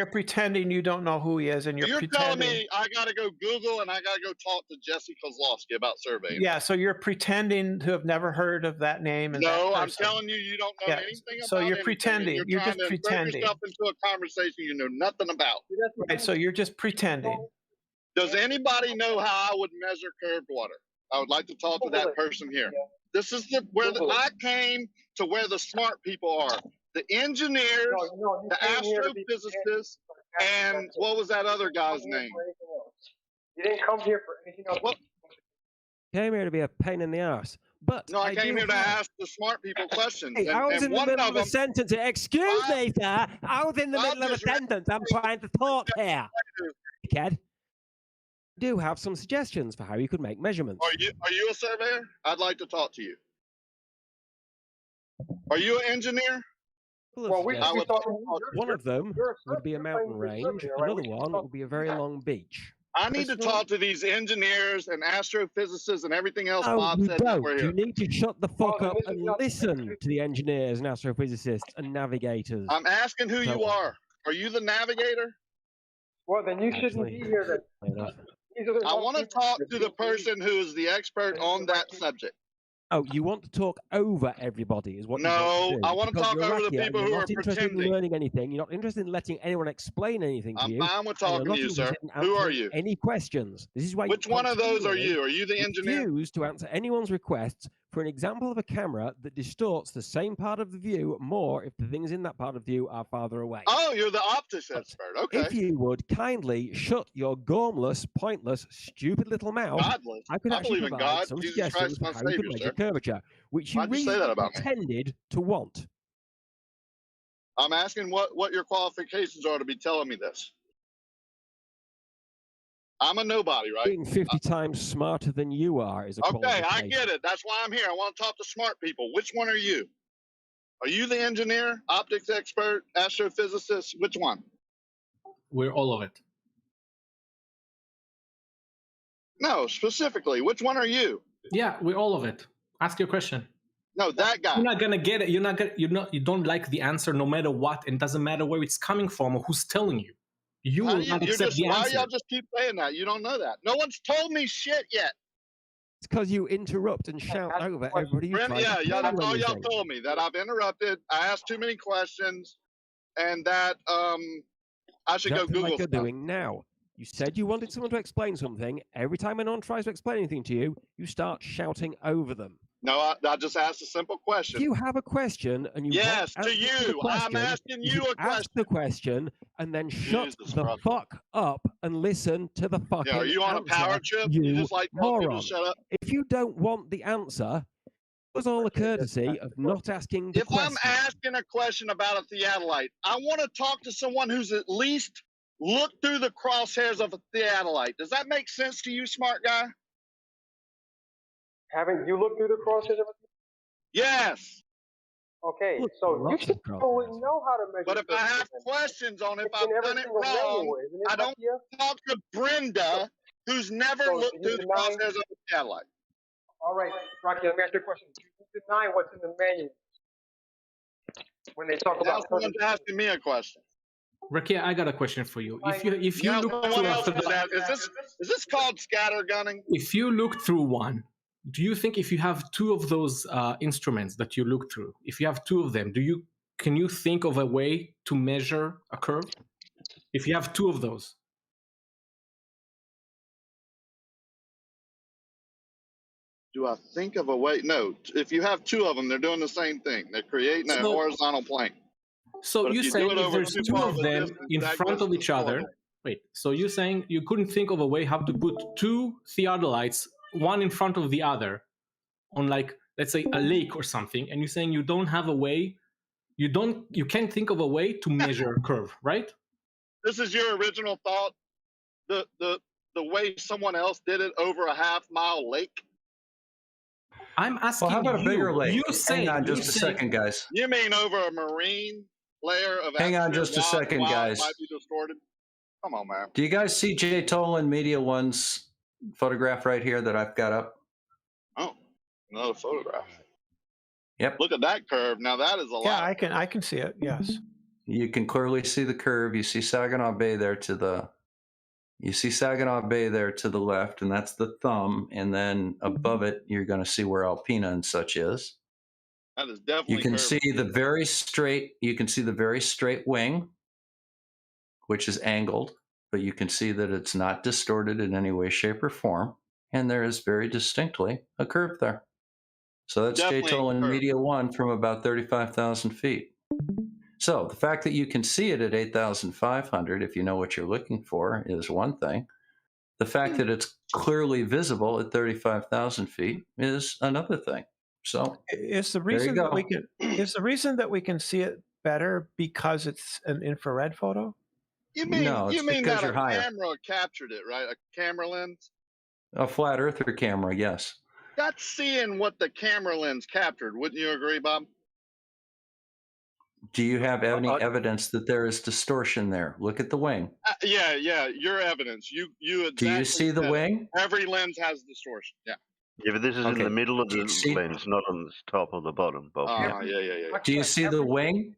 pretending you don't know who he is, and you're telling pretending. me I gotta go Google and I gotta go talk to Jesse Kozlowski about surveying. Yeah, so you're pretending to have never heard of that name. And No, that I'm person. telling you, you don't know anything about So you're anything, pretending. and You're trying just to insert pretending. yourself into a conversation you know nothing about. Right, so you're just pretending. Does anybody know how I would measure curved water? I would like to talk to that person here. This is I came to where the smart people are. The engineers, the astrophysicists, and what was that other guy's name? You didn't come here for anything else. Came here to be a pain in the ass. But No, I came here to ask the smart people questions. Hey, I was in the middle of a sentence. Excuse me, sir. I was in the middle of a sentence. I'm trying to talk here. Kid, do have some suggestions for how you could make measurements. Are you a surveyor? I'd like to talk to you. Are you an engineer? One of them would be a mountain range. Another one would be a very long beach. I need to talk to these engineers and astrophysicists and everything else Bob you said that don't. we're here. You need to shut the fuck up and listen to the engineers and astrophysicists and navigators. I'm asking who you are. Are you the navigator? Well, then you shouldn't be here. I want to talk to the person who is the expert on that subject. Oh, you want to talk over everybody is what you No, want to do. I want to Because talk you're over the Rakia, people you're who are not interested in pretending. learning anything. You're not interested in letting anyone explain anything to I'm you. fine with and you're talking not to you, sir. interested in Who are answering you? Any questions? This is why Which one of those are you? Are you the engineer? refuse to answer anyone's requests for an example of a camera that distorts the same part of the view more if the things in that part of view are farther away. Oh, you're the optics expert. Okay. If you would kindly shut your gormless, pointless, stupid little mouth, Godless. I could I actually believe in provide God, some Jesus suggestions Christ, for my how you could Savior, measure sir. curvature, which you Why'd you say really that about me? pretended to want. I'm asking what your qualifications are to be telling me this. I'm a nobody, right? Being 50 times smarter than you are is a Okay, I qualification. get it. That's why I'm here. I want to talk to smart people. Which one are you? Are you the engineer, optics expert, astrophysicist? Which one? We're all of it. No, specifically, which one are you? Yeah, we're all of it. Ask your question. No, that guy. You're not gonna get it. You don't like the answer no matter what, and it doesn't matter where it's coming from or who's telling you. You How will do not you're accept just, the why answer. y'all just keep saying that? You don't know that. No one's told me shit yet. It's because you interrupt and shout over everybody you Brent, try yeah, to yeah, tell that's all y'all anything. told me, that I've interrupted, I asked too many questions, and that I should go Exactly Google like you're stuff. doing now. You said you wanted someone to explain something. Every time anyone tries to explain anything to you, you start shouting over them. No, I just asked a simple question. If you have a question and you Yes, want to answers the you. I'm question, asking you a ask the question and then shut Jesus the Christ. fuck up and listen to the fucking Yeah, are you on a power answer, trip? you You just like telling people moron. to shut up? If you don't want the answer, it was all the courtesy of not asking the If question. I'm asking a question about a theodolite, I want to talk to someone who's at least looked through the crosshairs of a theodolite. Does that make sense to you, smart guy? Haven't you looked through the crosshairs of a Yes. Okay, Look, so you lots should of probably know how to measure. But if I have curvature. questions on if It's I've in every done it single wrong, manual, isn't it, I don't Rakia? talk to Brenda, who's never So looked do you through the deny? crosshairs of a theodolite. All right, Rocky, let me ask you a question. Do you deny what's in the manual when they talk Now about someone's curvature? asking me a question. Rakia, I got a question for you. If you Now look someone through else a is that. Is this called scattergunning? if you look through one, do you think if you have two of those instruments that you look through, if you have two of them, can you think of a way to measure a curve? If you have two of those, Do I think of a way? No. If you have two of them, they're doing the same thing. They're creating a So- horizontal plane. so But if you you saying do it if over there's too two far of of a them distance, in that front goes of each other, distorted. wait, so you're saying you couldn't think of a way how to put two theodolites, one in front of the other, on like, let's say a lake or something, and you're saying you don't have a way, you can't think of a way to measure a curve, right? This is your original thought. The way someone else did it over a half-mile lake. I'm asking Well, how about a bigger you. lake? You say, Hang on you just a say- second, guys. You mean over a marine layer of Hang on atmosphere just a while- second, while it guys. might be distorted? Come on, man. Do you guys see Jay Tolan Media One's photograph right here that I've got up? Oh, another photograph. Yep. Look at that curve. Now that is a Yeah, lot. I can see it. Yes. You can clearly see the curve. You see Saginaw Bay there to the left, and that's the thumb. And then above it, you're going to see where Alpena and such is. That is definitely. You can curved. see the very straight. You can see the very straight wing, which is angled, but you can see that it's not distorted in any way, shape, or form, and there is very distinctly a curve there. So that's Jay Definitely Tolan curved. Media One from about 35,000 feet. So the fact that you can see it at 8,500, if you know what you're looking for, is one thing. The fact that it's clearly visible at 35,000 feet is another thing. So Is the there you reason go. that we can is the reason that we can see it better because it's an infrared photo? You mean No, it's you mean because that a you're higher. camera captured it, right? A camera lens. A flat earther camera, yes. That's seeing what the camera lens captured. Wouldn't you agree, Bob? Do you have any evidence that there is distortion there? Look at the wing. Yeah. Your evidence. You Do you exactly see the said it. wing? Every lens has distortion. Yeah. Yeah, but this is in Okay. the middle of Do you the see- lens, not on the top or the bottom, Bob. Yeah. Do you see the wing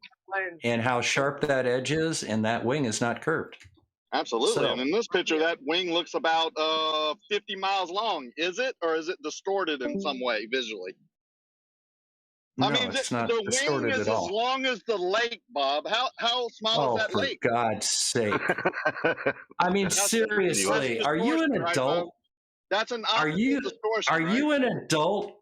and how sharp that edge is? And that wing is not curved. Absolutely. So- And in this picture, that wing looks about 50 miles long. Is it, or is it distorted in some way visually? No, I mean, it's the not wing distorted is at as all. long as the lake, Bob. How small Oh, is that for lake? God's sake. I mean, That's seriously, are you an distortion, right, adult? Bob? That's an Are optical you distortion, are right? you an adult?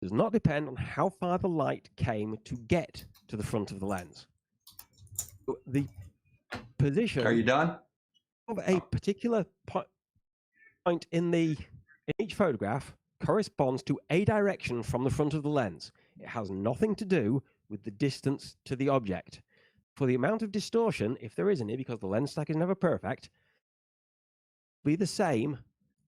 does not depend on how far the light came to get to the front of the lens. The position Are you done? of a particular point in each photograph corresponds to a direction from the front of the lens. It has nothing to do with the distance to the object. For the amount of distortion, if there is any, because the lens stack is never perfect, be the same,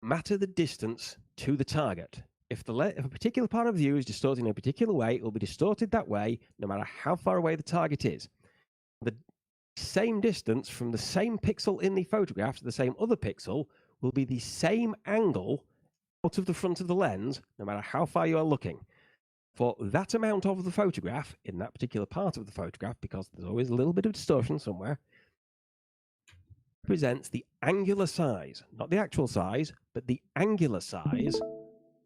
matter the distance to the target. If a particular part of view is distorted in a particular way, it will be distorted that way, no matter how far away the target is. The same distance from the same pixel in the photograph to the same other pixel will be the same angle out of the front of the lens, no matter how far you are looking. For that amount of the photograph, in that particular part of the photograph, because there's always a little bit of distortion somewhere, represents the angular size, not the actual size, but the angular size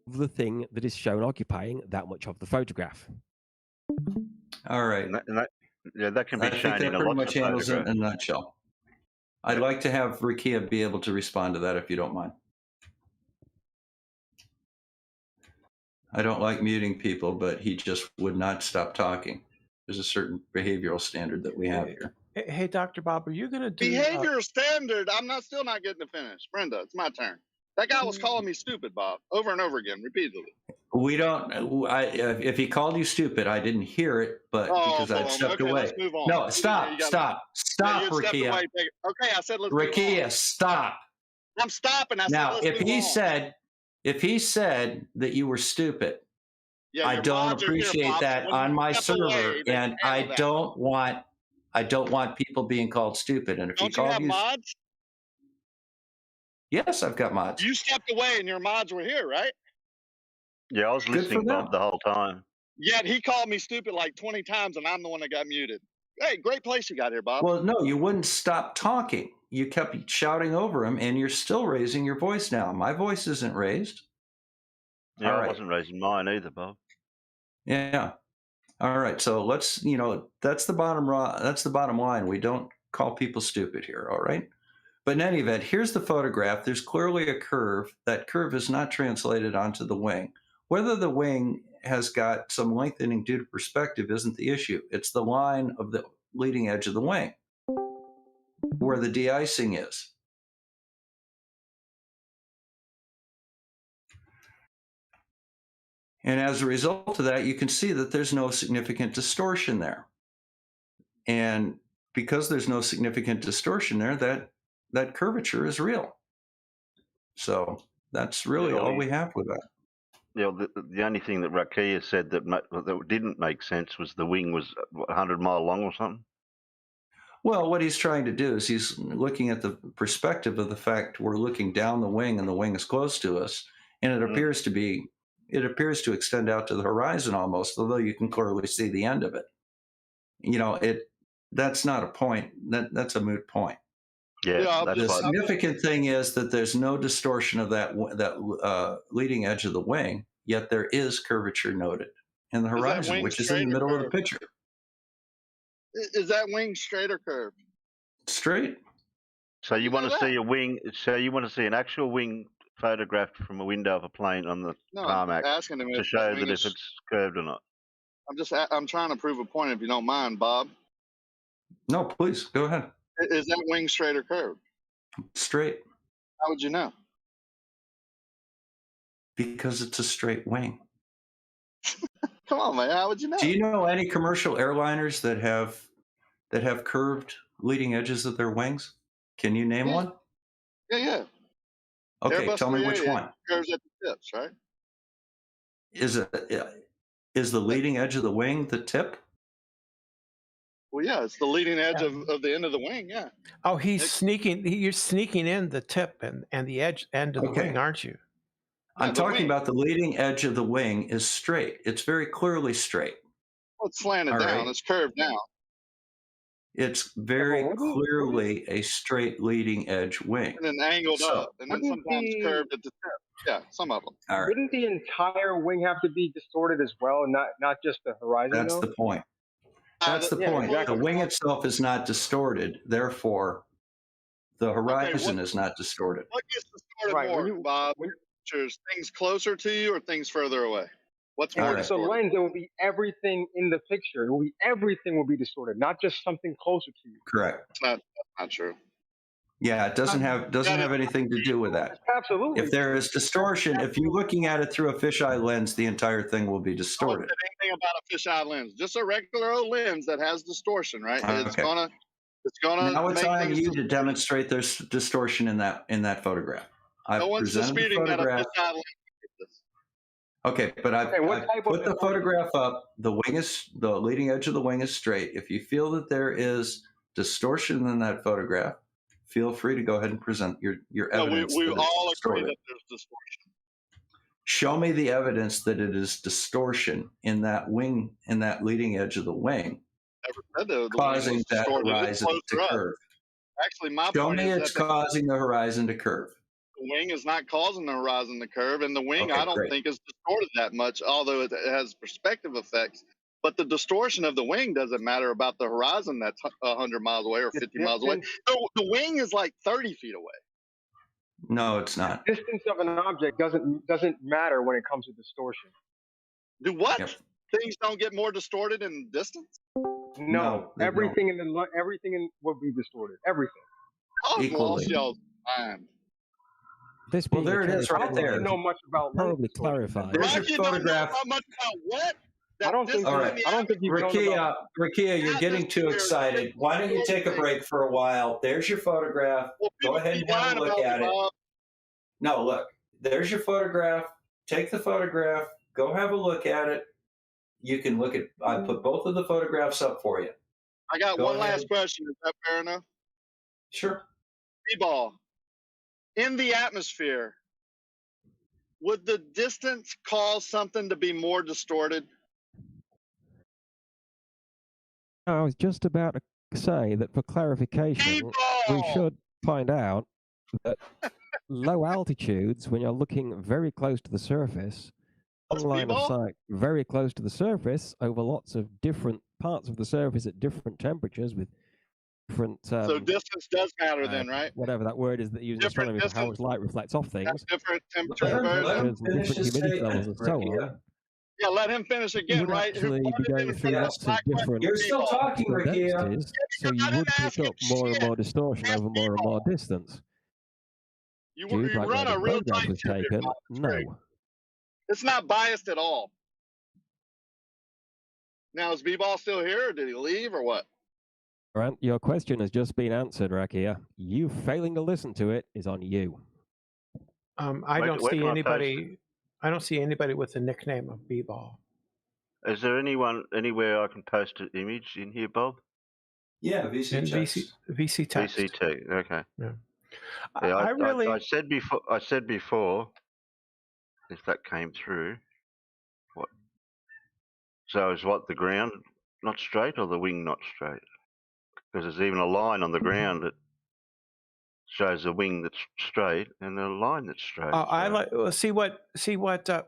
of the thing that is shown occupying that much of the photograph. All right. That can be I think shown that in a pretty lot much of handles it in photographs. a nutshell. I'd like to have Rakia be able to respond to that if you don't mind. I don't like muting people, but he just would not stop talking. There's a certain behavioral standard that we have here. Hey, Dr. Bob, are you going to do Behavior standard. I'm still not getting to finish. Brenda, it's my turn. That guy was calling me stupid, Bob, over and over again, repeatedly. We don't. If he called you stupid, I didn't hear it, but because I'd stepped okay, away. let's move on. No, stop, You gotta- stop, Yeah, you stepped Rakia. away. Okay, I said let's move Rakia, on. stop. I'm stopping. I said Now, let's if move on. he said that you were stupid, Yeah, I your don't mods are here, appreciate Bob, so that when on you my step away, server, they and can I handle that. don't want people being called stupid. And if he Don't you called have you, mods? yes, I've got mods. You stepped away and your mods were here, right? Yeah, I was Good for listening, them. Bob, the whole time. Yet he called me stupid like 20 times, and I'm the one that got muted. Hey, great place you got here, Bob. Well, no, you wouldn't stop talking. You kept shouting over him, and you're still raising your voice now. My voice isn't raised. Yeah, All I right. wasn't raising mine either, Bob. Yeah. All right. So let's, that's the bottom line. We don't call people stupid here. All right. But in any event, here's the photograph. There's clearly a curve. That curve is not translated onto the wing. Whether the wing has got some lengthening due to perspective isn't the issue. It's the line of the leading edge of the wing where the de-icing is. And as a result of that, you can see that there's no significant distortion there. And because there's no significant distortion there, that curvature is real. So that's really all we have with that. Yeah, the only thing that Rakia said that didn't make sense was the wing was 100 mile long or something. Well, what he's trying to do is he's looking at the perspective of the fact we're looking down the wing and the wing is close to us, and it appears to extend out to the horizon almost, although you can clearly see the end of it. That's not a point. That's a moot point. Yeah, the significant thing is that there's no distortion of that leading edge of the wing, yet there is curvature noted in the horizon, which is in the middle of the picture. Is that wing straight or curved? Straight. So you want to see a wing? So you want to see an actual wing photographed from a window of a plane on the tarmac asking him to if show that that wing if is- it's curved or not? I'm trying to prove a point, if you don't mind, Bob. No, please go ahead. Is that wing straight or curved? Straight. How would you know? Because it's a straight wing. Come on, man. How would you know? Do you know any commercial airliners that have curved leading edges of their wings? Can you name one? Yeah. Okay, Airbus tell me which 380 one. Curves at the tips, right? Is the leading edge of the wing the tip? Well, yeah, it's the leading edge of the end of the wing. Yeah. Oh, you're sneaking in the tip and the edge end of the wing, aren't you? I'm talking about the leading edge of the wing is straight. It's very clearly straight. Well, it's slanted All down. right. It's curved down. It's very clearly a straight leading edge wing. And then angled up, and then wouldn't sometimes the- curved at the tip. Yeah, some of them. All right. Wouldn't the entire wing have to be distorted as well, not just the horizon? That's though? the point. That's the yeah, point. exactly. The wing itself is not distorted. Therefore, the horizon is not distorted. What gets distorted Right, more, when you- Bob? Pictures, things closer to you or things further away? What's And more with the distorted? lens, it will be everything in the picture. It will be everything will be distorted, not just something closer to you. Correct. That's not true. Yeah, it doesn't have anything to do with that. Absolutely. If there is distortion, if you're looking at it through a fisheye lens, the entire thing will be I don't distorted. say anything about a fisheye lens. Just a regular old lens that has distortion, right? It's Okay. gonna Now it's make on things you to demonstrate there's distortion in that photograph. I've no one's presented the disputing that a photograph. fisheye lens. Okay, but I've what type put of the photograph up. The leading edge of the wing is straight. If you feel that there is distortion in that photograph, feel free to go ahead and present your No, evidence. we that it's all agree distorted. that there's distortion. Show me the evidence that it is distortion in that wing, in that leading edge of the wing, Never said the wing causing was that distorted. It's horizon to closer up. curve. Actually, my Show point me is it's that causing the horizon to curve. the wing is not causing the horizon to curve, and the wing Okay, I don't great. think is distorted that much, although it has perspective effects. But the distortion of the wing doesn't matter about the horizon that's 100 miles away or 50 miles away. The wing is like 30 feet away. No, it's not. Distance of an object doesn't matter when it comes to distortion. Do what? Yep. Things don't get more distorted in distance? No, they everything will be distorted. Everything. I've Equally. lost y'all's mind. This Well, being there the it is case, right I don't there. I don't know much about probably clarify. There's your Rocky don't know photograph. how much about what? I don't think. All right. I don't think you've known about. Rakia, you're getting too excited. Why don't you take a break for a while? There's your photograph. Well, Go people ahead keep and have lying a look about at me, it. Bob. No, look. There's your photograph. Take the photograph. Go have a look at it. You can look at. I put both of the photographs up for you. I got Go one ahead. last question. Is that fair enough? Sure. B-ball. In the atmosphere, would the distance cause something to be more distorted? I was just about to say that for clarification, we should find out that low altitudes, when you're looking very close to the surface, on line of sight, very close to the surface, over lots of different parts of the surface at different temperatures with different. So distance does matter then, right? Whatever that word is that you use in astronomy for how much light reflects off things. That's different temperature Temperatures conversion. and different humidity levels and so on. Yeah, let him finish You again, would right? actually be going through lots of different You're still talking, Rakia. densities, so you would pick up more and more distortion over more and more distance. You, Jude, you like run when a the real photograph tight was ship here, taken, Bob. It's no. great. It's not biased at all. Now, is B-ball still here, or did he leave, or what? Grant, your question has just been answered, Rakia. You failing to listen to it is on you. Where I don't can I see post anybody. I don't see anybody with the nickname of B-ball. Is there anyone anywhere I can post an image in here, Bob? Yeah, VC And text. VC text. VCT. Okay. Yeah. Yeah, I really. I said before. I said before. If that came through, what? So is what the ground not straight or the wing not straight? Because there's even a line on the ground that shows the wing that's straight and a line that's straight. I like see what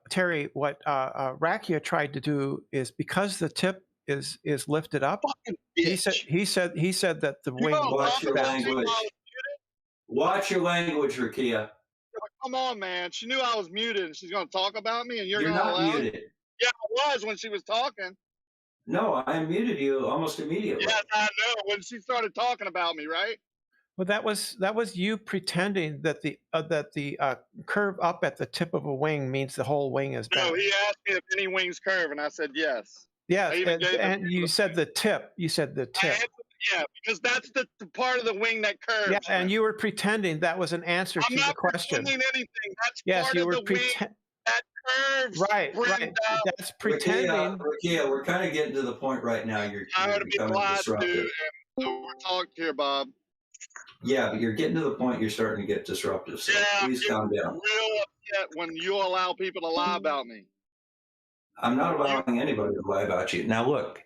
Terry, what Rakia tried to do is, because the tip is lifted up. He said that the wing. Watch your language. Watch your language, Rakia. Come on, man. She knew I was muted, and she's going to talk about me, and you're You're not not allowed? muted. Yeah, I was when she was talking. No, I muted you almost immediately. Yes, I know. When she started talking about me, right? Well, that was you pretending that the curve up at the tip of a wing means the whole wing is bent. No, he asked me if any wings curve, and I said yes. Yes, I even gave and you said the tip. You said the tip. Yeah, because that's the part of the wing that curves. Yeah, and you were pretending that was an answer I'm to the not question. pretending anything. That's Yes, part you of were the wing that curves. Right. Brenda. That's pretending. Rakia, we're kind of getting to the point right now. You're I would be becoming glad disruptive. to. And we're talking here, Bob. Yeah, but you're getting to the point you're starting to get disruptive. So please calm down. Real upset when you allow people to lie about me. I'm not allowing anybody to lie about you. Now, look,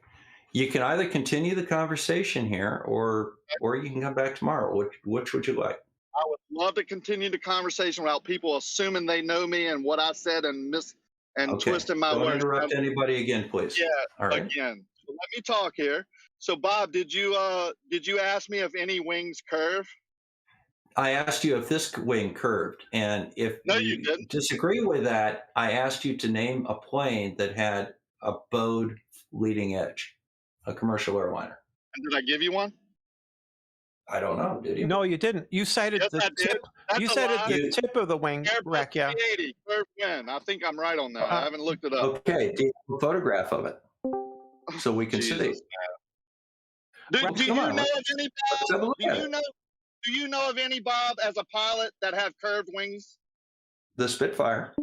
you can either continue the conversation here, or you can come back tomorrow. Which would you like? I would love to continue the conversation without people assuming they know me and what I said and twisting my Don't words. interrupt anybody again, please. Yeah, All right. again. So let me talk here. So, Bob, did you ask me if any wings curve? I asked you if this wing curved, and if No, you you didn't. disagree with that, I asked you to name a plane that had a bowed leading edge, a commercial airliner. And did I give you one? I don't know. Did you? No, you didn't. You cited Yes, the I did. tip. That's You a cited lie. the tip of the wing, Airbus Rakia. 380 curved wing. I think I'm right on that. I haven't looked it up. Okay, do you have a photograph of it so we can see? Jesus, Do, Well, do you come on, know of let's any have a Bob? look at it. Do you know of any Bob as a pilot that have curved wings? The Spitfire,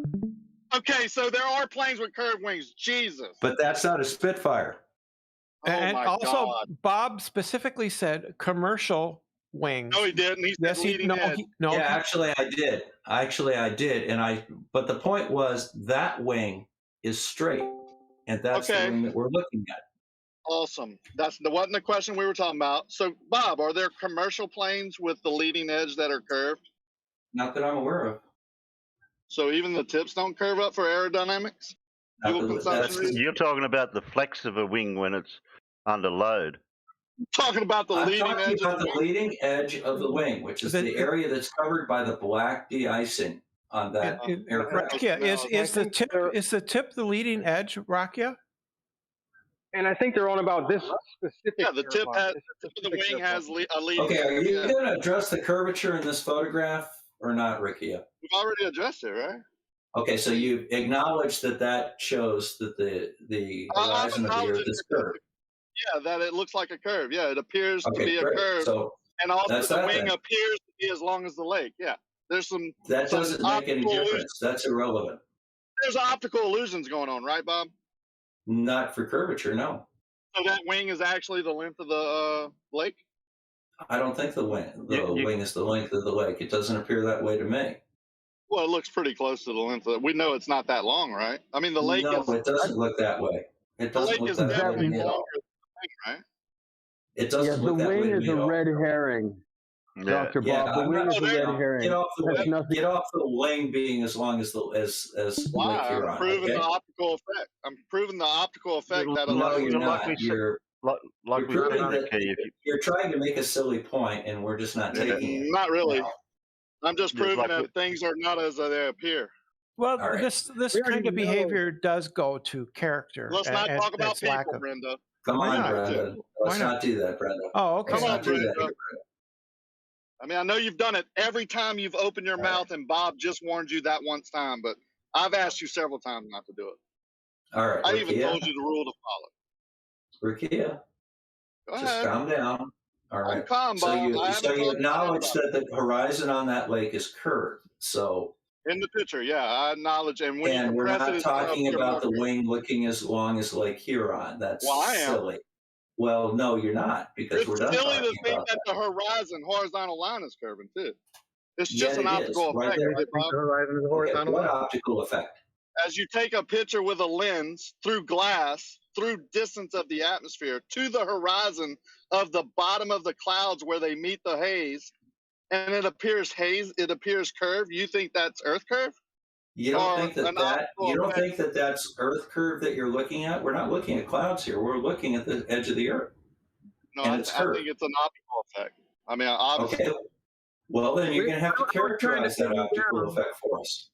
Okay, so there are planes with curved wings. Jesus. but that's not a Spitfire. And my also, God. Bob specifically said commercial wings. No, he didn't. He said Yes, he leading no, edge. no. Yeah, actually I did. But the point was that wing is straight, and that's Okay. the wing that we're looking at. Awesome. Wasn't the question we were talking about. So, Bob, are there commercial planes with the leading edge that are curved? Not that I'm aware of. So even the tips don't curve up for aerodynamics? Fuel consumption reasons? You're talking about the flex of a wing when it's under load. Talking about the I'm leading talking edge about of the the leading edge of the wing, which is the area that's covered by the black de-icing on that aircraft. Rakia, is the tip the leading edge, Rakia? And I think they're on about this specific. Yeah, the tip airline, has this the tip of the specific wing airplane. has a leading Okay, are edge. you Yeah. going to address the curvature in this photograph or not, Rikia? We've already addressed it, right? Okay, so you acknowledge that shows that the horizon of the acknowledged Earth is curved. Yeah, that it looks like a curve. Yeah, it appears to Okay, be a great. curve. So and also that's the that wing then. appears to be as long as the lake. Yeah. There's some That some doesn't make any optical difference. illusions. That's irrelevant. There's optical illusions going on, right, Bob? Not for curvature, no. So that wing is actually the length of the lake? I don't think the wing is the length of the lake. It doesn't appear that way to me. Well, it looks pretty close to the length of it. We know it's not that long, right? I mean, the lake No, is. it doesn't look that way. It The doesn't lake look is that way to definitely me at longer all. than the thing, right? It doesn't Yeah, the look that way wing to is me a at all. red herring. Dr. Yeah, Bob, the I'm wing not is a red herring. Get off the That's wing. nothing. Get off the wing being as long as Lake Why? I'm Huron. proving Okay? the optical effect. I'm proving the optical effect that No, allows you're not. You're Like we proving said, that Ricky, if you, you're trying to make a silly point, and we're just not taking it. Not really. No. I'm just Just proving like that we- things are not as they appear. Well, All right. this We already kind of know. behavior does go to character. Let's not and talk about its lack people, of- Brenda. Come Why on, not? Brenda. Why Let's not? not do that, Brenda. Oh, okay. Let's Come on, not do that Brenda. here, Brenda. I mean, I know you've done it every time you've opened your All mouth, and Bob just warned you that one time, but I've asked you several times not to do it. All right, I even Rikia. told you the rule to follow. Rikia, Go just ahead. calm down. All right. I'm calm, So Bob. I you haven't so you told acknowledge that the horizon on that lake is curved. So in the picture, yeah, I acknowledge. And when you and we're compress not it, it's talking up to about the more. wing looking as long as Lake Huron. That's Well, I am. silly. Well, no, you're not, because It's we're done silly to talking think about that the horizontal line is curving too. It's just Yeah, an it is, optical right effect, there. right, Bob? The horizon is a Okay, horizontal what line. optical effect? As you take a picture with a lens through glass, through distance of the atmosphere to the horizon of the bottom of the clouds where they meet the haze, and it appears curved, you think that's Earth curve? You don't Or think that an that optical you don't effect? think that that's Earth curve that you're looking at? We're not looking at clouds here. We're looking at the edge of the Earth, No, and I it's think curved. it's an optical effect. I mean, obviously. Okay. Well, then you're going to have to I was trying to characterize that pin you optical down. effect for us.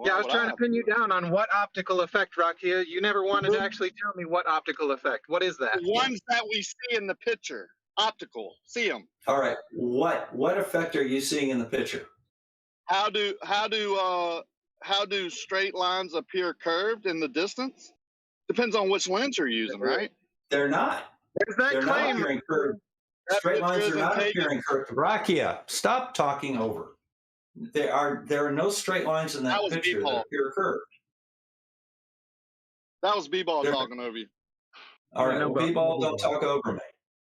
Yeah, I was what trying to have pin you do? down on what optical effect, Rakia. You never wanted to actually tell me what optical effect. What is that? The ones that we see in the picture, optical, see them. All right. What effect are you seeing in the picture? How do straight lines appear curved in the distance? Depends on which lens you're using, right? They're not. There's that They're not claim. appearing curved. That Straight lines picture are isn't not taken. appearing curved. Rakia, stop talking over. There are no straight lines in that That was picture B-ball. that appear curved. That was B-ball There- talking over you. All right, know well, about B-ball, don't B-ball. talk over me.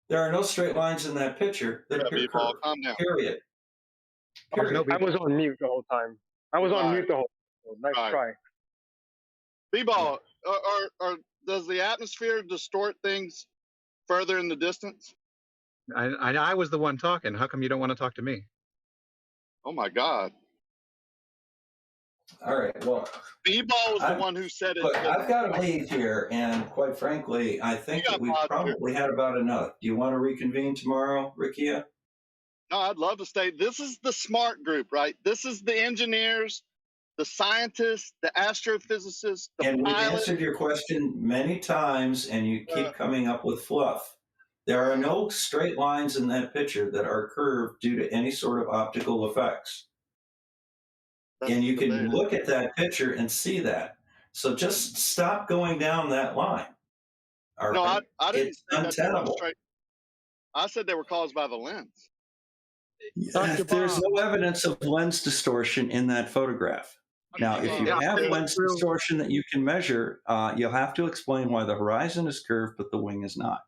There are no straight lines in that picture that Yeah, appear B-ball, curved. calm down. Period. There's no I was on mute the whole time. I was on Right. mute the whole time. Nice Right. try. B-ball, or does the atmosphere distort things further in the distance? I was the one talking. How come you don't want to talk to me? Oh my God. All right, well, B-ball was the I'm- one who said it. look, I've got to leave here, and quite frankly, I think You that got we've Bob here. probably had about enough. Do you want to reconvene tomorrow, Rikia? No, I'd love to stay. This is the smart group, right? This is the engineers, the scientists, the astrophysicists, the And we've pilots. answered your question many times, and you keep coming up with fluff. There are no straight lines in that picture that are curved due to any sort of optical effects. And you can look at that picture and see that. So just stop going down that line. All No, right? I didn't It's say that they were untenable. straight. I said they were caused by the lens. There's no evidence of lens distortion in that photograph. Now, if you have lens distortion that you can measure, you'll have to explain why the horizon is curved, but the wing is not.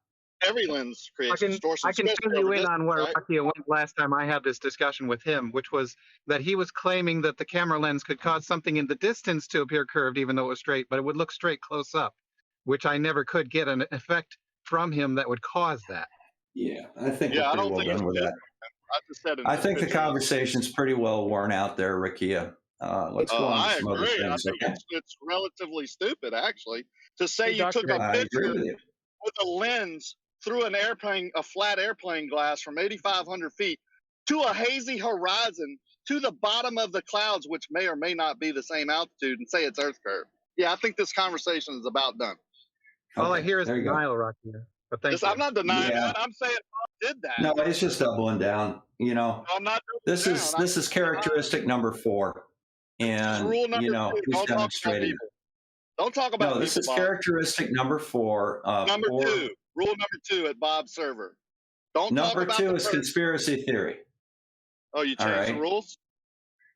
Every lens creates distortion. I can especially fill you over in distance, on where right? Rakia went last time I had this discussion with him, which was that he was claiming that the camera lens could cause something in the distance to appear curved, even though it was straight, but it would look straight close up, which I never could get an effect from him that would cause that. Yeah, I think Yeah, I we're don't pretty think well done with that. I just said in I this think the picture. conversation's pretty well worn out there, Rakia. Let's go on I to some other agree. I things, think okay? it's relatively stupid, actually, to say Hey, you took a I agree picture with you. with a lens through a flat airplane glass from 8,500 feet to a hazy horizon to the bottom of the clouds, which may or may not be the same altitude, and say it's Earth curve. Yeah, I think this conversation is about done. All I hear is there you go. denial, Rakia. But thank you. I'm not denying Yeah. that. I'm saying Bob did that. No, it's just doubling down. You know, I'm not doubling this is down. this is characteristic number 4, and rule number you know 2. he's Don't talk about demonstrated. people. Don't talk about No, this people, is Bob. characteristic number 4. Number 2. Rule number 2 at Bob's server. Don't talk Number about 2 the is person. conspiracy theory. Oh, you All changed the right. rules?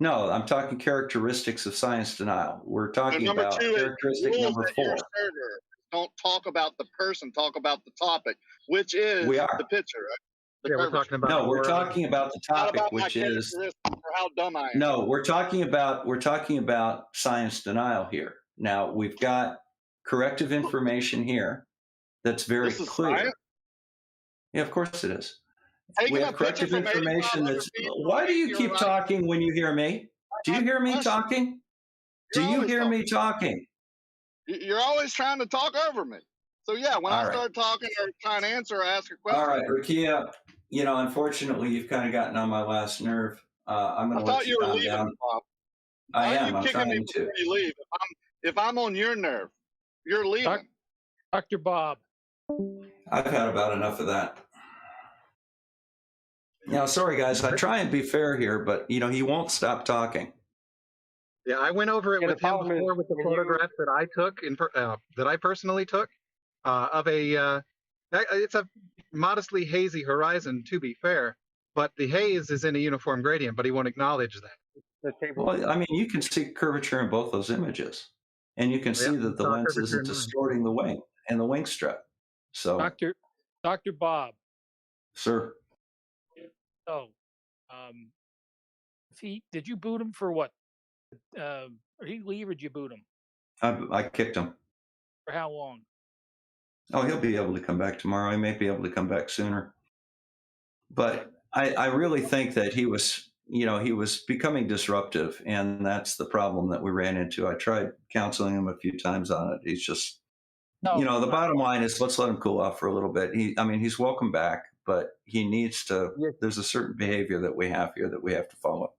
No, I'm talking characteristics of science denial. We're So talking number about 2 is characteristic rules number at 4. your server. Don't talk about the person. Talk about the topic, which is We are. the picture, right? The Yeah, we're curvature. talking about. No, we're talking about the Not topic, about my which is characteristics or how dumb I am. no, we're talking about science denial here. Now we've got corrective information here that's very This is clear. science? Yeah, of course it is. Taking We a have picture corrective from information 8,500 that's. feet from Why do you your keep right- talking when you hear me? Do you hear me Question. talking? Do You're you always hear me talking? You're always trying to talk over me. So yeah, when All I right. start talking or trying to answer or ask a question, All right, Rakia. You know, unfortunately, you've kind of gotten on my last nerve. I'm I going to thought let you you were calm leaving, down. Bob. I Why are am. you I'm kicking me trying to. before you leave? If I'm on your nerve, you're leaving. Dr. Bob. I've had about enough of that. Yeah, sorry guys. I try and be fair here, but you know he won't stop talking. Yeah, I went over it Yeah, the with him problem is before with the when you- photograph that I took that I personally took of a. It's a modestly hazy horizon, to be fair, but the haze is in a uniform gradient, but he won't acknowledge that. The table. Well, I mean, you can see curvature in both those images, and you can see that the saw lens curvature isn't in mine. distorting the wing and the wing strip. So, Dr. Bob. sir, So, did you boot him for what? Did he leave or did you boot him? I kicked him. For how long? Oh, he'll be able to come back tomorrow. He may be able to come back sooner. But I really think that he was, you know, he was becoming disruptive, and that's the problem that we ran into. I tried counseling him a few times on it. He's just, you know, the bottom line is let's let him cool off for a little bit. He's welcome back, but he needs to. There's a certain behavior that we have here that we have to follow.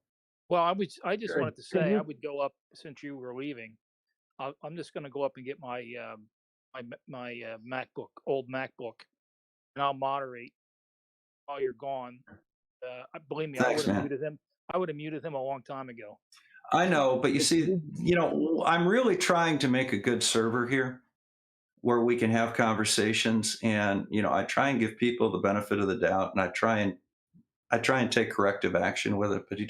Well, I just Sure. wanted to say I would go up since you were leaving. I'm just going to go up and get my MacBook, old MacBook, and I'll moderate while you're gone. Believe me, Thanks, I would have man. muted him. I would have muted him a long time ago. I know, but you see, you know, I'm really trying to make a good server here where we can have conversations, and you know, I try and give people the benefit of the doubt, and I try and take corrective action with it, but he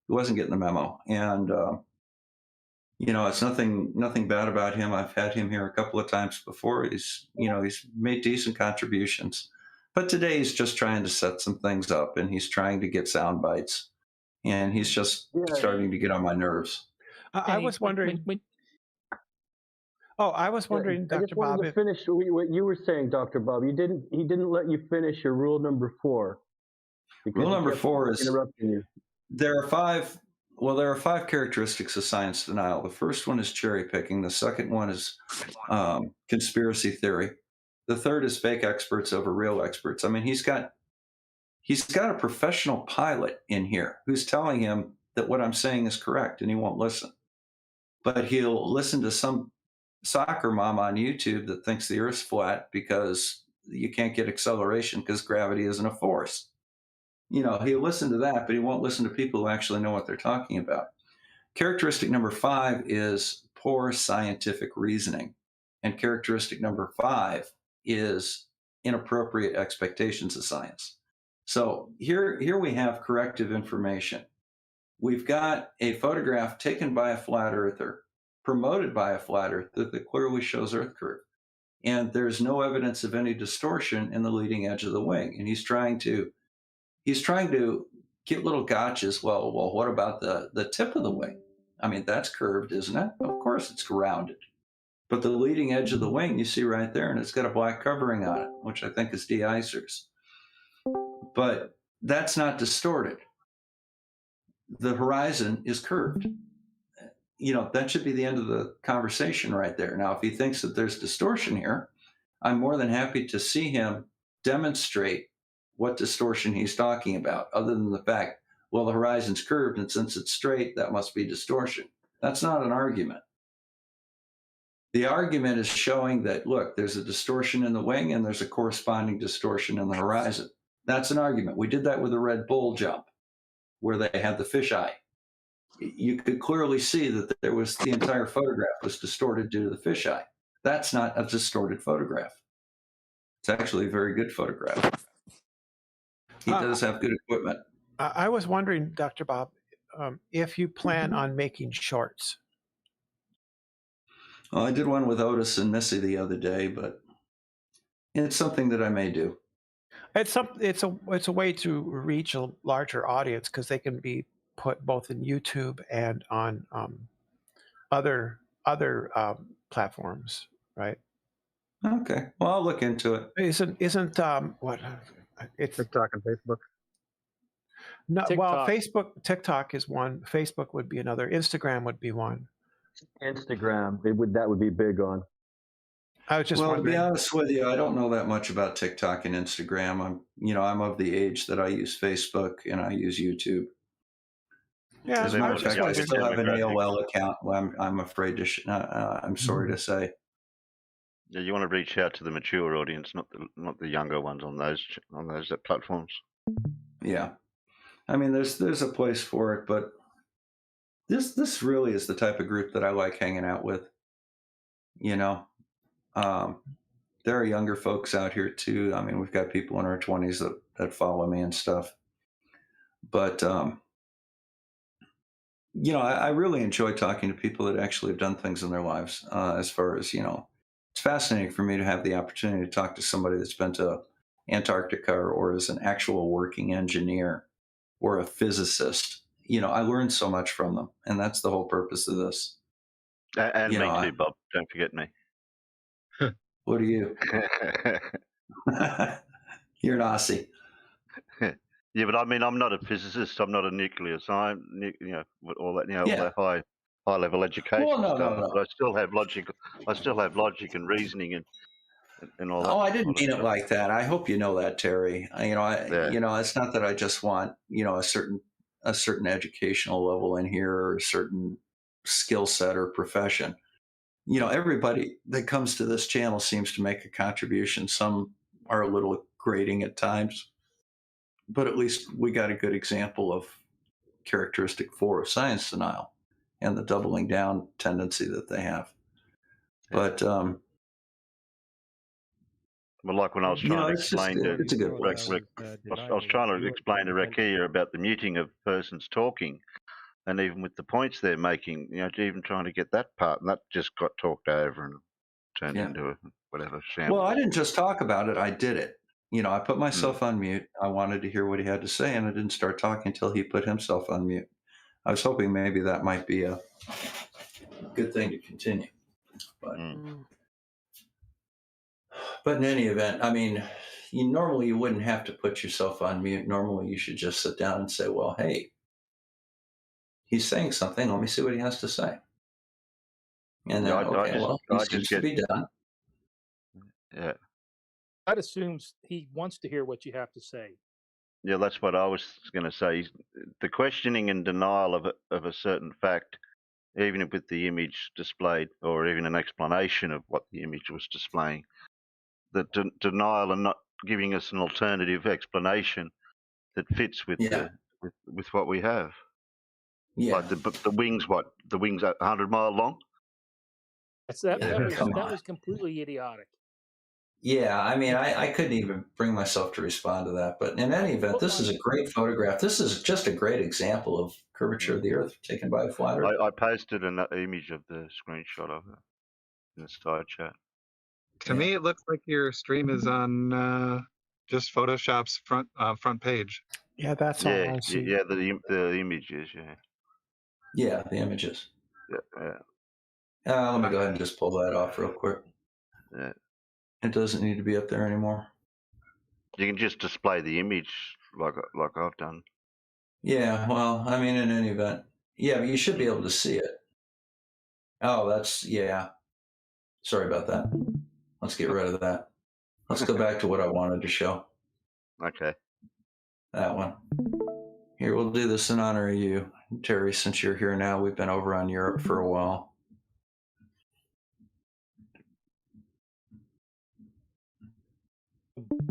wasn't getting the memo. And you know, it's nothing bad about him. I've had him here a couple of times before. He's made decent contributions, but today he's just trying to set some things up, and he's trying to get sound bites, and he's just starting to get on my nerves. I was wondering. I was wondering, I Dr. just wanted Bob, to finish what you were saying, Dr. Bob. He didn't let you finish your rule number 4. Rule number 4 is interrupting you. There are 5 characteristics of science denial. The first one is cherry picking. The second one is conspiracy theory. The third is fake experts over real experts. I mean, he's got He's got a professional pilot in here who's telling him that what I'm saying is correct, and he won't listen. But he'll listen to some soccer mom on YouTube that thinks the Earth's flat because you can't get acceleration because gravity isn't a force. He'll listen to that, but he won't listen to people who actually know what they're talking about. Characteristic number 5 is poor scientific reasoning. And characteristic number 5 is inappropriate expectations of science. So here we have corrective information. We've got a photograph taken by a flat earther, promoted by a flat earther that clearly shows Earth curve. And there's no evidence of any distortion in the leading edge of the wing. And he's trying to get little gotchas. Well, what about the tip of the wing? I mean, that's curved, isn't it? Of course it's rounded. But the leading edge of the wing, you see right there, and it's got a black covering on it, which I think is de-icers. But that's not distorted. The horizon is curved. That should be the end of the conversation right there. Now, if he thinks that there's distortion here, I'm more than happy to see him demonstrate what distortion he's talking about, other than the fact, well, the horizon's curved, and since it's straight, that must be distortion. That's not an argument. The argument is showing that, look, there's a distortion in the wing and there's a corresponding distortion in the horizon. That's an argument. We did that with the Red Bull jump, where they had the fisheye. You could clearly see that the entire photograph was distorted due to the fisheye. That's not a distorted photograph. It's actually a very good photograph. He does have good equipment. I was wondering, Dr. Bob, if you plan on making shorts. Well, I did one with Otis and Missy the other day, but it's something that I may do. It's a way to reach a larger audience because they can be put both in YouTube and on other platforms, right? Okay, well, I'll look into it. Isn't what it's TikTok and Facebook. No, well, TikTok. TikTok is one. Facebook would be another. Instagram would be one. Instagram, that would be big on. I was just well, wondering. To be honest with you, I don't know that much about TikTok and Instagram. I'm of the age that I use Facebook and I use YouTube. Yeah, as a matter of fact, I still have an AOL account. I'm afraid to. I'm sorry to say. Yeah, you want to reach out to the mature audience, not the younger ones on those platforms. Yeah, I mean, there's a place for it, but this really is the type of group that I like hanging out with. There are younger folks out here too. I mean, we've got people in our 20s that follow me and stuff. But I really enjoy talking to people that actually have done things in their lives. As far as it's fascinating for me to have the opportunity to talk to somebody that's been to Antarctica or is an actual working engineer or a physicist. I learned so much from them, and that's the whole purpose of this. And me too, Bob. Don't forget me. What are you? You're an Aussie. Yeah, but I mean, I'm not a physicist. I'm not a nuclear science. All that. All that high level education stuff. No. But I still have logic. I still have logic and reasoning and all that. Oh, I didn't mean it like that. I hope you know that, Terry. It's not that I just want a certain educational level in here or a certain skill set or profession. Everybody that comes to this channel seems to make a contribution. Some are a little grating at times, but at least we got a good example of characteristic 4 of science denial and the doubling down tendency that they have. But well, like when I was trying to explain to I was trying to explain to Rakia about the muting of persons talking, and even with the points they're making, even trying to get that part, and that just got talked over and turned into a whatever shambles. Well, I didn't just talk about it; I did it. I put myself on mute. I wanted to hear what he had to say, and I didn't start talking until he put himself on mute. I was hoping maybe that might be a good thing to continue. But in any event, I mean, normally you wouldn't have to put yourself on mute. Normally you should just sit down and say, well, hey, he's saying something. Let me see what he has to say. And then, he seems to be done. Yeah. That assumes he wants to hear what you have to say. Yeah, that's what I was going to say. The questioning and denial of a certain fact, even with the image displayed, or even an explanation of what the image was displaying, the denial and not giving us an alternative explanation that fits with with what we have. Yeah. Like the wings, the wings are 100 mile long. That was completely idiotic. Yeah, I mean, I couldn't even bring myself to respond to that. But in any event, this is a great photograph. This is just a great example of curvature of the Earth taken by a flat Earth. I posted an image of the screenshot of it in the side chat. To me, it looks like your stream is on just Photoshop's front page. Yeah, that's all I see. Yeah, the images, yeah. Yeah, the images. Yeah. Let me go ahead and just pull that off real quick. Yeah. It doesn't need to be up there anymore. You can just display the image like I've done. Yeah, well, I mean, in any event, yeah, but you should be able to see it. Oh, yeah. Sorry about that. Let's get rid of that. Let's go back to what I wanted to show. Okay. That one. Here, we'll do this in honor of you, Terry, since you're here now. We've been over on Europe for a while.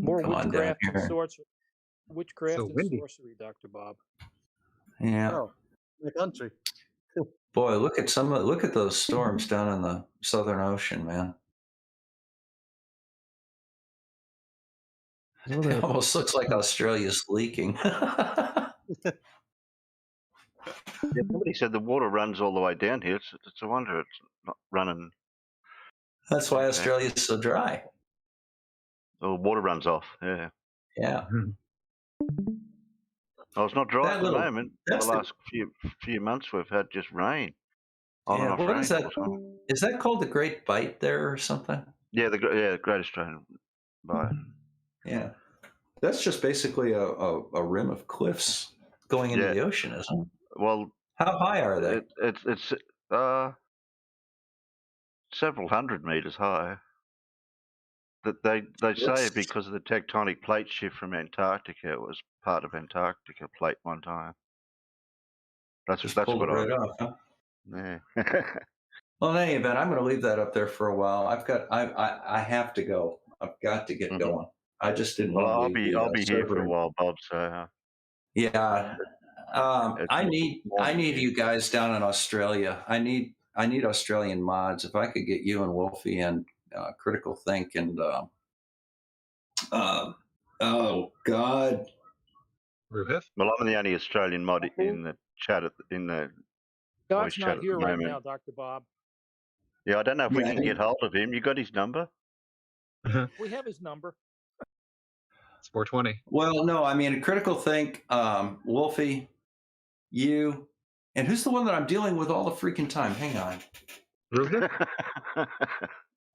More Come on down witchcraft here. and sorcery, Dr. Bob. Yeah. Oh, the country. Boy, look at those storms down in the Southern Ocean, man. It almost looks like Australia's leaking. Yeah, somebody said the water runs all the way down here. It's a wonder it's not running. That's why Australia's so dry. Oh, water runs off. Yeah. Yeah. Oh, it's not dry at the moment. The that's last few months we've had just rain. On and Yeah, off what rain. is that? Is that called the Great Bight there or something? Yeah, the Great Australian Bight. Yeah. That's just basically a rim of cliffs going into the ocean, isn't it? Well, how high are they? It's several hundred meters high. That they say because of the tectonic plate shift from Antarctica, it was part of Antarctica plate one time. That's pulled what it right off, huh? Yeah. Well, in any event, I'm going to leave that up there for a while. I have to go. I've got to get going. I just didn't want to. I'll be here for a while, Bob. So. Yeah. I need you guys down in Australia. I need Australian mods. If I could get you and Wolfie and Critical Think and oh God, Ruhith. Well, I'm the only Australian mod in the chat in the voice God's chat not at here the right moment. now, Dr. Bob. Yeah, I don't know if we can get hold of him. You got his number? We have his number. It's 420. Well, no, I mean, Critical Think, Wolfie, you, and who's the one that I'm dealing with all the freaking time? Hang on. Ruhith?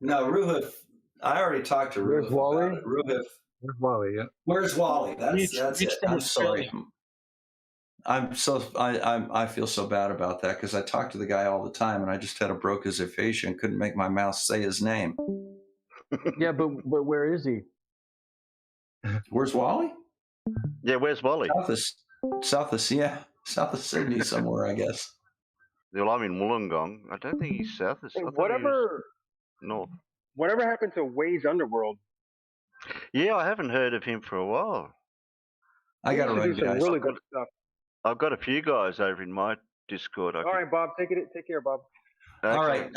No, Ruhith. I already talked to Ruhith. Where's Wally? Ruhith. Where's Wally? Yeah. Where's Wally? That's it. I'm sorry. I feel so bad about that because I talk to the guy all the time, and I just had a broke his aphasia and couldn't make my mouth say his name. Yeah, but where is he? Where's Wally? Yeah, where's Wally? South of Sydney somewhere, I guess. Well, I'm in Wollongong. I don't think he's south of. Hey, whatever. North. Whatever happened to Wade's Underworld? Yeah, I haven't heard of him for a while. I got to run, guys. Really good stuff. I've got a few guys over in my Discord. All right, Bob. Take care, Bob. All right.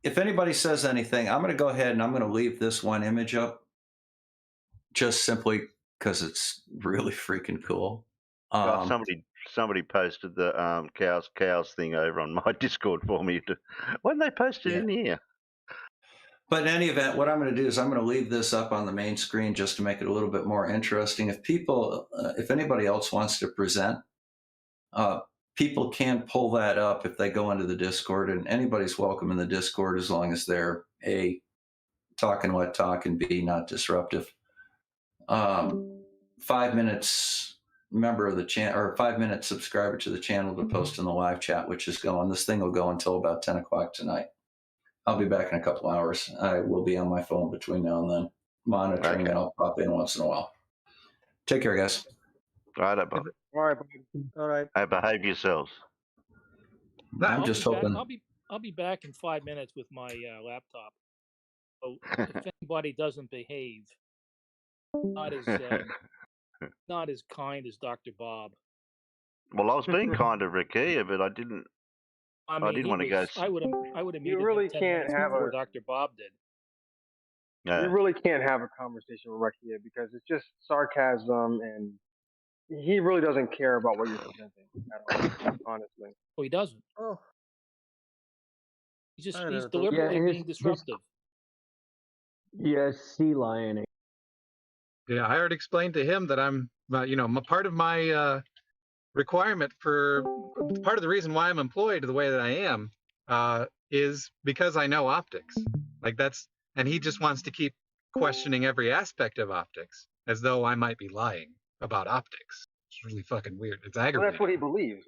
If anybody says anything, I'm going to go ahead and I'm going to leave this one image up, just simply because it's really freaking cool. Somebody posted the cows thing over on my Discord for me. Why didn't they post it in here? But in any event, what I'm going to do is I'm going to leave this up on the main screen just to make it a little bit more interesting. If anybody else wants to present, people can pull that up if they go into the Discord, and anybody's welcome in the Discord as long as they're A, talking what talk, and B, not disruptive. 5 minutes member of the channel, or 5 minute subscriber to the channel to post in the live chat, which is going. This thing will go until about 10 o'clock tonight. I'll be back in a couple hours. I will be on my phone between now and then, monitoring, and I'll pop in once in a while. Take care, guys. Right, Bob. All right. All right. Hey, behave yourselves. I'm just hoping. I'll be back in 5 minutes with my laptop. So if anybody doesn't behave, not as kind as Dr. Bob. Well, I was being kind of Rakia, but I didn't. I mean, didn't want to go. I would have. You really can't have before a. Dr. Bob did. Yeah. You really can't have a conversation with Rakia because it's just sarcasm, and he really doesn't care about what you're presenting at all. Honestly. Oh, he doesn't. Oh. He's I don't know. deliberately Yeah, being disruptive. Yes, sea lioning. Yeah, I already explained to him that I'm, part of my requirement for part of the reason why I'm employed the way that I am is because I know optics. And he just wants to keep questioning every aspect of optics as though I might be lying about optics. It's really fucking weird. It's Well, aggravating. that's what he believes.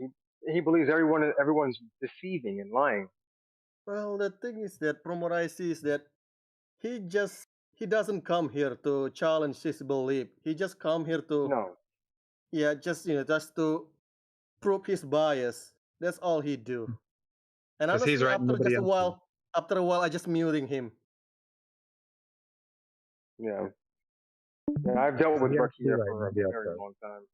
He believes everyone's deceiving and lying. Well, the thing is that from what I see is that he doesn't come here to challenge his belief. He just come here to just to prove his bias. That's all he do. And 'Cause he's honestly, right and nobody else is. after a while, I just muting him. Yeah. I've dealt with Yeah, Rakia you're right, for a nobody else very does. long time.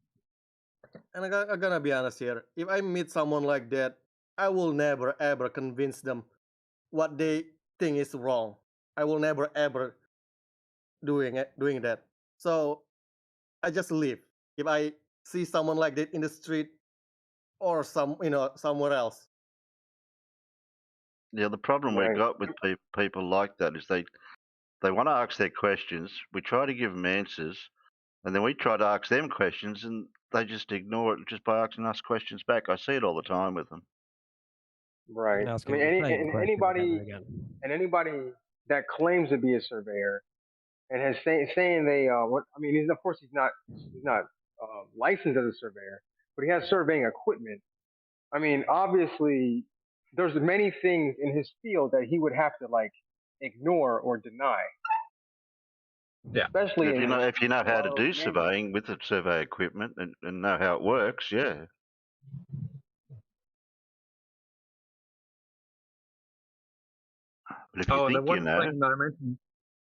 And I'm gonna be honest here. If I meet someone like that, I will never ever convince them what they think is wrong. I will never ever doing that. So I just leave. If I see someone like that in the street or somewhere else. Yeah, the problem we've got with people like that is they want to ask their questions. We try to give them answers, and then we try to ask them questions, and they just ignore it just by asking us questions back. I see it all the time with them. Right. And I asking mean, the same question anybody that claims to be a surveyor and has saying they of course he's not licensed as a surveyor, but he has surveying equipment. I mean, obviously, there's many things in his field that he would have to ignore or deny. Yeah. Especially If you know how to do surveying with the survey equipment and know how it works, yeah. But if you The think one you know, claim that I mentioned,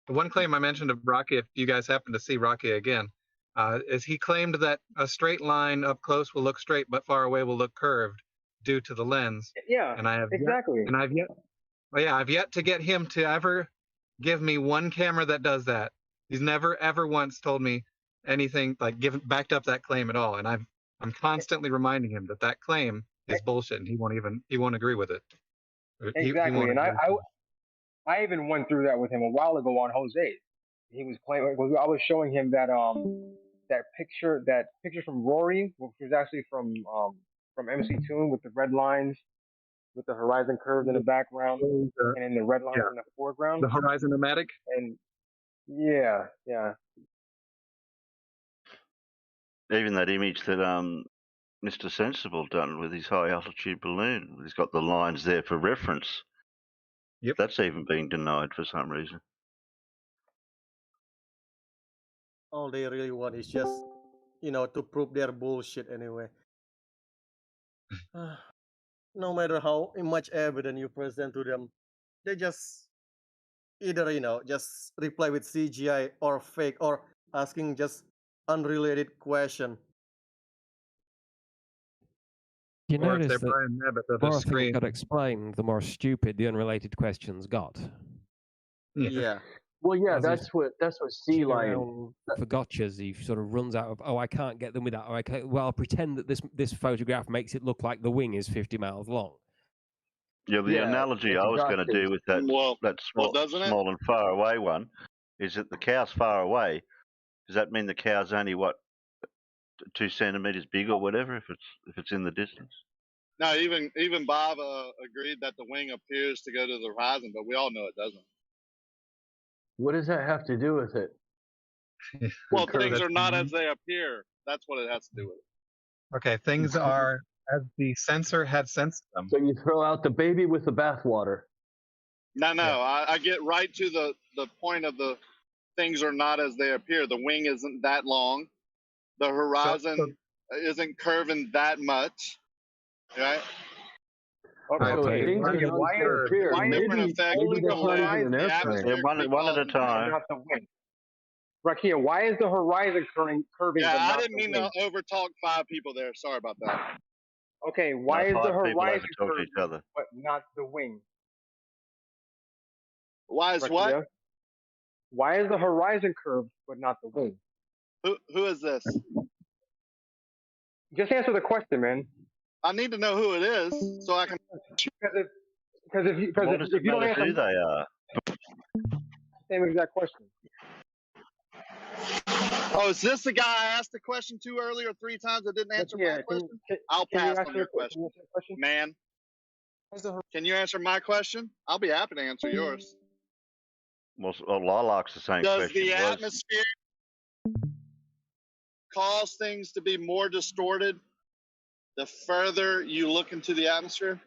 the one claim I mentioned of Rocky, if you guys happen to see Rocky again, is he claimed that a straight line up close will look straight, but far away will look curved due to the lens. Yeah, and I have exactly. I've yet to get him to ever give me one camera that does that. He's never ever once told me anything backed up that claim at all, and I'm constantly reminding him that claim is bullshit, and he won't agree with it. Exactly, and I even went through that with him a while ago on Jose. He was playing. I was showing him that picture from Rory, which was actually from MC Toon with the red lines, with the horizon curved in the background, and then the red lines in the foreground. The horizon-o-matic? And yeah. even that image that Mr. Sensible done with his high altitude balloon, he's got the lines there for reference. Yep. That's even being denied for some reason. All they really want is just, to prove their bullshit anyway. No matter how much evidence you present to them, they just either, just reply with CGI or fake or asking just unrelated question. You Or if notice they're that Brian Abbott the of the more things screen. got explained, the more stupid the unrelated questions got. Yeah. Well, yeah, As that's what sea lion. around for gotchas, he sort of runs out of, I can't get them with that. Or I'll pretend that this photograph makes it look like the wing is 50 miles long. Yeah, the analogy I was going to do with that small and far away one is that the cow's far away. Does that mean the cow's only 2 centimeters big or whatever if it's in the distance? No, even Bob agreed that the wing appears to go to the horizon, but we all know it doesn't. What does that have to do with it? Well, things are not as they appear. That's what it has to do with it. Okay, things are as the sensor had sensed them. So you throw out the baby with the bathwater. No, I get right to the point of the things are not as they appear. The wing isn't that long. the horizon isn't curving that much, right? Okay. Things are Different effect maybe that's not even an the airplane. atmosphere one could at a cause. time. Not the wing. Rakia, why is the horizon curving Yeah, but I not didn't the mean wing? to overtalk 5 people there. Sorry about that. Okay, why is the 5 people horizon overtalk curved each other. but not the wing? Why is what? Rakia? Why is the horizon curved but not the wing? Who is this? Just answer the question, man. I need to know who it is so I can. Because if you What does it don't matter answer who they are? same exact question. Oh, is this the guy I asked the question to earlier 3 times that didn't answer my question? I'll can you pass answer on your the question? question. Man, can you answer my question? I'll be happy to answer yours. Well, Lilacs the same Does question. the was. atmosphere cause things to be more distorted the further you look into the atmosphere?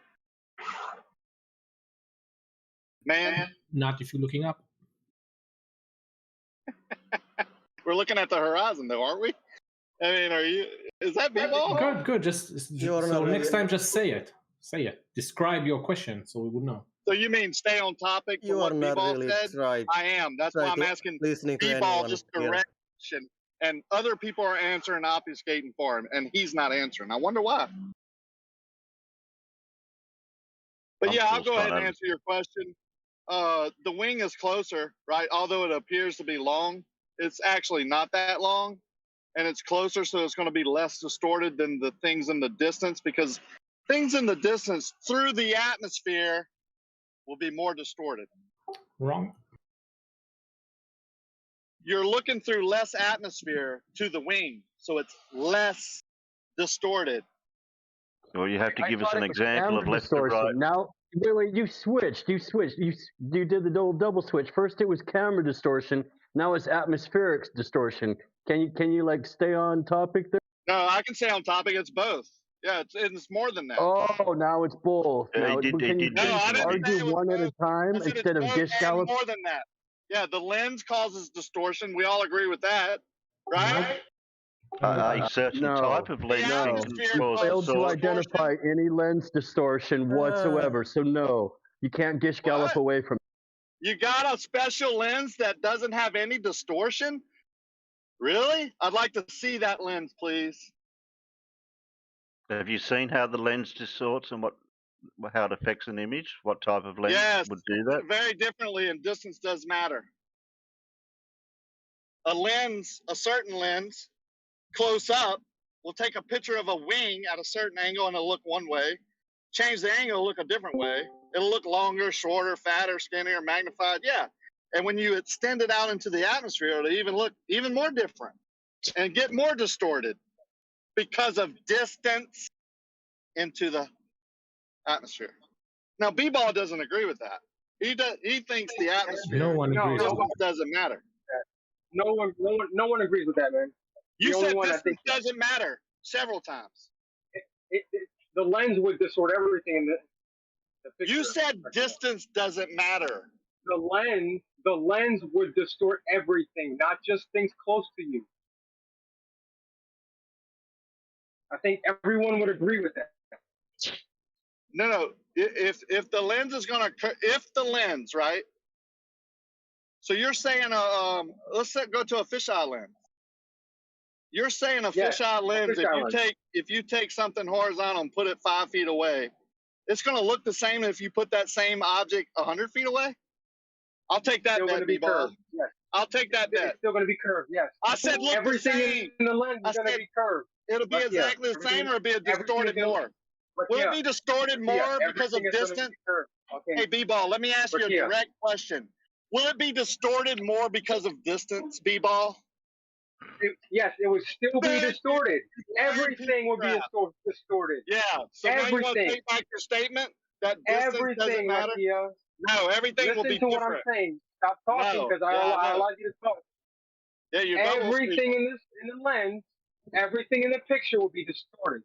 Man, Not if you're looking up. we're looking at the horizon though, aren't we? I mean, is that B-ball? Good, good. So next time, just say it. Say it. Describe your question so we would know. So you mean stay on topic You for what are not B-ball really said? try I am. That's why I'm to asking listening to B-ball anyone just here. direction. And other people are answering, obfuscating for him, and he's not answering. I wonder why. But I'm yeah, I'll still go ahead and trying to- answer your question. The wing is closer, right? Although it appears to be long, it's actually not that long. And it's closer, so it's going to be less distorted than the things in the distance, because things in the distance through the atmosphere will be more distorted. Wrong. You're looking through less atmosphere to the wing, so it's less distorted. Well, you have to give us an Camera example of left to distortion. right. Now, wait, you switched. You did the double switch. First it was camera distortion. Now it's atmospheric distortion. Can you like stay on topic there? No, I can say on topic, it's both. Yeah, it's more than that. Oh, now it's both. Yeah, Now, he can you No, I didn't say argue it was one at a both. time I said instead it's of both gish and gallop? more than that. Yeah, the lens causes distortion. We all agree with that, right? A certain No, type of lens no. can atmosphere You cause failed to distortion. identify any lens distortion whatsoever. So no, you can't gish gallop What? away from. You got a special lens that doesn't have any distortion? Really? I'd like to see that lens, please. Have you seen how the lens distorts and how it affects an image? What type of lens Yes, would do that? very differently, and distance does matter. A certain lens, close up, will take a picture of a wing at a certain angle and it'll look one way. Change the angle, it'll look a different way. It'll look longer, shorter, fatter, skinnier, magnified. Yeah. And when you extend it out into the atmosphere, it'll even look even more different and get more distorted because of distance into the atmosphere. Now, B-ball doesn't agree with that. He thinks the atmosphere No one agrees. doesn't matter. No one agrees with that, man. You The only said one that distance thinks that. doesn't matter several times. The lens would distort everything in the picture. You said distance doesn't matter. The lens would distort everything, not just things close to you. I think everyone would agree with that. No. If the lens is gonna, right? So you're saying let's go to a fisheye lens. You're saying a Yes, fisheye lens. fisheye lens. If you take something horizontal and put it 5 feet away, it's gonna look the same if you put that same object 100 feet away. I'll take that Still going bet, to be B-ball. curved. Yes. I'll take that bet. It's still going to be curved. Yes. I said look everything the same. in the lens I is going to said be curved. It'll be But yeah, exactly the same, or it'll be distorted everything is more. But Will yeah, it be distorted more yeah, because of everything is gonna be distance? curved. Okay. Hey, B-ball, let me ask you a Rakia. direct question. Will it be distorted more because of distance, B-ball? Yes, it would still be Thank you. distorted. Everything would be Crap. distorted. Yeah. So now you want to Everything. take back your statement that distance doesn't Everything, matter? Rakia. No, everything will Listen be to what different. I'm saying. Stop talking No. because Yeah, I I know. allow you to talk. Yeah, you're double Everything speaking. in the lens, everything in the picture will be distorted.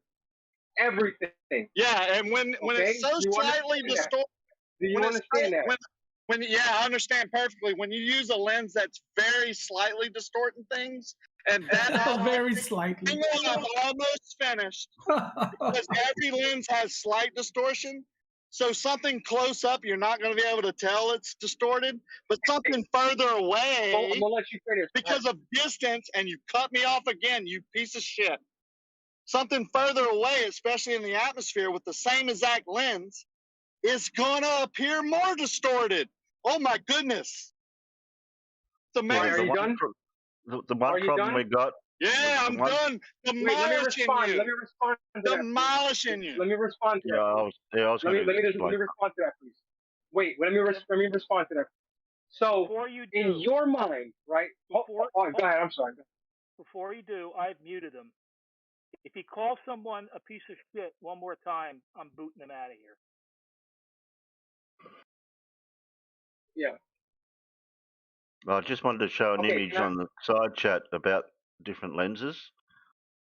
Everything. Yeah, and when Okay? it's so Do you slightly understand that? distorted, Do you when it's understand that? when yeah, I understand perfectly. When you use a lens that's very slightly distorting things, And that Very slightly. hang on, I'm almost finished. Because every lens has slight distortion. So something close up, you're not going to be able to tell it's distorted. But something further away, I'm gonna let you finish. because of distance, and you cut me off again, you piece of shit. Something further away, especially in the atmosphere with the same exact lens, is going to appear more distorted. Oh my goodness. It's amazing. The one problem we got. Yeah, I'm done. Demolishing you. Let me respond to that. Demolishing you. Let me respond to that. I was Let me gonna respond to that, please. Wait, let me respond to that. So, in your mind, right? Go ahead. I'm sorry. Before you do, I've muted him. If he calls someone a piece of shit one more time, I'm booting him out of here. Yeah. I just wanted to show an image on the side chat about different lenses.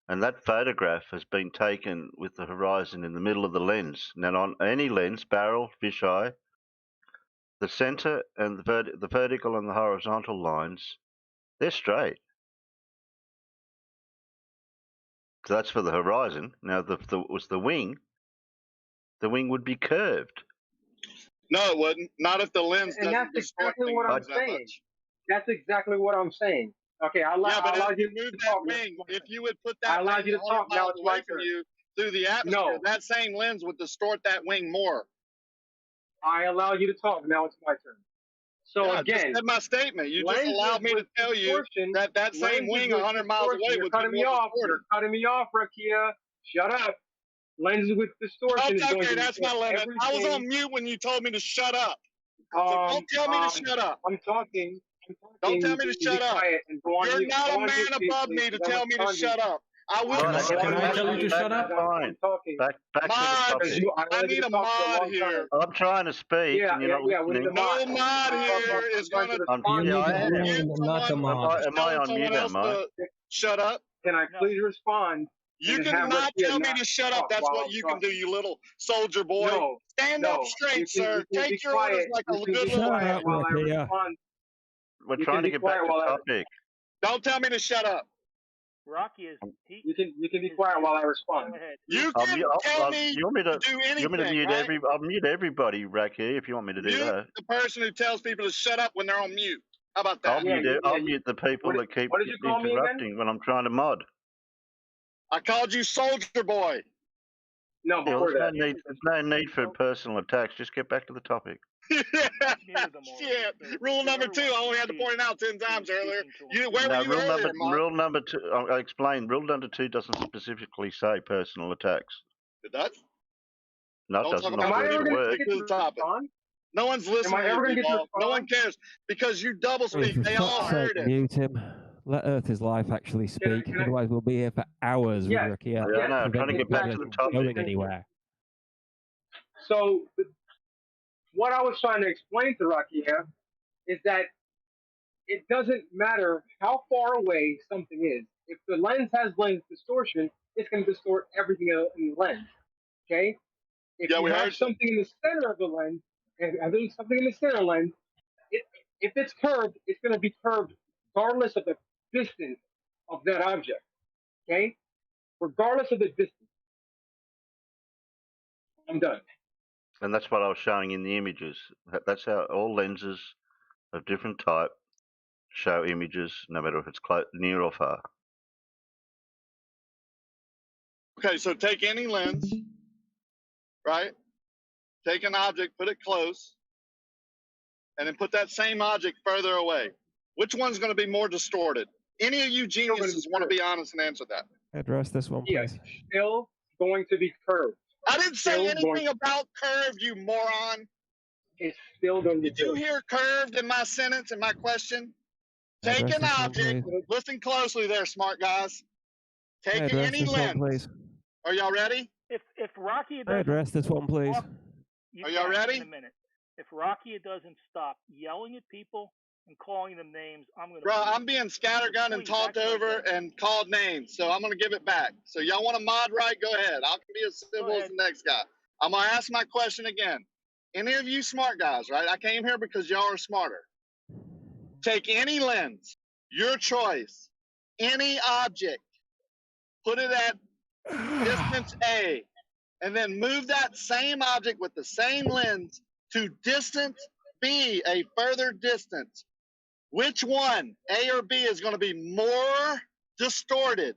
And that photograph has been taken with the horizon in the middle of the lens. Now, on any lens, barrel, fisheye, the center and the vertical and the horizontal lines, they're straight. So that's for the horizon. Now, was the wing would be curved. No, it wouldn't. Not if the lens And doesn't that's distort exactly what I'm things that saying. much. That's exactly what I'm saying. Okay, I allowed you move to that talk. wing, if you would put I that allowed wing you to 100 talk. Now miles it's away my from turn. you through the atmosphere, No. that same lens would distort that wing more. I allowed you to talk. Now it's my turn. So Yeah, I just again, said my statement. You just lenses allowed me to with tell you distortion- that same lenses wing with 100 miles distortion- away You're would be cutting me more off. distorted. You're cutting me off, Rakia. Shut up. Lenses with distortion is going Okay, to that's my distort limit. I was everything. on mute when you told me to shut up. So don't tell me to shut up. I'm talking. Don't tell me You to can be shut up. quiet and go on You're mute. not Go a on man mute, please, above please, me to because I'm tell me to responding. shut up. I will Can I tell you to shut up? I'm talking. Back to the Mod. topic. I need a mod here. I'm trying to speak and you're not we need listening. a mod. No mod here is going to Yeah, I am. not a mod. Am I on mute, am I? shut up. Can I please respond? You and have cannot Rakia tell me not to shut up. talk That's while what I'm you can talking? do, you little soldier boy. No, Stand no. up straight, You sir. can be Take your orders quiet. like a You can good be little quiet man. while I Rakia. respond. We're You trying can to be get back quiet to while I topic. Don't tell me to shut up. Rocky is. You can be quiet while I respond. Go ahead. You can tell me You want me to to do you want me to anything, mute right? I'll mute everybody, Racky, if you want me to do Mute that. the person who tells people to shut up when they're on mute. How about I'll that? mute the people that keep what did you call me again? interrupting when I'm trying to mod. I called you soldier boy. No, Yeah, before there's that. no need for personal attacks. Just get back to the topic. Shit. Rule number 2. I only had to point it out 10 times earlier. Where No, were you earlier, Mark? rule number 2. I'll explain. Rule number 2 doesn't specifically say personal attacks. It does? No, it Don't doesn't. talk Not about word me. for word. Stick to the topic. No one's listening I ever to gonna you, get to Jamal. No one cares because you double Oh, speak. for They all fuck's heard sake, it. mute him. Let Earth is Life actually speak. can I- Otherwise, we'll be here for hours with Yes. Rakia. Yeah, I know. I'm trying to get back to the topic. Going anywhere. So, what I was trying to explain to Rakia is that it doesn't matter how far away something is. If the lens has lens distortion, it's going to distort everything in the lens. Okay? If Yeah, you we have heard something in the center of the lens, and there's something in the center lens, if it's curved, it's going to be curved regardless of the distance of that object. Okay? Regardless of the distance. I'm done. And that's what I was showing in the images. That's how all lenses of different type show images, no matter if it's near or far. Okay, so take any lens, right? Take an object, put it close, and then put that same object further away. Which one's going to be more distorted? Any of you geniuses want to be honest and answer that? Address this one, please. Still going to be curved. I didn't say Still anything going- about curved, you moron. It's still going to be Did you hear curved in my sentence, in my question? Take Address an this one, object, please. listen closely there, smart guys. Take Address any this one, lens. please. Are y'all ready? If Rocky doesn't Address this one, please. Are y'all ready? In a minute. If Rocky doesn't stop yelling at people and calling them names, I'm going to. Bro, I'm being scattergunned and talked over and called names, so I'm going to give it back. So y'all want to mod right? Go ahead. I can be as civil as the next guy. I'm going to ask my question again. Any of you smart guys, right? I came here because y'all are smarter. Take any lens, your choice, any object, put it at distance A, and then move that same object with the same lens to distance B, a further distance, which one, A or B, is going to be more distorted?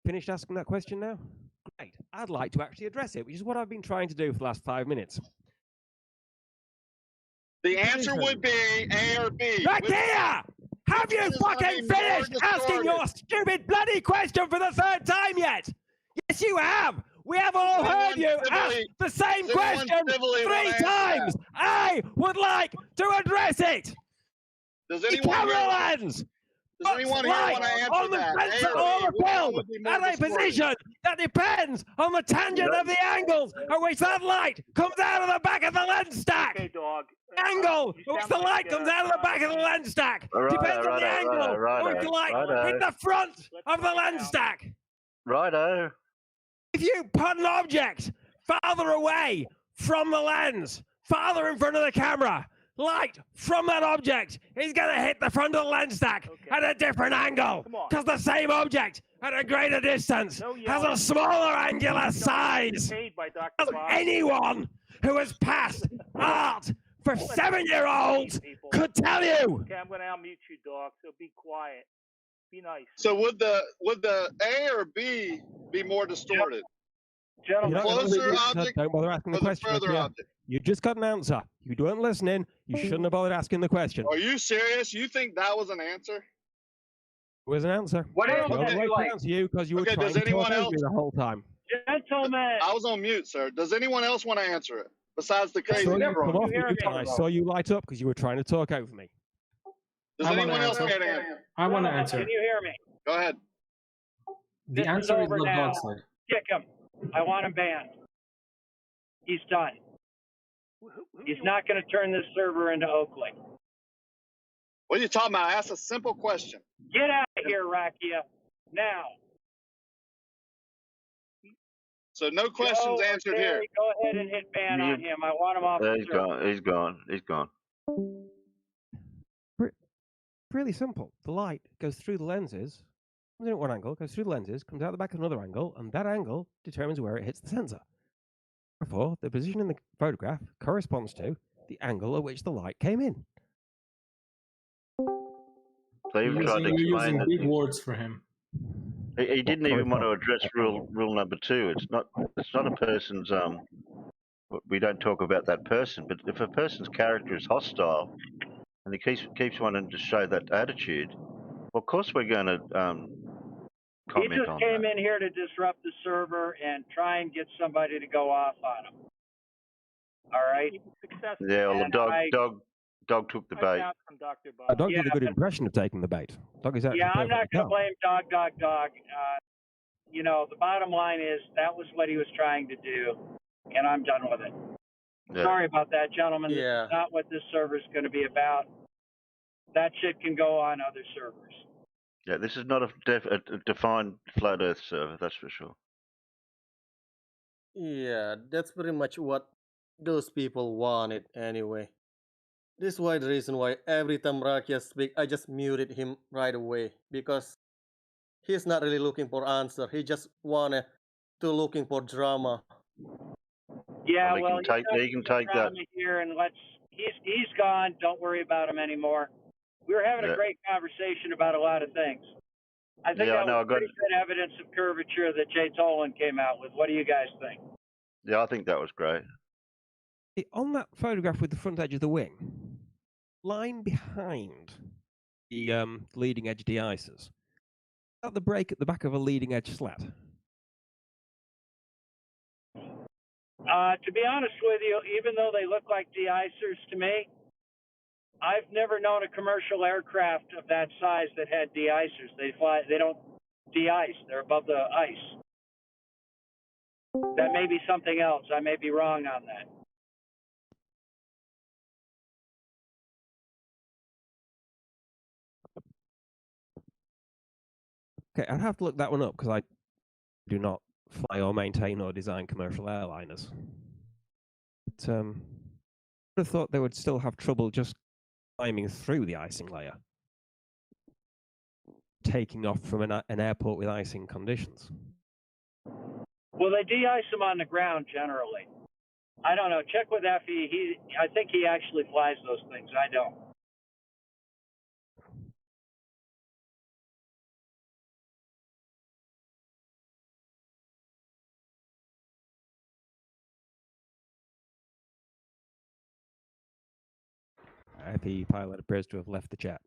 Finished asking that question now? Great. I'd like to actually address it, which is what I've been trying to do for the last 5 minutes. The answer would be A or B. Right here! Have you fucking finished asking your stupid bloody question for the third time yet? Yes, you have! We have all heard you ask the same question 3 times! I would like to address it! Does the camera lens! Does anyone here want to answer on the that? sensor or the film at a position that depends on the tangent of the angles at which that light comes out of the back of the lens stack. Okay, dog. Angle at which the light comes out of the back of the lens stack depends on the angle at which the light hit the front of the lens stack. Righto. If you put an object farther away from the lens, farther in front of the camera, light from that object is going to hit the front of the lens stack at a different angle because the same object at a greater distance has a smaller angular size. As anyone who has passed art for 7-year-olds could tell you. Okay, I'm going to unmute you, dog. So be quiet. Be nice. So would the A or B be more distorted? Gentlemen, closer object don't bother asking the or the question. further Richard. object? You just got an answer. You weren't listening. You shouldn't have bothered asking the question. Are you serious? You think that was an answer? It was an answer. What else I would don't you like like? to answer you because you were Okay, trying does to talk anyone over else- me the whole time. Gentlemen. I was on mute, sir. Does anyone else want to answer it besides the I crazy saw you Negro? come off mute and I saw you light up because you were trying to talk over me. Does I wanna anyone else answer. care to answer? I want to answer. Can you hear me? Go ahead. The This answer is over what now. God said. Kick him. I want him banned. He's done. He's not going to turn this server into Oakley. What are you talking about? I asked a simple question. Get out of here, Rakia. Now. So no questions Joe, answered Barry, here. Go ahead and hit ban on him. I want him off the He's server. gone. He's gone. He's gone. Really simple. The light goes through the lenses, comes in at one angle, goes through the lenses, comes out the back of another angle, and that angle determines where it hits the sensor. Therefore, the position in the photograph corresponds to the angle at which the light came in. So he tried to You're explain using that big words for him. he didn't even want to address rule number 2. It's not a person's we don't talk about that person, but if a person's character is hostile and he keeps wanting to show that attitude, well, of course we're going to He comment just on came that. in here to disrupt the server and try and get somebody to go off on him. All right? Yeah, well, And the dog took the bait. A dog did a good but- impression of taking the bait. Dog is actually Yeah, I'm not perfectly going to calm. blame dog. You know, the bottom line is that was what he was trying to do, and I'm done with it. Yeah. Sorry about that, gentlemen. This Yeah. is not what this server is going to be about. That shit can go on other servers. Yeah, this is not a defined flat Earth server, that's for sure. Yeah, that's pretty much what those people wanted anyway. This is why the reason why every time Rakia speak, I just muted him right away because he's not really looking for answer. He just wanted to looking for drama. Yeah, Well, he can take that. Here and he's gone. Don't worry about him anymore. We were having a Yeah. great conversation about a lot of things. I think Yeah, I that know, was I got- pretty good evidence of curvature that Jay Tolan came out with. What do you guys think? Yeah, I think that was great. On that photograph with the front edge of the wing, line behind the leading edge de-icers, is that the break at the back of a leading edge slat? To be honest with you, even though they look like de-icers to me, I've never known a commercial aircraft of that size that had de-icers. They don't de-ice. They're above the ice. That may be something else. I may be wrong on that. Okay, I'd have to look that one up because I do not fly or maintain or design commercial airliners. But I would have thought they would still have trouble just climbing through the icing layer. taking off from an airport with icing conditions. Well, they de-ice them on the ground generally. I don't know. Check with Effie. I think he actually flies those things. I don't. The pilot appears to have left the chat.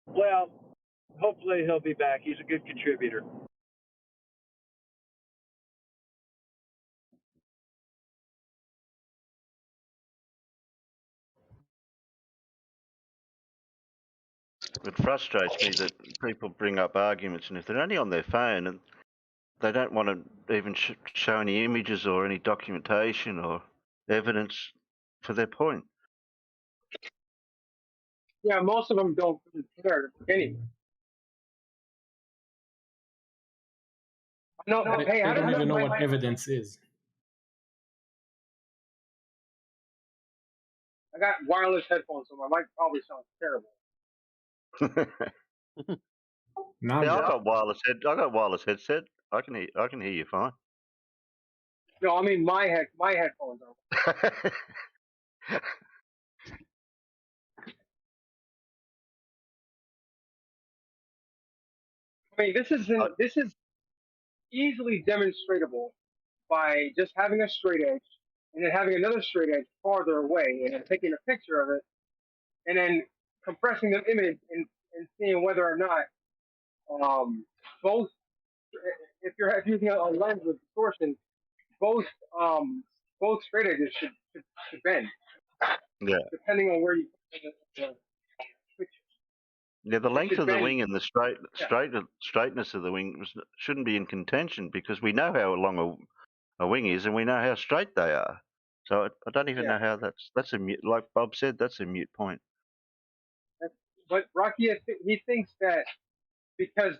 Well, hopefully he'll be back. He's a good contributor. It frustrates me that people bring up arguments, and if they're only on their phone and they don't want to even show any images or any documentation or evidence for their point. Yeah, most of them don't care anyway. No, They, hey, they I don't even know my- what evidence is. I got wireless headphones, so my mic probably sounds terrible. Now Yeah, you- I got wireless headset. I can hear you fine. No, I mean my headphones are. I mean, this is easily demonstratable by just having a straight edge and then having another straight edge farther away and then taking a picture of it and then compressing the image and seeing whether or not both, if you're using a lens with distortion, both straight edges should bend. Yeah. Depending on where you put the Yeah, the length should of the bend. wing and the straightness of the wing shouldn't be in contention because we know how long a wing is and we know how straight they are. So I don't even know how that's a mute. Like Bob said, that's a mute point. But Rocky, he thinks that because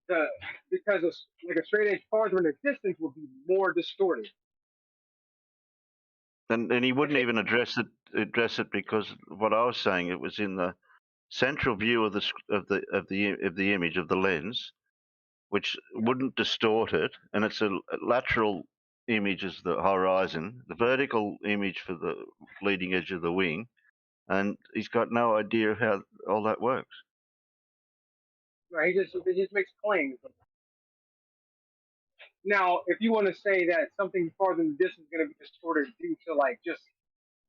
like a straight edge farther in the distance would be more distorted. And he wouldn't even address it because what I was saying, it was in the central view of the image of the lens, which wouldn't distort it, and it's a lateral image as the horizon, the vertical image for the leading edge of the wing, and he's got no idea how all that works. Right? He just makes claims. Now, if you want to say that something farther in the distance is going to be distorted due to like just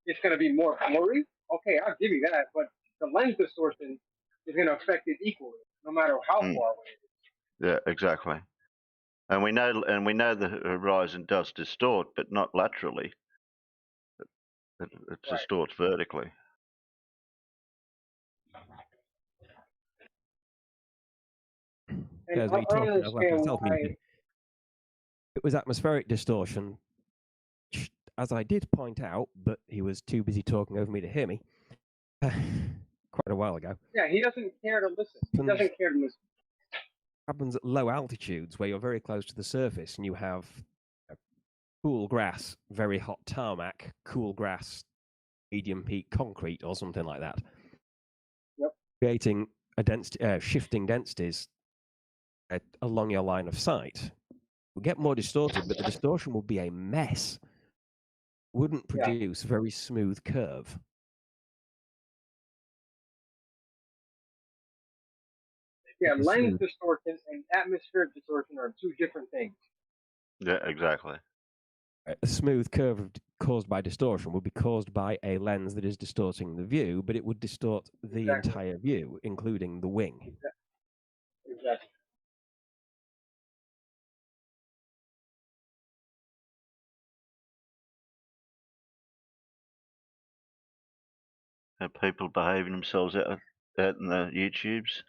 it's going to be more blurry, okay, I'll give you that. But the lens distortion is going to affect it equally, no matter how far away it is. Yeah, exactly. And we know the horizon does distort, but not laterally. It distorts vertically. As we talked, I was like myself, it was atmospheric distortion, as I did point out, but he was too busy talking over me to hear me quite a while ago. Yeah, he doesn't care to listen. He doesn't care to listen. Happens at low altitudes where you're very close to the surface and you have cool grass, very hot tarmac, cool grass, medium peak concrete or something like that. Yep. Creating a shifting densities along your line of sight. Will get more distorted, but the distortion will be a mess. Wouldn't produce a very smooth curve. Yeah, lens distortion and atmospheric distortion are two different things. Yeah, exactly. A smooth curve caused by distortion would be caused by a lens that is distorting the view, but it would distort the entire view, including the wing. Exactly. Are people behaving themselves out in the YouTubes?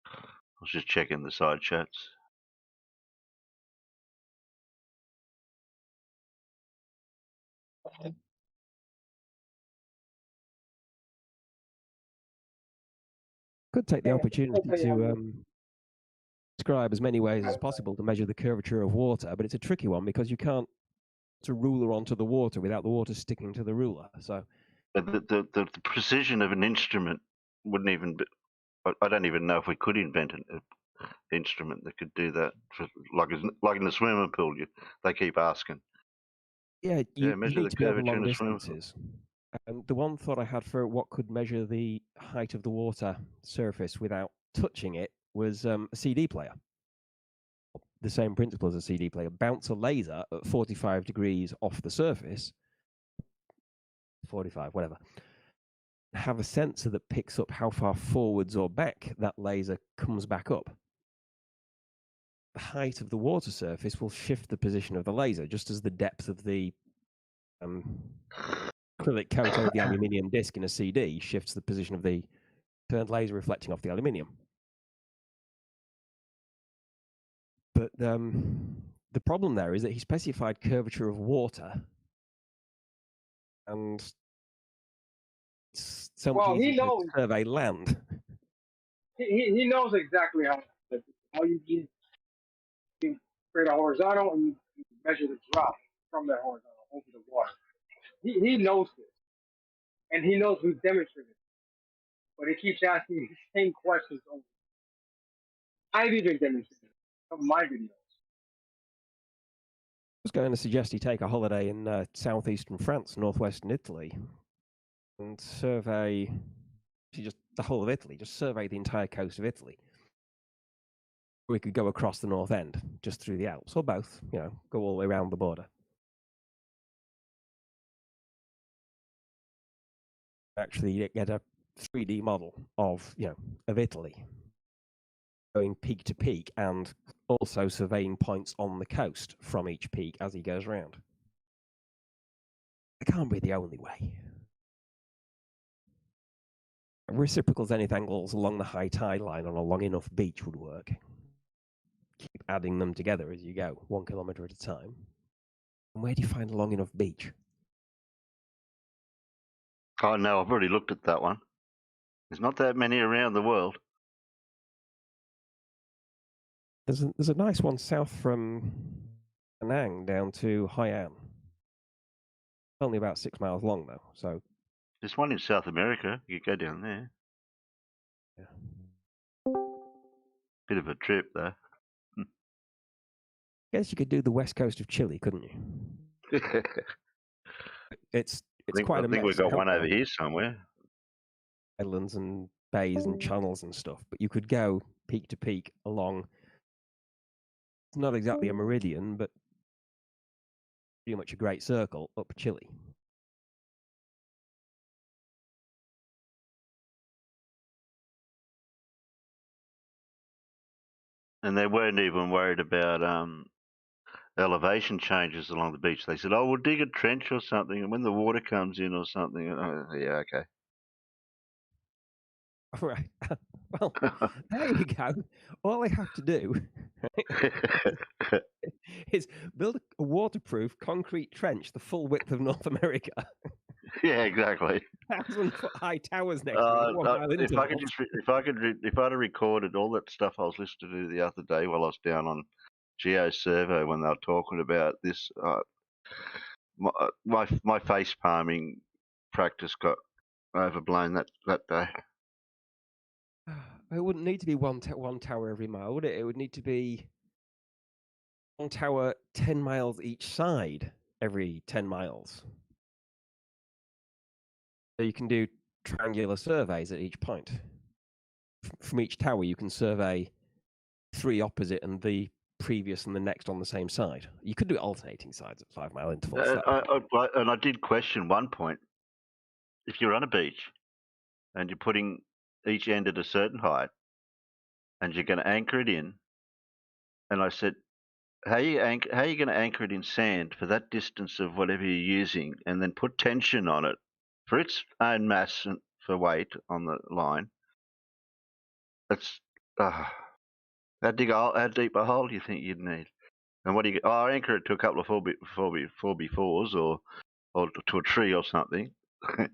I was just checking the side chats. Could take the opportunity to describe as many ways as possible to measure the curvature of water, but it's a tricky one because you can't put a ruler onto the water without the water sticking to the ruler. So But the precision of an instrument wouldn't even I don't even know if we could invent an instrument that could do that. Like in the swimming pool, they keep asking. Yeah, you Measure need the to be over curvature in long the swimming pool. distances. The one thought I had for what could measure the height of the water surface without touching it was a CD player. The same principle as a CD player. Bounce a laser at 45 degrees off the surface, 45, whatever. Have a sensor that picks up how far forwards or back that laser comes back up. The height of the water surface will shift the position of the laser, just as the depth of the acrylic coat over the aluminium disc in a CD shifts the position of the turned laser reflecting off the aluminium. But the problem there is that he specified curvature of water, and it's so much Well, he easier to knows. survey land. He knows exactly how you create a horizontal and you measure the drop from that horizontal over the water. He knows this, and he knows who's demonstrated it, but he keeps asking the same questions over. I've even demonstrated some of my videos. I was going to suggest he take a holiday in southeastern France, northwestern Italy, and survey just the whole of Italy, just survey the entire coast of Italy. We could go across the north end, just through the Alps, or both, go all the way around the border. Actually get a 3D model of Italy, going peak to peak, and also surveying points on the coast from each peak as he goes around. It can't be the only way. Reciprocal zenith angles along the high tide line on a long enough beach would work. Keep adding them together as you go, 1 kilometer at a time. And where do you find a long enough beach? Oh no, I've already looked at that one. There's not that many around the world. There's a nice one south from Penang down to Hainan. Only about 6 miles long though, so. There's one in South America. You could go down there. Yeah. Bit of a trip though. Guess you could do the west coast of Chile, couldn't you? It's quite a mess. I think we've got one over here somewhere. Islands and bays and channels and stuff, but you could go peak to peak along. It's not exactly a meridian, but pretty much a great circle up Chile. And they weren't even worried about elevation changes along the beach. They said, "Oh, we'll dig a trench or something, and when the water comes in or something." Yeah, okay. Right. Well, there you go. All they have to do is build a waterproof concrete trench the full width of North America. Yeah, exactly. 1,000-foot high towers next to it. 1 mile If I'd have recorded all that stuff I was listening to the other day while I was down on GeoServo when they were talking about this, my face palming practice got overblown that day. It wouldn't need to be one tower every mile, would it? It would need to be one tower 10 miles each side every 10 miles. So you can do triangular surveys at each point. From each tower, you can survey 3 opposite and the previous and the next on the same side. You could do alternating sides at 5 mile intervals. And I did question one point. If you're on a beach and you're putting each end at a certain height and you're going to anchor it in, and I said, how are you going to anchor it in sand for that distance of whatever you're using and then put tension on it for its own mass and for weight on the line? That's how deep a hole do you think you'd need? And what do you? Oh, I anchor it to a couple of 4x4s or to a tree or something. I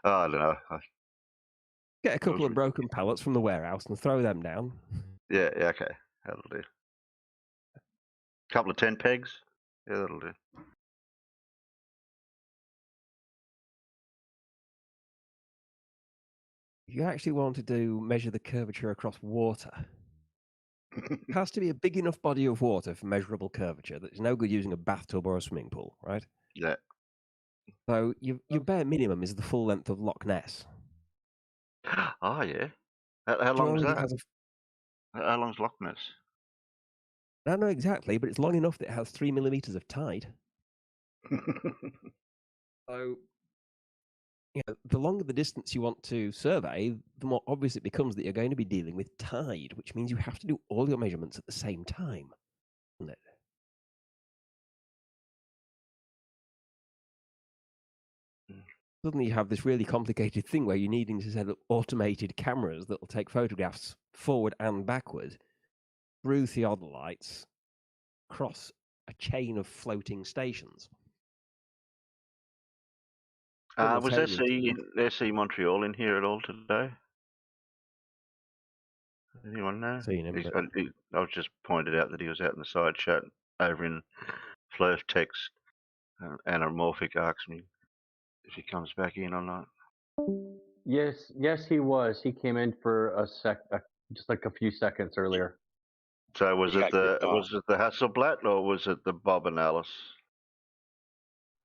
don't know. Get a couple of broken pallets from the warehouse and throw them down. Yeah, okay, that'll do. Couple of 10 pegs. Yeah, that'll do. if you actually wanted to measure the curvature across water, it has to be a big enough body of water for measurable curvature. That is no good using a bathtub or a swimming pool, right? Yeah. So your bare minimum is the full length of Loch Ness. Oh, yeah. How Do you long's know it that? has How long's Loch Ness? I don't know exactly, but it's long enough that it has 3 millimeters of tide. So, the longer the distance you want to survey, the more obvious it becomes that you're going to be dealing with tide, which means you have to do all your measurements at the same time, doesn't it? Suddenly you have this really complicated thing where you're needing to set up automated cameras that will take photographs forward and backward through theodolites across a chain of floating stations. Was SE Montreal in here at all today? Anyone know? Seen him, I was just pointed out that he was out in the side chat over in Flurf Text. Anamorphic asks me if he comes back in or not. Yes, he was. He came in for just like a few seconds earlier. So was it the Hasselblatt or was it the Bob and Alice?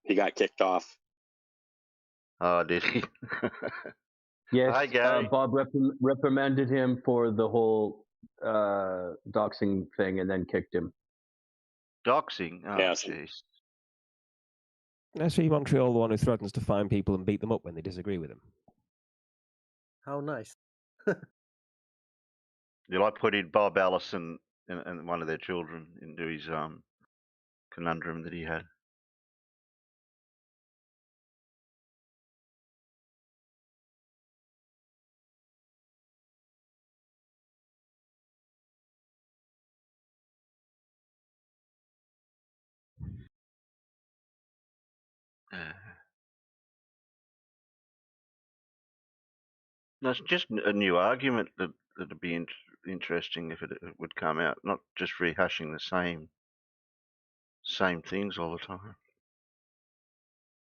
He got kicked off. Oh, did he? Yes, Hi, Gary. Bob reprimanded him for the whole doxing thing and then kicked him. Doxing? Oh, Yes. jeez. SE Montreal, the one who threatens to fine people and beat them up when they disagree with him. How nice. You like putting Bob Allison and one of their children into his conundrum that he had. That's just a new argument that'd be interesting if it would come out, not just rehashing the same things all the time.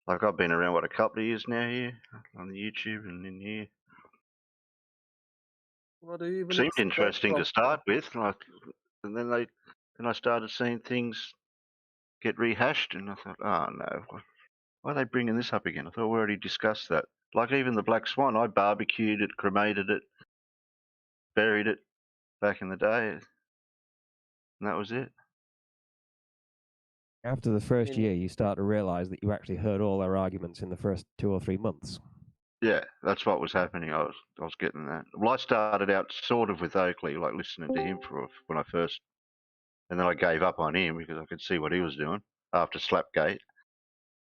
Like I've been around a couple of years now here on the YouTube and in here. What do you even Seemed expect interesting from to start with, and then I started seeing things get rehashed, and I thought, oh no, why are they bringing this up again? I thought we already discussed that. Like even the Black Swan, I barbecued it, cremated it, buried it back in the day, and that was it. After the first year, you start to realize that you actually heard all their arguments in the first 2 or 3 months. Yeah, that's what was happening. I was getting that. Well, I started out sort of with Oakley, like listening to him when I first, and then I gave up on him because I could see what he was doing after Slapgate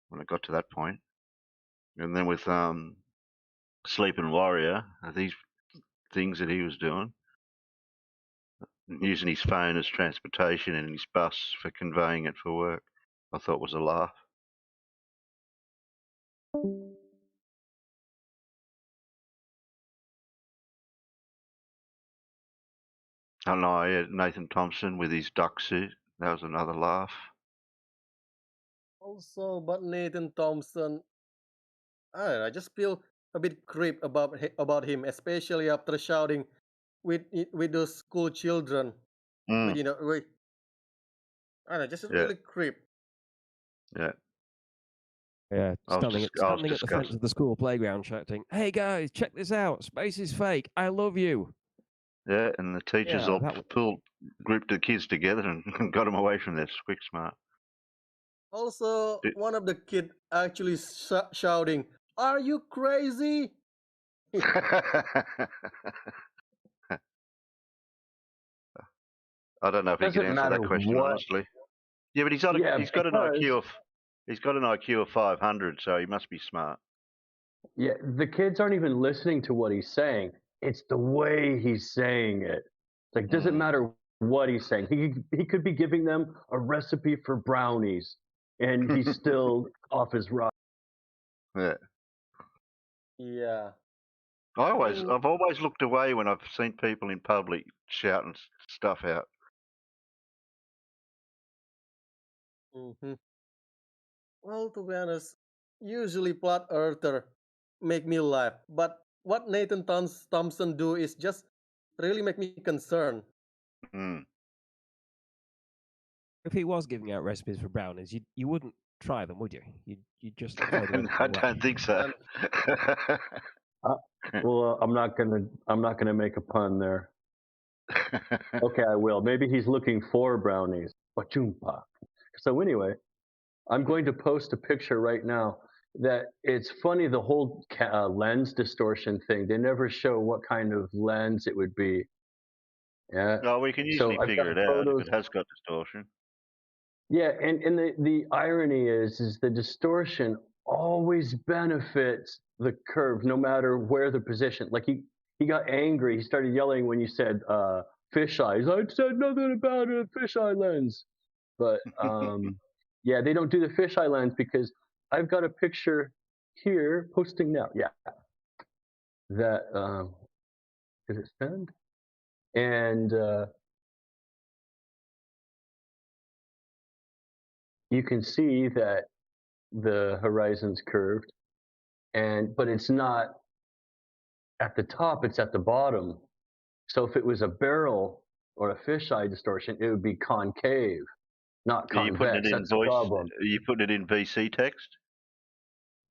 when it got to that point. And then with Sleeping Warrior, these things that he was doing, using his phone as transportation and his bus for conveying it for work, I thought was a laugh. I don't know, Nathan Thompson with his duck suit, that was another laugh. Also, but Nathan Thompson, I don't know, I just feel a bit creep about him, especially after shouting with those school children. Mm. You know, I don't know, just Yeah. really creep. Yeah. Yeah, I was standing at the front disgusted. of the school playground shouting, "Hey guys, check this out! Space is fake. I love you." Yeah, and the teachers Yeah, all grouped the kids together and got them away from this quick smart. Also, one of the kid actually shouting, "Are you crazy?" I don't know if he Doesn't could answer matter that question what- honestly. Yeah, but he's got Yeah, an IQ of 500, so he must be smart. Yeah, the kids aren't even listening to what he's saying. It's the way he's saying it. It's like, doesn't matter what he's saying. He could be giving them a recipe for brownies, and he's still off his rock. Yeah. Yeah. I've always looked away when I've seen people in public shouting stuff out. Mm-hmm. Well, to be honest, usually flat earther make me laugh, but what Nathan Thompson do is just really make me concerned. Mm. If he was giving out recipes for brownies, you wouldn't try them, would you? You'd just throw them I don't think so. Well, I'm not gonna make a pun there. Okay, I will. Maybe he's looking for brownies. Wachumpa. So anyway, I'm going to post a picture right now. That it's funny, the whole lens distortion thing. They never show what kind of lens it would be. Yeah. No, we can So usually I've figure got it out photos. if it has got distortion. Yeah, and the irony is the distortion always benefits the curve, no matter where the position. Like he got angry. He started yelling when you said fisheye. I said nothing about a fisheye lens. But yeah, they don't do the fisheye lens because I've got a picture here posting now. Yeah, that did it send? And you can see that the horizon's curved, but it's not at the top, it's at the bottom. So if it was a barrel or a fisheye distortion, it would be concave, not Are you putting convex. it in That's the voice? problem. Are you putting it in VC text?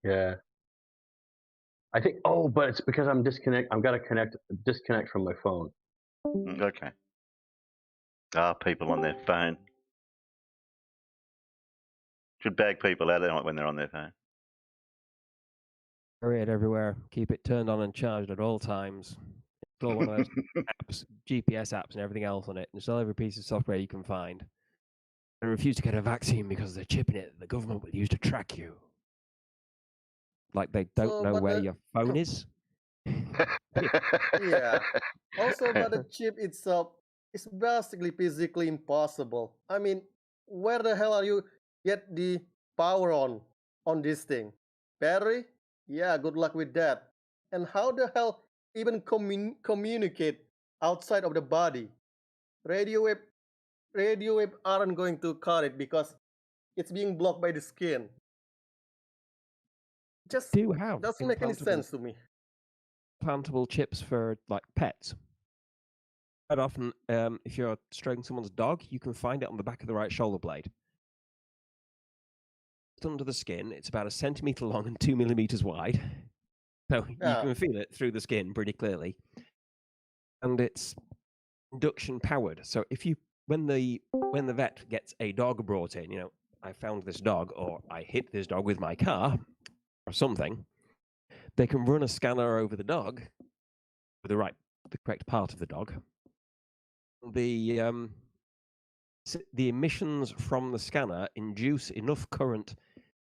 Yeah. I think, but it's because I'm got to disconnect from my phone. Okay. People on their phone. Should bag people out when they're on their phone. Carry it everywhere. Keep it turned on and charged at all times. Install one of those apps, GPS apps and everything else on it. Install every piece of software you can find. And refuse to get a vaccine because they're chipping it that the government will use to track you. Like they don't know where your phone is. Yeah. Also, but the chip itself is basically physically impossible. I mean, where the hell are you get the power on this thing? Battery? Yeah, good luck with that. And how the hell even communicate outside of the body? Radio wave aren't going to cut it because it's being blocked by the skin. Just doesn't make any sense to me. Implantable chips for like pets. Quite often, if you're stroking someone's dog, you can find it on the back of the right shoulder blade. It's under the skin. It's about 1 centimeter long and 2 millimeters wide. So you can feel it through the skin pretty clearly. And it's induction powered. So when the vet gets a dog brought in, I found this dog or I hit this dog with my car or something, they can run a scanner over the dog with the correct part of the dog. The emissions from the scanner induce enough current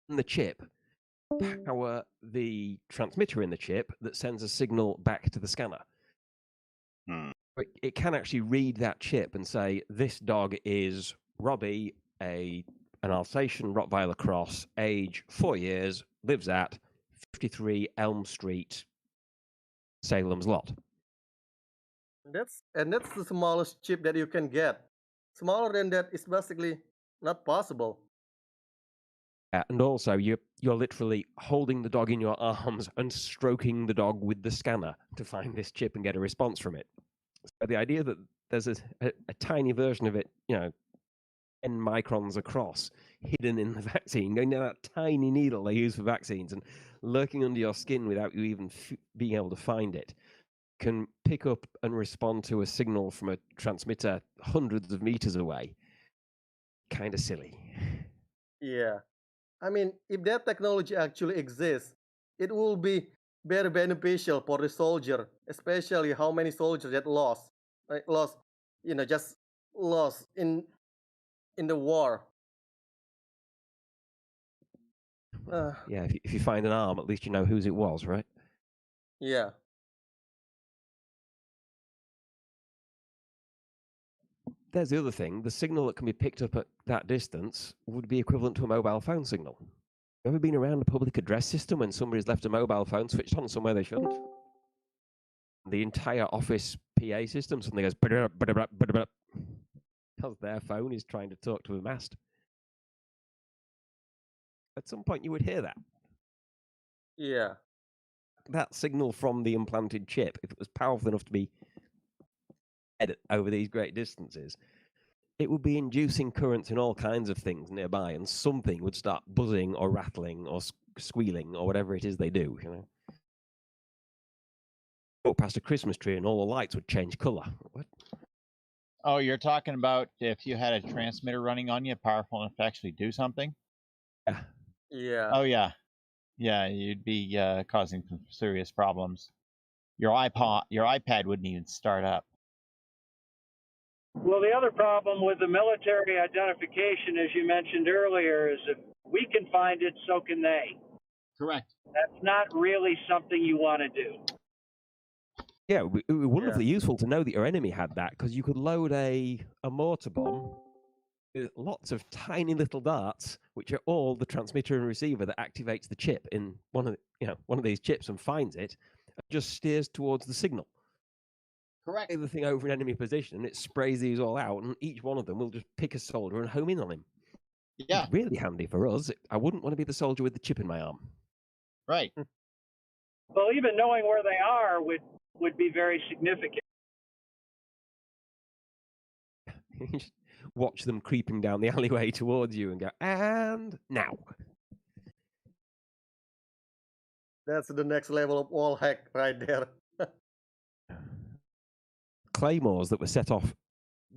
in the chip to power the transmitter in the chip that sends a signal back to the scanner. It can actually read that chip and say, this dog is Robbie, an Alsatian Rottweiler cross, age 4 years, lives at 53 Elm Street, Salem's Lot. That's the smallest chip that you can get. Smaller than that is basically not possible. And also, you're literally holding the dog in your arms and stroking the dog with the scanner to find this chip and get a response from it. So the idea that there's a tiny version of it, 10 microns across, hidden in the vaccine, going down that tiny needle they use for vaccines and lurking under your skin without you even being able to find it, can pick up and respond to a signal from a transmitter hundreds of meters away. Kind of silly. Yeah. I mean, if that technology actually exists, it will be very beneficial for the soldier, especially how many soldiers that lost in the war. Yeah, if you find an arm, at least you know whose it was, right? Yeah. There's the other thing. The signal that can be picked up at that distance would be equivalent to a mobile phone signal. Ever been around a public address system when somebody's left a mobile phone switched on somewhere they shouldn't? The entire office PA system suddenly goes because their phone is trying to talk to a mast. At some point, you would hear that. Yeah. that signal from the implanted chip, if it was powerful enough to be fed over these great distances, it would be inducing currents in all kinds of things nearby, and something would start buzzing or rattling or squealing or whatever it is they do. You know, walk past a Christmas tree and all the lights would change color. What? Oh, you're talking about if you had a transmitter running on you, powerful enough to actually do something? Yeah. Yeah. Oh, yeah. Yeah, you'd be causing some serious problems. Your iPad wouldn't even start up. Well, the other problem with the military identification, as you mentioned earlier, is if we can find it, so can they. Correct. That's not really something you want to do. Yeah, it would be wonderfully useful to know that your enemy had that, because you could load a mortar bomb with lots of tiny little darts, which are all the transmitter and receiver that activates the chip in one of these chips and finds it, and just steers towards the signal. Correct. The thing over an enemy position, and it sprays these all out, and each one of them will just pick a soldier and home in on him. Yeah. It's really handy for us. I wouldn't want to be the soldier with the chip in my arm. Right. Well, even knowing where they are would be very significant. You just watch them creeping down the alleyway towards you and go, and now. That's the next level of wall hack right there. Claymores that were set off,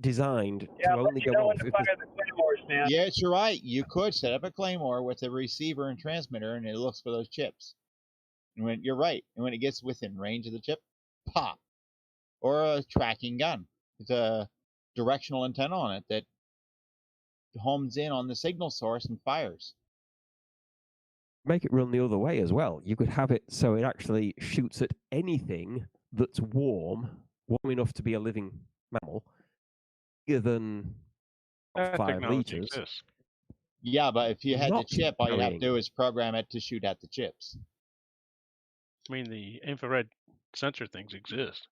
designed to only go off. The claymores, man. Yes, you're right. You could set up a claymore with a receiver and transmitter, and it looks for those chips. And you're right. And when it gets within range of the chip, pop. Or a tracking gun. It's a directional antenna on it that homes in on the signal source and fires. Make it run the other way as well. You could have it so it actually shoots at anything that's warm enough to be a living mammal, bigger than 5 liters. Exists. Yeah, but if you had the Not chip, all you'd have to carrying. do is program it to shoot at the chips. I mean, the infrared sensor things exist.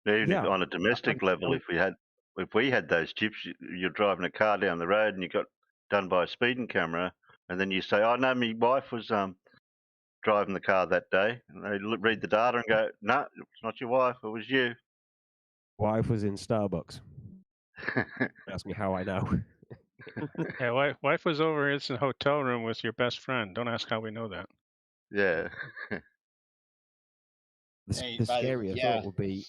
Even Yeah. on a domestic level, if we had those chips, you're driving a car down the road and you got done by a speeding camera, and then you say, "Oh no, my wife was driving the car that day," and they read the data and go, "No, it's not your wife, it was you." Wife was in Starbucks. Ask me how I know. Yeah, wife was over in the hotel room with your best friend. Don't ask how we know that. Yeah. The scarier thought would be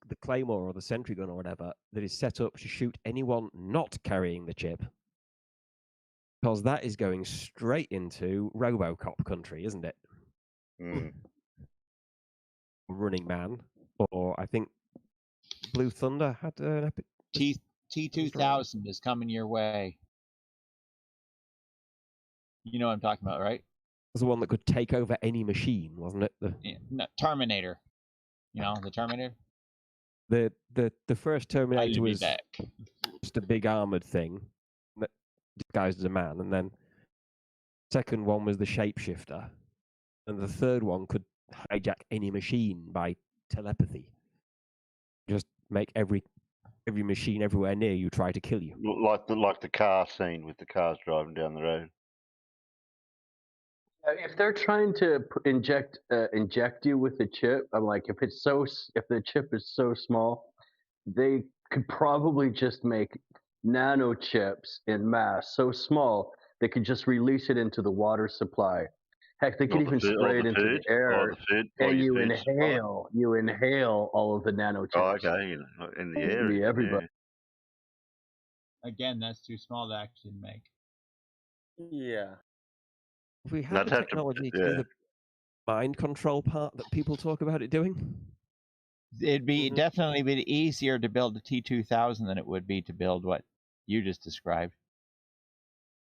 the Claymore or the Sentry gun or whatever that is set up to shoot anyone not carrying the chip. Because that is going straight into RoboCop country, isn't it? Mm. Running Man, or I think Blue Thunder had an epic. T2000 is coming your way. You know what I'm talking about, right? It was the one that could take over any machine, wasn't it? No, Terminator. You know, the Terminator? The first Terminator was back. just a big armored thing that disguised as a man, and then the second one was the shapeshifter, and the third one could hijack any machine by telepathy. Just make every machine everywhere near you try to kill you. Like the car scene with the cars driving down the road. If they're trying to inject you with the chip, I'm like, if the chip is so small, they could probably just make nano chips in mass so small they could just release it into the water supply. Heck, they could even spray it into the air, and you inhale all of the nano chips. Oh, okay, in the air. Be everybody. Again, that's too small to actually make. Yeah. If we had the technology to do the mind control part that people talk about it doing, it'd be definitely be easier to build a T2000 than it would be to build what you just described.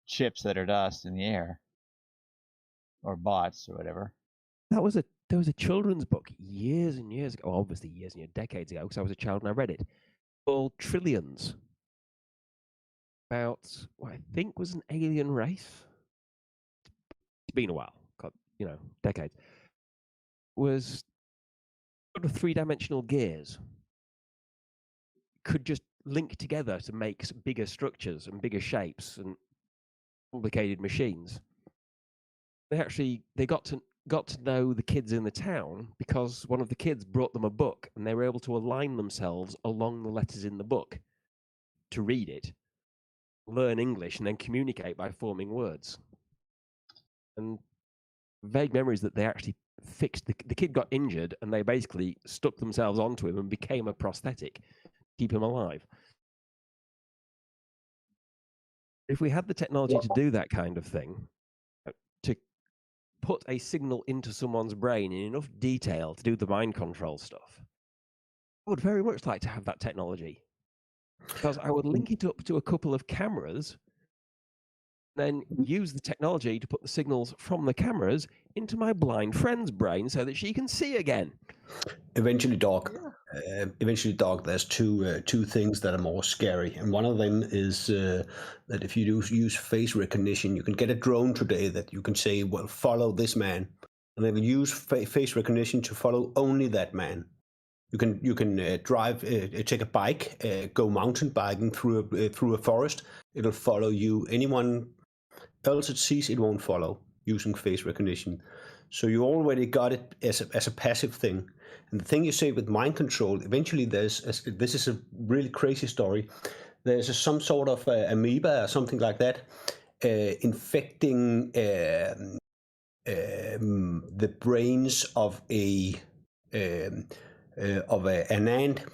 Chips that are dust in the air, or bots, or whatever. there was a children's book years and years ago, obviously years and years, decades ago, because I was a child and I read it, called Trillions, about what I think was an alien race. It's been a while, decades. Was sort of 3-dimensional gears could just link together to make bigger structures and bigger shapes and complicated machines. They got to got to know the kids in the town because one of the kids brought them a book and they were able to align themselves along the letters in the book to read it, learn English, and then communicate by forming words. And vague memories that they actually fixed. The kid got injured and they basically stuck themselves onto him and became a prosthetic to keep him alive. If we had the technology to do that kind of thing, to put a signal into someone's brain in enough detail to do the mind control stuff, I would very much like to have that technology, because I would link it up to a couple of cameras, then use the technology to put the signals from the cameras into my blind friend's brain so that she can see again. Eventually, Doc, there's two things that are more scary, and one of them is that if you use face recognition, you can get a drone today that you can say, "Well, follow this man," and they will use face recognition to follow only that man. You can drive, take a bike, go mountain biking through a forest. It'll follow you. Anyone else it sees, it won't follow, using face recognition. So you already got it as a passive thing. And the thing you say with mind control, eventually this is a really crazy story. There's some sort of amoeba or something like that infecting the brains of an ant,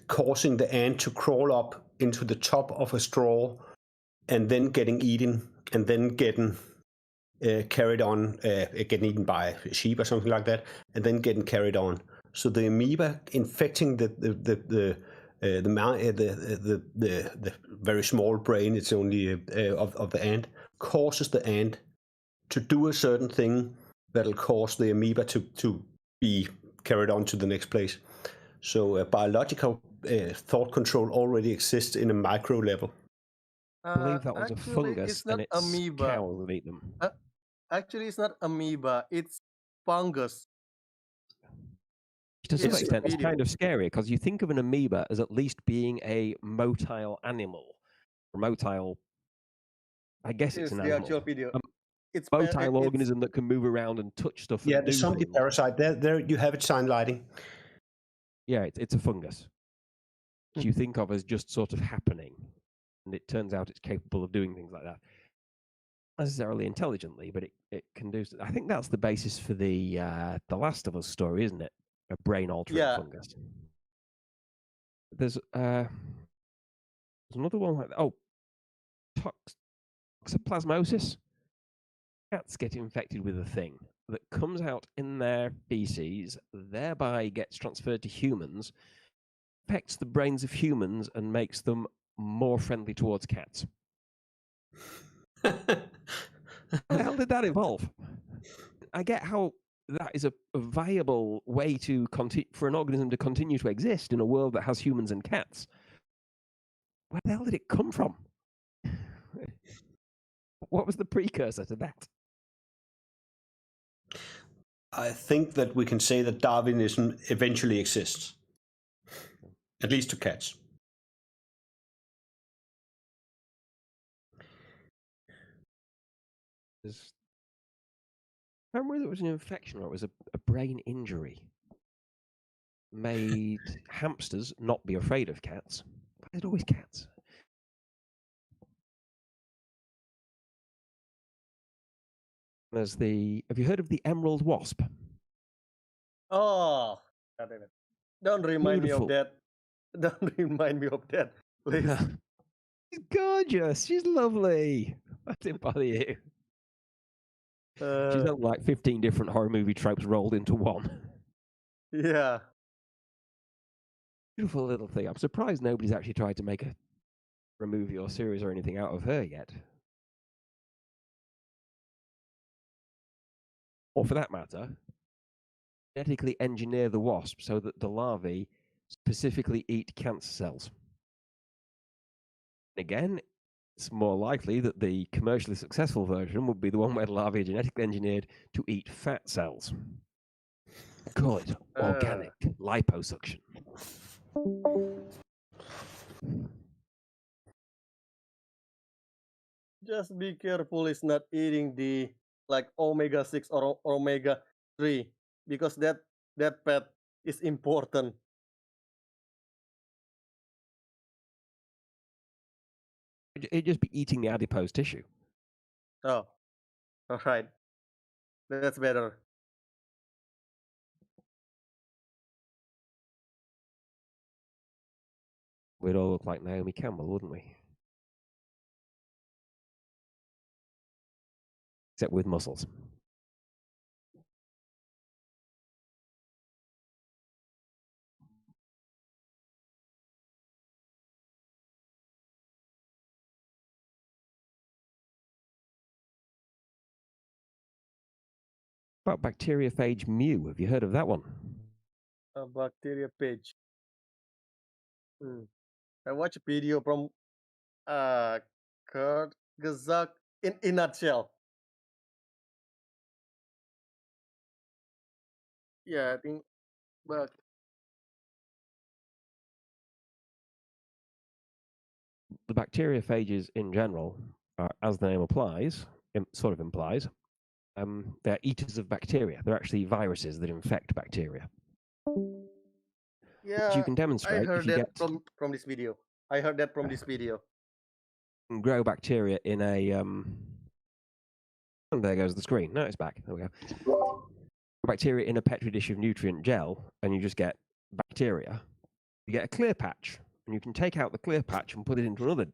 causing the ant to crawl up into the top of a straw and then getting eaten, and then getting carried on, getting eaten by a sheep or something like that, and then getting carried on. So the amoeba infecting the very small brain, it's only of the ant, causes the ant to do a certain thing that'll cause the amoeba to be carried on to the next place. So biological thought control already exists in a micro level. I believe that was a Actually, fungus, it's not and its amoeba. cow will eat them. Actually, it's not amoeba. It's fungus. To some It's extent, it's video. kind of scary because you think of an amoeba as at least being a motile animal. Or motile, I guess it's It's an the animal. actual video. A It's motile it's organism that can move around and touch stuff Yeah, and the do zombie things. parasite. There you have it sign lighting. Yeah, it's a fungus, which you think of as just sort of happening, and it turns out it's capable of doing things like that. Not necessarily intelligently, but it can do. I think that's the basis for the Last of Us story, isn't it? A brain-altering Yeah. fungus. There's another one like that. Oh, toxoplasmosis. Cats get infected with a thing that comes out in their feces, thereby gets transferred to humans, affects the brains of humans, and makes them more friendly towards cats. How the hell did that evolve? I get how that is a viable way to for an organism to continue to exist in a world that has humans and cats. Where the hell did it come from? What was the precursor to that? I think that we can say that Darwinism eventually exists, at least to cats. I remember whether it was an infection or it was a brain injury. Made hamsters not be afraid of cats. Why is it always cats? There's have you heard of the emerald wasp? Oh, God damn it. Don't remind Beautiful. me of that. Don't remind me of that, please. She's gorgeous. She's lovely. Why does it bother you? She's had like 15 different horror movie tropes rolled into one. Yeah. Beautiful little thing. I'm surprised nobody's actually tried to make a movie or series or anything out of her yet. Or for that matter, genetically engineer the wasp so that the larvae specifically eat cancer cells. Again, it's more likely that the commercially successful version would be the one where the larvae are genetically engineered to eat fat cells. Call it organic liposuction. Just be careful it's not eating the like omega-6 or omega 3 because that pet is important. It'd just be eating the adipose tissue. Oh, all right. That's better. We'd all look like Naomi Campbell, wouldn't we? Except with muscles. About bacteriophage mu, have you heard of that one? A bacteria page. I watched a video from Kurt Gezak in nutshell. Yeah, I think, but The bacteriophages in general are, as the name applies, sort of implies, they're eaters of bacteria. They're actually viruses that infect bacteria. yeah, you can demonstrate I if heard you that get from this video. I heard that from this video. grow bacteria in a and there goes the screen. No, it's back. There we go. Bacteria in a petri dish of nutrient gel, and you just get bacteria. You get a clear patch, and you can take out the clear patch and put it into another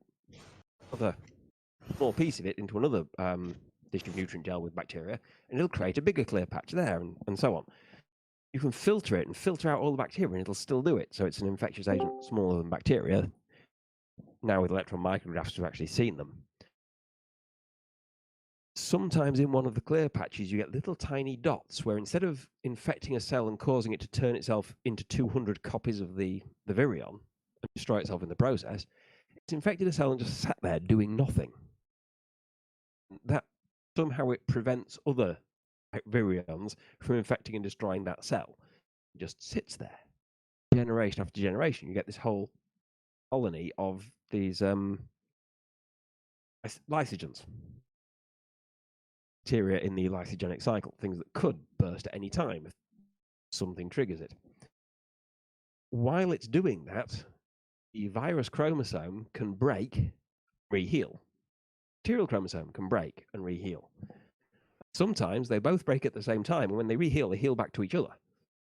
small piece of it into another dish of nutrient gel with bacteria, and it'll create a bigger clear patch there, and so on. You can filter it and filter out all the bacteria, and it'll still do it. So it's an infectious agent smaller than bacteria. Now with electron micrographs, we've actually seen them. Sometimes in one of the clear patches, you get little tiny dots where instead of infecting a cell and causing it to turn itself into 200 copies of the virion and destroy itself in the process, it's infected a cell and just sat there doing nothing. That somehow it prevents other virions from infecting and destroying that cell. It just sits there. Generation after generation, you get this whole colony of these lysogens. Bacteria in the lysogenic cycle, things that could burst at any time if something triggers it. While it's doing that, the virus chromosome can break, reheal. Bacterial chromosome can break and reheal. Sometimes they both break at the same time, and when they reheal, they heal back to each other.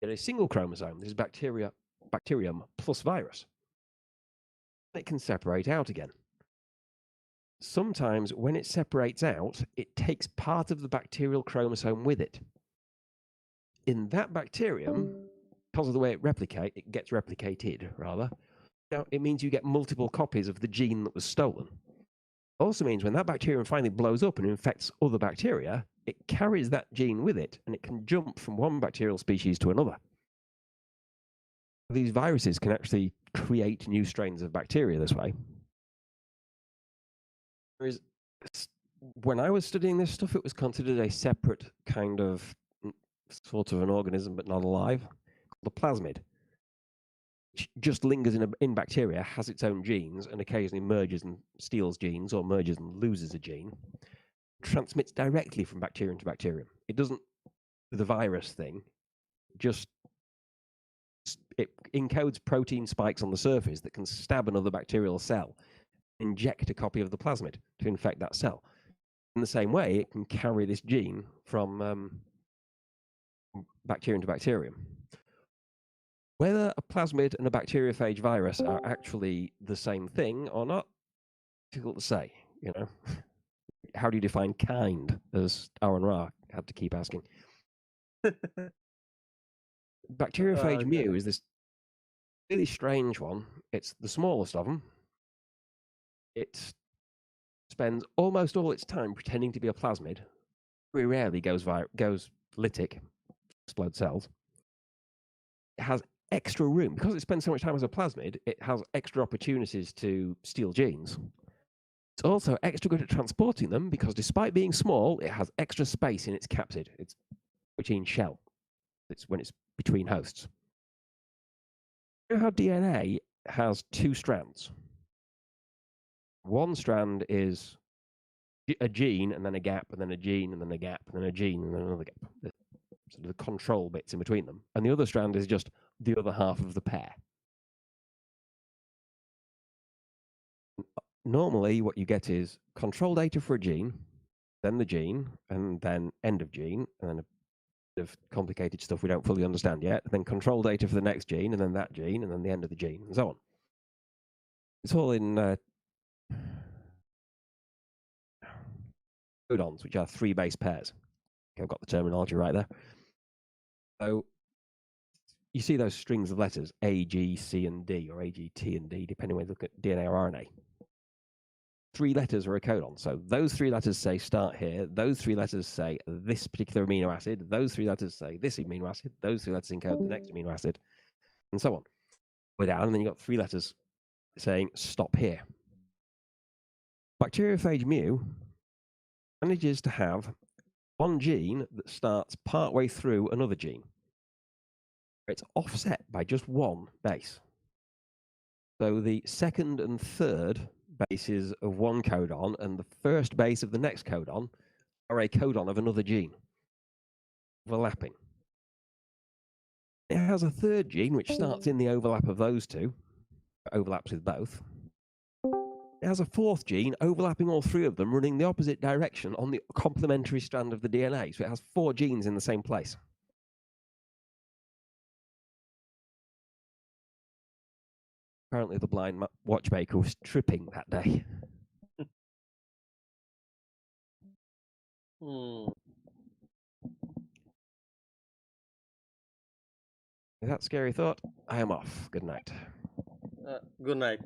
In a single chromosome, there's bacterium plus virus. It can separate out again. Sometimes when it separates out, it takes part of the bacterial chromosome with it. In that bacterium, because of the way it gets replicated, rather, now it means you get multiple copies of the gene that was stolen. It also means when that bacterium finally blows up and infects other bacteria, it carries that gene with it, and it can jump from one bacterial species to another. These viruses can actually create new strains of bacteria this way. When I was studying this stuff, it was considered a separate kind of sort of an organism, but not alive, called a plasmid, which just lingers in bacteria, has its own genes, and occasionally merges and steals genes, or merges and loses a gene, transmits directly from bacterium to bacterium. It doesn't do the virus thing, just it encodes protein spikes on the surface that can stab another bacterial cell, inject a copy of the plasmid to infect that cell. In the same way, it can carry this gene from bacterium to bacterium. Whether a plasmid and a bacteriophage virus are actually the same thing or not, difficult to say, you know. How do you define kind, as Aaron Ra had to keep asking? Bacteriophage mu is this really strange one. It's the smallest of them. It spends almost all its time pretending to be a plasmid. Very rarely goes lytic, explode cells. It has extra room. Because it spends so much time as a plasmid, it has extra opportunities to steal genes. It's also extra good at transporting them because despite being small, it has extra space in its capsid, its protein shell. It's when it's between hosts. You know how DNA has two strands? One strand is a gene and then a gap and then a gene and then a gap and then a gene and then another gap. sort of the control bits in between them, and the other strand is just the other half of the pair. Normally, what you get is control data for a gene, then the gene, and then end of gene, and then a bit of complicated stuff we don't fully understand yet, and then control data for the next gene, and then that gene, and then the end of the gene, and so on. It's all in codons, which are 3 base pairs. Okay, I've got the terminology right there. So you see those strings of letters, A, G, C, and D, or A, G, T, and D, depending on whether you look at DNA or RNA. 3 letters are a codon. So those 3 letters say start here. Those 3 letters say this particular amino acid. Those 3 letters say this amino acid. Those 3 letters encode the next amino acid, and so on. Go down, and then you've got 3 letters saying stop here. Bacteriophage mu manages to have one gene that starts partway through another gene. It's offset by just 1 base. So the second and third bases of one codon and the first base of the next codon are a codon of another gene, overlapping. It has a third gene which starts in the overlap of those 2, overlaps with both. It has a 4th gene overlapping all 3 of them, running the opposite direction on the complementary strand of the DNA. So it has 4 genes in the same place. Apparently the blind watchmaker was tripping that day. Hmm. With that scary thought, I am off. Good night. Good night.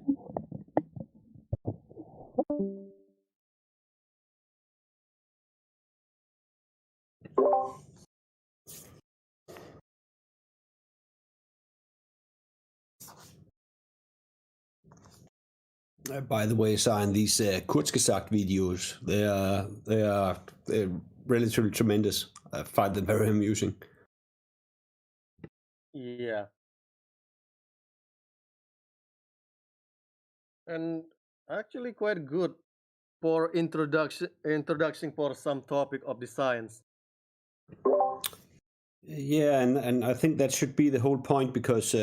By the way, Sign, these Kurzgesagt videos, they're relatively tremendous. I find them very amusing. Yeah. And actually quite good for introduction for some topic of the science. Yeah, and I think that should be the whole point, because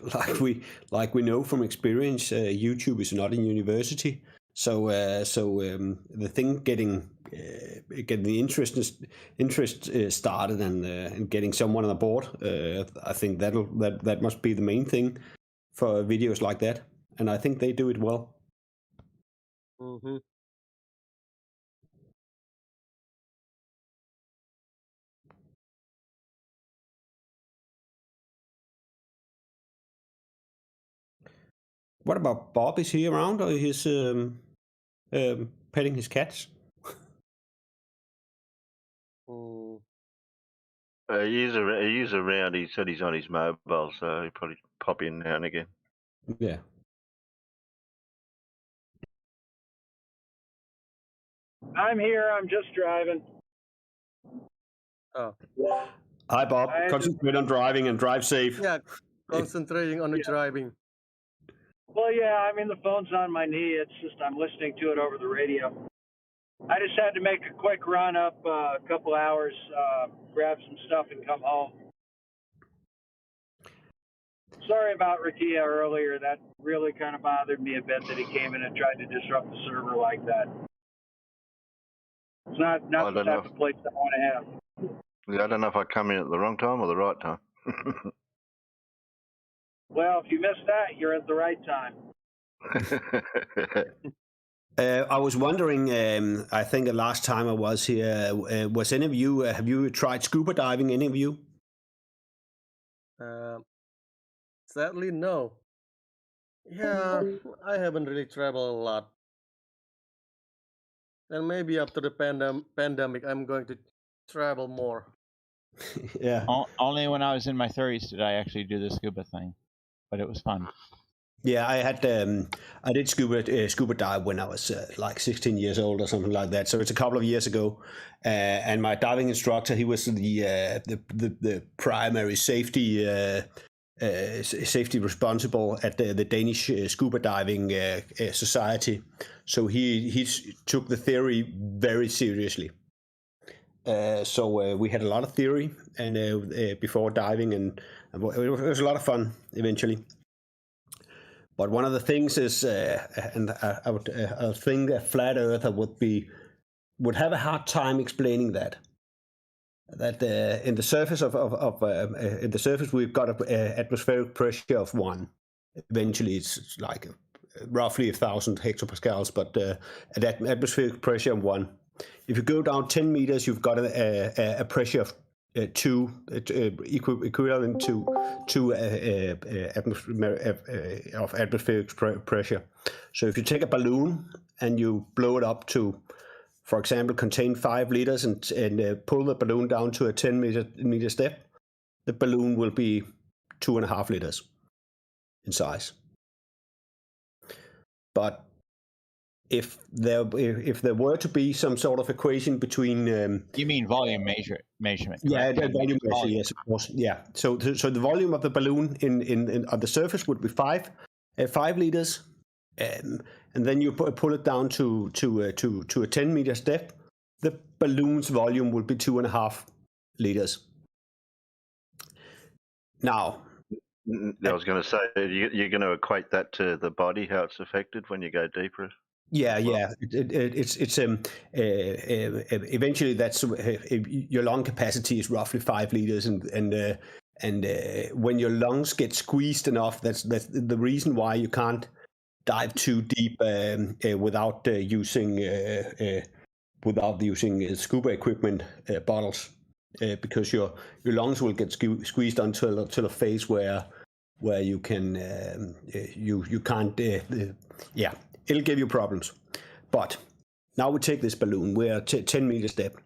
like we know from experience, YouTube is not a university. So the thing getting the interest started and getting someone on board, I think that must be the main thing for videos like that, and I think they do it well. Mm-hmm. What about Bob? Is he around, or he's petting his cats? He's around. He said he's on his mobile, so he'll probably pop in now and again. Yeah. I'm here. I'm just driving. Oh. Hi, Bob. Concentrate on driving and drive safe. Yeah, concentrating on the driving. Well, yeah, I mean, the phone's on my knee. It's just I'm listening to it over the radio. I just had to make a quick run up a couple hours, grab some stuff, and come home. Sorry about Rakia earlier. That really kind of bothered me a bit that he came in and tried to disrupt the server like that. It's not the type of place I want to have. Yeah, I don't know if I come in at the wrong time or the right time. Well, if you missed that, you're at the right time. I was wondering, I think the last time I was here, was any of you, have you tried scuba diving, any of you? Sadly, no. Yeah, I haven't really traveled a lot. And maybe after the pandemic, I'm going to travel more. Yeah. Only when I was in my 30s did I actually do the scuba thing, but it was fun. Yeah, I did scuba dive when I was like 16 years old or something like that. So it's a couple of years ago, and my diving instructor, he was the primary safety responsible at the Danish Scuba Diving Society. So he took the theory very seriously, So we had a lot of theory and before diving, and it was a lot of fun eventually. But one of the things is, and I would think a flat earther would have a hard time explaining that in the surface in the surface we've got an atmospheric pressure of 1. Eventually, it's like roughly 1,000 hectopascals, but at atmospheric pressure of 1. If you go down 10 meters, you've got a pressure of 2, equivalent to 2 atmospheric pressure. So if you take a balloon and you blow it up to, for example, contain 5 liters and pull the balloon down to a 10 meter depth, the balloon will be 2.5 liters in size. But if there were to be some sort of equation between you mean volume measurement? Yeah, correct? the volume measure, yes, of course. Yeah. So the volume of the balloon in on the surface would be 5 liters, and then you pull it down to a 10 meters depth. The balloon's volume would be 2.5 liters. Now, I was going to say, you're going to equate that to the body, how it's affected when you go deeper. Yeah, yeah. It's eventually that's your lung capacity is roughly 5 liters, and when your lungs get squeezed enough, that's the reason why you can't dive too deep without using scuba equipment bottles, because your lungs will get squeezed until a phase where you can you can't it'll give you problems. But now we take this balloon, we're at 10 meters depth.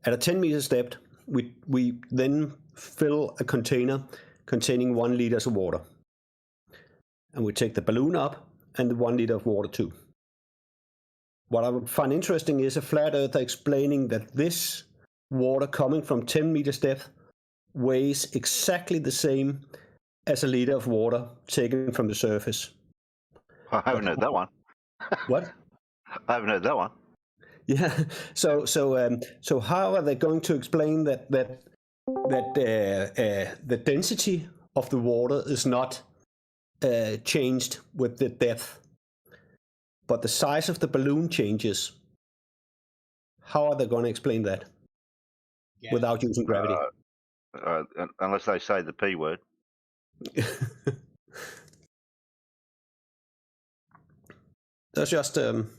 At a 10 meters depth, we then fill a container containing 1 liter of water, and we take the balloon up and the 1 liter of water too. What I would find interesting is a flat earther explaining that this water coming from 10 meters depth weighs exactly the same as a liter of water taken from the surface. I haven't heard that one. What? I haven't heard that one. Yeah. So how are they going to explain that the density of the water is not changed with the depth, but the size of the balloon changes? How are they going to explain that without using gravity? Unless they say the P word. That's just an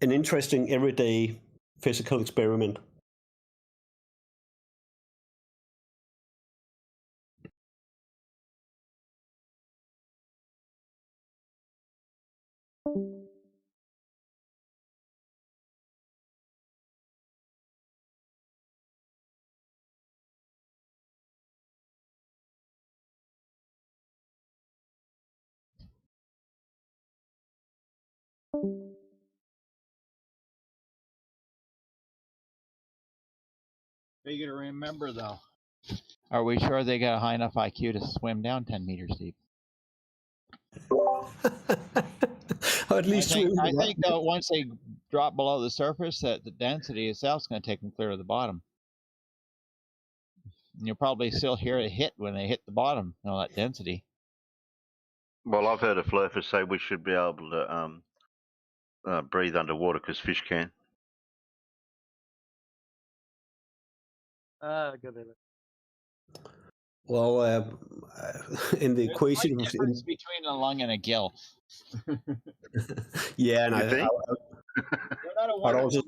interesting everyday physical experiment. What are you going to remember, though? Are we sure they got a high enough IQ to swim down 10 meters deep? Or at least I think though, once they drop below the surface, that the density itself is going to take them clear to the bottom. And you'll probably still hear it hit when they hit the bottom, that density. Well, I've heard a flurfer say we should be able to breathe underwater because fish can. Good. Well, in the equation, There's a difference between a lung and a gill. yeah, and They're not a water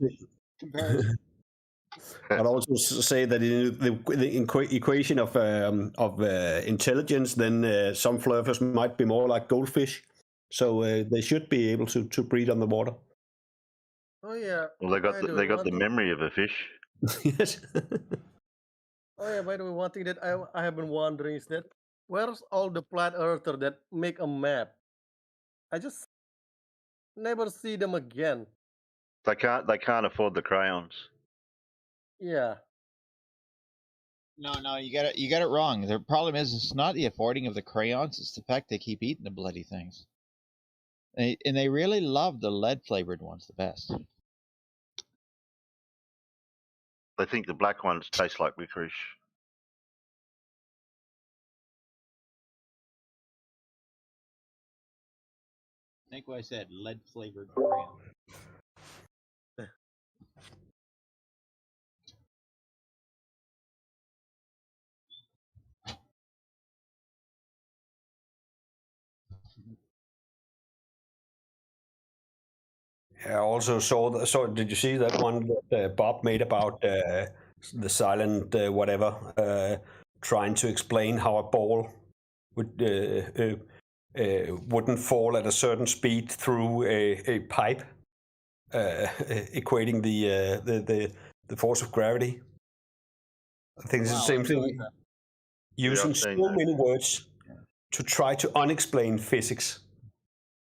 comparison. I'd also say that in the equation of intelligence, then some flurfers might be more like goldfish, so they should be able to breathe on the water. Oh yeah. Well, they got the memory of a fish. Yes. Oh yeah. By the way, one thing that I have been wondering is that where's all the flat earther that make a map? I just never see them again. They can't afford the crayons. Yeah. No, you got it wrong. The problem is it's not the affording of the crayons; it's the fact they keep eating the bloody things. And they really love the lead flavored ones the best. They think the black ones taste like licorice. I think what I said, lead flavored brand. I also saw. Did you see that one that Bob made about the silent whatever, trying to explain how a ball wouldn't fall at a certain speed through a pipe, equating the force of gravity. I think it's the same thing. Using so many words to try to unexplain physics.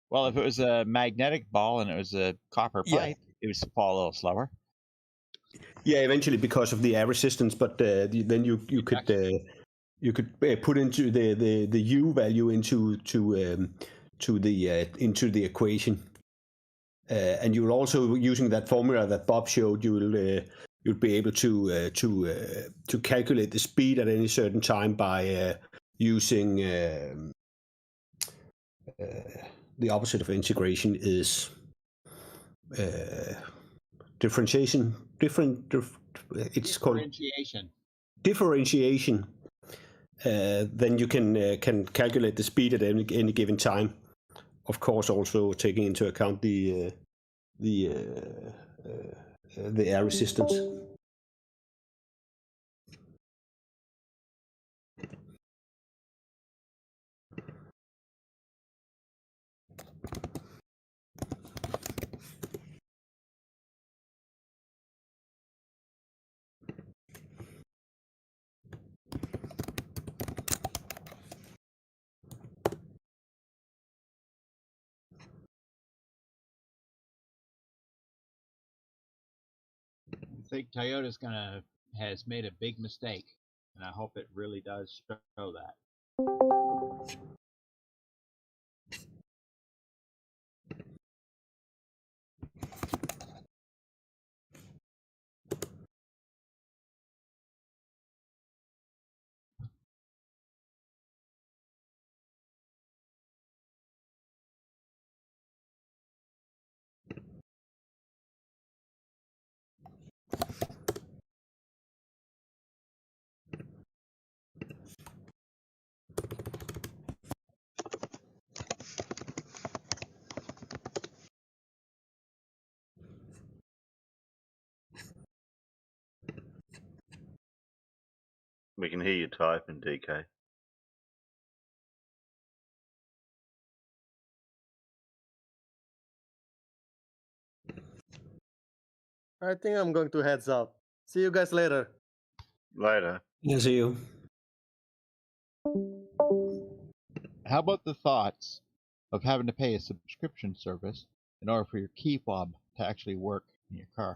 Well, if it was a magnetic ball and it was a copper pipe, it would fall a little slower. Yeah, eventually because of the air resistance, but then you could put into the U value into the equation, and you'll also, using that formula that Bob showed, you'll be able to calculate the speed at any certain time by using the opposite of integration is differentiation. It's called differentiation. Then you can calculate the speed at any given time. Of course, also taking into account the air resistance. I think Toyota's has made a big mistake, and I hope it really does show that. We can hear you typing, DK. I think I'm going to heads up. See you guys later. Later. Yeah, see you. How about the thoughts of having to pay a subscription service in order for your key fob to actually work in your car?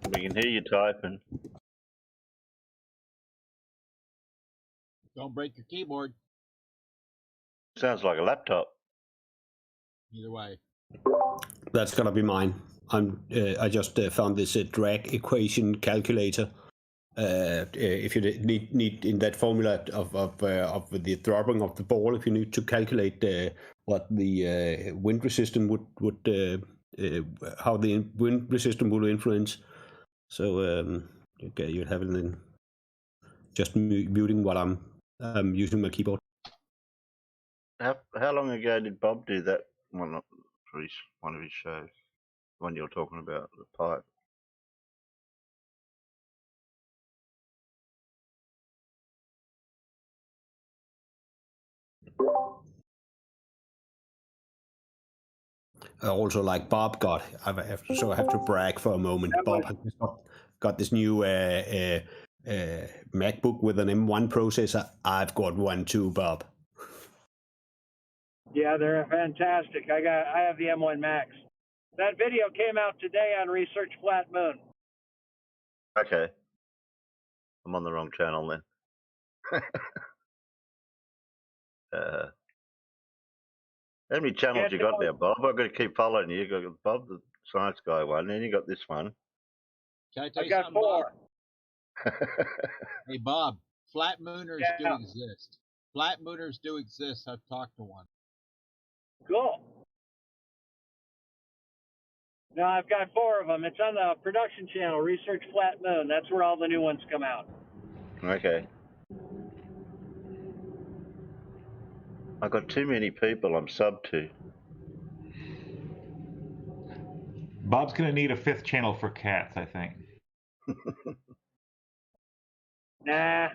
We can hear you typing. Don't break your keyboard. Sounds like a laptop. Either way. That's gonna be mine. I just found this drag equation calculator. If you need in that formula of the dropping of the ball, if you need to calculate what the wind resistance would how the wind resistance will influence. So okay, you have it in just muting while I'm using my keyboard. How long ago did Bob do that? Well, not for one of his shows. The one you're talking about, the pipe. Also, like Bob got, I have to brag for a moment. Bob has got this new MacBook with an M1 processor. I've got one too, Bob. Yeah, they're fantastic. I have the M1 Max. That video came out today on Research Flat Moon. Okay. I'm on the wrong channel then. How many channels you got now, Bob? I've got to keep following you. You got Bob, the science guy one, and you got this one. Can I tell I you got something, 4. Bob? Hey, Bob, flat mooners do exist. Flat mooners do exist. I've talked to one. Cool. No, I've got 4 of them. It's on the production channel, Research Flat Moon. That's where all the new ones come out. Okay. I got too many people I'm sub to. Bob's going to need a 5th channel for cats, I think. Nah.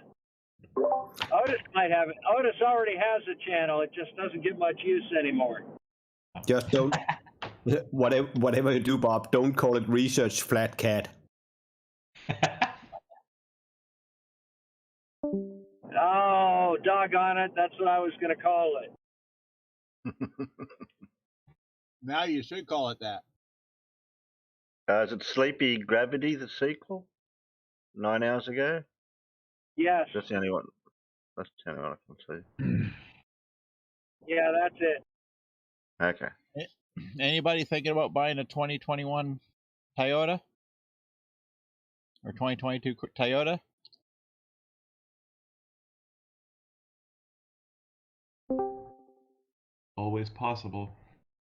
Otis might have it. Otis already has a channel. It just doesn't get much use anymore. Just don't. Whatever you do, Bob, don't call it Research Flat Cat. Oh, doggone it. That's what I was going to call it. Now you should call it that. Is it Sleepy Gravity, the sequel? 9 hours ago? Yes. That's the only one. That's the only one I can see. Yeah, that's it. Okay. Anybody thinking about buying a 2021 Toyota? Or 2022 Toyota? Always possible.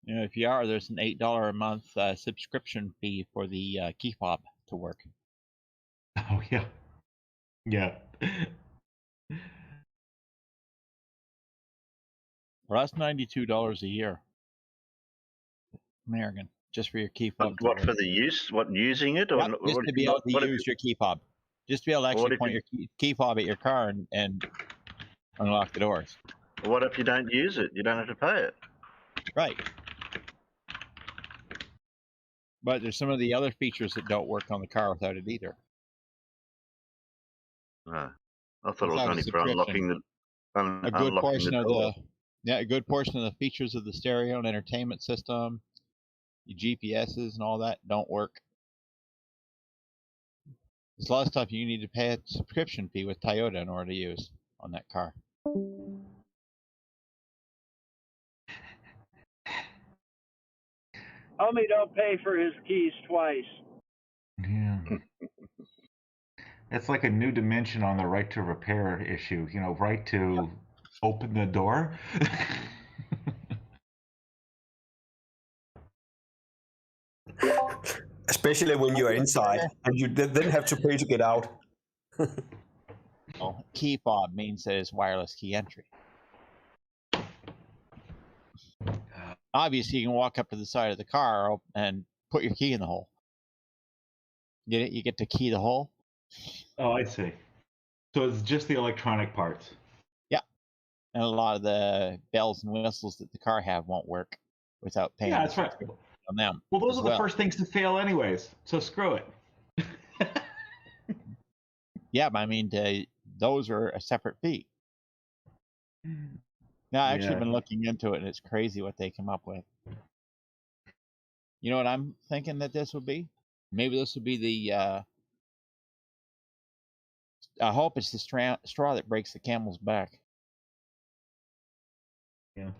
You know, if you are, there's an $8 a month subscription fee for the key fob to work. Oh, yeah. Yeah. Well, that's $92 a year. American, just for your key fob. What for the use? What, using it? Or Yep, just to be able to use your key fob. Just to be able to actually point your key fob at your car and unlock the doors. What if you don't use it? You don't have to pay it. Right. But there's some of the other features that don't work on the car without it either. No. I thought it was Without a only for unlocking the a good portion of door. a good portion of the features of the stereo and entertainment system, your GPSs and all that don't work. There's a lot of stuff you need to pay a subscription fee with Toyota in order to use on that car. Homie don't pay for his keys twice. Yeah. It's like a new dimension on the right to repair issue. You know, right to open the door. Especially when you're inside and you then have to pay to get out. Well, key fob means that it's wireless key entry. Obviously, you can walk up to the side of the car and put your key in the hole. Get it? You get to key the hole. Oh, I see. So it's just the electronic parts. Yeah, and a lot of the bells and whistles that the car have won't work without paying. Yeah, that's right. On them. Well, those are the first things to fail, anyways. So screw it. Yeah, but I mean, those are a separate fee. Now, I've actually been looking into it, and it's crazy what they come up with. You know what I'm thinking that this would be? Maybe this would be the. I hope it's the straw that breaks the camel's back. Yeah.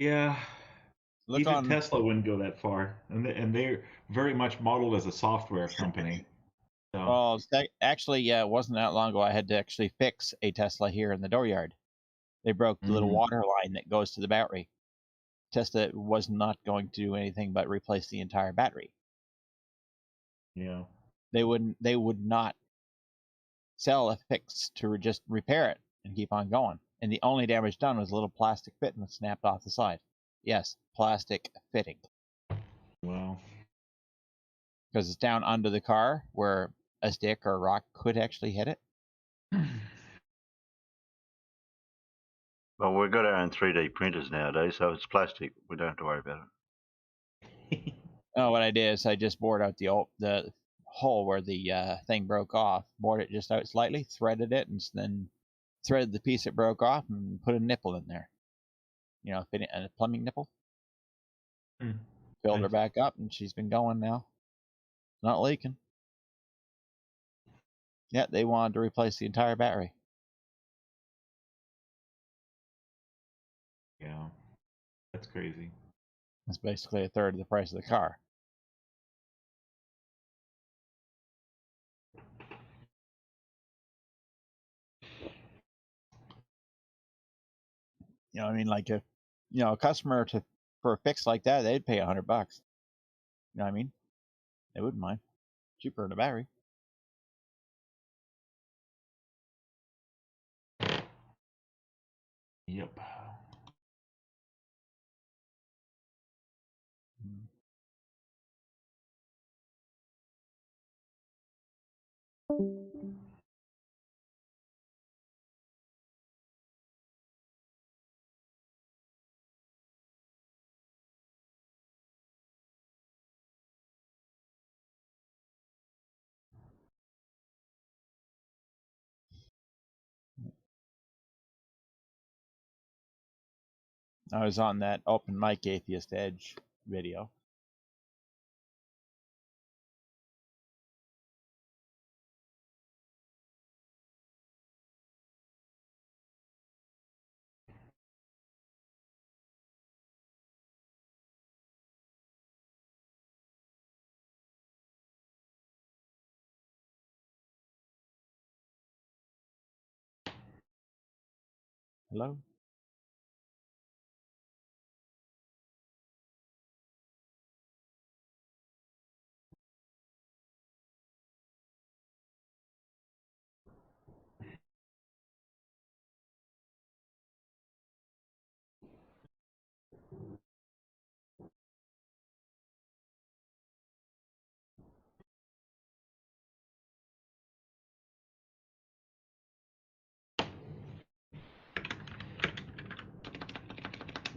Yeah. Look Even on. Tesla wouldn't go that far, and they're very much modeled as a software company. So. Well, actually, yeah, it wasn't that long ago. I had to actually fix a Tesla here in the dooryard. They broke the little water line that goes to the battery. Tesla was not going to do anything but replace the entire battery. Yeah. They would not sell a fix to just repair it and keep on going. And the only damage done was a little plastic fitting that snapped off the side. Yes, plastic fitting. Wow. Because it's down under the car where a stick or a rock could actually hit it. Well, we've got our own 3D printers nowadays, so it's plastic. We don't have to worry about it. Oh, what I did is I just bored out the hole where the thing broke off, bored it just out slightly, threaded it, and then threaded the piece that broke off and put a nipple in there. You know, a plumbing nipple. Filled her back up, and she's been going now. Not leaking. Yeah, they wanted to replace the entire battery. Yeah, that's crazy. It's basically a third of the price of the car. You know, I mean, like if a customer for a fix like that, they'd pay $100. You know what I mean? They wouldn't mind. Cheaper than a battery. Yep. I was on that Open Mic Atheist Edge video. Hello?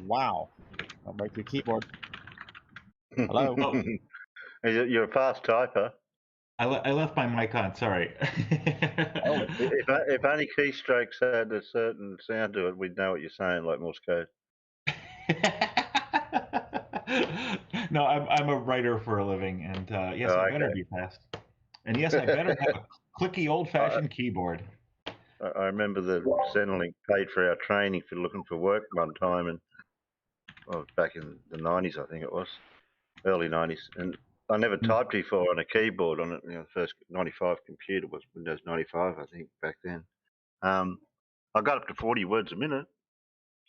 Wow. Don't break your keyboard. Hello? You're a fast typer. I left my mic on. Sorry. If only keystrokes had a certain sound to it, we'd know what you're saying, like Morse code. No, I'm a writer for a living, and yes, I better be fast. And yes, I better have a clicky old-fashioned keyboard. I remember that Centrelink paid for our training for looking for work one time, and back in the 90s, I think it was, early 90s, and I never typed before on a keyboard on it. You know, the first 95 computer was Windows 95, I think, back then. I got up to 40 words a minute,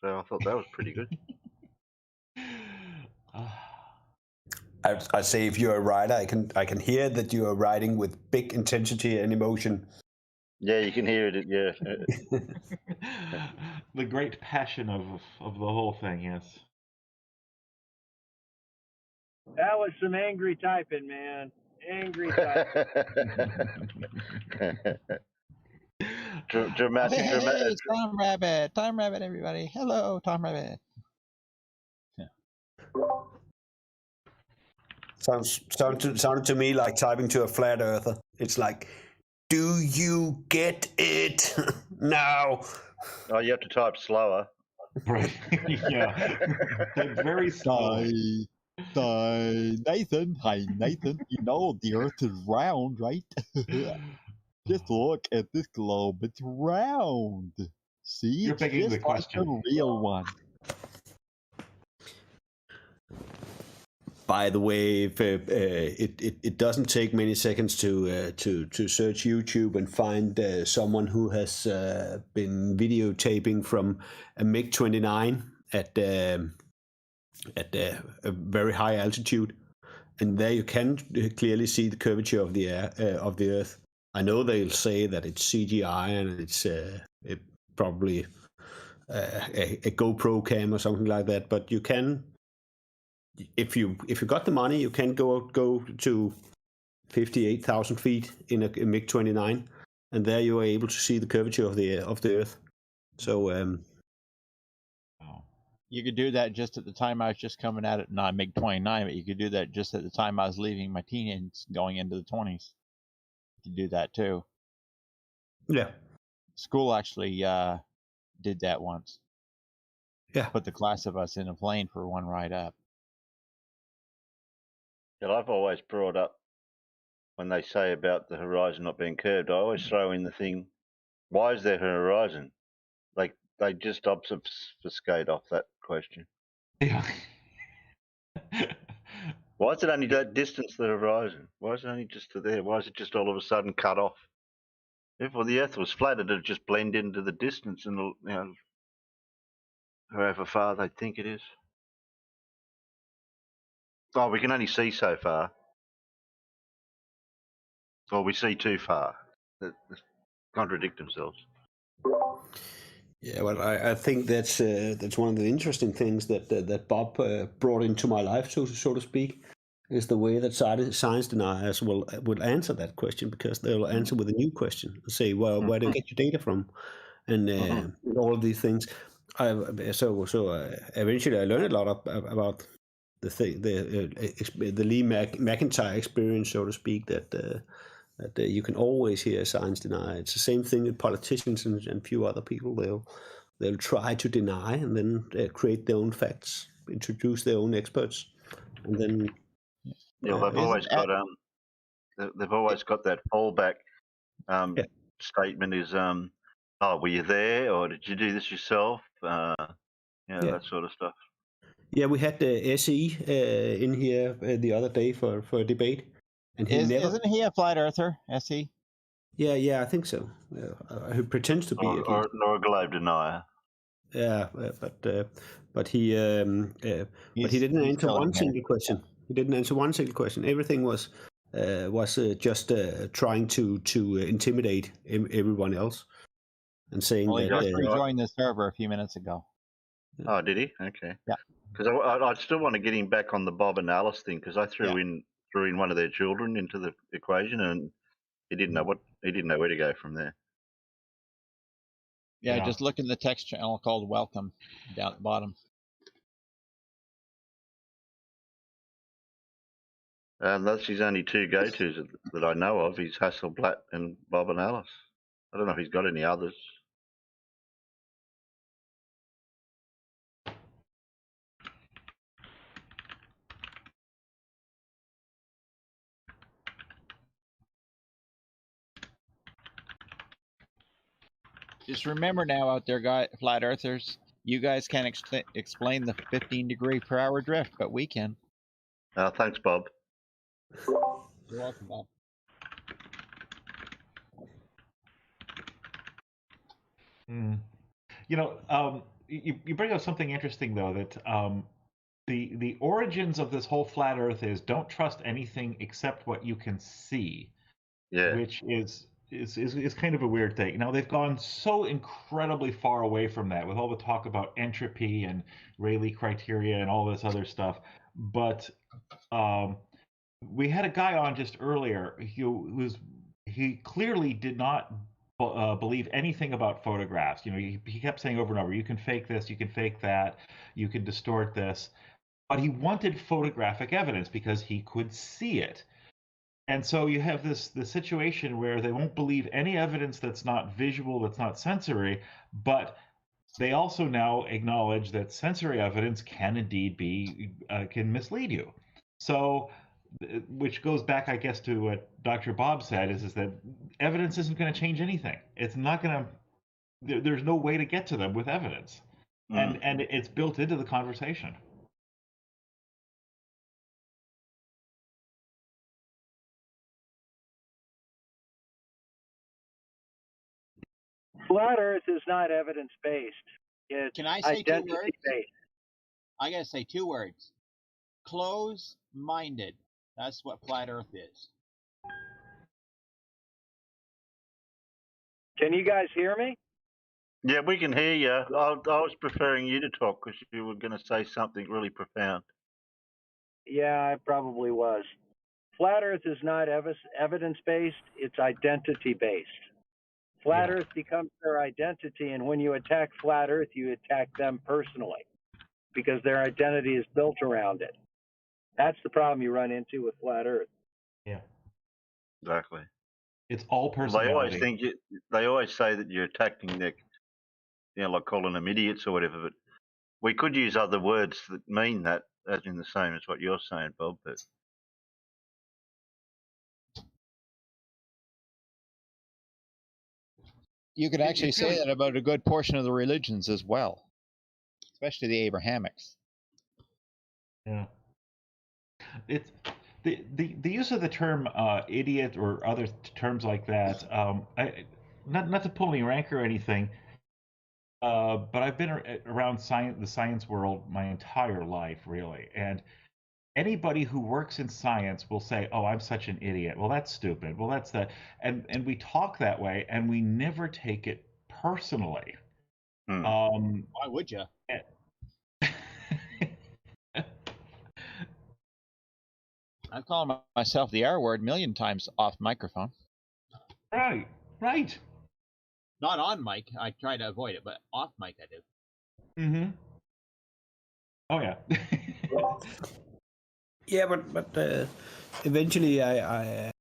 so I thought that was pretty good. I say, if you're a writer, I can hear that you are writing with big intensity and emotion. Yeah, you can hear it. Yeah. The great passion of the whole thing. Yes. That was some angry typing, man. Angry typing. Dramatic. Hey, Tom Rabbit. Tom Rabbit, everybody. Hello, Tom Rabbit. Sounded to me like typing to a flat earther. It's like, do you get it now? Oh, you have to type slower. Right. Yeah. Very slow. Nathan, hi Nathan. You know the Earth is round, right? Just look at this globe; it's round. See, You're it's begging just the question. like a real one. By the way, if, it doesn't take many seconds to search YouTube and find someone who has been videotaping from a MiG-29 at a very high altitude, and there you can clearly see the curvature of the Earth. I know they'll say that it's CGI and it's probably a GoPro cam or something like that, but you can. If you got the money, you can go to 58,000 feet in a MiG-29, and there you are able to see the curvature of the Earth. So you could do that just at the time I was just coming at it, not MiG-29, but you could do that just at the time I was leaving my teens, going into the 20s. You could do that too. Yeah. School actually did that once. Yeah. Put the class of us in a plane for one ride up. But I've always brought up, when they say about the horizon not being curved, I always throw in the thing, why is there a horizon? Like, they just obfuscate off that question. Yeah. Why is it only that distance to the horizon? Why is it only just to there? Why is it just all of a sudden cut off? If the Earth was flat, it'd just blend into the distance and, you know, however far they think it is. Oh, we can only see so far. Or we see too far. They contradict themselves. Yeah, well, I think that's one of the interesting things that Bob brought into my life, so to speak, is the way that science deniers will answer that question, because they'll answer with a new question and say, well, where do you get your data from, and all of these things. So eventually I learned a lot about the Lee McIntyre experience, so to speak, that you can always hear a science denier. It's the same thing with politicians and a few other people. They'll try to deny and then create their own facts, introduce their own experts, and then they've always got that fallback statement is oh, were you there, or did you do this yourself? That sort of stuff. Yeah, we had the SE in here the other day for a debate, and isn't he a flat earther? SE? Yeah, I think so. Who pretends to be or a globe denier. Yeah, but he didn't answer one single question. He didn't answer one single question. Everything was just trying to intimidate everyone else and saying he that. just rejoined the server a few minutes ago. Oh, did he? Okay. Yeah. Because I still want to get him back on the Bob and Alice thing, because I threw in one of their children into the equation, and he didn't know where to go from there. Yeah, just look in the text channel called Welcome down at the bottom. That's his only two go-tos that I know of. He's Hasselblatt and Bob and Alice. I don't know if he's got any others. Just remember now out there, flat earthers, you guys can't explain the 15-degree-per-hour drift, but we can. Thanks, Bob. You're welcome, Bob. You know, you bring up something interesting, though, that the origins of this whole flat Earth is don't trust anything except what you can see. Yeah. Which is kind of a weird thing. Now, they've gone so incredibly far away from that with all the talk about entropy and Rayleigh criteria and all this other stuff. But we had a guy on just earlier he clearly did not believe anything about photographs. You know, he kept saying over and over, you can fake this, you can fake that, you can distort this. But he wanted photographic evidence because he could see it. And so you have the situation where they won't believe any evidence that's not visual, that's not sensory, but they also now acknowledge that sensory evidence can indeed can mislead you. So, which goes back, I guess, to what Dr. Bob said, is that evidence isn't going to change anything. It's not going to. There's no way to get to them with evidence, and it's built into the conversation. Flat Earth is not evidence based. It's Can I say 2 identity words? based. I gotta say 2 words. Close-minded. That's what flat Earth is. Can you guys hear me? Yeah, we can hear you. I was preferring you to talk because you were going to say something really profound. Yeah, I probably was. Flat Earth is not evidence based, it's identity based. Flat Earth becomes their identity, and when you attack Flat Earth, you attack them personally because their identity is built around it. That's the problem you run into with Flat Earth. Yeah. Exactly. It's all personality. They always say that you're attacking their, like calling them idiots or whatever. But we could use other words that mean that, as in the same as what you're saying, Bob. But You could actually say that about a good portion of the religions as well, especially the Abrahamics. Yeah. It's the use of the term idiot or other terms like that. Not to pull any rank or anything, but I've been around the science world my entire life, really, and anybody who works in science will say, "Oh, I'm such an idiot." Well, that's stupid. Well, that's that, and we talk that way, and we never take it personally. Why would you? I've called myself the R word a million times off microphone. Right. Not on mic. I try to avoid it, but off mic I do. Mm-hmm. Oh yeah. Yeah, but eventually I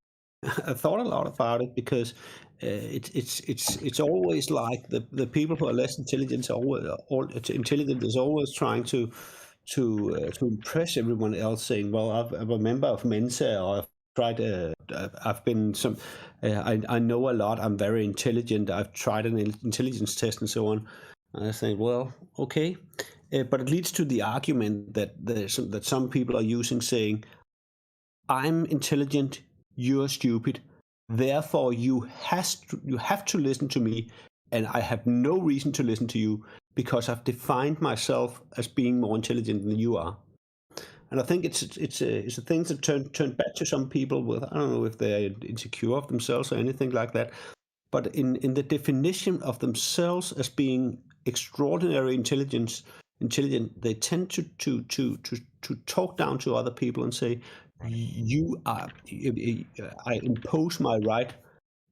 thought a lot about it because it's always like the people who are less intelligent is always trying to impress everyone else, saying, "Well, I'm a member of Mensa, or I've tried. I've been some. I know a lot. I'm very intelligent. I've tried an intelligence test and so on." And I think, well, okay, but it leads to the argument that some people are using, saying, "I'm intelligent. You're stupid. Therefore, you have to listen to me, and I have no reason to listen to you." Because I've defined myself as being more intelligent than you are, and I think it's a thing that turned back to some people with, I don't know if they're insecure of themselves or anything like that, but in the definition of themselves as being extraordinary intelligent, they tend to talk down to other people and say, "You are. I impose my right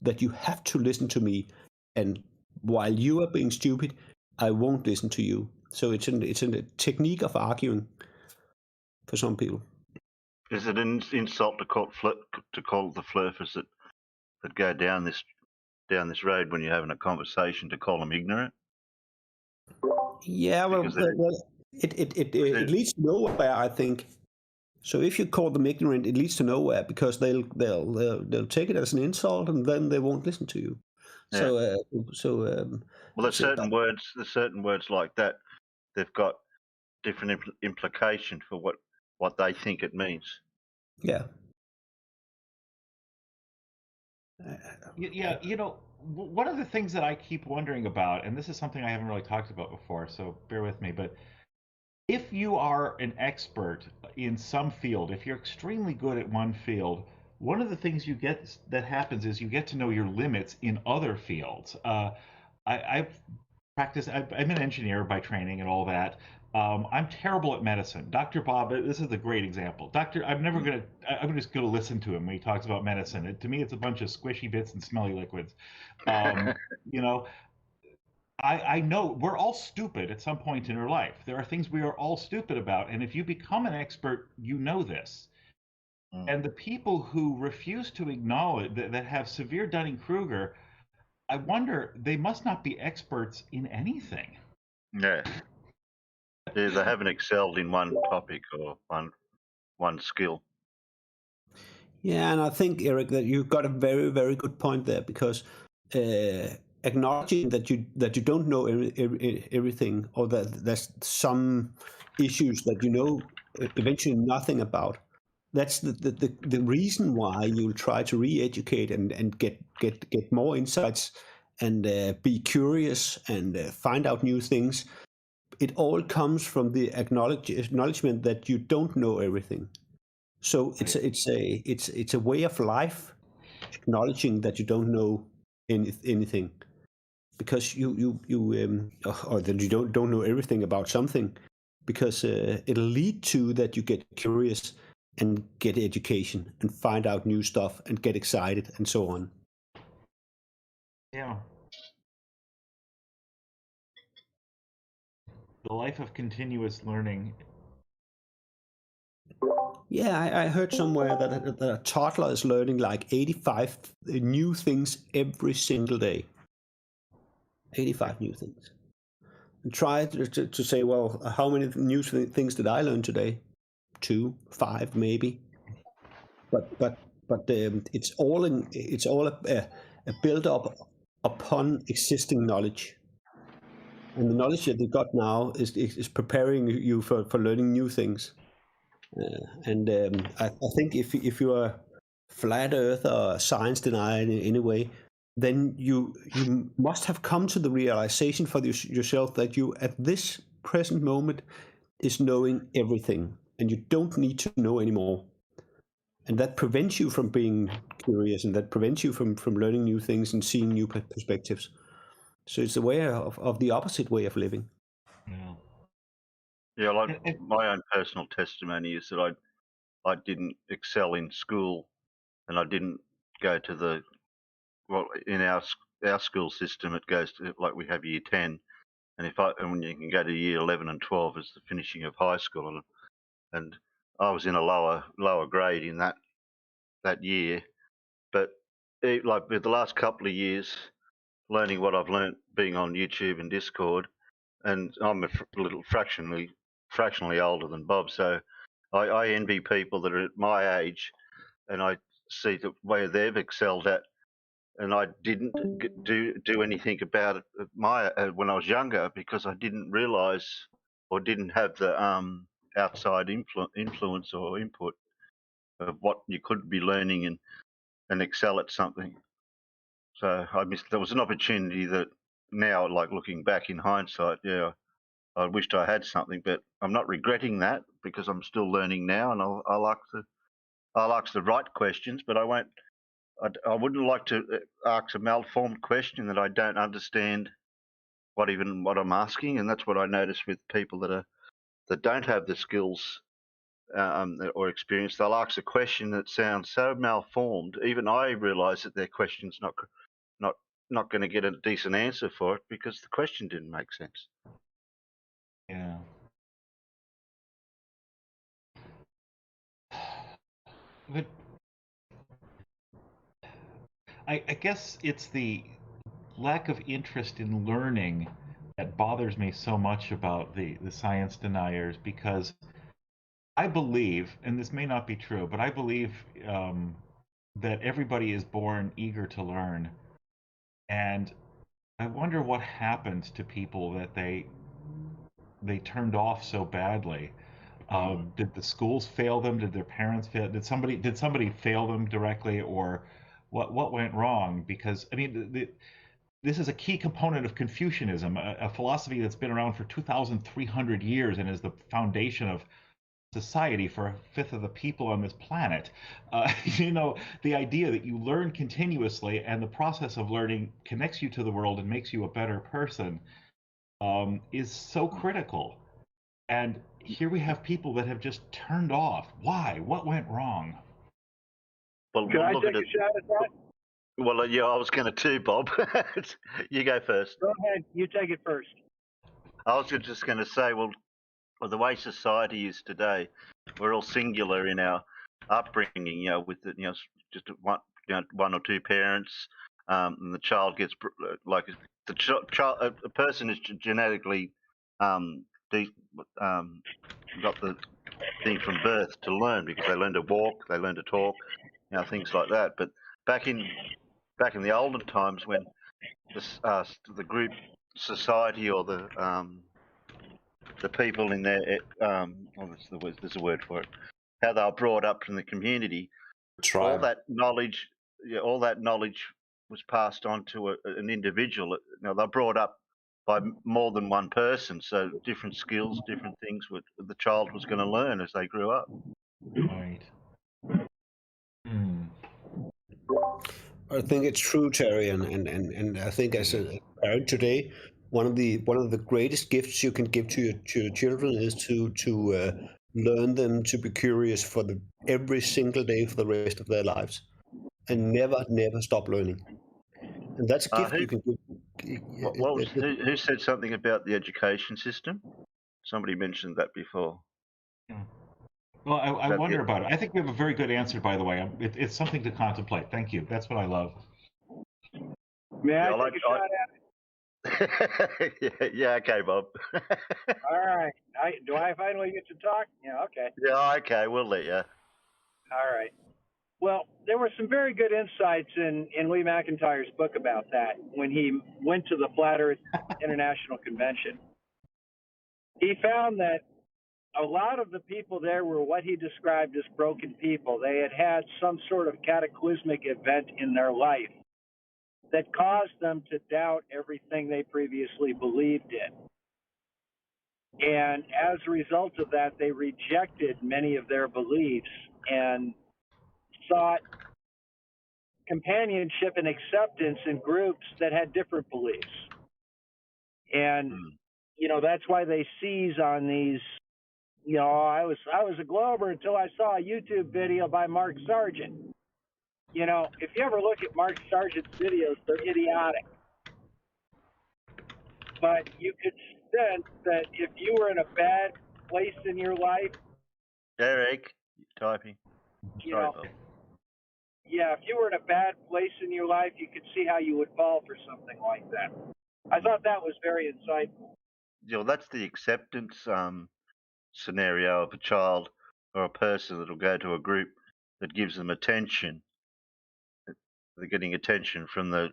that you have to listen to me, and while you are being stupid, I won't listen to you." So it's a technique of arguing for some people. is it an insult to call the flurfers that go down this road when you're having a conversation to call them ignorant? Yeah, well, it leads to nowhere, I think. So if you call them ignorant, it leads to nowhere because they'll take it as an insult and then they won't listen to you. Yeah. Well, there's certain words like that. They've got different implication for what they think it means. Yeah. Yeah, one of the things that I keep wondering about, and this is something I haven't really talked about before, so bear with me, but if you are an expert in some field, if you're extremely good at one field, one of the things that happens is you get to know your limits in other fields. I've practiced. I'm an engineer by training and all that. I'm terrible at medicine. Dr. Bob, this is a great example. I'm just gonna listen to him when he talks about medicine. To me, it's a bunch of squishy bits and smelly liquids. I know we're all stupid at some point in our life. There are things we are all stupid about, and if you become an expert, you know this. And the people who refuse to acknowledge that have severe Dunning-Kruger, I wonder, they must not be experts in anything. Yeah. They haven't excelled in one topic or one skill. Yeah, and I think, Eric, that you've got a very, very good point there, because acknowledging that you don't know everything, or that there's some issues that you know eventually nothing about. That's the reason why you'll try to re-educate and get more insights and be curious and find out new things. It all comes from the acknowledgement that you don't know everything. So it's a way of life, acknowledging that you don't know anything, because you or that you don't know everything about something, because it'll lead to that you get curious and get education and find out new stuff and get excited and so on. Yeah. The life of continuous learning. Yeah, I heard somewhere that a toddler is learning like 85 new things every single day. 85 new things. And try to say, well, how many new things did I learn today? 2, 5, maybe. But it's all a build up upon existing knowledge. And the knowledge that you got now is preparing you for learning new things. I think if you are flat earth or science denier in any way, then you must have come to the realization for yourself that you at this present moment is knowing everything, and you don't need to know anymore. And that prevents you from being curious, and that prevents you from learning new things and seeing new perspectives. So it's a way of the opposite way of living. Yeah. Yeah, like my own personal testimony is that I didn't excel in school, and I didn't go to in our school system it goes to, like, we have year 10, and when you can go to year 11 and 12 as the finishing of high school, and I was in a lower grade in that year, but like with the last couple of years, learning what I've learnt being on YouTube and Discord, and I'm a little fractionally older than Bob, so I envy people that are at my age, and I see the way they've excelled at, and I didn't do anything about it at when I was younger, because I didn't realise or didn't have the outside influence or input of what you could be learning and excel at something. So I missed. There was an opportunity that now, like looking back in hindsight, yeah, I wished I had something, but I'm not regretting that, because I'm still learning now, and I like the right questions, but I won't. I wouldn't like to ask a malformed question that I don't understand what I'm asking, and that's what I notice with people that don't have the skills or experience. They'll ask a question that sounds so malformed. Even I realise that their question's not going to get a decent answer for it, because the question didn't make sense. Yeah. But I guess it's the lack of interest in learning that bothers me so much about the science deniers, because I believe, and this may not be true, but I believe that everybody is born eager to learn. And I wonder what happened to people that they turned off so badly. Did the schools fail them? Did their parents fail? Did somebody fail them directly, or what went wrong? Because I mean, this is a key component of Confucianism, a philosophy that's been around for 2,300 years and is the foundation of society for a fifth of the people on this planet. The idea that you learn continuously and the process of learning connects you to the world and makes you a better person is so critical. And here we have people that have just turned off. Why? What went wrong? Well, Can I take a shot at that? Well, yeah, I was going to too, Bob. You go first. Go ahead. You take it first. I was just going to say, well, the way society is today, we're all singular in our upbringing. With just one or two parents, and the child gets like a person is genetically got the thing from birth to learn, because they learn to walk, they learn to talk, things like that. But back in the olden times, when the group society or the people in their there's a word for it, how they were brought up from the community, all that knowledge was passed on to an individual. Now they're brought up by more than one person, so different skills, different things the child was going to learn as they grew up. Right. I think it's true, Terry, and I think as a parent today, one of the greatest gifts you can give to your children is to learn them to be curious for every single day for the rest of their lives, and never stop learning. And that's a gift you can give. Who said something about the education system? Somebody mentioned that before. Well, I wonder about it. I think we have a very good answer, by the way. It's something to contemplate. Thank you. That's what I love. May I take a shot at it? Yeah, okay, Bob. All right. Do I finally get to talk? Yeah, okay. Yeah, okay, we'll let you. All right. Well, there were some very good insights in Lee McIntyre's book about that when he went to the Flat Earth International Convention. He found that a lot of the people there were what he described as broken people. They had had some sort of cataclysmic event in their life that caused them to doubt everything they previously believed in. And as a result of that, they rejected many of their beliefs and sought companionship and acceptance in groups that had different beliefs. And, that's why they seize on these, I was a Glober until I saw a YouTube video by Mark Sargent. If you ever look at Mark Sargent's videos, they're idiotic. But you could sense that if you were in a bad place in your life, Derek, typing. Yeah, if you were in a bad place in your life, you could see how you would fall for something like that. I thought that was very insightful. That's the acceptance scenario of a child or a person that will go to a group that gives them attention. They're getting attention from the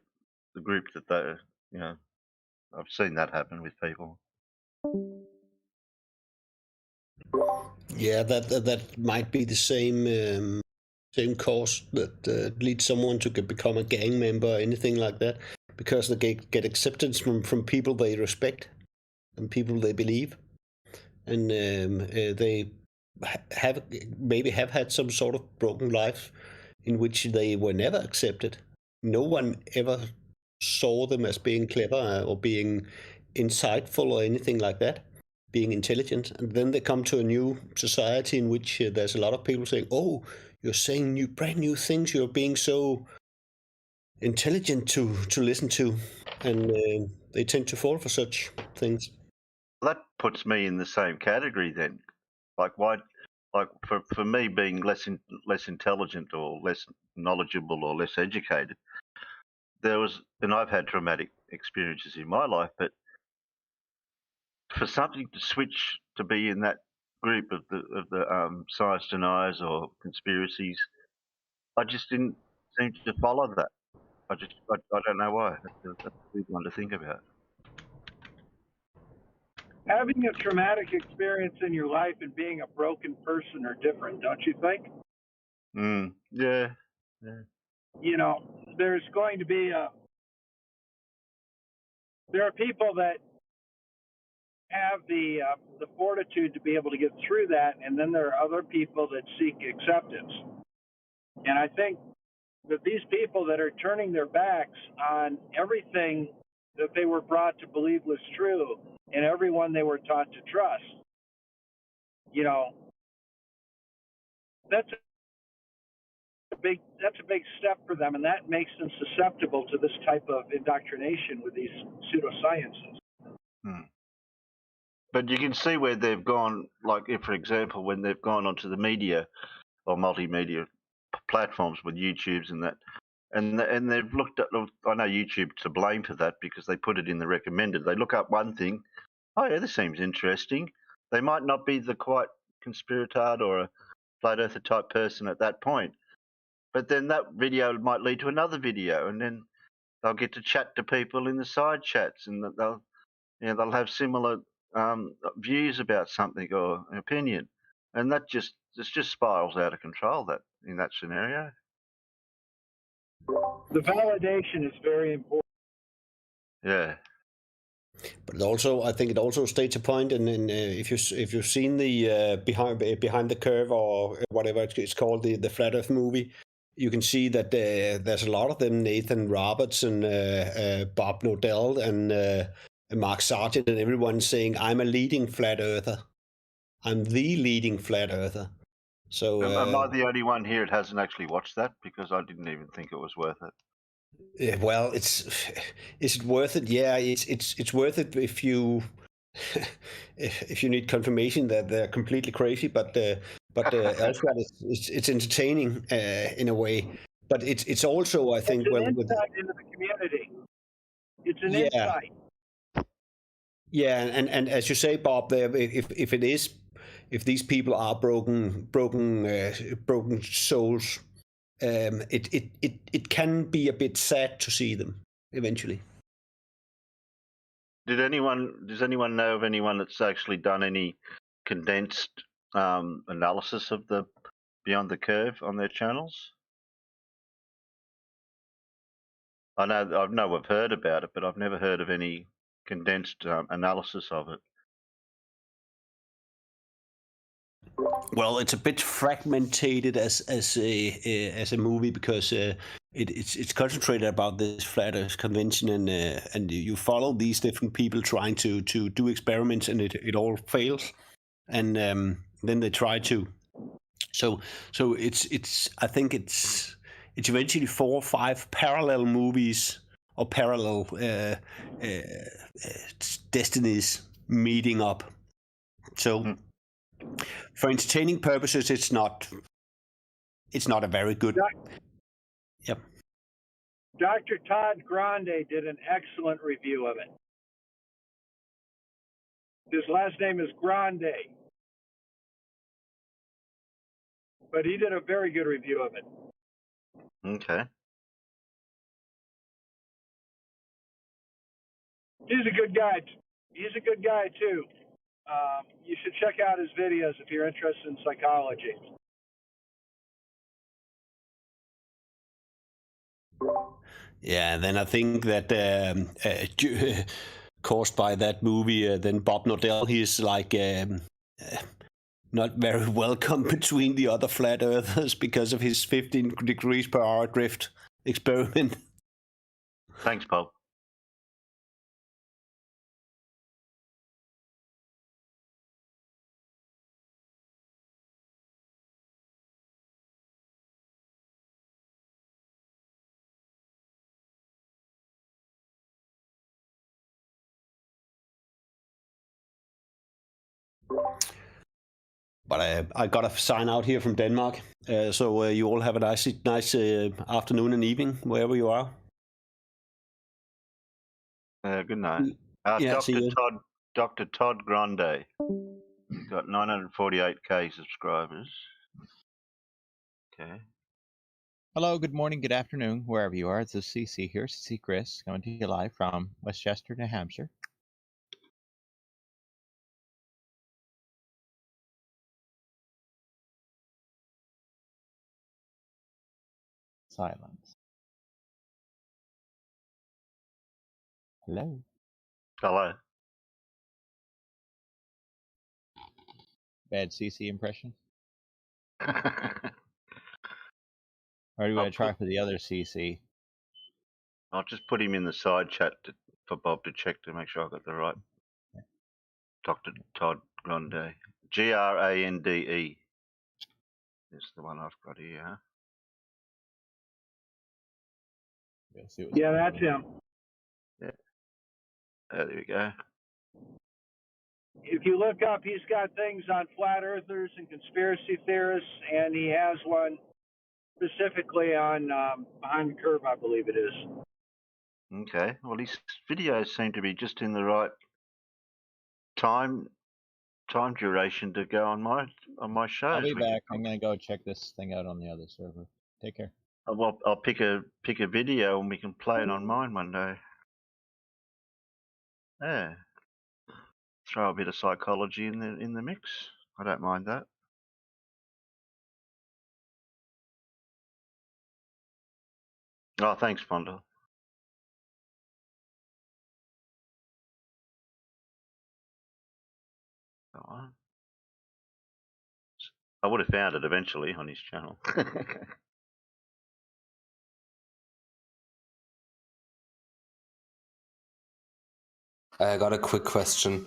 group that they, I've seen that happen with people. Yeah, that might be the same cause that leads someone to become a gang member or anything like that, because they get acceptance from people they respect and people they believe, and they maybe have had some sort of broken life in which they were never accepted. No one ever saw them as being clever or being insightful or anything like that, being intelligent. And then they come to a new society in which there's a lot of people saying, oh, you're saying brand new things, you're being so intelligent to listen to, and they tend to fall for such things. That puts me in the same category then. For me being less intelligent or less knowledgeable or less educated, and I've had traumatic experiences in my life, but for something to switch to be in that group of the science deniers or conspiracies, I just didn't seem to follow that. I don't know why. That's a big one to think about. Having a traumatic experience in your life and being a broken person are different, don't you think? Yeah. There's going to be there are people that have the fortitude to be able to get through that, and then there are other people that seek acceptance. And I think that these people that are turning their backs on everything that they were brought to believe was true and everyone they were taught to trust, that's a big step for them, and that makes them susceptible to this type of indoctrination with these pseudosciences. But you can see where they've gone, like if, for example, when they've gone onto the media or multimedia platforms with YouTubes and that, and they've looked at, I know YouTube to blame for that because they put it in the recommended. They look up one thing, oh yeah, this seems interesting. They might not be the quite conspiratard or a flat earther type person at that point, but then that video might lead to another video, and then they'll get to chat to people in the side chats, and they'll have similar views about something or an opinion, and it just spirals out of control. That in that scenario. The validation is very important. Yeah. But also, I think it also states a point, and if you've seen the behind the curve or whatever it's called, the Flat Earth movie, you can see that there's a lot of them, Nathan Roberts and Bob Nodell and Mark Sargent and everyone saying, "I'm a leading flat earther. I'm the leading flat earther." So Am I the only one here that hasn't actually watched that? Because I didn't even think it was worth it. well, is it worth it? Yeah, it's worth it if you if you need confirmation that they're completely crazy. But elsewhere it's entertaining in a way. But it's also, I think, It's an with insight into the community. It's an Yeah. insight. Yeah, and as you say, Bob, if these people are broken souls, it can be a bit sad to see them eventually. Does anyone know of anyone that's actually done any condensed analysis of the Beyond the Curve on their channels? I know I've heard about it, but I've never heard of any condensed analysis of it. Well, it's a bit fragmented as a movie because it's concentrated about this flat Earth convention and you follow these different people trying to do experiments and it all fails, and then they try to. So it's I think it's eventually 4 or 5 parallel movies or parallel destinies meeting up. So. For entertaining purposes, it's not a very good. Yep. Dr. Todd Grande did an excellent review of it. His last name is Grande, but he did a very good review of it. Okay. He's a good guy. He's a good guy too. You should check out his videos if you're interested in psychology. Yeah, and then I think that caused by that movie, then Bob Nodell, he's like not very welcome between the other flat earthers because of his 15 degrees per hour drift experiment. Thanks, Bob. But I got to sign out here from Denmark. So you all have a nice afternoon and evening wherever you are. Good night. Yeah, see you. Dr. Todd Grande. He's got 948k subscribers. Okay. Hello, good morning, good afternoon, wherever you are. It's the CC here, CC Chris, coming to you live from Westchester, New Hampshire. Silence. Hello. Hello. Bad CC impression? Or do I try for the other CC? I'll just put him in the side chat for Bob to check to make sure I've got the right. Dr. Todd Grande. Grande. Is the one I've got here, huh? Yeah, that's him. Yeah. There we go. If you look up, he's got things on flat earthers and conspiracy theorists, and he has one specifically on Behind the Curve, I believe it is. Okay. Well, his videos seem to be just in the right time duration to go on my shows. I'll be back. I'm gonna go check this thing out on the other server. Take care. Well, I'll pick a video and we can play it on mine one day. Yeah. Throw a bit of psychology in the mix. I don't mind that. Oh, thanks, Pondo. Oh, I would have found it eventually on his channel. I got a quick question.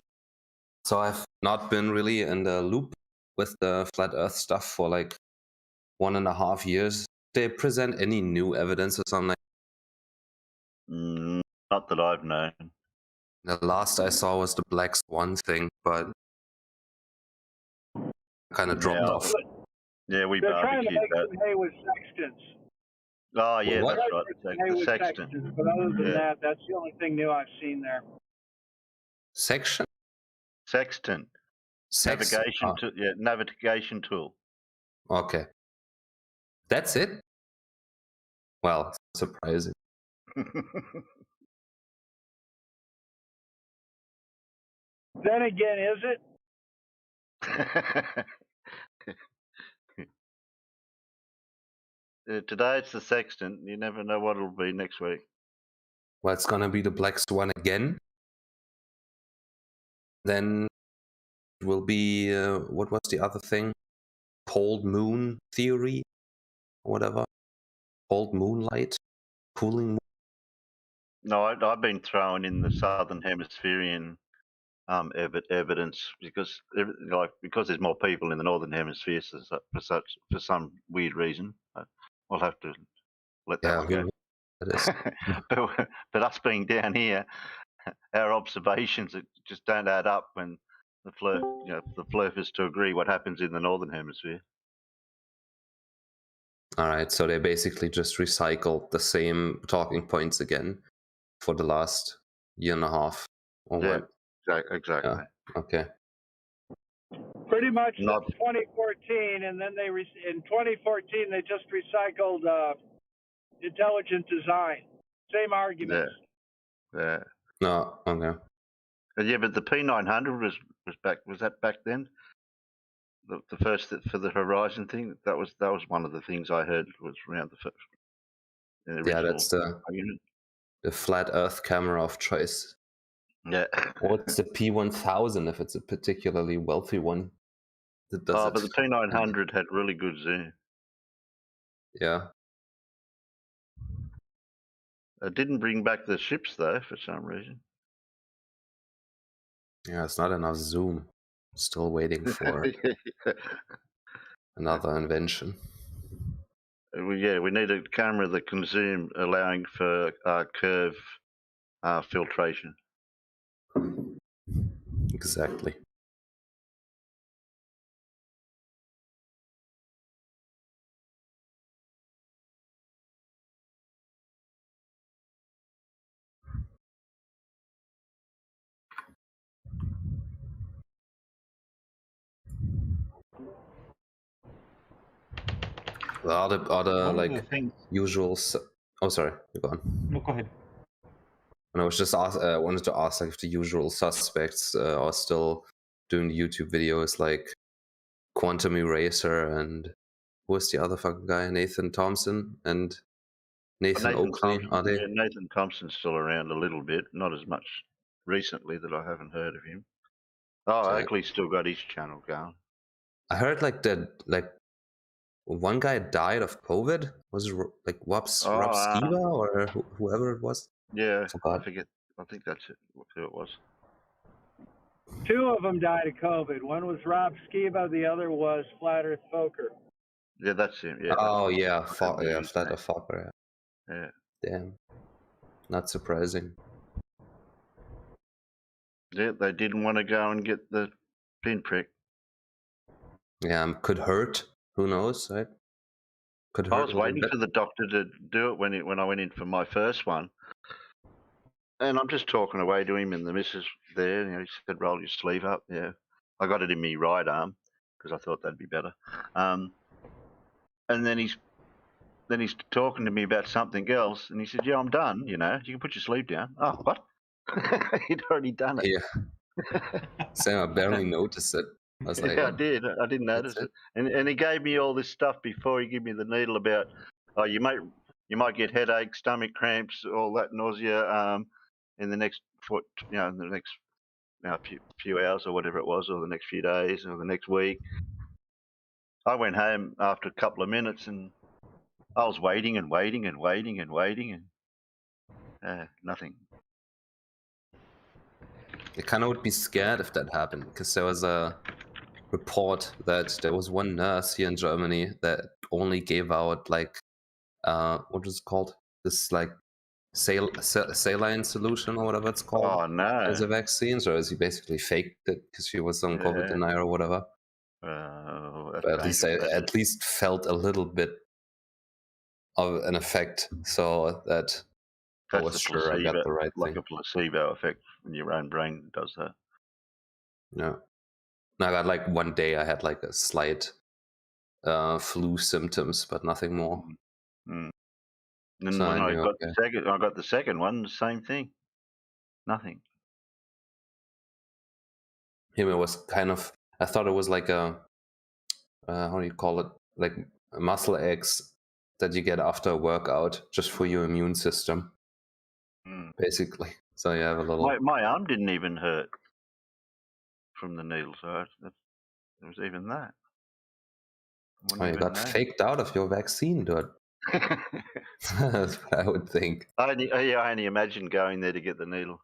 So I've not been really in the loop with the flat Earth stuff for like 1.5 years. Did they present any new evidence or something? Not that I've known. The last I saw was the Black Swan thing, but kind of dropped off. Yeah, we They're trying to barbecued make that. some hay with sextants. Oh, yeah, What? that's right. Hay The with sextant. sextants, but other than Yeah. that, that's the only thing new I've seen there. Section? Sextant. Navigation, navigation tool. Okay. That's it? Well, surprising. Then again, is it? Today it's the sextant. You never know what it'll be next week. Well, it's gonna be the Black Swan again. Then it will be, what was the other thing? Cold moon theory? Whatever. Cold moonlight? Cooling moon? No, I've been throwing in the southern hemispherian evidence because there's more people in the northern hemisphere for some weird reason. We'll have to let that one go. That is. But us being down here, our observations just don't add up when the flurf is to agree what happens in the northern hemisphere. All right, so they basically just recycled the same talking points again for the last 1.5 years. Or Yeah, what? exactly. Yeah, okay. Pretty much Not- since 2014, and then in 2014 they just recycled intelligent design. Same arguments. Yeah. No, okay. Yeah, but the P900 was back. Was that back then? The first for the Horizon thing. That was one of the things I heard was around the first. Yeah, that's the flat Earth camera of choice. Yeah. Or it's the P1000 if it's a particularly wealthy one. That does But the P900 had really good zoom. Yeah. It didn't bring back the ships though for some reason. Yeah, it's not enough zoom. Still waiting for another invention. We need a camera that can zoom, allowing for curve filtration. Exactly. The other One of like the things- usual. Oh, sorry. You're gone. No, go ahead. And I was just wanted to ask like if the usual suspects are still doing the YouTube videos, like Quantum Eraser and who was the other fucking guy? Nathan Thompson and Nathan Oakley. Are they? Yeah, Nathan Thompson's still around a little bit, not as much recently that I haven't heard of him. Oh, So- Oakley's still got his channel going. I heard like one guy died of COVID. Was it like Rob Skiba or whoever it was? Yeah, Forgot. I forget. I think that's it. Who it was? Two of them died of COVID. One was Rob Skiba, the other was Flat Earth Fokker. Yeah, that's him. Yeah. Oh that's yeah, what yeah, his Flat name. Earth Fokker. Yeah. Damn. Not surprising. Yeah, they didn't want to go and get the pinprick. Yeah, could hurt. Who knows, right? Could hurt. I was a little waiting bit. for the doctor to do it when I went in for my first one. And I'm just talking away to him, and the missus there, he said, roll your sleeve up. Yeah. I got it in my right arm because I thought that'd be better. And then he's talking to me about something else, and he said, yeah, I'm done, you can put your sleeve down. Oh, what? He'd already done it. Yeah. Sam, I barely noticed it. I was like, Yeah, I did. I didn't notice it. And he gave me all this stuff before he gave me the needle about, oh, you You might get headache, stomach cramps, all that nausea in the next few hours or whatever it was, or the next few days, or the next week. I went home after a couple of minutes, and I was waiting and waiting and waiting and waiting, and nothing. I kind of would be scared if that happened, because there was a report that there was one nurse here in Germany that only gave out like what is it called? This like saline solution or whatever it's called. Oh no! As a vaccine, so he basically faked it because she was on COVID denier or whatever. But at least I at least felt a little bit of an effect, so that I That's was the sure I got placebo, the right like thing. a placebo effect when your own brain does that. Yeah. And I got like one day I had like a slight flu symptoms, but nothing more. Mm. And So when I knew, got okay. the second one, the same thing. Nothing. Him, it was kind of. I thought it was like a how do you call it? Like muscle aches that you get after a workout, just for your immune system, basically. So you have a little. My arm didn't even hurt from the needle, so there was even that. Oh, you got faked out of your vaccine, dude. That's what I would think. I only imagine going there to get the needle.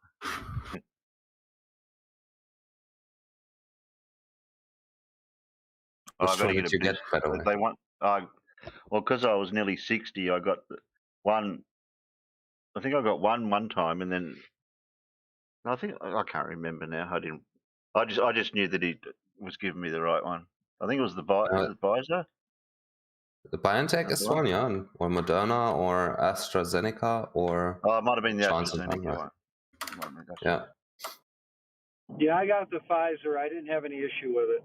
Which I got to one get did a you get, by the way? They want. Well, because I was nearly 60, I got one. I think I got one time, and then I can't remember now. I just knew that he was giving me the right one. I think it was the Pfizer. The BioNTech is one, yeah, or Moderna, or AstraZeneca, or it might have been the Johnson AstraZeneca Johnson. one. Yeah. Yeah, I got the Pfizer. I didn't have any issue with it.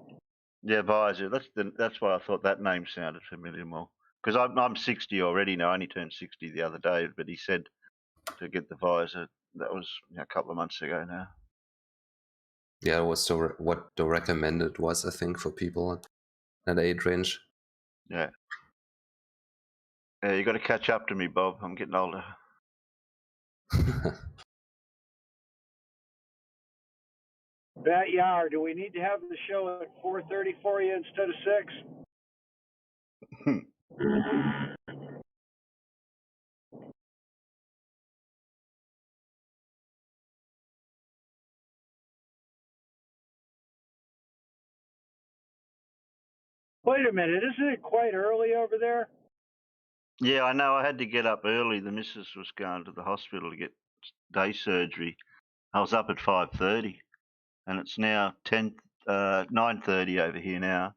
Yeah, Pfizer. That's why I thought that name sounded familiar more. Because I'm 60 already now. I only turned 60 the other day, but he said to get the Pfizer. That was a couple of months ago now. Yeah, it was what the recommended was, I think, for people at that age range. Yeah. Yeah, you got to catch up to me, Bob. I'm getting older. Bat Yar, do we need to have the show at 4:30 for you instead of 6? Wait a minute, isn't it quite early over there? Yeah, I know. I had to get up early. The missus was going to the hospital to get day surgery. I was up at 5:30, and it's now 9:30 over here now,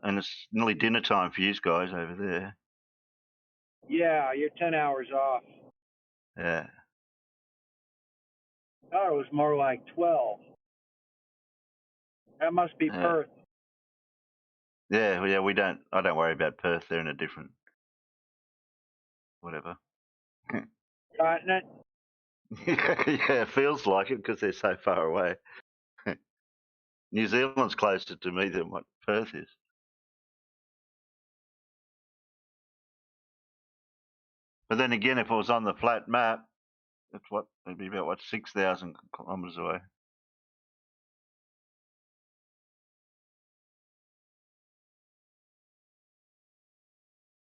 and it's nearly dinner time for you guys over there. Yeah, you're 10 hours off. Yeah. I thought it was more like 12. That must be Perth. Yeah, we don't. I don't worry about Perth. They're in a different, whatever. Continent. Yeah, it feels like it because they're so far away. New Zealand's closer to me than what Perth is. But then again, if it was on the flat map, it'd be about 6,000 kilometres away.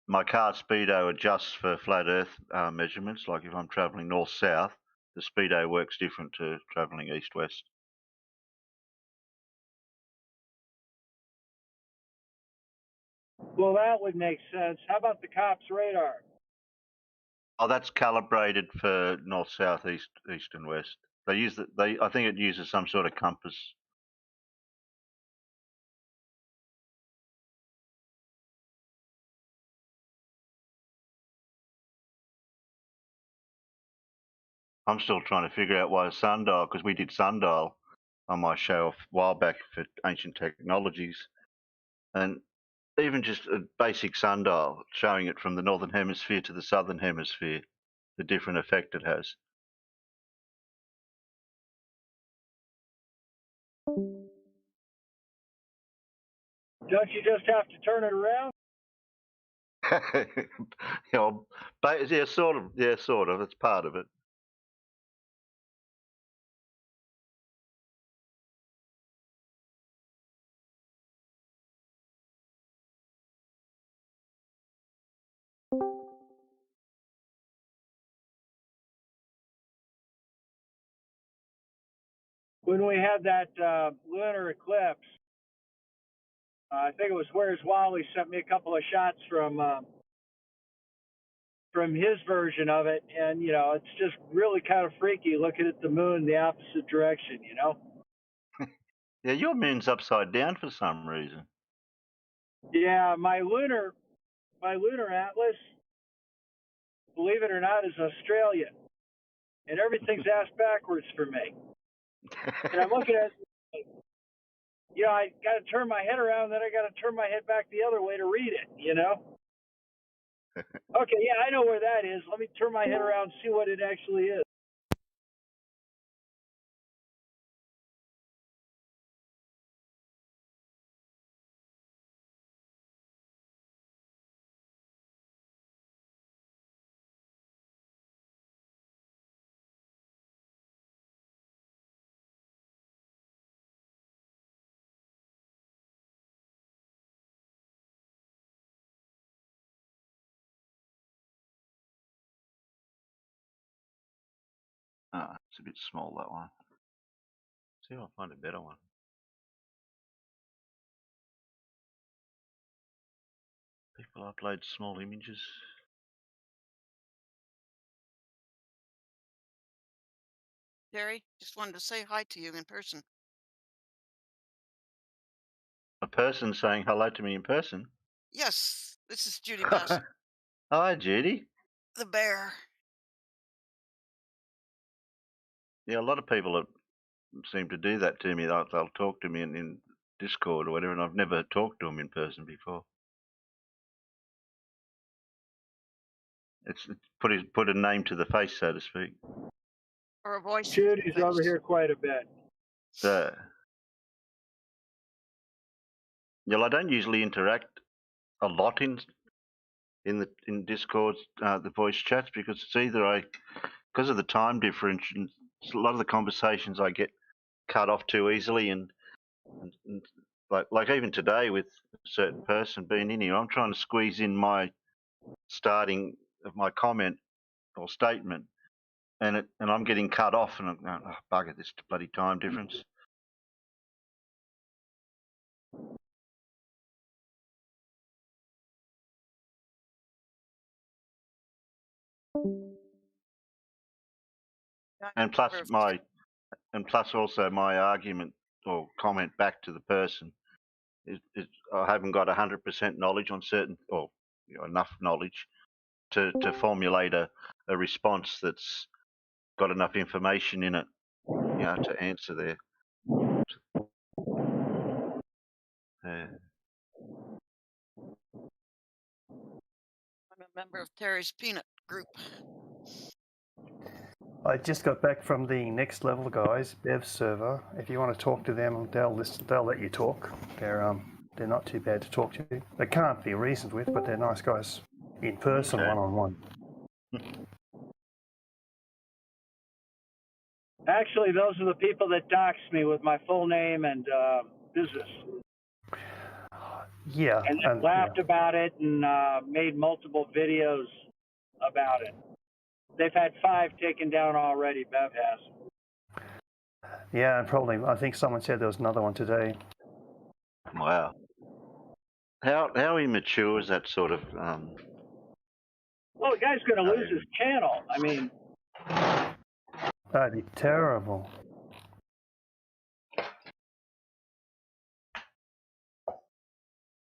My car speedo adjusts for flat Earth measurements. Like if I'm travelling north-south, the speedo works different to travelling east-west. Well, that would make sense. How about the cops' radar? Oh, that's calibrated for north, south, east, and west. They use I think it uses some sort of compass. I'm still trying to figure out why a sundial, because we did sundial on my show a while back for Ancient Technologies, and even just a basic sundial, showing it from the northern hemisphere to the southern hemisphere, the different effect it has. Don't you just have to turn it around? Yeah, sort of. Yeah, sort of. It's part of it. When we had that lunar eclipse, I think it was Where's Wally sent me a couple of shots from his version of it, and it's just really kind of freaky looking at the moon in the opposite direction. Yeah, your moon's upside down for some reason. Yeah, my lunar atlas, believe it or not, is Australian, and everything's ass backwards for me. And I'm looking at, I got to turn my head around, then I got to turn my head back the other way to read it. Okay, yeah, I know where that is. Let me turn my head around and see what it actually is. Oh, it's a bit small, that one. See if I'll find a better one. People upload small images. Terry, just wanted to say hi to you in person. A person saying hello to me in person? Yes, this is Judy Bassett, Hi, Judy. the bear. Yeah, a lot of people seem to do that to me. They'll talk to me in Discord or whatever, and I've never talked to them in person before. It's put a name to the face, so to speak. Or a voice. Judy's over here quite a bit. So, yeah, I don't usually interact a lot in Discord, the voice chats, because it's either because of the time difference, and a lot of the conversations I get cut off too easily, and like even today with a certain person being in here, I'm trying to squeeze in my starting of my comment or statement, and I'm getting cut off, and I'm going, oh, bugger this bloody time difference. And plus also my argument or comment back to the person is I haven't got 100% knowledge on certain, or enough knowledge to formulate a response that's got enough information in it, to answer there. I'm a member of Terry's Peanut group. I just got back from the Next Level guys, Bev server. If you want to talk to them, they'll let you talk. They're not too bad to talk to. They can't be reasoned with, but they're nice guys in person, one-on-one. Actually, those are the people that doxed me with my full name and business. Yeah. And laughed about it and made multiple videos about it. They've had 5 taken down already, Bev has. Yeah, and probably, I think someone said there was another one today. Wow. How immature is that sort of... Well, the guy's going to lose his channel. I mean... That'd be terrible.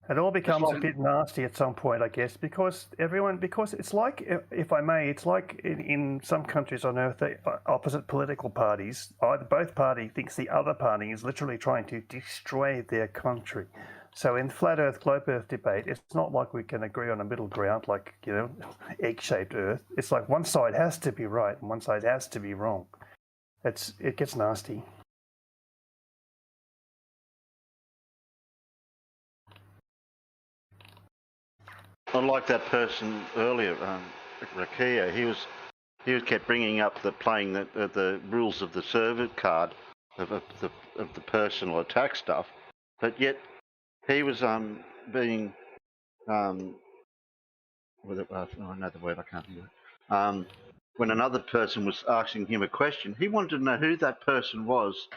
It all becomes a bit nasty at some point, I guess, because it's like, if I may, it's like in some countries on earth, the opposite political parties, both party thinks the other party is literally trying to destroy their country. So in flat Earth, globe Earth debate, it's not like we can agree on a middle ground, like, egg-shaped Earth. It's like one side has to be right and one side has to be wrong. It gets nasty. unlike that person earlier, Rakia, he kept bringing up playing the rules of the server card of the personal attack stuff, but yet he was being I know the word, I can't think of it. When another person was asking him a question, he wanted to know who that person was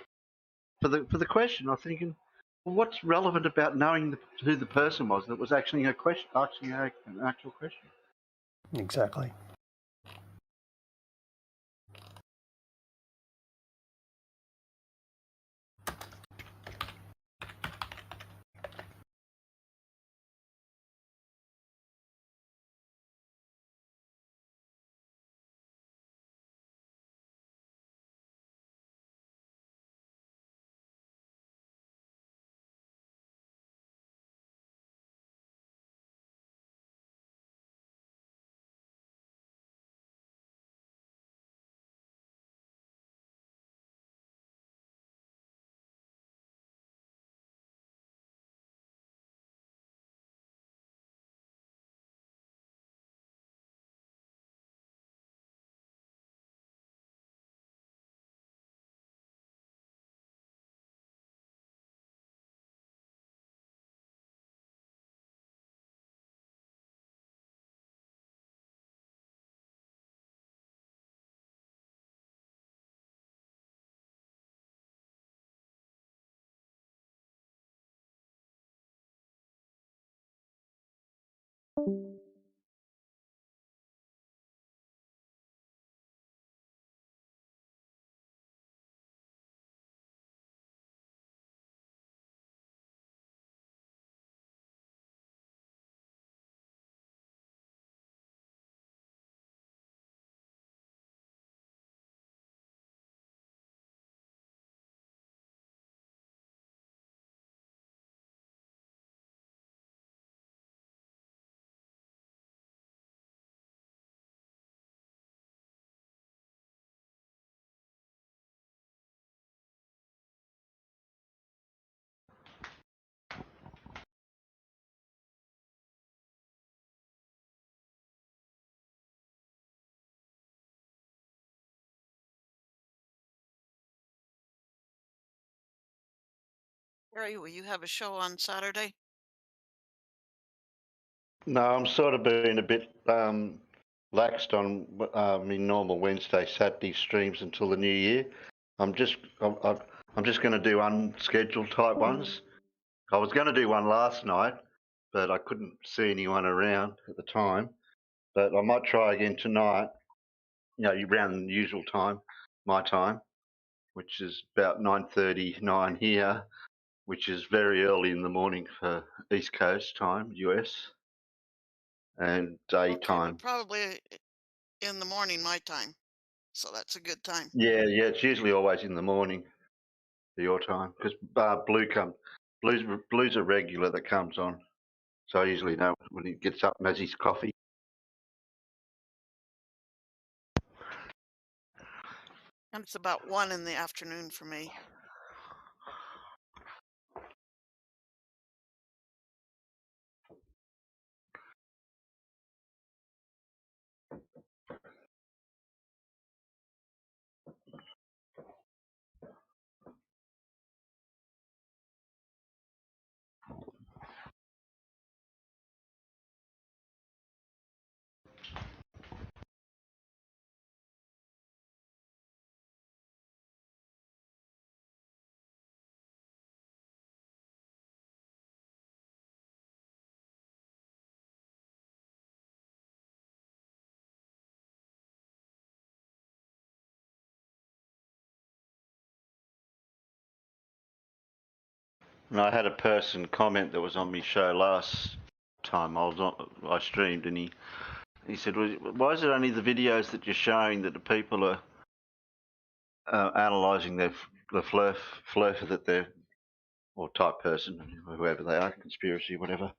for the question. I'm thinking, well, what's relevant about knowing who the person was that was actually a question, asking an actual question? Exactly. Gary, will you have a show on Saturday? No, I'm sort of being a bit laxed on my normal Wednesday, Saturday streams until the new year. I'm just going to do unscheduled type ones. I was going to do one last night, but I couldn't see anyone around at the time. But I might try again tonight. Around the usual time, my time, which is about 9:39 here, which is very early in the morning for East Coast time, US, and daytime. Probably in the morning, my time. So that's a good time. Yeah, it's usually always in the morning for your time because Blue's a regular that comes on, so I usually know when he gets up and has his coffee. And it's about 1 in the afternoon for me. And I had a person comment that was on my show last time I streamed, and he said, well, "Why is it only the videos that you're showing that the people are analysing the flurf that they're, or type person, whoever they are, conspiracy, whatever,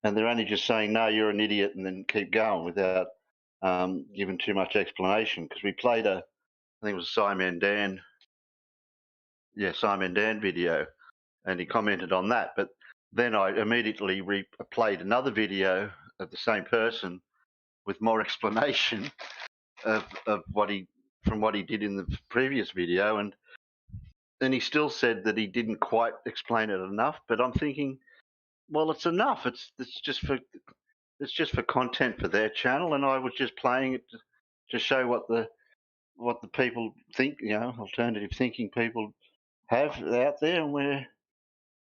and they're only just saying, no, you're an idiot, and then keep going without giving too much explanation?" Because we played I think it was a Simon Dan video, and he commented on that. But then I immediately played another video of the same person with more explanation of what he did in the previous video, and he still said that he didn't quite explain it enough. But I'm thinking, well, it's enough. It's just for content for their channel, and I was just playing it to show what the people think, alternative thinking people have out there, and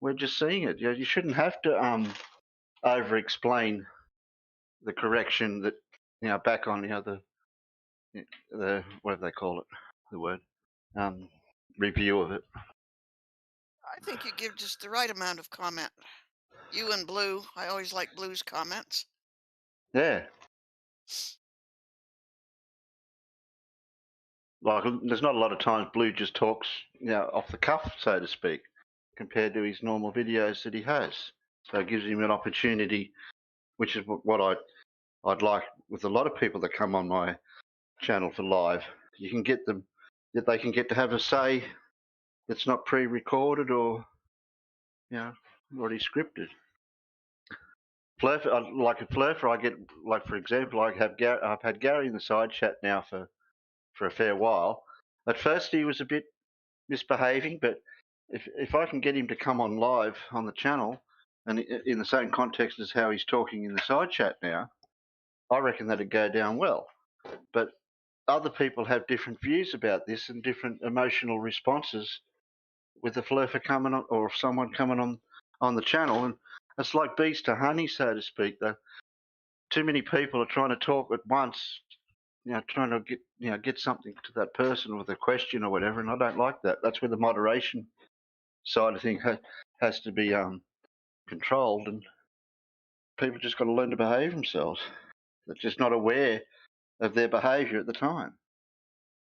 we're just seeing it. You shouldn't have to over explain the correction that back on the what do they call it, the word review of it. I think you give just the right amount of comment. You and Blue, I always like Blue's comments. Yeah. Like, there's not a lot of times Blue just talks, off the cuff, so to speak, compared to his normal videos that he has. So it gives him an opportunity, which is what I'd like with a lot of people that come on my channel for live. You can get them, that they can get to have a say that's not pre-recorded or, already scripted. Flurfer, like a Flurfer, I get, like, for example, I've had Gary in the side chat now for a fair while. At first he was a bit misbehaving, but if I can get him to come on live on the channel and in the same context as how he's talking in the side chat now, I reckon that'd go down well. But other people have different views about this and different emotional responses with the Flurfer coming on, or someone coming on the channel, and it's like bees to honey, so to speak. Too many people are trying to talk at once, trying to get something to that person with a question or whatever, and I don't like that. That's where the moderation side of things has to be controlled, and people just got to learn to behave themselves. They're just not aware of their behaviour at the time,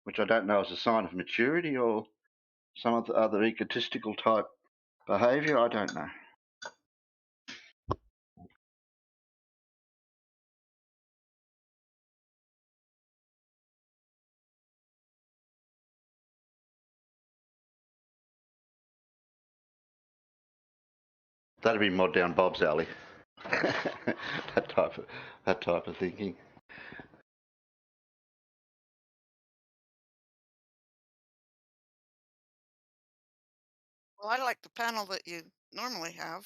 which I don't know is a sign of maturity or some of the other egotistical type behaviour. I don't know. That'd be more down Bob's alley. that type of thinking. Well, I like the panel that you normally have.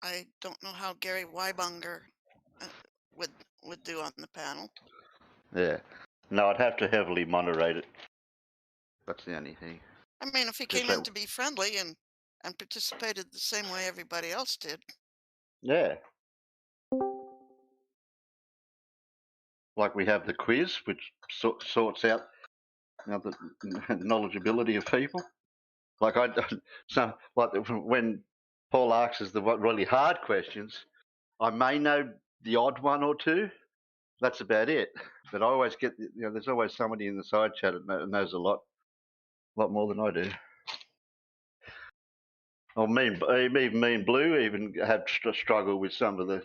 I don't know how Gary Weibunger would do on the panel. Yeah. No, I'd have to heavily moderate it. That's the only thing. I mean, if he came in to be friendly and participated the same way everybody else did. Yeah. Like we have the quiz, which sorts out the knowledgeability of people. Like when Paul asks us the really hard questions, I may know the odd one or two. That's about it. But I always get, there's always somebody in the side chat that knows a lot more than I do. Or me and Blue even have struggled with some of the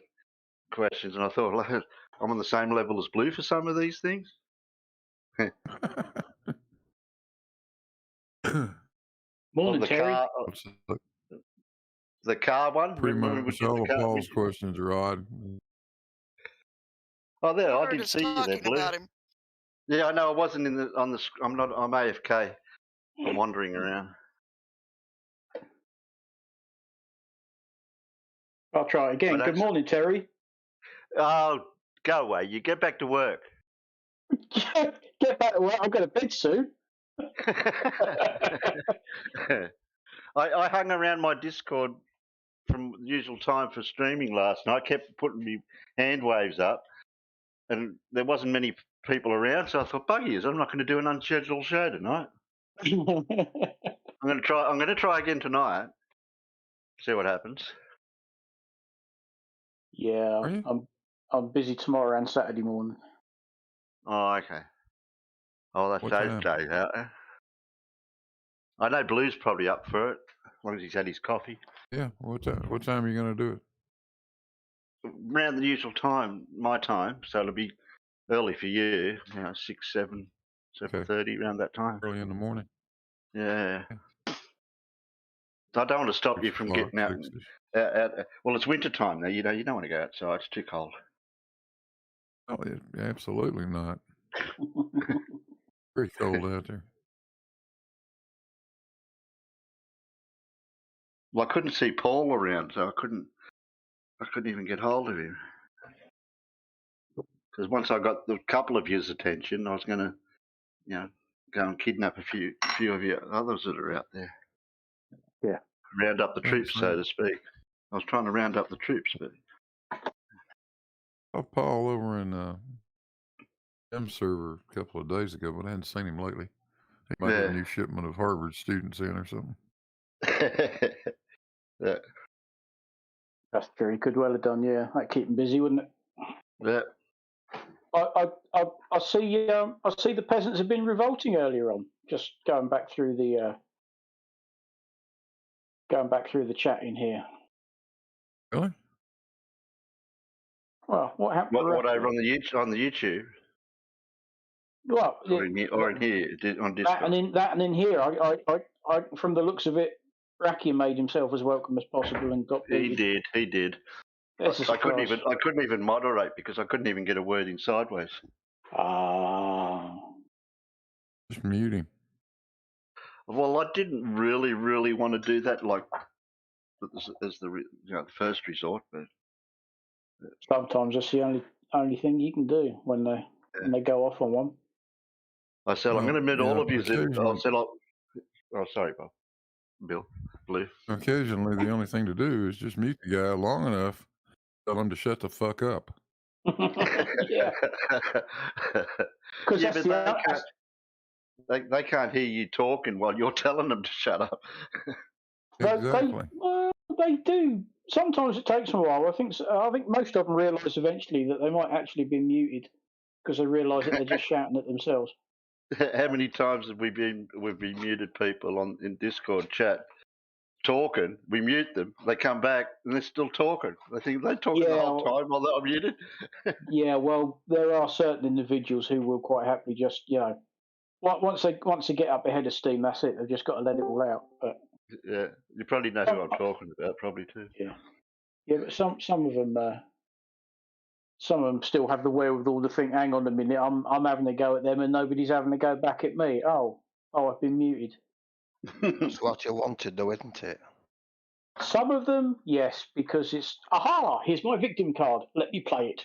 questions, and I thought, well, I'm on the same level as Blue for some of these things. Morning, Terry. The car one. Pretty much all of Paul's questions are odd. Oh, there, I did see you there, Blue. Yeah, I know. I wasn't on the. I'm AFK. I'm wandering around. I'll try again. Good morning, Terry. Oh, go away. You get back to work. Get back to work. I've got a bed soon. I hung around my Discord from the usual time for streaming last night. I kept putting me hand waves up, and there wasn't many people around, so I thought, buggies, I'm not going to do an unscheduled show tonight. I'm going to try again tonight. See what happens. Yeah, I'm busy tomorrow and Saturday morning. Oh, okay. Oh, that's those days out there. I know Blue's probably up for it, as long as he's had his coffee. Yeah. What time are you going to do it? Around the usual time, my time, so it'll be early for you, 6, 7, 7:30, around that time. Early in the morning. Yeah. I don't want to stop you from O'clock, getting out. 6-ish. Well, it's winter time now. You don't want to go outside. It's too cold. Oh, yeah, absolutely not. Very cold out there. Well, I couldn't see Paul around, so I couldn't even get hold of him. Because once I got the couple of yours attention, I was going to, go and kidnap a few of you others that are out there. Yeah. Round up the troops, Thanks, so man. to speak. I was trying to round up the troops, but Saw Paul over in M server a couple of days ago, but I hadn't seen him lately. He might have a Yeah. new shipment of Harvard students in or something. yeah. That's true. He could well have done. Yeah, that'd keep him busy, wouldn't it? Yeah. I see. I see the peasants have been revolting earlier on. Just going back through the chat in here. Really? Well, what happened? What over on the YouTube? Well, Or in here on Discord? that and in here, I from the looks of it, Rakia made himself as welcome as possible and got. He did. That's a I couldn't surprise. even moderate because I couldn't even get a word in sideways. Just mute him. Well, I didn't really want to do that, like as the the first resort, but Sometimes that's the only thing you can do when they go off on one. I said I'm going to admit all of you. occasionally- I said, oh, sorry, Bob, Bill, Blue. Occasionally, the only thing to do is just mute the guy long enough, tell him to shut the fuck up. Yeah. Because Yeah, that's but the they can't hear you talking while you're telling them to shut up. They do. Sometimes it takes them a while. I think most of them realise eventually that they might actually be muted because they realise that they're just shouting at themselves. How many times have we've muted people in Discord chat talking? We mute them, they come back and they're still talking. They think they're talking the whole time while they're muted. Yeah, well, there are certain individuals who will quite happily just, once they get up ahead of steam, that's it. They've just got to let it all out. But Yeah, you probably know who I'm talking about, probably too. yeah, but some of them still have the wherewithal to think, hang on a minute, I'm having a go at them and nobody's having a go back at me. Oh, I've been muted. That's what you want to do, isn't it? Some of them, yes, because it's here's my victim card. Let me play it.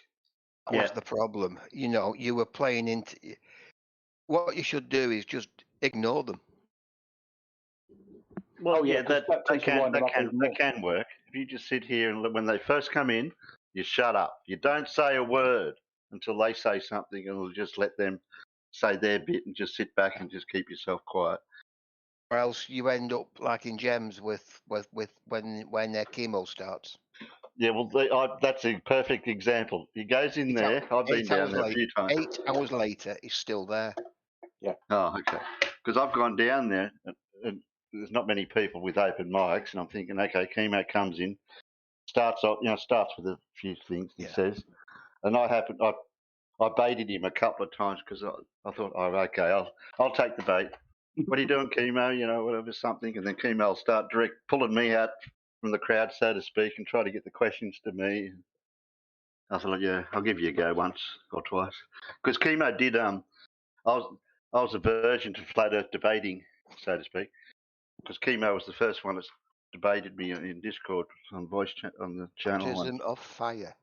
That was the problem. You were playing into. What you should do is just ignore them. Well, yeah, 'cause that tends to wind them up even that can work. If you just sit here and when they first come in, you shut up. You don't say a word until they say something, and we'll just let them say their bit and just sit back and just keep yourself quiet. Or else you end up like in Gems with when their chemo starts. Yeah, well, that's a perfect example. He goes in there. I've been down there a few times. 8 hours later, he's still there. Yeah. Oh, okay. Because I've gone down there, and there's not many people with open mics, and I'm thinking, okay, chemo comes in, starts with a few things he says, and I baited him a couple of times because I thought, oh, okay, I'll take the bait. What are you doing, chemo? Whatever, something, and then chemo will start pulling me out from the crowd, so to speak, and try to get the questions to me. I thought, yeah, I'll give you a go once or twice, because chemo did. I was a virgin to flat earth debating, so to speak, because chemo was the first one that debated me in Discord on voice on the channel. Baptism of fire.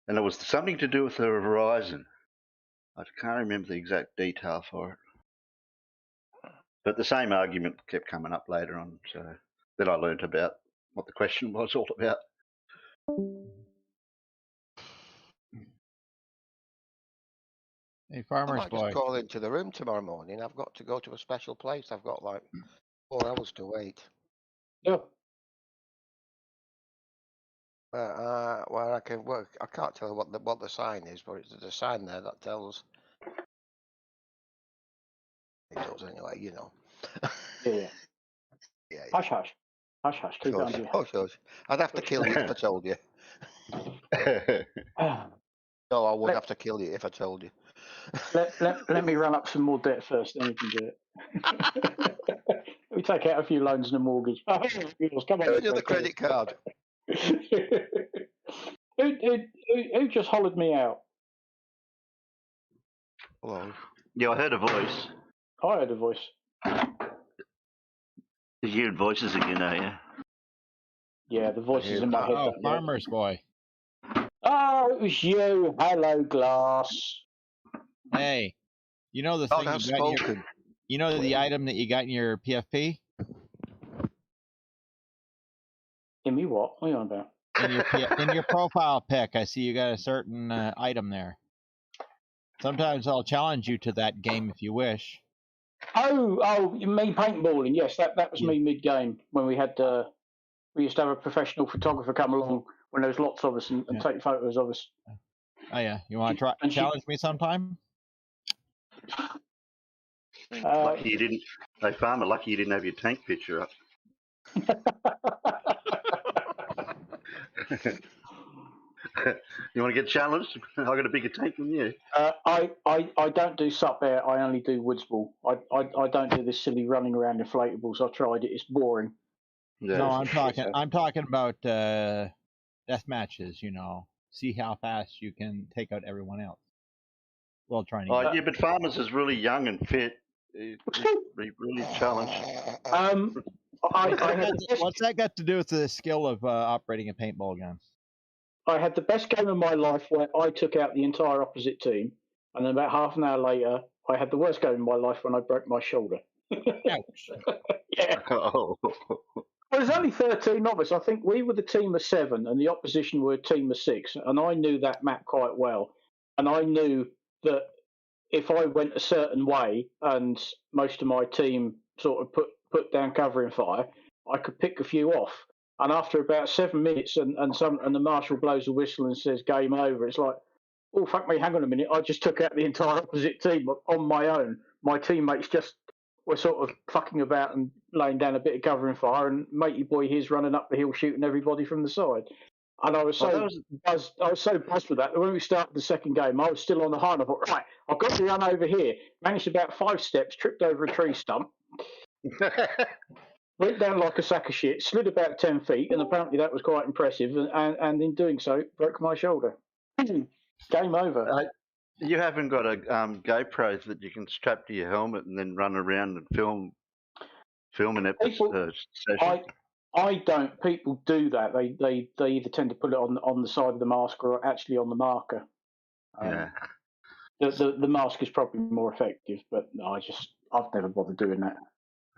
And it was something to do with the Verizon. I can't remember the exact detail for it. But the same argument kept coming up later on, so then I learnt about what the question was all about. Hey, I Farmer's might Boy. just call into the room tomorrow morning. I've got to go to a special place. I've got like 4 hours to wait. Yeah. Where I can work. I can't tell what the sign is, but there's a sign there that tells. It does anyway, Yeah. Yeah. Hush, hush. Hush, hush. Keep it Shush, under your hush, hush. I'd have to kill you if I told you. No, I would have to kill you if I told you. Let me run up some more debt first, then we can do it. We take out a few loans and a mortgage. Oh, come on, You're the credit card. who just hollered me out? Hello. Yeah, I heard a voice. I heard a voice. You're hearing voices again, are you? Yeah, the voices in my head. Oh, Farmer's Boy. Oh, it was you. Hello, Glass. Hey, you know the Oh, thing that's you got in your, spoken. you know the item that you got in your PFP? In me what? What are you on about? In your profile pic, I see you got a certain item there. Sometimes I'll challenge you to that game if you wish. Oh, you mean paintballing? Yes, that was me mid-game when we had we used to have a professional photographer come along when there was lots of us and take photos of us. Oh yeah, you want to try challenge me sometime? Lucky you didn't. Hey, Farmer, lucky you didn't have your tank picture up. You want to get challenged? I've got a bigger tank than you. I don't do sup air. I only do woods ball. I don't do this silly running around inflatables. I tried it. It's boring. Yeah. No, I'm talking about death matches. You know, see how fast you can take out everyone else while trying to. Yeah, but Farmers is really young and fit. He's really challenged. What's that got to do with the skill of operating a paintball gun? I had the best game of my life where I took out the entire opposite team, and then about half an hour later, I had the worst game of my life when I broke my shoulder. Yeah. Oh. Well, there's only 13 of us. I think we were the team of 7, and the opposition were a team of 6. And I knew that map quite well, and I knew that if I went a certain way, and most of my team sort of put down covering fire, I could pick a few off. And after about 7 minutes, and the marshal blows a whistle and says game over, it's like, oh fuck me, hang on a minute, I just took out the entire opposite team on my own. My teammates just were sort of fucking about and laying down a bit of covering fire, and matey boy here's running up the hill shooting everybody from the side. And I was so buzzed. I was so buzzed with that. When we started the second game, I was still on the high, and I thought, right, I've got to run over here. Managed about 5 steps, tripped over a tree stump. Went down like a sack of shit, slid about 10 feet, and apparently that was quite impressive. And in doing so, broke my shoulder. Game over. You haven't got a GoPro that you can strap to your helmet and then run around and film an episode session? I don't. People do that. They either tend to put it on the side of the mask or actually on the marker. Yeah. The mask is probably more effective, but no, I've never bothered doing that.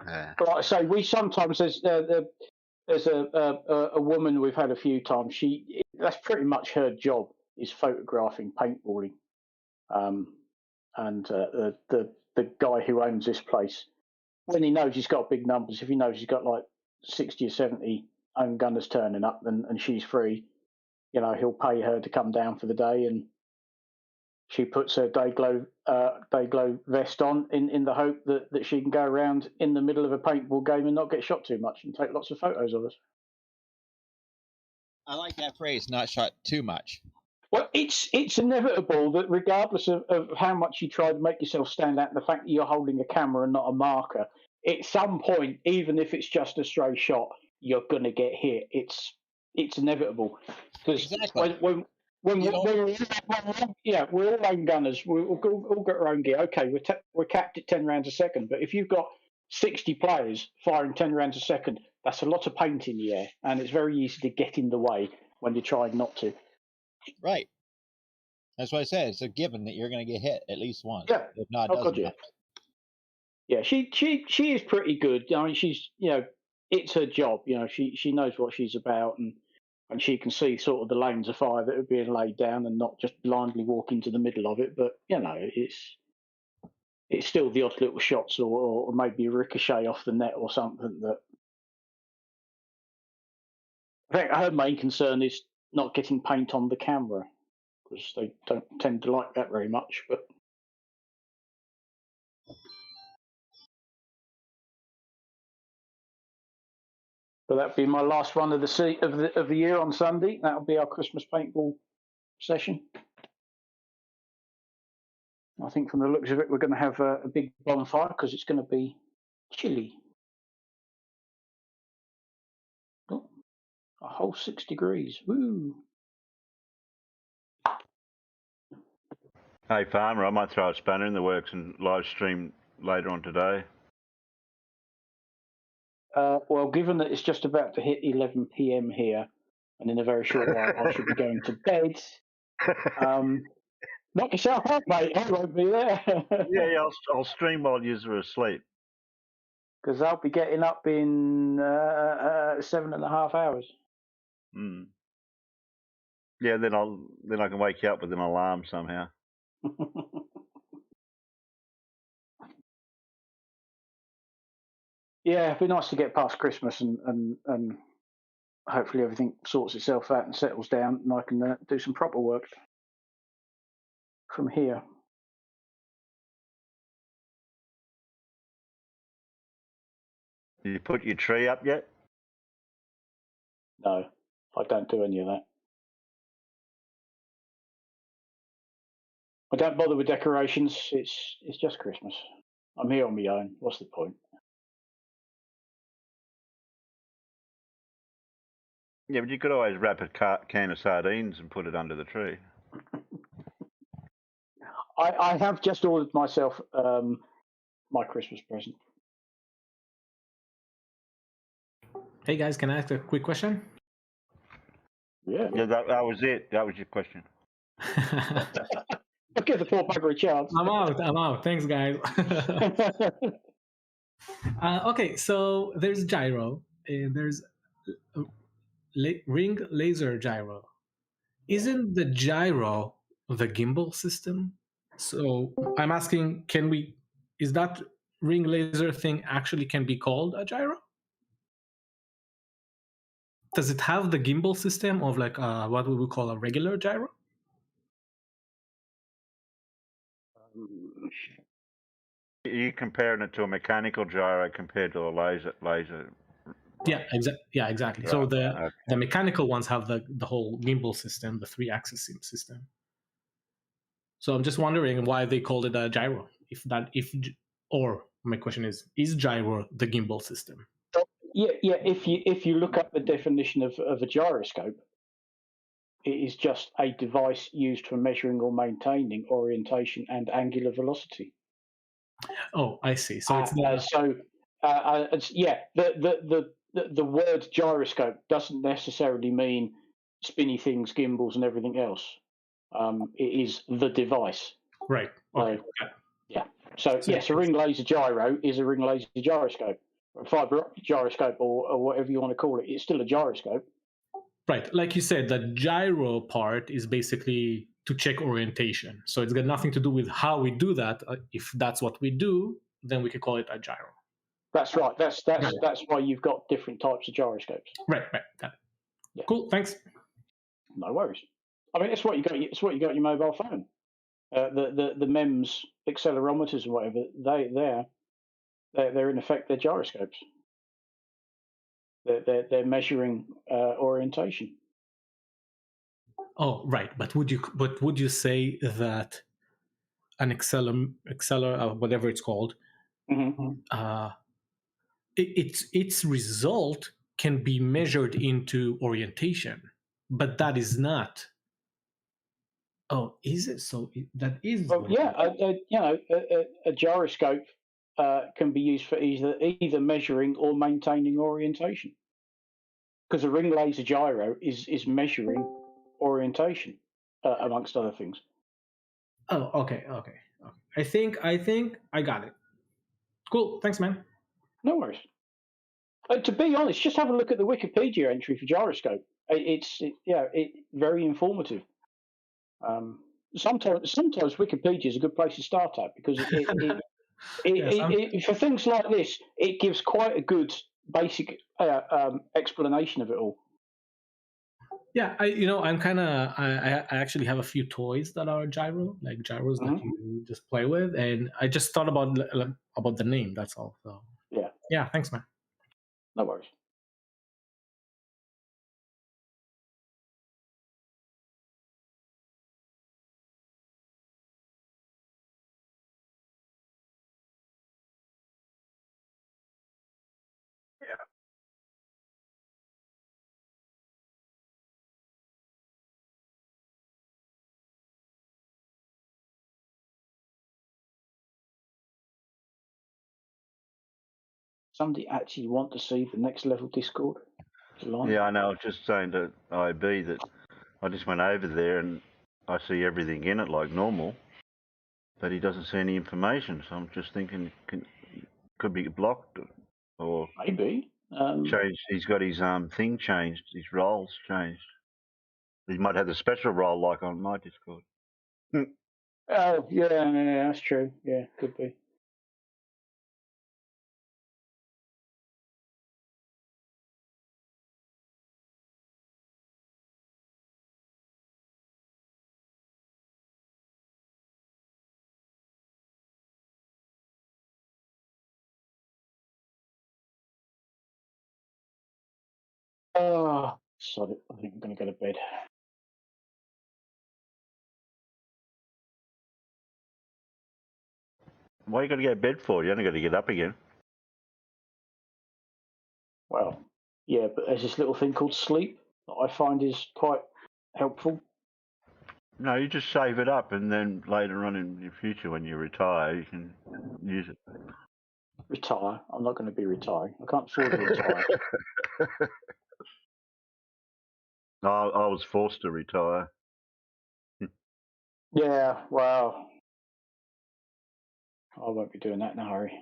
Yeah. But like I say, we sometimes there's a woman we've had a few times. That's pretty much her job, is photographing paintballing. And the guy who owns this place, when he knows he's got big numbers, if he knows he's got like 60 or 70 own gunners turning up and she's free, you know, he'll pay her to come down for the day, and she puts her day glow vest on in the hope that she can go around in the middle of a paintball game and not get shot too much and take lots of photos of us. I like that phrase, not shot too much. Well, it's inevitable that regardless of how much you try to make yourself stand out, and the fact that you're holding a camera and not a marker, at some point, even if it's just a stray shot, you're going to get hit. It's inevitable. Because when we're all own gunners. We all got our own gear. Okay, we're capped at 10 rounds a second. But if you've got 60 players firing 10 rounds a second, that's a lot of paint in the air, and it's very easy to get in the way when you're trying not to. Right. That's what I said. It's a given that you're going to get hit at least once. Yeah. If not, Yeah, she is pretty good. I mean, she's, you know, it's her job. You know, she knows what she's about, and she can see sort of the lanes of fire that are being laid down, and not just blindly walk into the middle of it. But you know, it's still the odd little shots, or maybe a ricochet off the net or something. That I think her main concern is not getting paint on the camera, because they don't tend to like that very much. But that'll be my last one of the year on Sunday. That'll be our Christmas paintball session. I think from the looks of it, we're going to have a big bonfire because it's going to be Chilly. Oh, a whole 6 degrees. Woo. Hey, Farmer, I might throw a spanner in the works and live stream later on today. Well, given that it's just about to hit 11 p.m. here, and in a very short while I should be going to bed, knock yourself out, mate. I won't be there. Yeah, I'll stream while you're asleep. Because I'll be getting up in 7.5 hours. Mm. Yeah, then I can wake you up with an alarm somehow. Yeah, it'd be nice to get past Christmas and hopefully everything sorts itself out and settles down, and I can do some proper work from here. Did you put your tree up yet? No, I don't do any of that. I don't bother with decorations. It's just Christmas. I'm here on my own. What's the point? Yeah, but you could always wrap a can of sardines and put it under the tree. I have just ordered myself my Christmas present. Hey guys, can I ask a quick question? Yeah. Yeah, that was it. That was your question. I'll give the poor bugger a chance. I'm out. Thanks, guys. Okay, so there's gyro, and there's ring laser gyro. Isn't the gyro the gimbal system? So I'm asking, is that ring laser thing actually can be called a gyro? Does it have the gimbal system of like what we would call a regular gyro? Are you comparing it to a mechanical gyro compared to a laser? Yeah, exactly. So the mechanical ones have the whole gimbal system, the 3-axis system. So I'm just wondering why they called it a gyro. Or my question is gyro the gimbal system? Yeah. If you look up the definition of a gyroscope, it is just a device used for measuring or maintaining orientation and angular velocity. Oh, I see. So it's the word gyroscope doesn't necessarily mean spinny things, gimbals, and everything else. It is the device. Right. Okay. Yeah. So yes, a ring laser gyro is a ring laser gyroscope, a fiber optic gyroscope, or whatever you want to call it. It's still a gyroscope. Right. Like you said, the gyro part is basically to check orientation. So it's got nothing to do with how we do that. If that's what we do, then we could call it a gyro. That's right. That's why you've got different types of gyroscopes. Right. Got it. Yeah. Cool. Thanks. No worries. I mean, it's what you got. It's what you got on your mobile phone. The MEMS accelerometers and whatever. They're in effect they're gyroscopes. They're measuring orientation. Oh, right. But would you say that an whatever it's called, its result can be measured into orientation, but that is not. Oh, is it? So that is. Well, yeah, a gyroscope can be used for either measuring or maintaining orientation. Because a ring laser gyro is measuring orientation, amongst other things. Oh, okay. I think I got it. Cool. Thanks, man. No worries. To be honest, just have a look at the Wikipedia entry for gyroscope. It's very informative. Sometimes Wikipedia is a good place to start at because for things like this, it gives quite a good basic explanation of it all. Yeah, I actually have a few toys that are gyro, like gyros that you just play with, and I just thought about the name. That's all. So yeah, thanks, man. No worries. Somebody actually want to see the next level Discord? July? Yeah, I know. I was just saying to IB that I just went over there and I see everything in it like normal, but he doesn't see any information. So I'm just thinking, could be blocked or maybe changed. He's got his thing changed. His roles changed. He might have the special role like on my Discord. Oh, yeah, that's true. Yeah, could be. Oh, sod it. I think I'm going to go to bed. Why you got to go to bed for? You only got to get up again. Well, yeah, but there's this little thing called sleep that I find is quite helpful. No, you just save it up, and then later on in the future, when you retire, you can use it. Retire? I'm not going to be retiring. I can't afford to retire. I was forced to retire. Yeah, well, I won't be doing that in a hurry.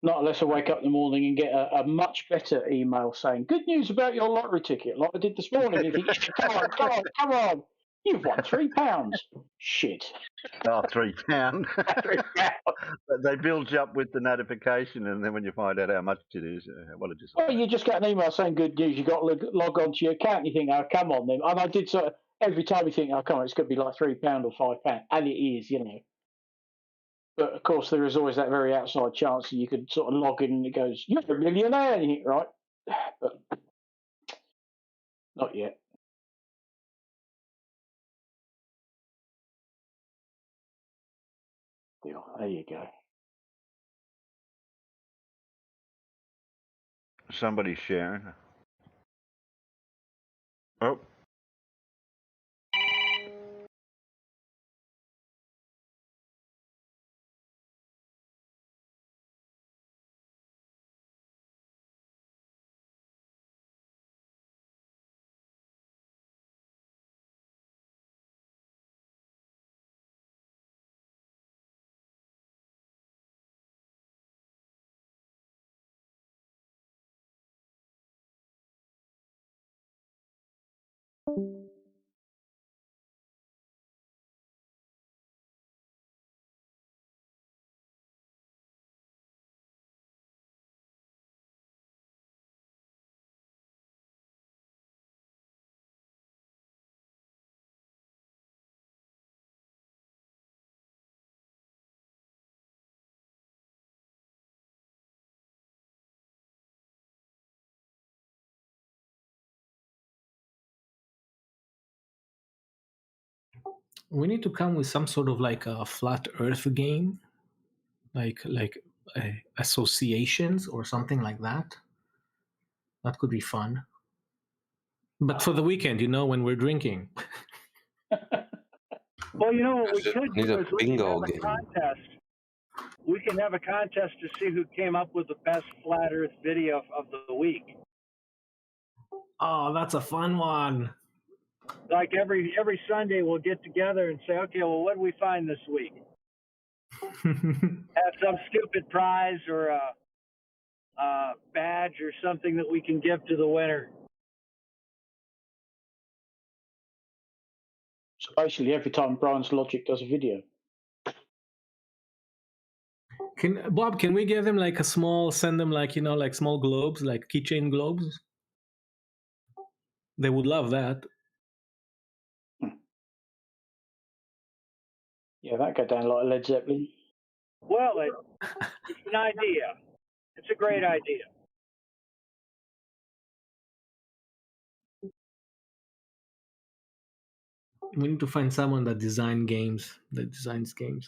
Not unless I wake up in the morning and get a much better email saying, good news about your lottery ticket, like I did this morning. You think, come on, you've won £3. Shit. Oh, £3. They build you up with the notification, and then when you find out how much it is, what it just. Well, you just get an email saying good news. You got to log on to your account. You think, oh, come on then. And I did sort of every time you think, oh, come on, it's going to be like £3 or £5, and it is, you know. But of course, there is always that very outside chance that you could sort of log in and it goes, you're a millionaire, and you think, right? But not yet. There you go. Somebody's sharing. Oh. We need to come with some sort of like a flat Earth game, like associations or something like that. That could be fun. But for the weekend, you know, when we're drinking. Well, you know what we could Need do a is we can bingo have a game. contest. We can have a contest to see who came up with the best flat Earth video of the week. Oh, that's a fun one. Like every Sunday, we'll get together and say, okay, well, what did we find this week? Have some stupid prize or a badge or something that we can give to the winner. So basically, every time Brian's Logic does a video. Bob, can we give them like a small, send them like, you know, like small globes, like keychain globes? They would love that. Yeah, that go down like a Led Zeppelin. Well, it's an idea. It's a great idea. We need to find someone that designs games,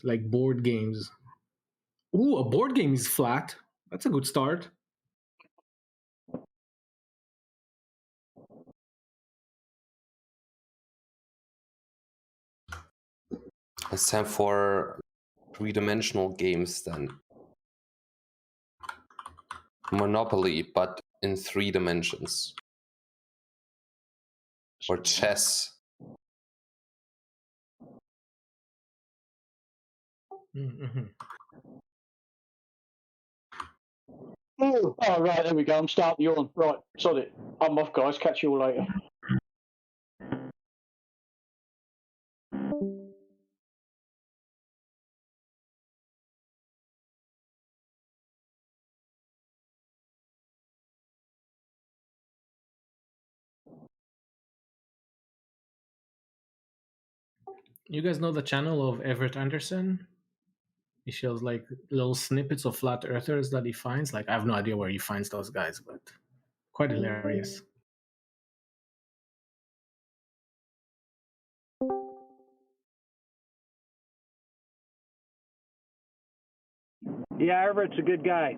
like board games. Ooh, a board game is flat. That's a good start. It's time for three-dimensional games then. Monopoly, but in 3 dimensions. Or chess. Mm-hmm. Oh, right, there we go. I'm starting to yawn. Right, sod it. I'm off, guys. Catch you all later. You guys know the channel of Everett Anderson? He shows like little snippets of flat earthers that he finds. Like I have no idea where he finds those guys, but quite hilarious. Yeah, Everett's a good guy.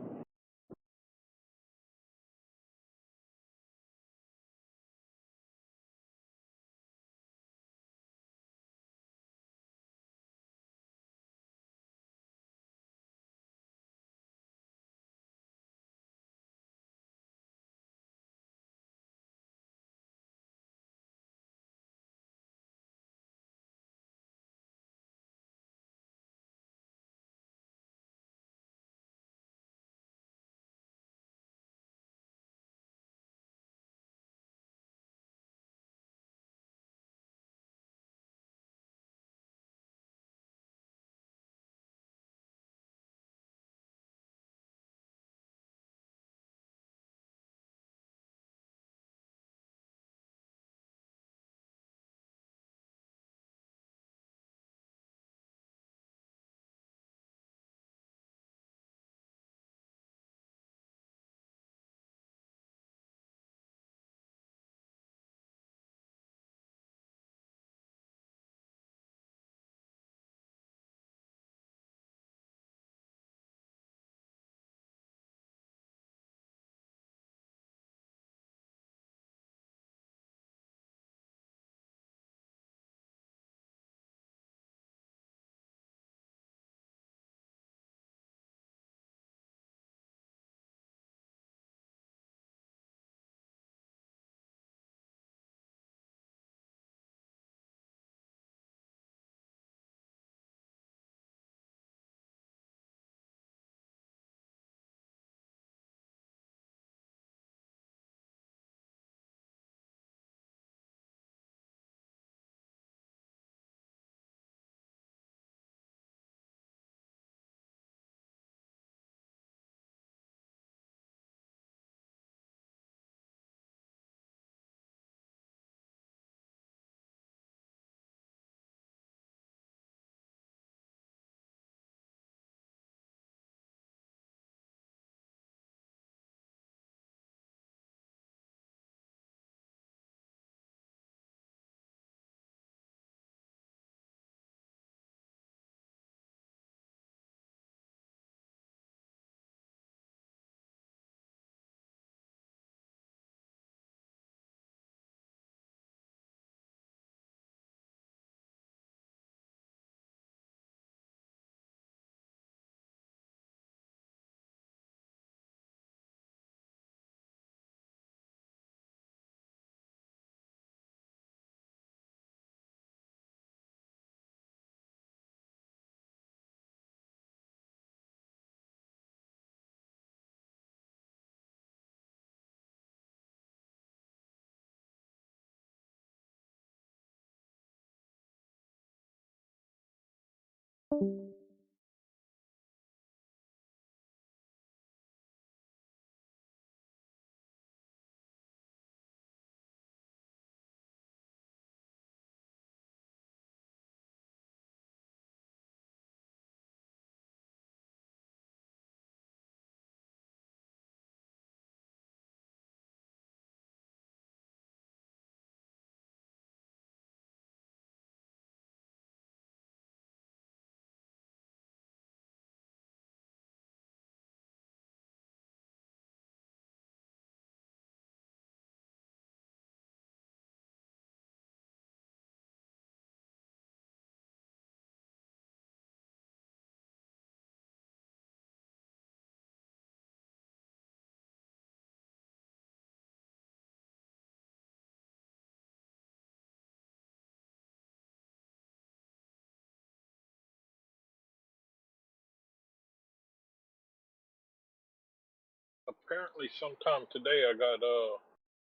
apparently sometime today I got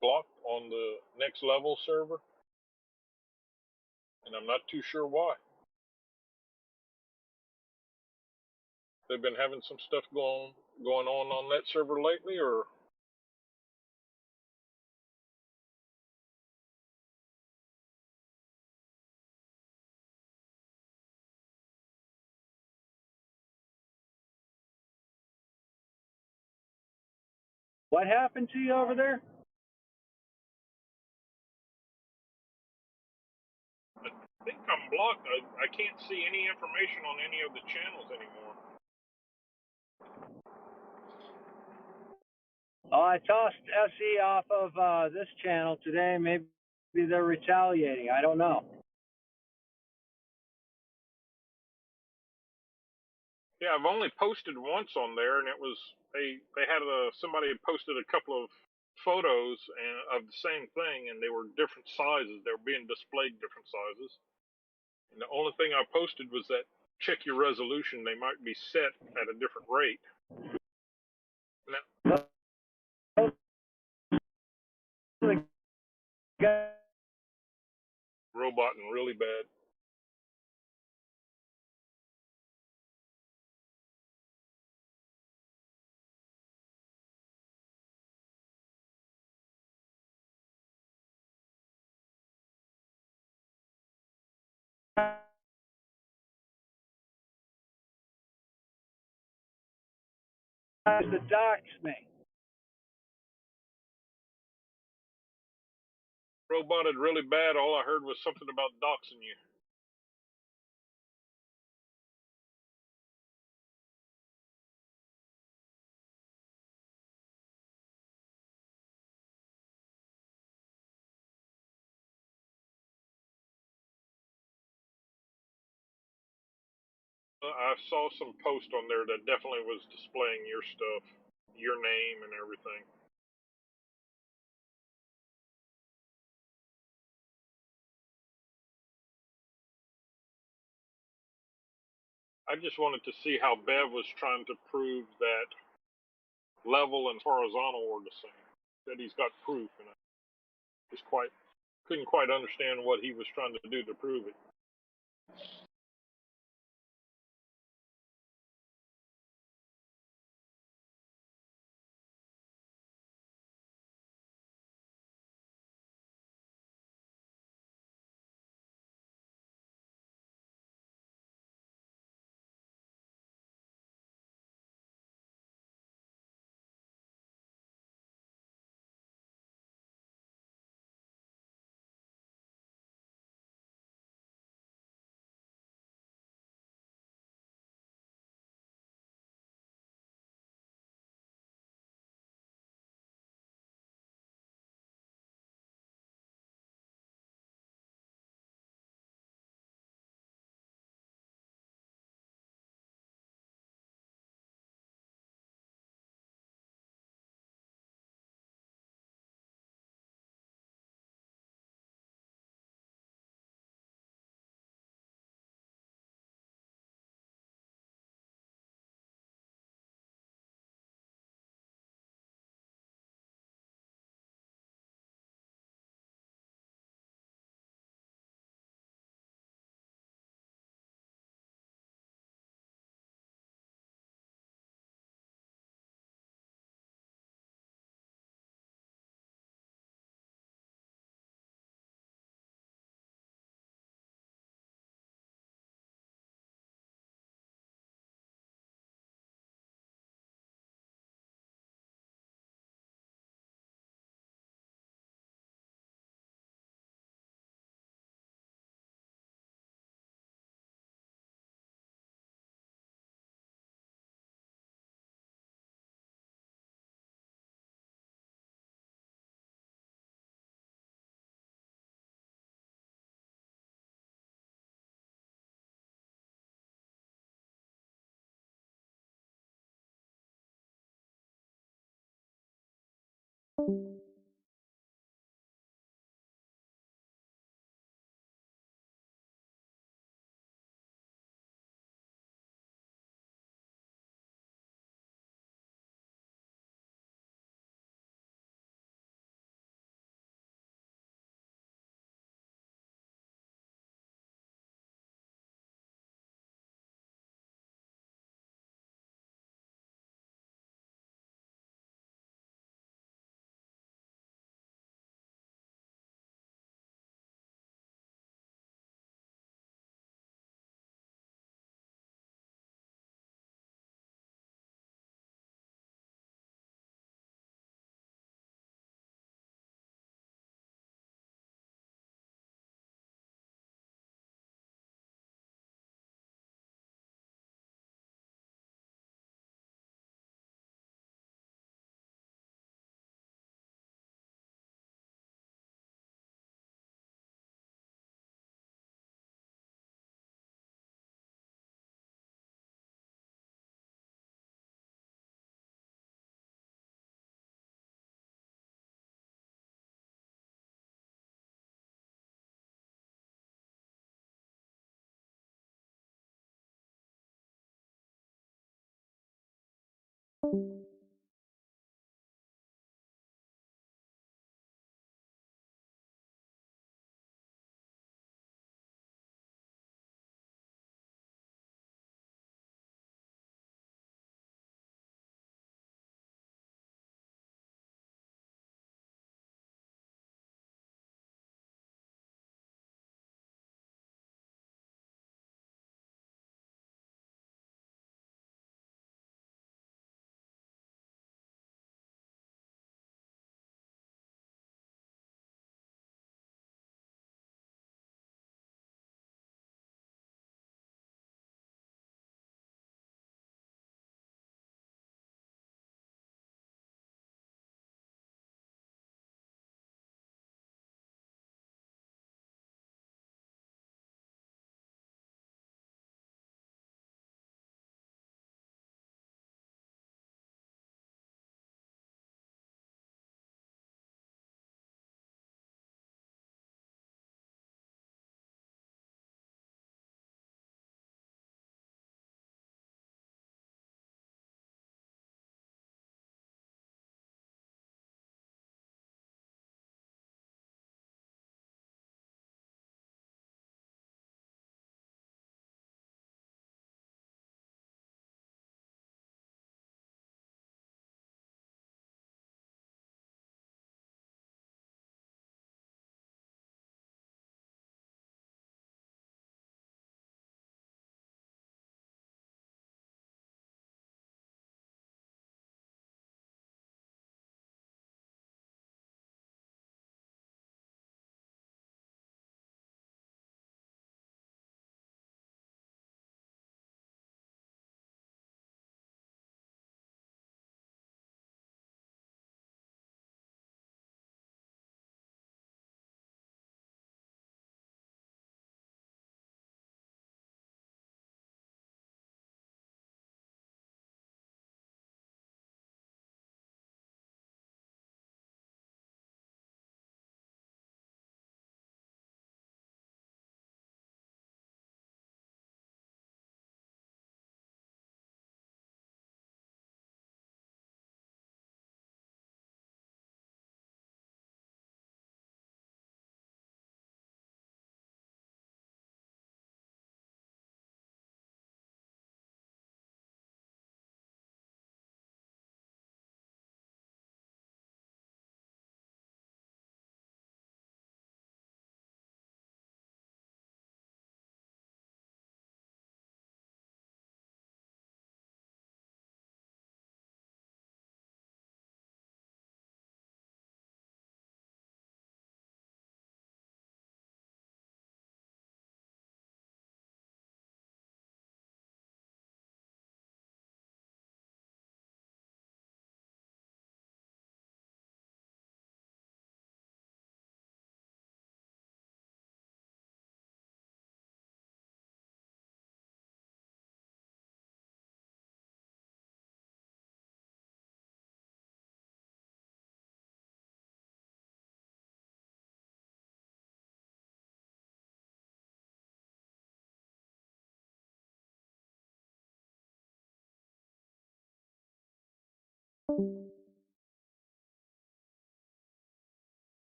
blocked on the next level server, and I'm not too sure why. They've been having some stuff going on that server lately, or What happened to you over there? I think I'm blocked. I can't see any information on any of the channels anymore. Oh, I tossed SE off of this channel today. Maybe they're retaliating. I don't know. Yeah, I've only posted once on there, and it was they had somebody had posted a couple of photos of the same thing, and they were different sizes. They were being displayed different sizes. And the only thing I posted was that check your resolution. They might be set at a different rate. Now, roboting really bad. The docs me. Roboted really bad. All I heard was something about doxing you. I saw some post on there that definitely was displaying your stuff, your name and everything. I just wanted to see how Bev was trying to prove that level and horizontal were the same. That he's got proof, and I just couldn't quite understand what he was trying to do to prove it.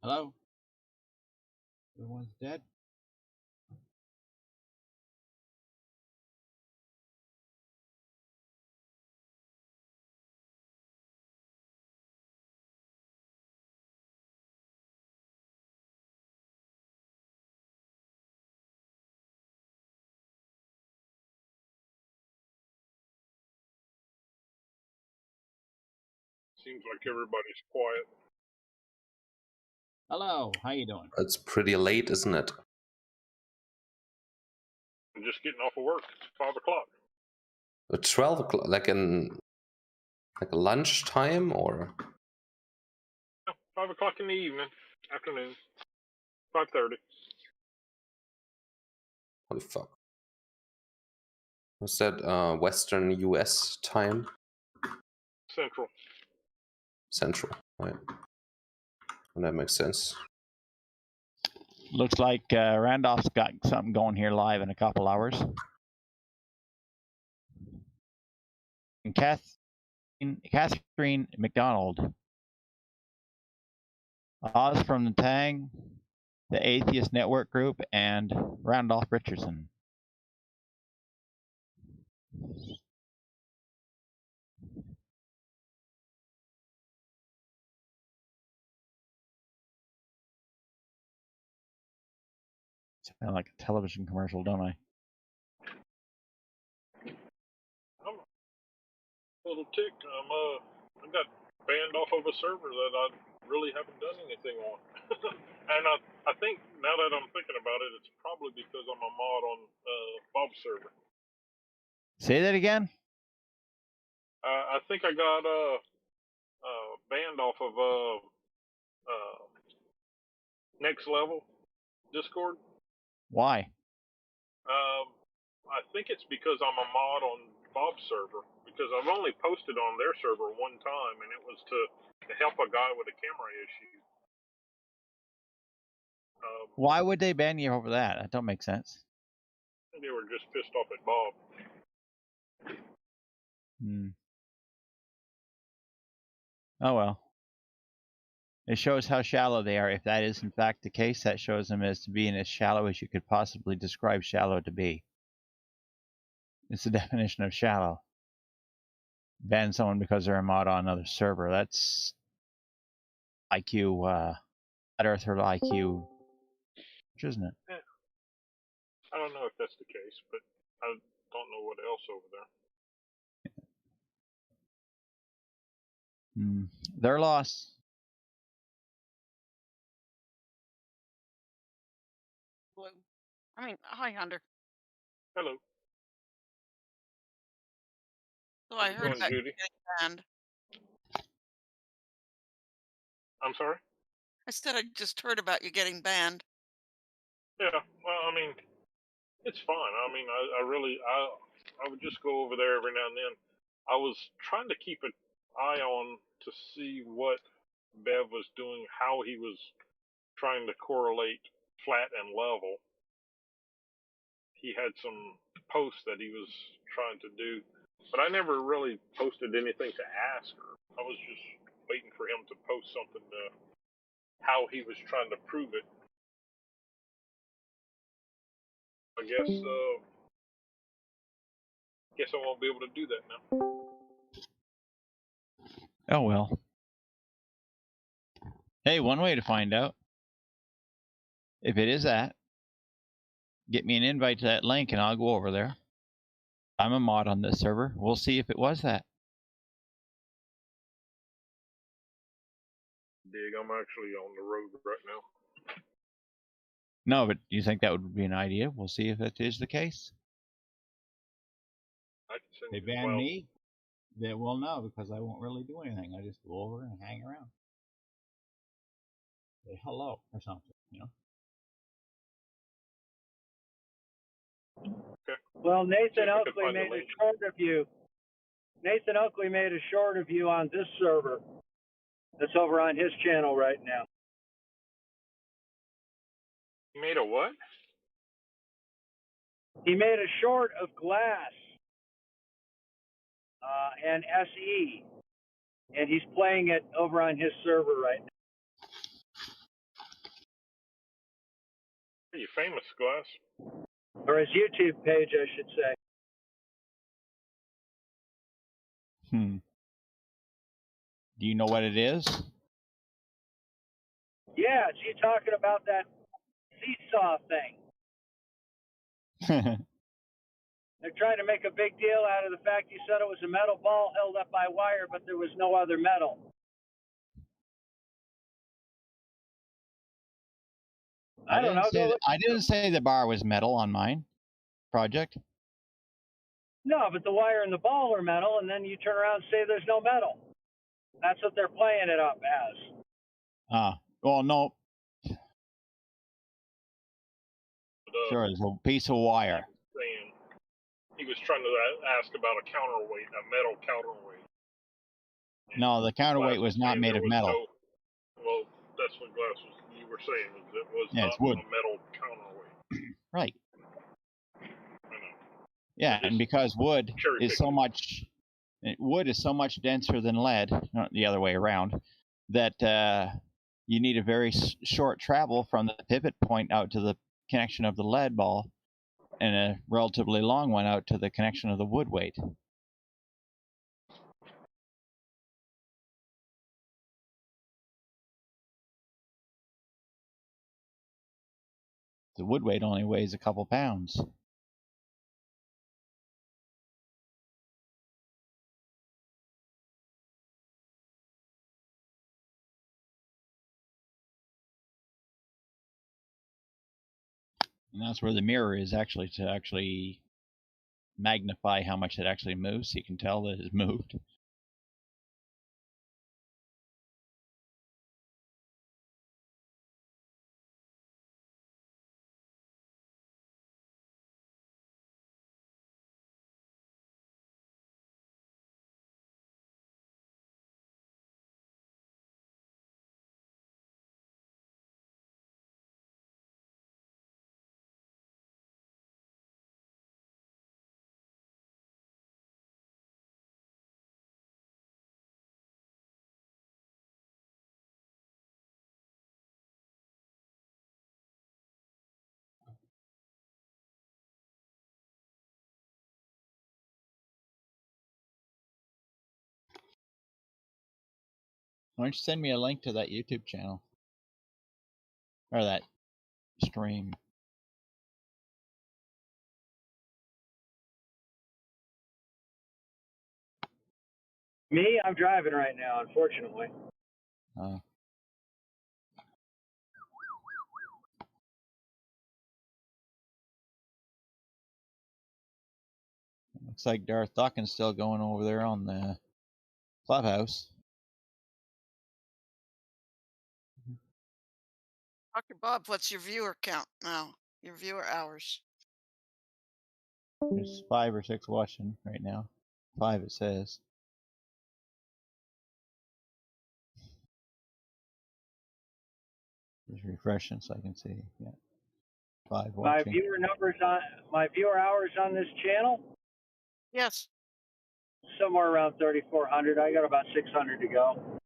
Hello? Everyone's dead? Seems like everybody's quiet. Hello, how you doing? It's pretty late, isn't it? I'm just getting off of work. It's 5 o'clock. 12 o'clock, like lunchtime, or? No, 5 o'clock in the evening, afternoon, 5:30. Holy fuck. Was that Western US time? Central. Central, right. And that makes sense. Looks like Randolph's got something going here live in a couple hours. And Catherine McDonald. Oz from the Tang, the Atheist Network Group, and Randolph Richardson. Sound like a television commercial, don't I? I'm a little ticked. I got banned off of a server that I really haven't done anything on. And I think, now that I'm thinking about it, it's probably because I'm a mod on Bob's server. Say that again? I think I got banned off of Next Level Discord. Why? I think it's because I'm a mod on Bob's server, because I've only posted on their server one time, and it was to help a guy with a camera issue. Why would they ban you over that? That don't make sense. They were just pissed off at Bob. Oh well. It shows how shallow they are. If that is in fact the case, that shows them as to being as shallow as you could possibly describe shallow to be. It's the definition of shallow. Ban someone because they're a mod on another server. That's IQ, flat earther IQ, isn't it? Yeah. I don't know if that's the case, but I don't know what else over there. Their loss. Blue. Hi, Hunter. Hello. So I heard Going, about you Judy? getting banned. I'm sorry? I said I just heard about you getting banned. Yeah, well, it's fine. I would just go over there every now and then. I was trying to keep an eye on to see what Bev was doing, how he was trying to correlate flat and level. He had some posts that he was trying to do, but I never really posted anything to ask her. I was just waiting for him to post something to how he was trying to prove it. I guess I won't be able to do that now. Oh well. Hey, one way to find out. If it is that, get me an invite to that link and I'll go over there. I'm a mod on this server. We'll see if it was that. Dig, I'm actually on the road right now. No, but you think that would be an idea? We'll see if it is the case. They ban me, they will know because I won't really do anything. I just go over and hang around. Say hello or something, you know? Well, Nathan Oakley made a short of you. Nathan Oakley made a short of you on this server. That's over on his channel right now. He made a what? He made a short of Glass and SE, and he's playing it over on his server right now. Pretty famous, Glass. Or his YouTube page, I should say. Do you know what it is? Yeah, it's you talking about that seesaw thing. They're trying to make a big deal out of the fact you said it was a metal ball held up by wire, but there was no other metal. I don't know. I didn't say the bar was metal on mine project. No, but the wire and the ball are metal, and then you turn around and say there's no metal. That's what they're playing it up as. Well, no. Sure, it's a piece of wire. Saying he was trying to ask about a counterweight, a metal counterweight. No, the counterweight was not made of metal. Well, that's what Glass you were saying. It was Yeah, not it's wood. a metal counterweight. Right. I know. Yeah, and because wood cherry is so much denser than lead, not the other way around, that you need a very short travel from the pivot point out to the connection of the lead ball, and a relatively long one out to the connection of the wood weight. The wood weight only weighs a couple pounds. And that's where the mirror is actually, to actually magnify how much it actually moves, so you can tell that it's moved. Why don't you send me a link to that YouTube channel? Or that stream. Me, I'm driving right now, unfortunately. Looks like Darth Dawkins still going over there on the clubhouse. Dr. Bob, what's your viewer count now? Your viewer hours? There's 5 or 6 watching right now. 5 it says. Just refreshing so I can see. Yeah. 5 My watching. my viewer hours on this channel, Yes. somewhere around 3,400. I got about 600 to go.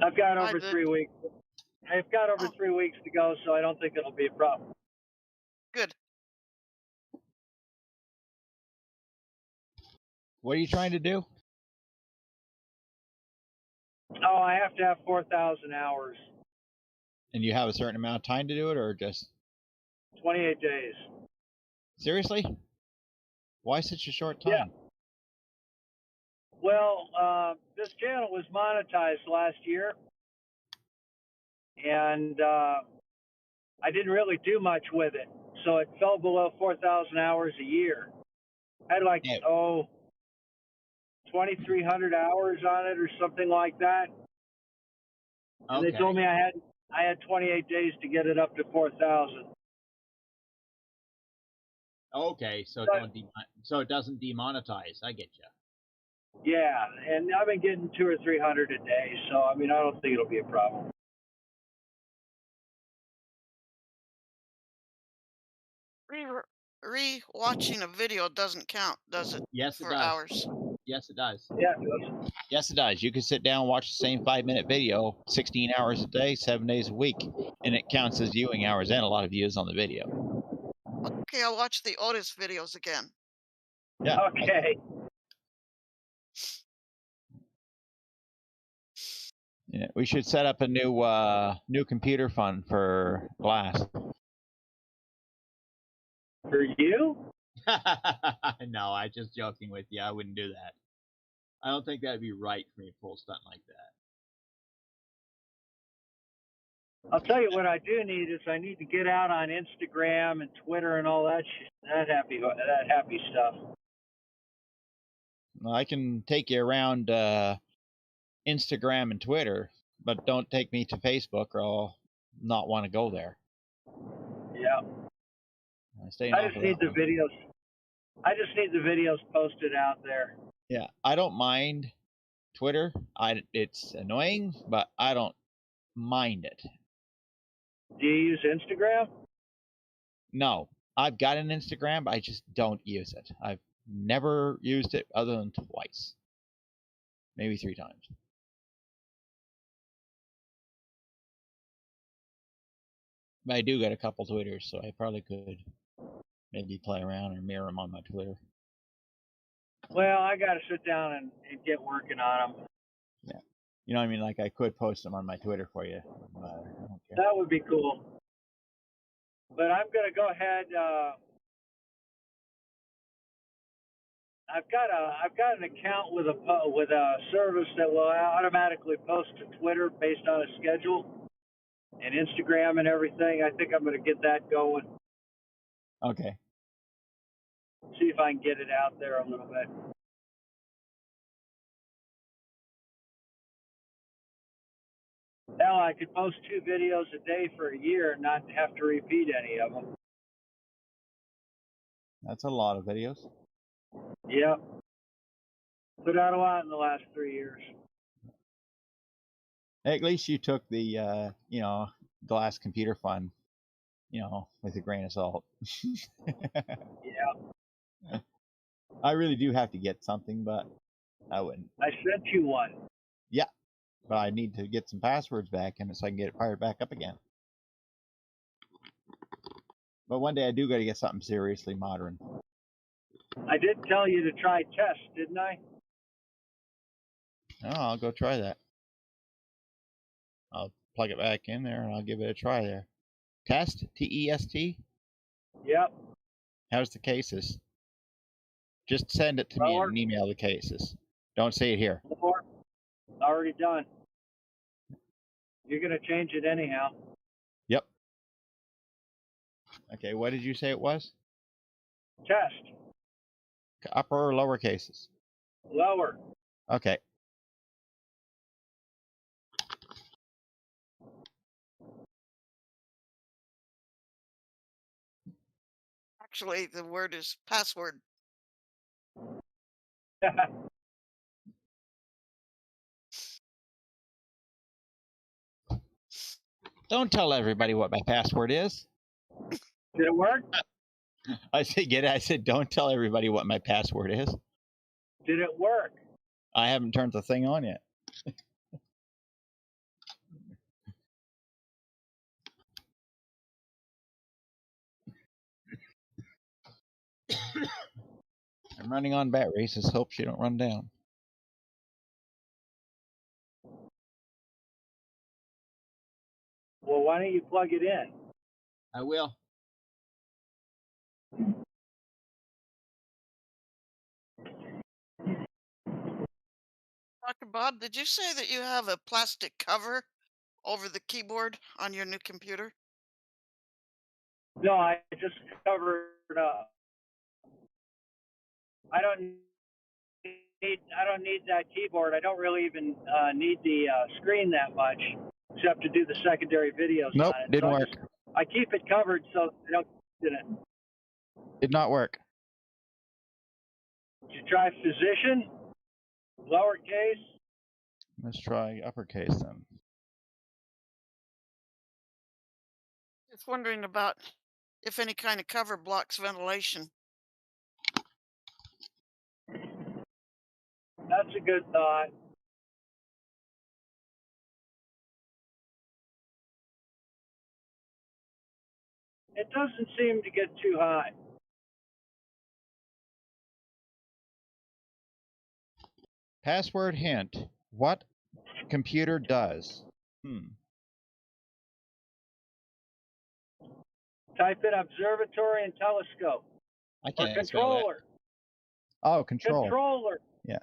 I've got over 3 weeks. I've got over 3 weeks to go, so I don't think it'll be a problem. Good. What are you trying to do? Oh, I have to have 4,000 hours, And you have a certain amount of time to do it, or just 28 days. seriously? Why such a short time? Yeah. Well, this channel was monetized last year, and I didn't really do much with it, so it fell below 4,000 hours a year. I had like 2,300 hours on it or something like that. And they told me I had 28 days to get it up to 4,000. Okay, so it doesn't demonetize. I get you. Yeah, and I've been getting 200 or 300 a day, so I mean I don't think it'll be a problem. Re-watching a video doesn't count, does it? Yes, it for does. hours. Yes, it does. Yeah, it does. Yes, it does. You can sit down and watch the same 5-minute video 16 hours a day, 7 days a week, and it counts as viewing hours and a lot of views on the video. Okay, I'll watch the Otis videos again. Yeah. Okay. Yeah, we should set up a new computer fund for Glass. For you? No, I'm just joking with you. I wouldn't do that. I don't think that'd be right for me to pull a stunt like that. I'll tell you what I do need is I need to get out on Instagram and Twitter and all that that happy stuff. Well, I can take you around Instagram and Twitter, but don't take me to Facebook or I'll not want to go there. Yeah. I just need the videos. I just need the videos posted out there. Yeah, I don't mind Twitter. It's annoying, but I don't mind it. Do you use Instagram? No, I've got an Instagram, but I just don't use it. I've never used it other than twice, maybe 3 times. But I do get a couple Twitters, so I probably could maybe play around or mirror them on my Twitter. Well, I got to sit down and get working on them. Yeah. You know what I mean? Like, I could post them on my Twitter for you. But I don't care. That would be cool. But I'm going to go ahead. I've got an account with a service that will automatically post to Twitter based on a schedule and Instagram and everything. I think I'm going to get that going. Okay. See if I can get it out there a little bit. Now I could post 2 videos a day for a year and not have to repeat any of them. That's a lot of videos. Yep. Put out a lot in the last 3 years. At least you took the, Glass Computer Fund, with a grain of salt. Yeah. I really do have to get something, but I wouldn't. I sent you one. Yeah. But I need to get some passwords back in it so I can get it fired back up again. But one day I do got to get something seriously modern. I did tell you to try Test, didn't I? Oh, I'll go try that. I'll plug it back in there and I'll give it a try there. Test? T-E-S-T? Yep. How's the cases? Just send it to me and email the cases. Don't say it here. Already done. You're going to change it anyhow. Yep. Okay, what did you say it was? Test. Upper or lower cases? Lower. Okay. Actually, the word is password. Don't tell everybody what my password is. Did it work? I said, don't tell everybody what my password is. Did it work? I haven't turned the thing on yet. I'm running on batteries. Just hope she don't run down. Well, why don't you plug it in? I will. Dr. Bob, did you say that you have a plastic cover over the keyboard on your new computer? No, I just covered up. I don't need that keyboard. I don't really even need the screen that much, except to do the secondary videos. Nope, on it. didn't So work. I keep it covered so I don't get it. Did not work. Did you try physician? Lowercase? Let's try uppercase then. Just wondering about if any kind of cover blocks ventilation. That's a good thought. It doesn't seem to get too high. Password hint. What computer does? Type in observatory and telescope. I Or can't spell that. controller. Oh, controller. Controller. Yeah.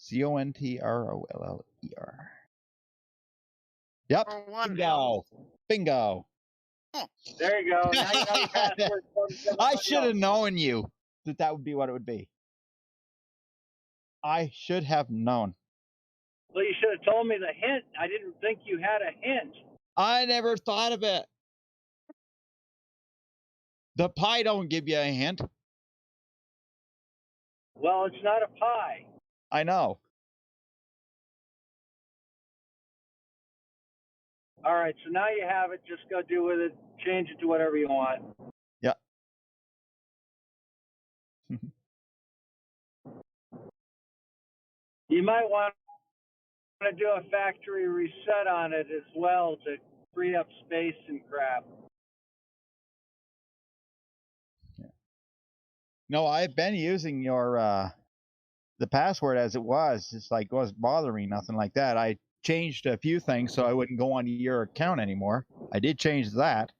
CONTROLLER. Yep. For one Bingo. Bingo. There you go. Now you know your password. I should have known you that would be what it would be. I should have known. Well, you should have told me the hint. I didn't think you had a hint. I never thought of it. The pie don't give you a hint. Well, it's not a pie. I know. All right, so now you have it. Just go do with it. Change it to whatever you want. Yeah. You might want to do a factory reset on it as well to free up space and crap. No, I've been using your the password as it was. It's like it wasn't bothering me, nothing like that. I changed a few things so I wouldn't go onto your account anymore. I did change that.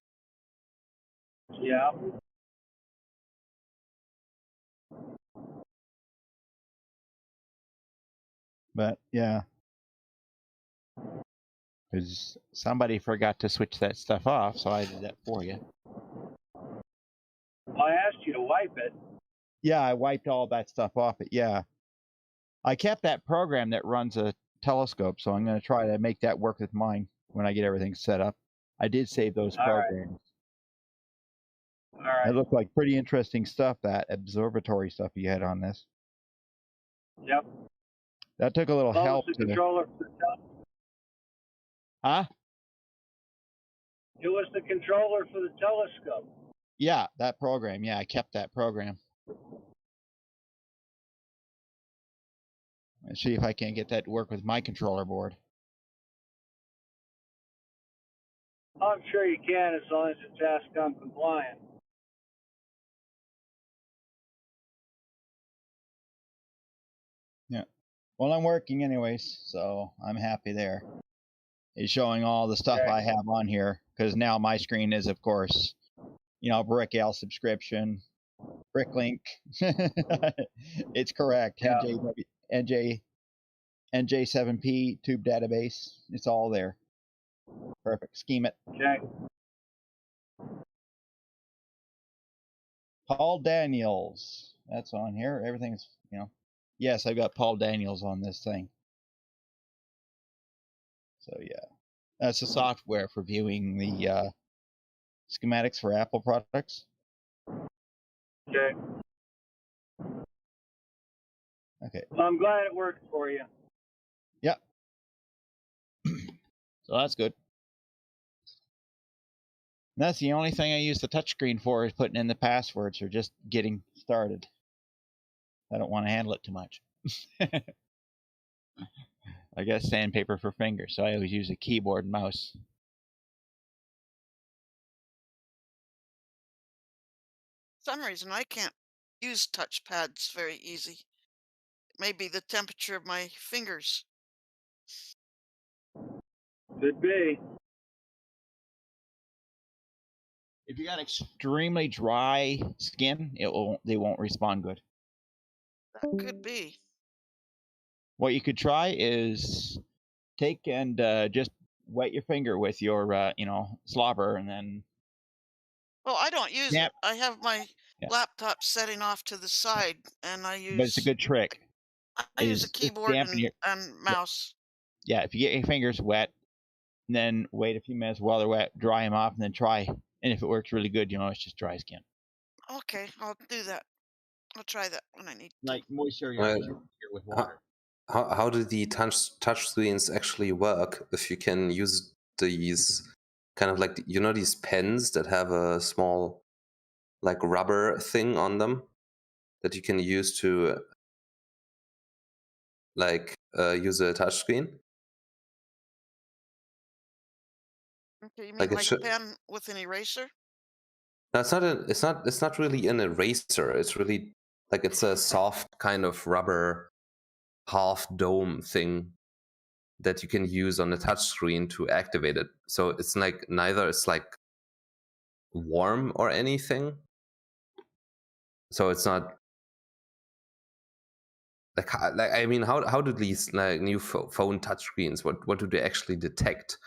Yeah. But yeah. Because somebody forgot to switch that stuff off, so I did that for you. Well, I asked you to wipe it. Yeah, I wiped all that stuff off it, yeah. I kept that program that runs a telescope, so I'm going to try to make that work with mine when I get everything set up. I did save those programs. All right. It looked like pretty interesting stuff, that observatory stuff you had on this. Yep. That took a little What help. was the controller for the Huh? It was the controller for the telescope. Yeah, that program. Yeah, I kept that program. Let's see if I can get that to work with my controller board. I'm sure you can as long as it's ASCOM compliant. Yeah. Well, I'm working anyways, so I'm happy there. It's showing all the stuff I have on here, because now my screen is, of course, you know, BrickL subscription, BrickLink. It's correct. Yeah. NJ7P tube database. It's all there. Perfect. Scheme it. Okay. Paul Daniels. That's on here. Everything's, you know. Yes, I've got Paul Daniels on this thing. So yeah, that's the software for viewing the schematics for Apple products. Okay. Okay. Well, I'm glad it worked for you. Yep. So that's good. And that's the only thing I use the touchscreen for, is putting in the passwords or just getting started. I don't want to handle it too much. I guess sandpaper for fingers, so I always use a keyboard and mouse. For some reason, I can't use touchpads very easy. It may be the temperature of my fingers. Could be. If you got extremely dry skin, they won't respond good. That could be. What you could try is take and just wet your finger with your, you know, slobber, and then. Well, I don't use Snap. it. I have my laptop setting off to the side, and I use. But it's a good trick. I use a is just keyboard dampen your- and mouse. Yeah, if you get your fingers wet, and then wait a few minutes while they're wet, dry them off, and then try. And if it works really good, you know, it's just dry skin. Okay, I'll do that. I'll try that when I need to. Like moisture your Right. finger with How, water. how do the touch screens actually work? If you can use these kind of like these pens that have a small like rubber thing on them that you can use to use a touch screen. Okay, you mean Like it like should. pen with an eraser? No, it's not really an eraser. It's really like it's a soft kind of rubber half dome thing that you can use on the touch screen to activate it. So it's like neither it's like warm or anything. So it's not like I mean, how do these like new phone touchscreens? What do they actually detect?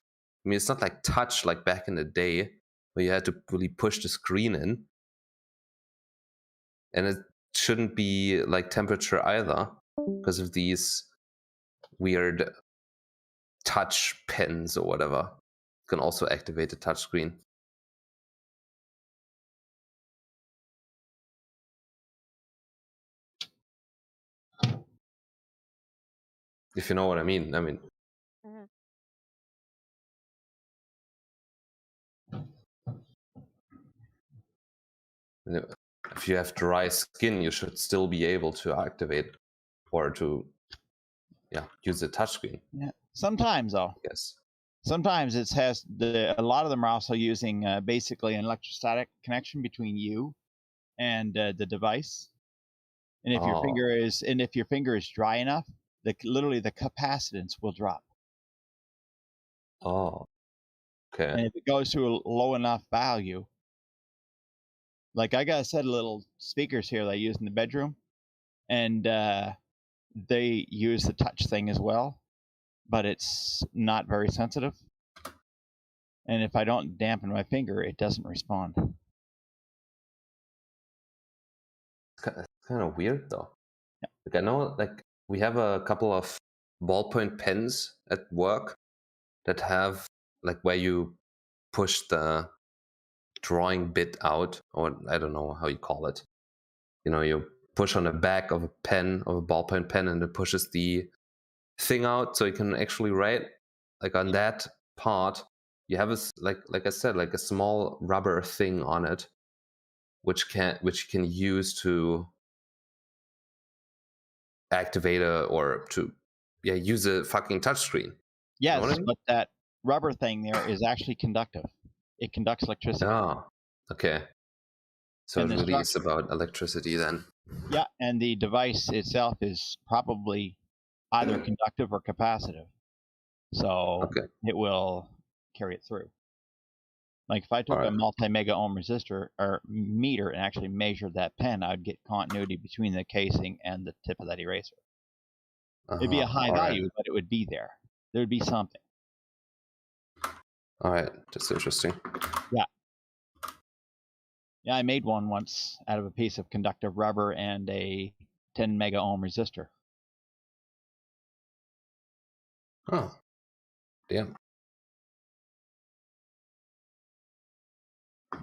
I mean, it's not like touch like back in the day where you had to really push the screen in, and it shouldn't be like temperature either because of these weird touch pens or whatever. Can also activate the touchscreen. If you know what I mean. I mean, if you have dry skin, you should still be able to activate or to use the touchscreen. Yeah. Sometimes though. Yes. Sometimes it has a lot of them are also using basically an electrostatic connection between you and the device. And if your finger is dry enough, literally the capacitance will drop. Oh. Okay. And if it goes to a low enough value, like I got a set of little speakers here that I use in the bedroom, and they use the touch thing as well, but it's not very sensitive. And if I don't dampen my finger, it doesn't respond. It's kind of weird though. Yeah. Like I know, like we have a couple of ballpoint pens at work that have like where you push the drawing bit out, or I don't know how you call it. You push on the back of a pen, of a ballpoint pen, and it pushes the thing out so you can actually write. Like on that part, you have like I said, like a small rubber thing on it, which you can use to activate or to use a fucking touchscreen. Yes, you know what I mean? but that rubber thing there is actually conductive. It conducts electricity. Oh, okay. So And it the really is about electricity then. Yeah, and the device itself is probably either conductive or capacitive. So it will carry it through. Like if I took a multi-mega ohm resistor or meter and actually measured that pen, I'd get continuity between the casing and the tip of that eraser. It'd be a high value, but it would be there. There would be something. All right, that's interesting. Yeah. Yeah, I made one once out of a piece of conductive rubber and a 10 mega ohm resistor. Oh, damn. The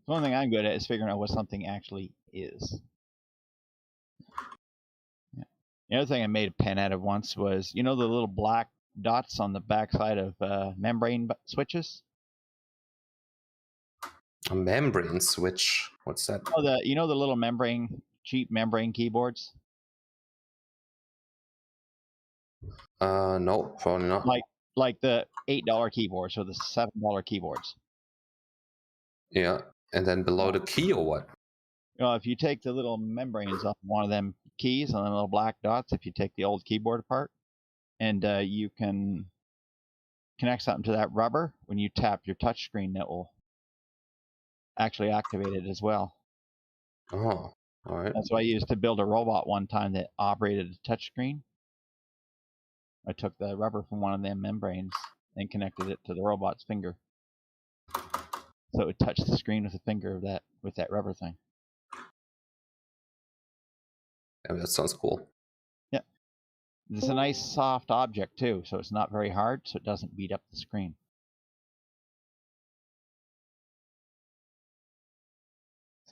one thing I'm good at is figuring out what something actually is. Yeah. The other thing I made a pen out of once was, the little black dots on the backside of membrane switches? A membrane switch? What's that? Oh, the little cheap membrane keyboards? No, probably not. Like the $8 keyboards or the $7 keyboards. Yeah, and then below the key or what? If you take the little membranes off one of them keys on the little black dots, if you take the old keyboard apart, and you can connect something to that rubber, when you tap your touch screen, that will actually activate it as well. Oh, all right. That's what I used to build a robot one time that operated a touch screen. I took the rubber from one of them membranes and connected it to the robot's finger. So it would touch the screen with the finger with that rubber thing. Yeah, that sounds cool. Yeah. It's a nice soft object too, so it's not very hard, so it doesn't beat up the screen.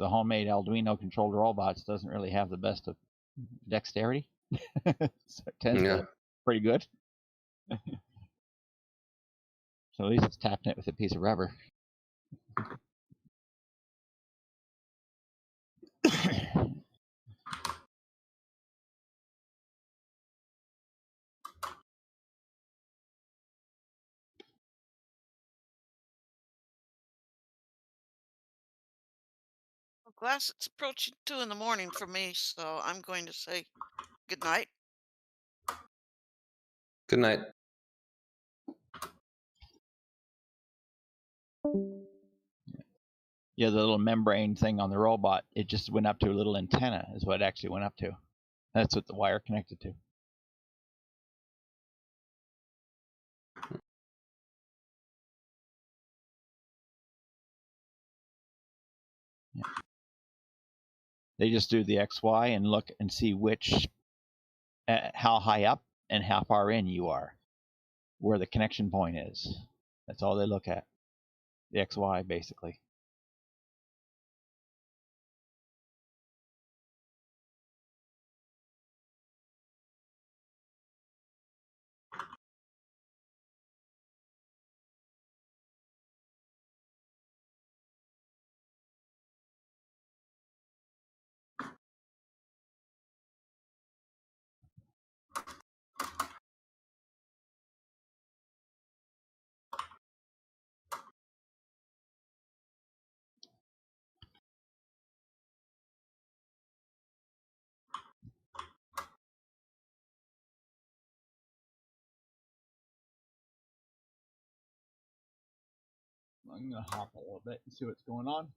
the homemade Arduino controlled robots doesn't really have the best of dexterity. So it tends to pretty good. So at least it's tapping it with a piece of rubber. Well, Glass, it's approaching 2 in the morning for me, so I'm going to say good night. Good night. Yeah, the little membrane thing on the robot, it just went up to a little antenna is what it actually went up to. That's what the wire connected to. Yeah. They just do the XY and look and see which, how high up and how far in you are, where the connection point is. That's all they look at. The XY, basically. I'm going to hop a little bit and see what's going on.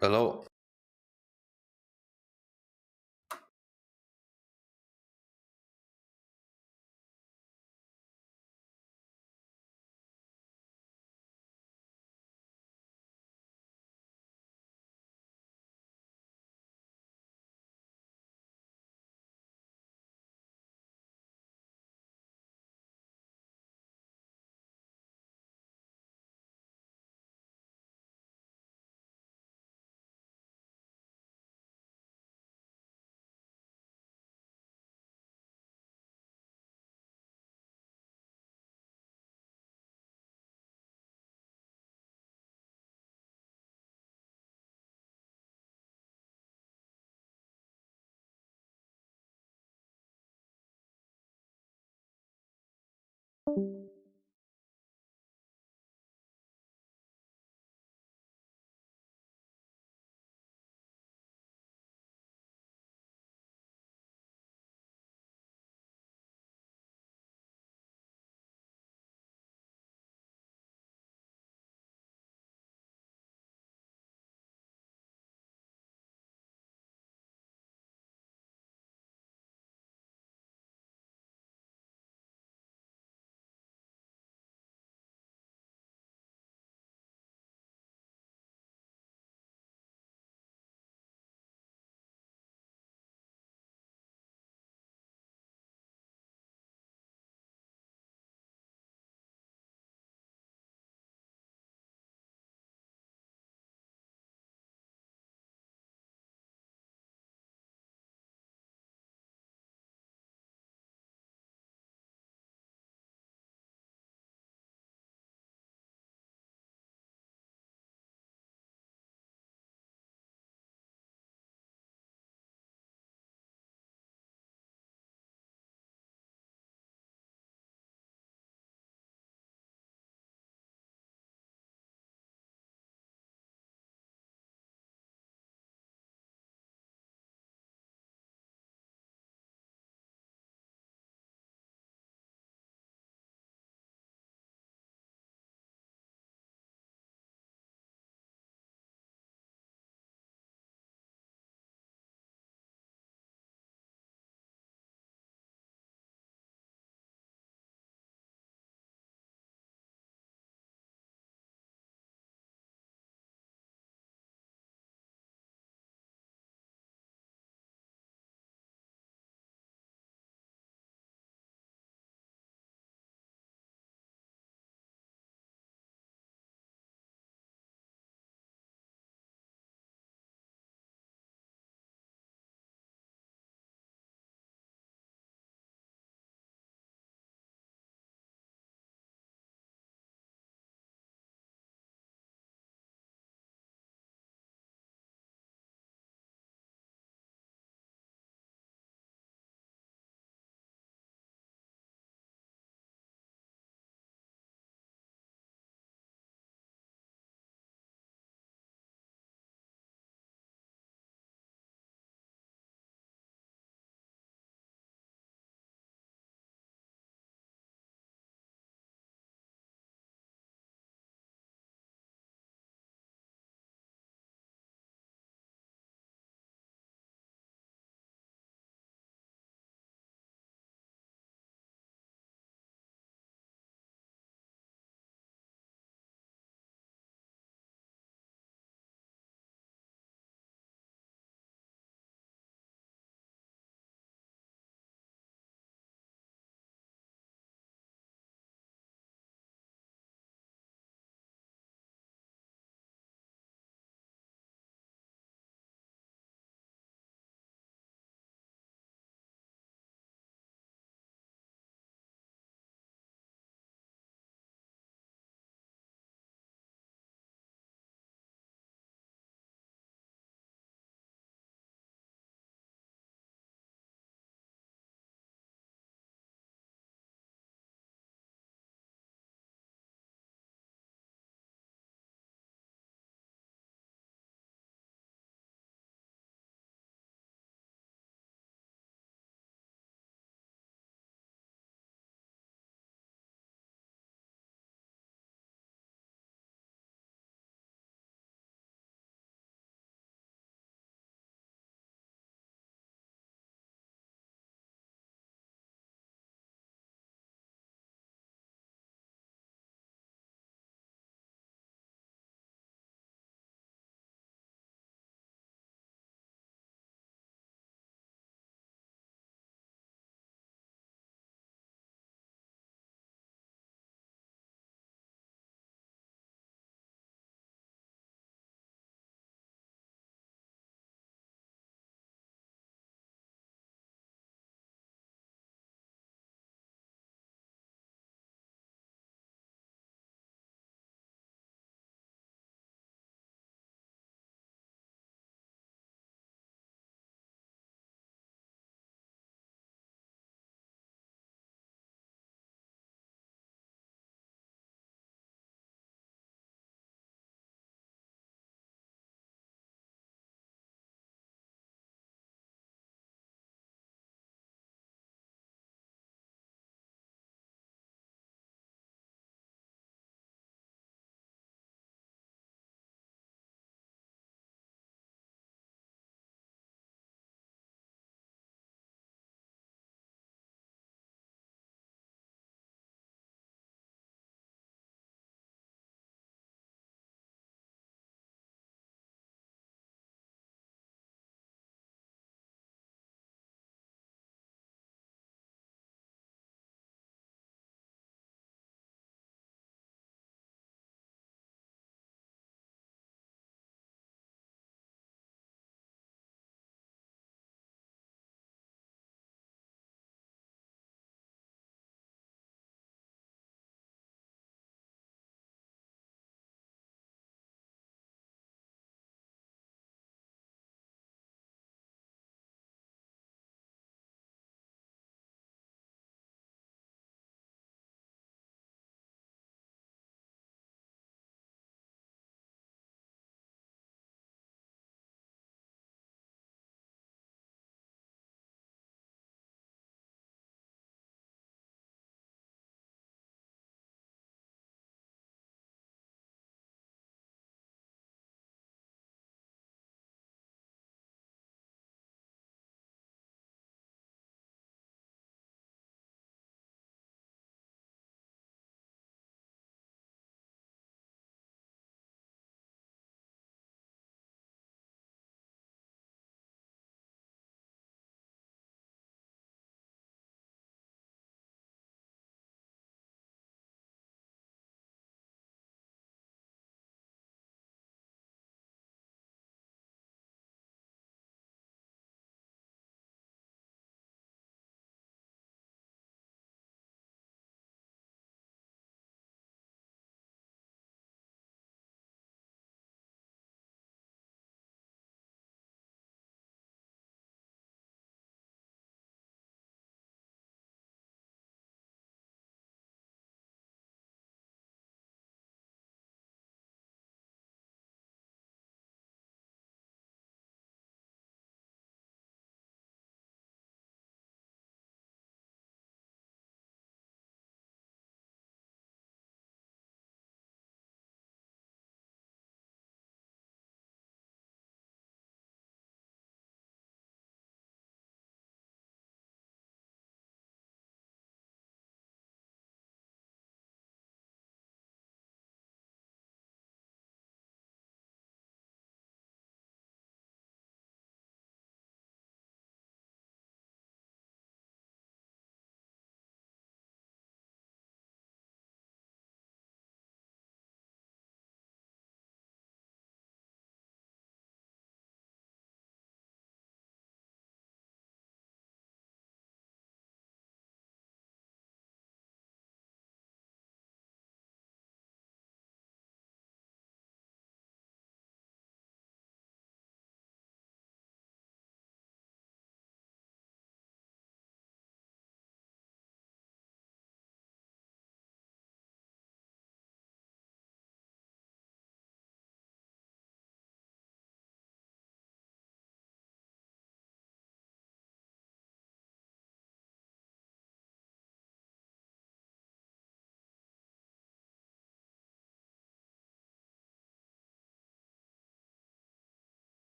Hello.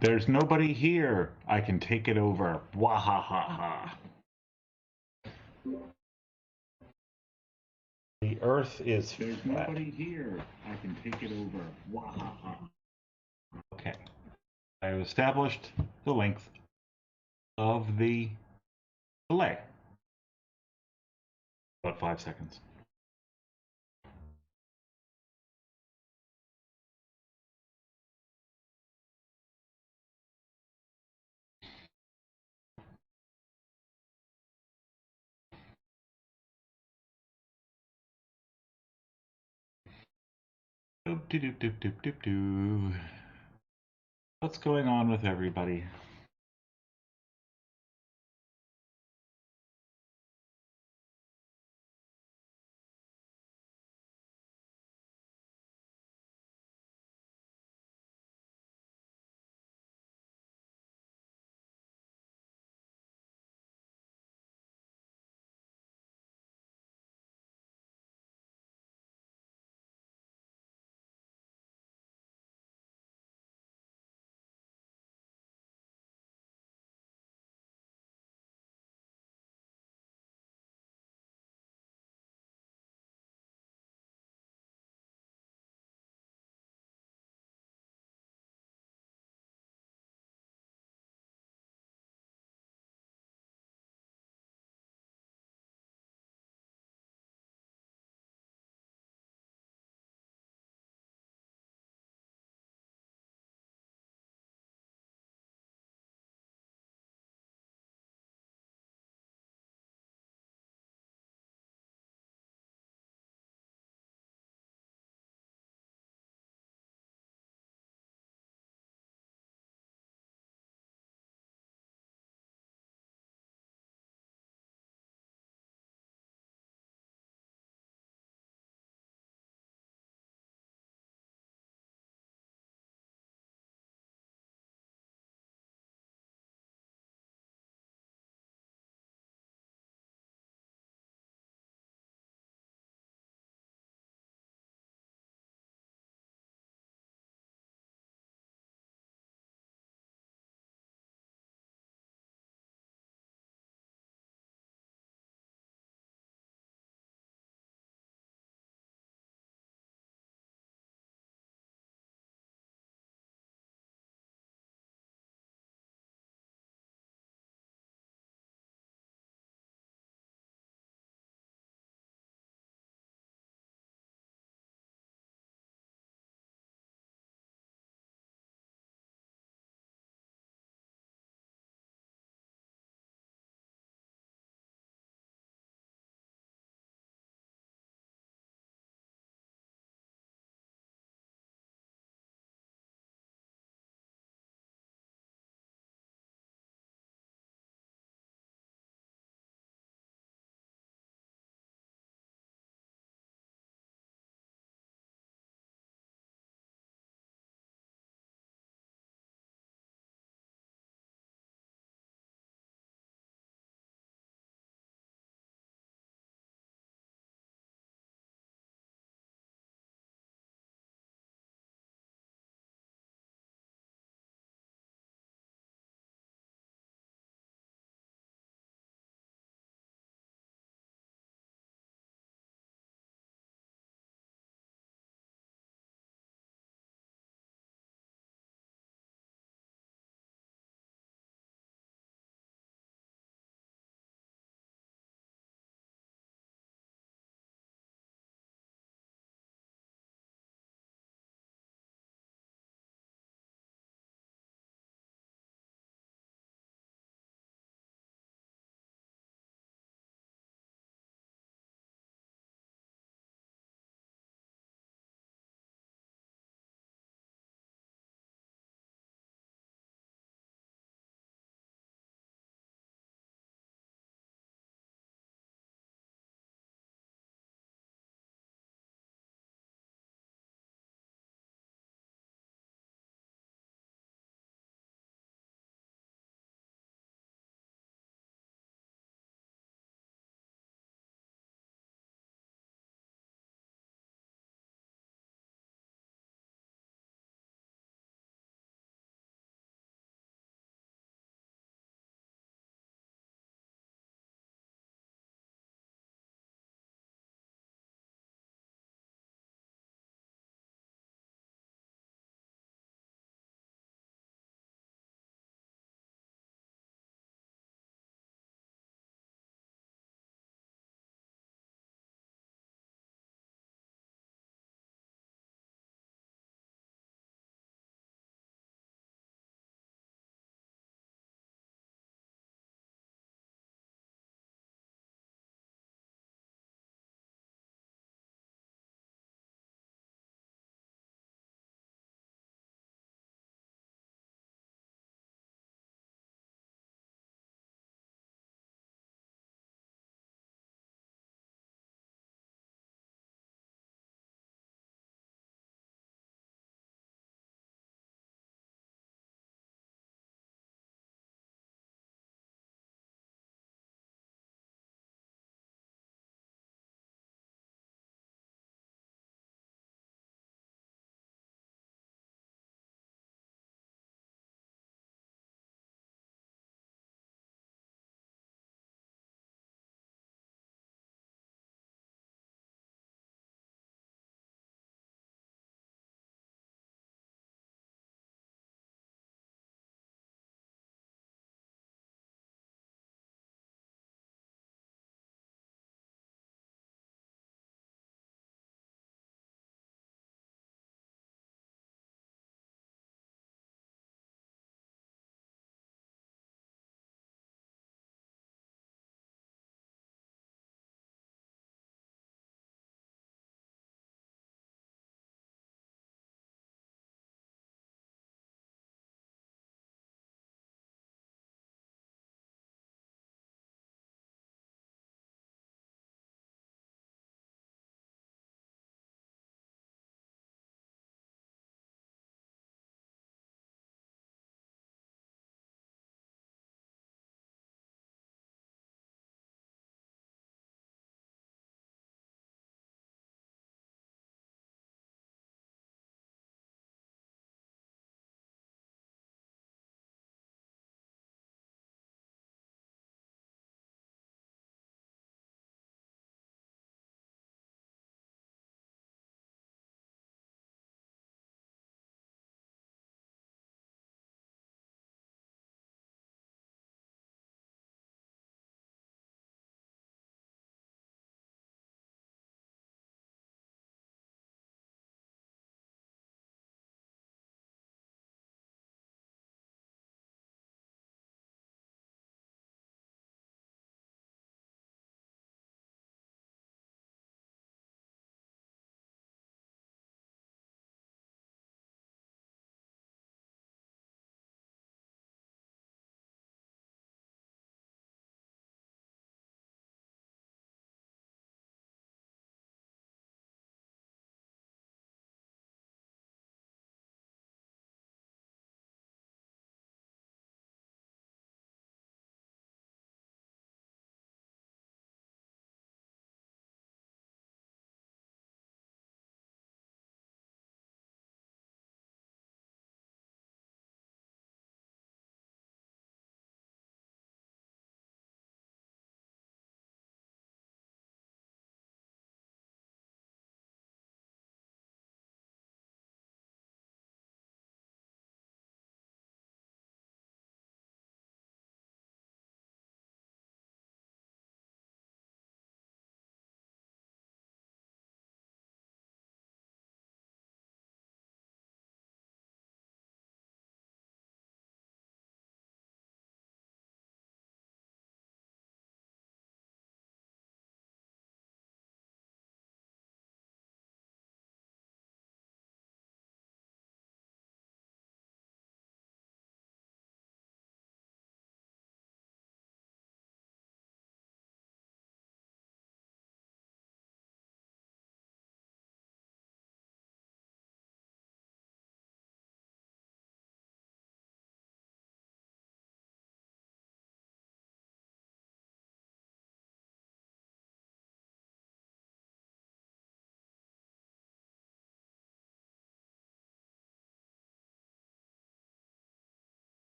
There's nobody here. I can take it over. Wahahaha. The Earth is There's flat. Nobody here. I can take it over. Wahaha. Okay. I have established the length of the delay. About 5 seconds. What's going on with everybody?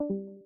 you